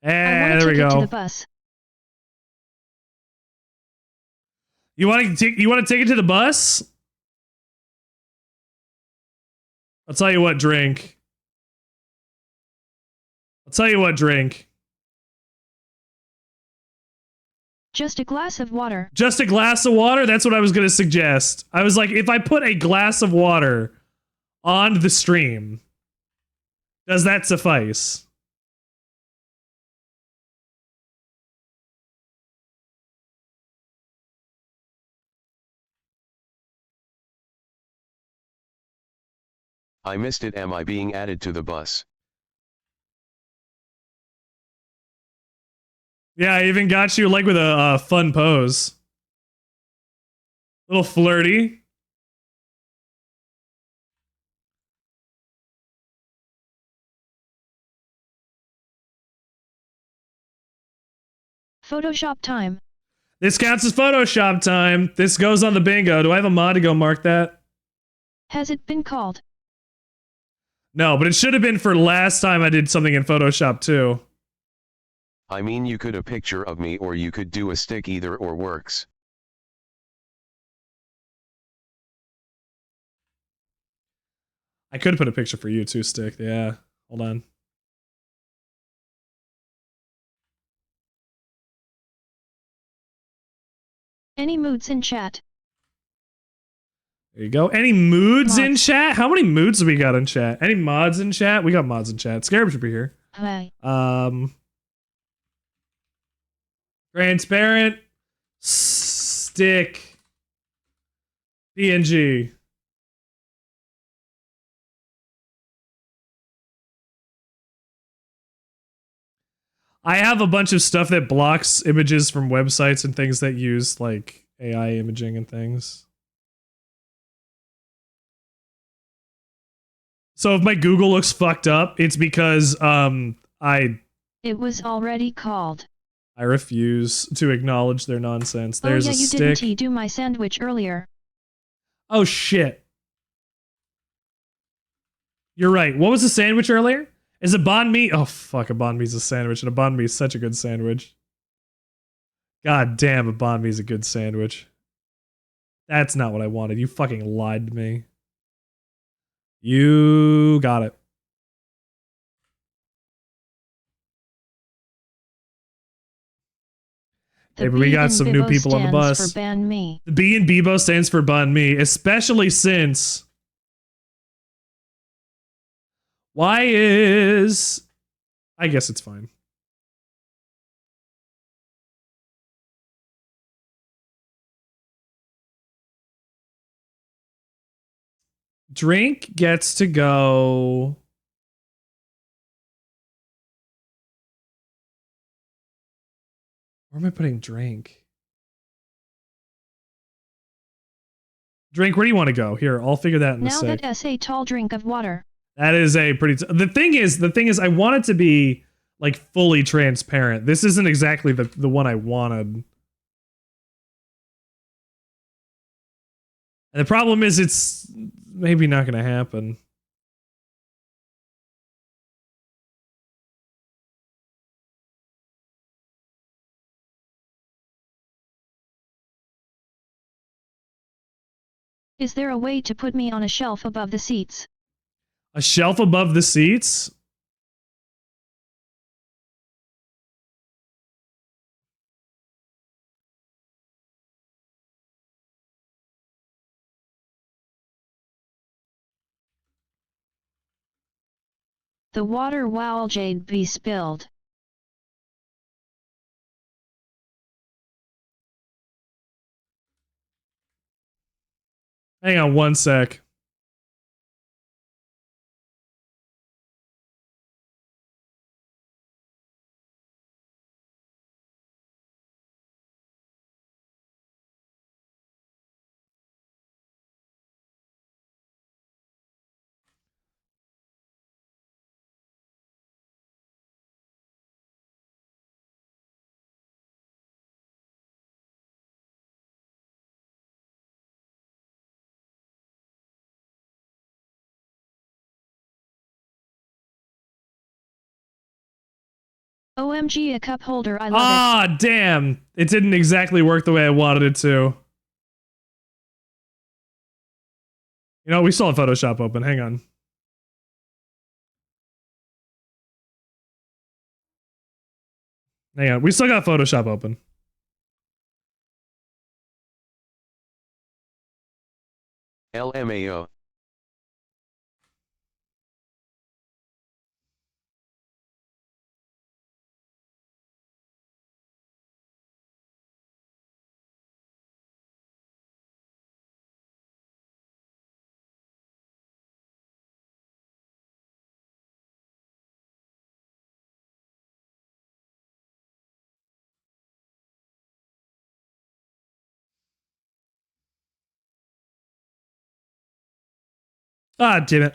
And there we To go. the bus. You want to take it to the bus? I'll tell you what, drink. I'll tell you what, drink. Just a glass of water. Just a glass of water? That's what I was going to suggest. I was like, if I put a glass of water on the stream, does that suffice? I missed it. Am I being added to the bus? Yeah, I even got you like with a fun pose. Little flirty. Photoshop time. This counts as Photoshop time. This goes on the bingo. Do I have a mod to go mark that? Has it been called? No, but it should have been for last time I did something in Photoshop too. I mean, you could a picture of me or you could do a stick, either or works. I could put a picture for you too, Stick. Yeah. Hold on. Any moods in chat? There you go. Any moods in chat? How many moods do we got in chat? Any mods in chat? We got mods in chat. Scarab should be here. Hi. Transparent. Stick. PNG. I have a bunch of stuff that blocks images from websites and things that use like AI imaging and things. So if my Google looks fucked up, it's because It was already called. I refuse to acknowledge their nonsense. There's oh yeah, a you stick. didn't do my sandwich earlier. Oh shit. You're right. What was the sandwich earlier? Is it banh mi? Oh fuck, a banh mi's a sandwich, and a banh mi is such a good sandwich. God damn, a banh mi is a good sandwich. That's not what I wanted. You fucking lied to me. You got it. Hey, but we got some new people on the bus. For banh mi. The B in Bebo stands for banh mi, especially since why is I guess it's fine. Drink gets to go. Where am I putting drink? Drink, where do you want to go? Here, I'll figure that in a Now sec. that's a tall drink of water. That is a pretty. The thing is, I want it to be like fully transparent. This isn't exactly the one I wanted. And the problem is, it's maybe not going to happen. Is there a way to put me on a shelf above the seats? A shelf above the seats? The water will jade be spilled. Hang on one sec. OMG, a cup holder. I love Ah, damn. It didn't exactly work the way I wanted it to. You know, we still have Photoshop open. Hang on. Hang on. We still got Photoshop open. LMAO. Ah, damn it.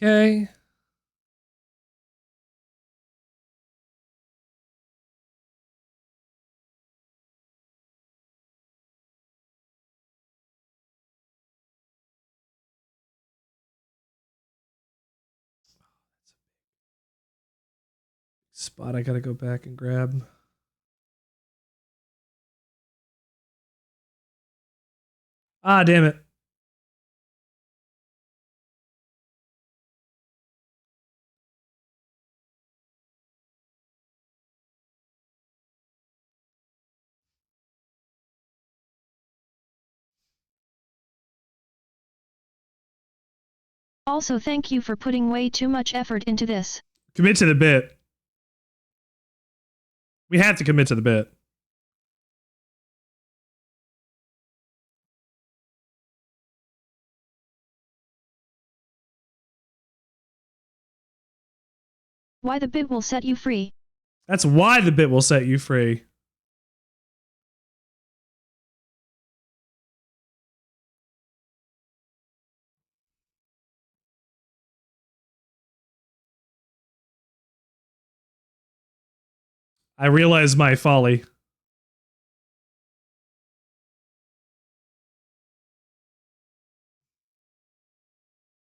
Okay. Spot I gotta go back and grab. Ah, damn it. Also, thank you for putting way too much effort into this. Commit to the bit. We have to commit to the bit. Why the bit will set you free. That's why the bit will set you free. I realize my folly.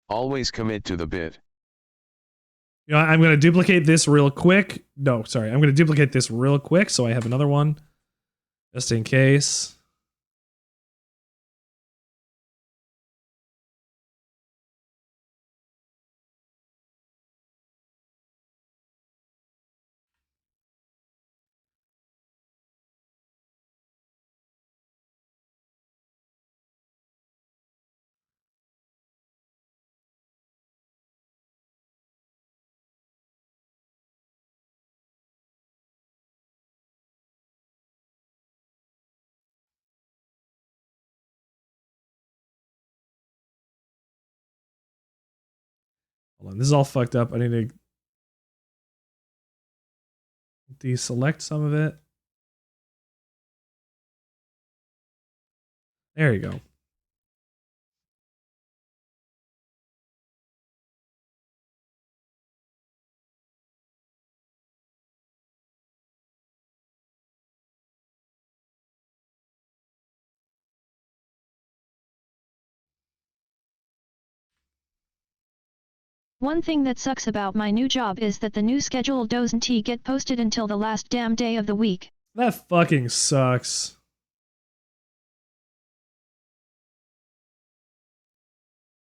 Always commit to the bit. You know, I'm going to duplicate this real quick. No, sorry. I'm going to duplicate this real quick so I have another one. Just in case. Hold on. This is all fucked up. I need to deselect some of it. There you go. One thing that sucks about my new job is that the new schedule doesn't get posted until the last damn day of the week. That fucking sucks.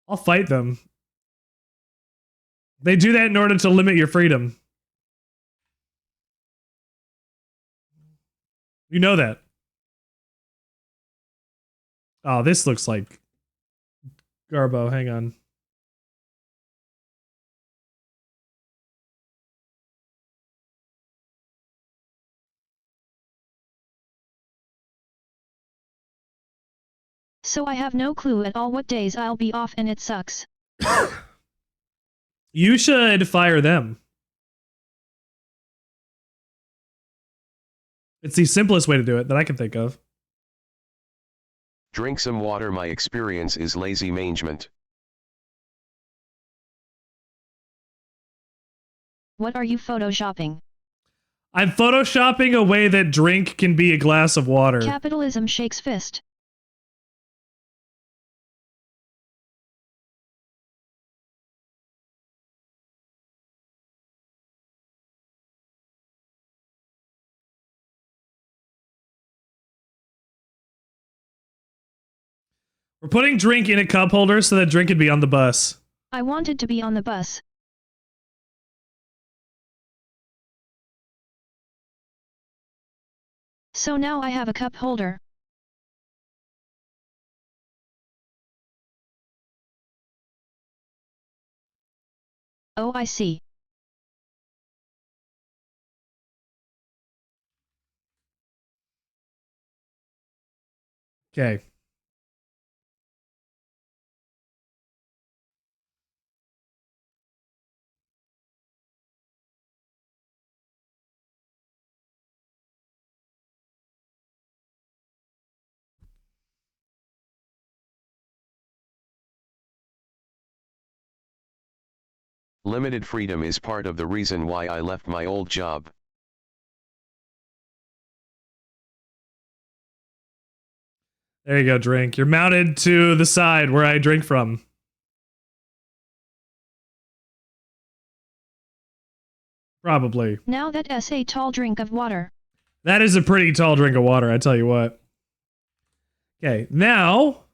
I'll fight them. They do that in order to limit your freedom. You know that. Oh, this looks like Garbo. Hang on. So I have no clue at all what days I'll be off and it sucks. You should fire them. It's the simplest way to do it that I can think of. Drink some water. My experience is lazy management. What are you photoshopping? I'm photoshopping a way that drink can be a glass of water. Capitalism shakes fist. We're putting drink in a cup holder so that drink can be on the bus. I wanted to be on the bus. So now I have a cup holder. Oh, I see. Okay. Limited freedom is part of the reason why I left my old job. There you go, drink. You're mounted to the side where I drink from. Probably. Now that's a tall drink of water. That is a pretty tall drink of water, I tell you what. Okay, now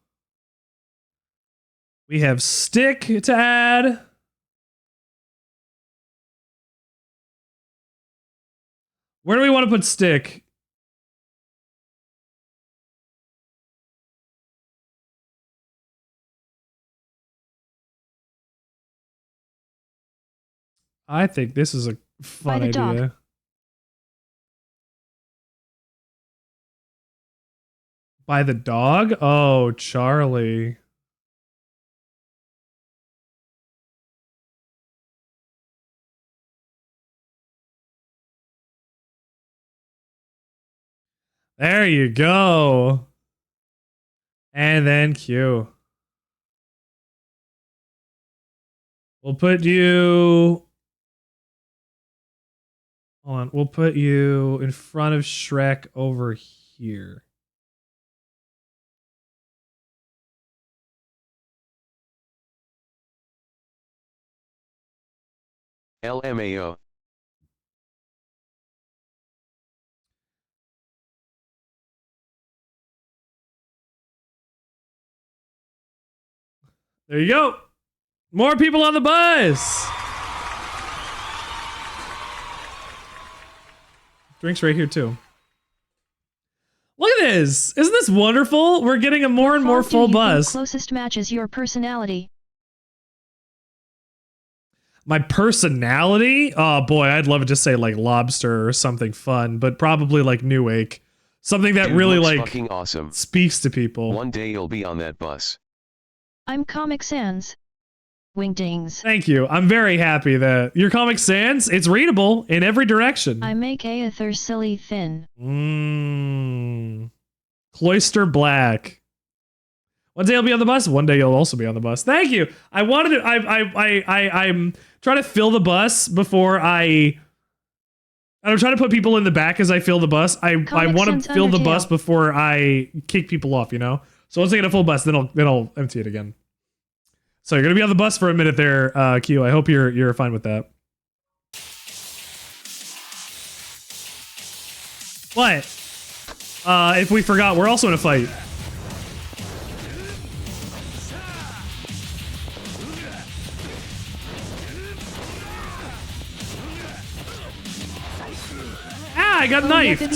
we have stick to add. Where do we want to put stick? I think this is a fun idea. Dog. By the dog? Oh, Charlie. There you go. And then Q. We'll put you... Hold on. We'll put you in front of Shrek over here. LMAO. There you go. More people on the bus. Drinks right here too. Look at this. Isn't this wonderful? We're getting a more and more full bus. Closest matches your personality. My personality? Oh boy, I'd love it to say like lobster or something fun, but probably like Newake. Something that Dude, really looks like fucking awesome. Speaks to people. One day you'll be on that bus. I'm Comic Sans. Wingdings. Thank you. I'm very happy that your Comic Sans, it's readable in every direction. I make Aether silly thin. Cloister Black. One day you'll be on the bus. One day you'll also be on the bus. Thank you. I wanted to. I'm trying to fill the bus before I'm trying to put people in the back as I fill the bus. I want to fill the bus before I kick people off. You know. So once I get a full bus, then I'll empty it again. So you're gonna be on the bus for a minute there, Q. I hope you're fine with that. What? If we forgot, we're also in a fight. Ah, I got knifed.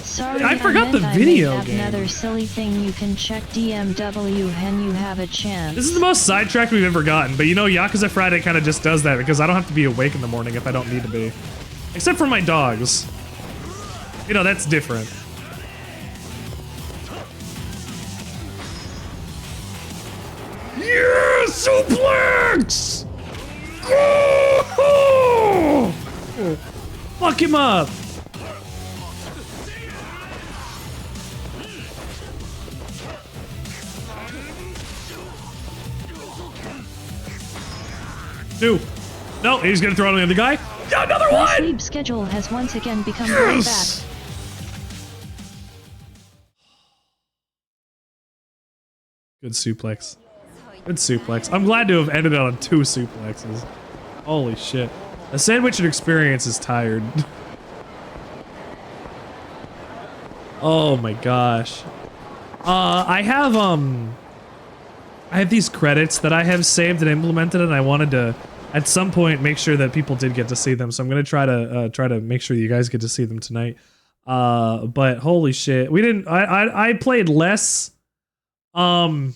Sorry, I forgot the video game. Another silly thing you can check DMW and you have a chance. This is the most sidetracked we've ever gotten, but you know, Yakuza Friday kind of just does that because I don't have to be awake in the morning if I don't need to be. Except for my dogs. You know, that's different. Yeah, suplex! Oh! Fuck him up! 2. No, he's gonna throw it on the other guy. Yeah, another My one! sleep schedule has once again become very bad. Yes! Good suplex. Good suplex. I'm glad to have ended on 2 suplexes. Holy shit. The Sandwichard experience is tired. Oh my gosh. I have these credits that I have saved and implemented, and I wanted to at some point make sure that people did get to see them. So I'm gonna try to make sure you guys get to see them tonight. But holy shit, we didn't. I played less than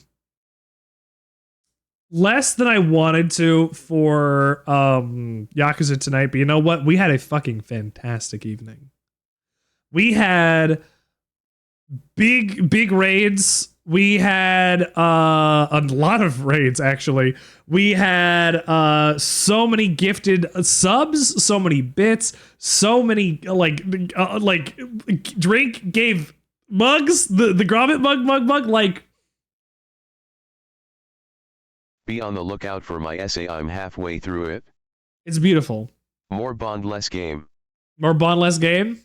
I wanted to for Yakuza tonight. But you know what? We had a fucking fantastic evening. We had big raids. We had a lot of raids, actually. We had so many gifted subs, so many bits, so many like Drake gave mugs, the grommet mug like. Be on the lookout for my essay. I'm halfway through it. It's beautiful. More Bond, less game. More Bond, less game.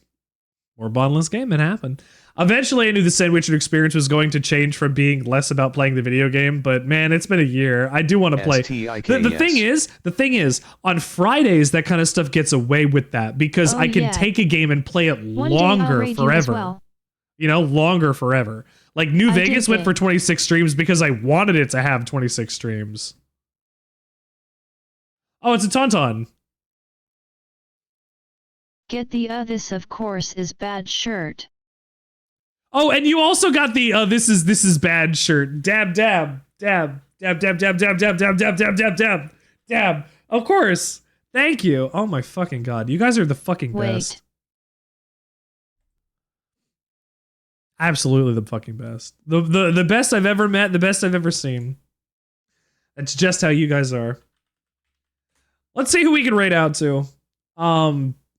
More Bond, less game. It happened. Eventually, I knew the Sandwichard experience was going to change from being less about playing the video game, but man, it's been a year. I do want to play. The thing is, on Fridays, that kind of stuff gets away with that because I can take a game and play it longer forever. Well. You know, longer forever. Like New Vegas went for 26 streams because I wanted it to have 26 streams. Oh, it's a Tauntaun. Get the this of course is bad shirt. Oh, and you also got the this is bad shirt. Dab. Of course. Thank you. Oh my fucking god. You guys are the fucking best. Absolutely the fucking best. The best I've ever met, the best I've ever seen. That's just how you guys are. Let's see who we can rate out to.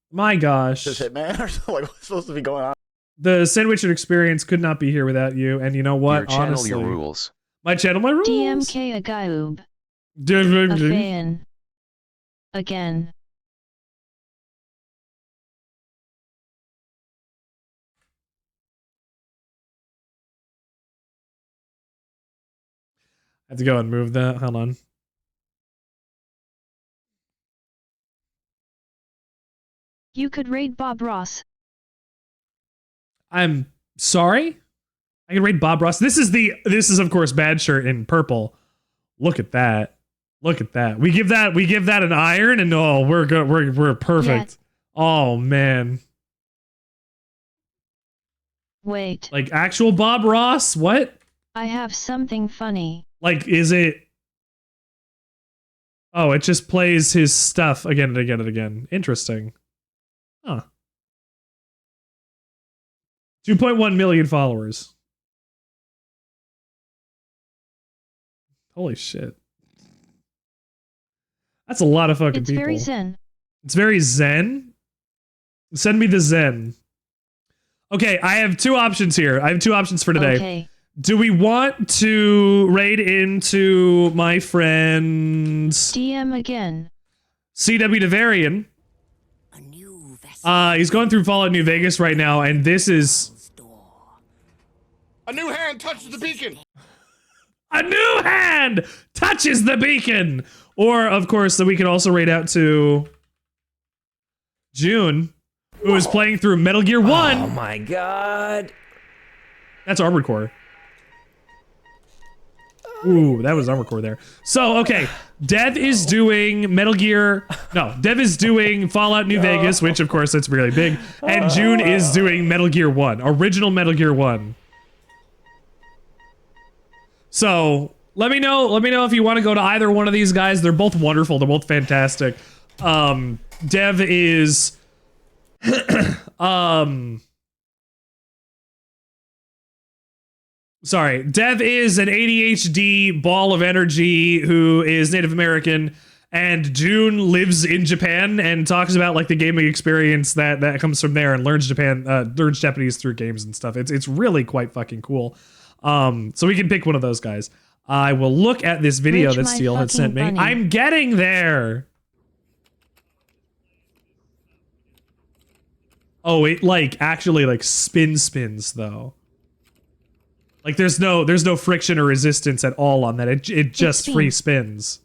My gosh. Just hit man or like what's supposed to be going on? The Sandwichard experience could not be here without you, and you know what? Your channel, honestly, your rules. My channel, my rules. DMK a Gaoob. A fan. Again. I have to go and move that. Hold on. You could raid Bob Ross. I'm sorry? I can rate Bob Ross. This is of course bad shirt in purple. Look at that. Look at that. We give that an iron and oh, we're good. We're perfect. Yeah. Oh man. Wait. Like actual Bob Ross? What? I have something funny. Like is it? Oh, it just plays his stuff again and again and again. Interesting. Huh. 2.1 million followers. Holy shit. That's a lot of fucking people. It's very zen. It's very zen? Send me the zen. Okay, I have 2 options here. I have 2 options for today. Okay. Do we want to raid into my friend's DM again? CW Devarian? He's going through Fallout New Vegas right now, and this is... A new hand touches the beacon! A new hand touches the beacon! Or, of course, that we can also raid out to June, who is playing through Metal Gear 1. Oh my god. That's Armored Core. Ooh, that was Armored Core there. So, okay. Dev is doing Metal Gear... No, Dev is doing Fallout New Vegas, which, of course, that's really big. And June is doing Metal Gear 1. Original Metal Gear 1. So, let me know if you want to go to either one of these guys. They're both wonderful. They're both fantastic. Dev is... Sorry, Dev is an ADHD ball of energy who is Native American, and June lives in Japan and talks about like the gaming experience that comes from there and learns Japanese through games and stuff. It's really quite fucking cool. So we can pick one of those guys. I will look at this video Rich that my Steele had sent me. fucking bunny. I'm getting there. Oh, it like actually like spins though. Like there's no friction or resistance at all on that. It just free spins.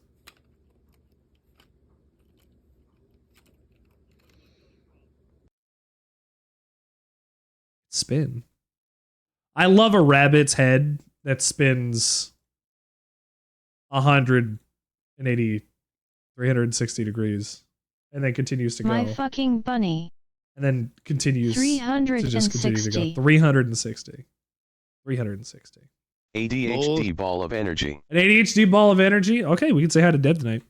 Spin. I love a rabbit's head that spins 180, 360 degrees and then continues to go. My fucking bunny. And then continues to just continue to go. 360. 360. ADHD ball of energy. An ADHD ball of energy? Okay, we can say hi to Deb tonight.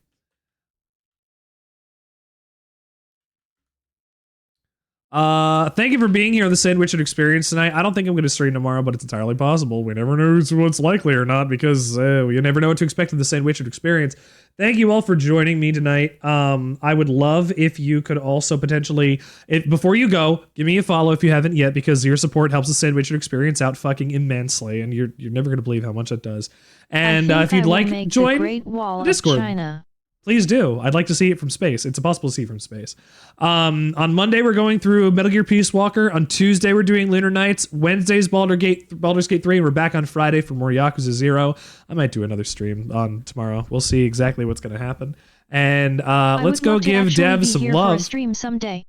Thank you for being here on the Sandwichard Experience tonight. I don't think I'm going to stream tomorrow, but it's entirely possible. We never know what's likely or not because we never know what to expect of the Sandwichard Experience. Thank you all for joining me tonight. I would love if you could also potentially, before you go, give me a follow if you haven't yet, because your support helps the Sandwichard Experience out fucking immensely, and you're never going to believe how much it does. And if you'd like, join the Discord. China. Please do. I'd like to see it from space. It's impossible to see from space. On Monday, we're going through Metal Gear Peace Walker. On Tuesday, we're doing Lunar Nights. Wednesday's Baldur's Gate 3, and we're back on Friday for more Yakuza 0. I might do another stream on tomorrow. We'll see exactly what's going to happen. And let's go give Dev some love. Stream someday.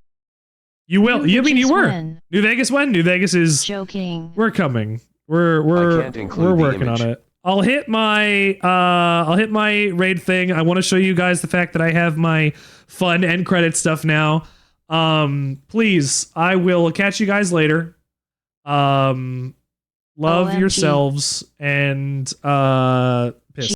You will. You mean you were? When? New Vegas when? New Vegas is joking. We're coming. We're working on it. I'll hit my raid thing. I want to show you guys the fact that I have my fun end credit stuff now. Please, I will catch you guys later. Love OMG. yourselves and piss.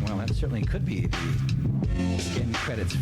Well, that certainly could be the end credits.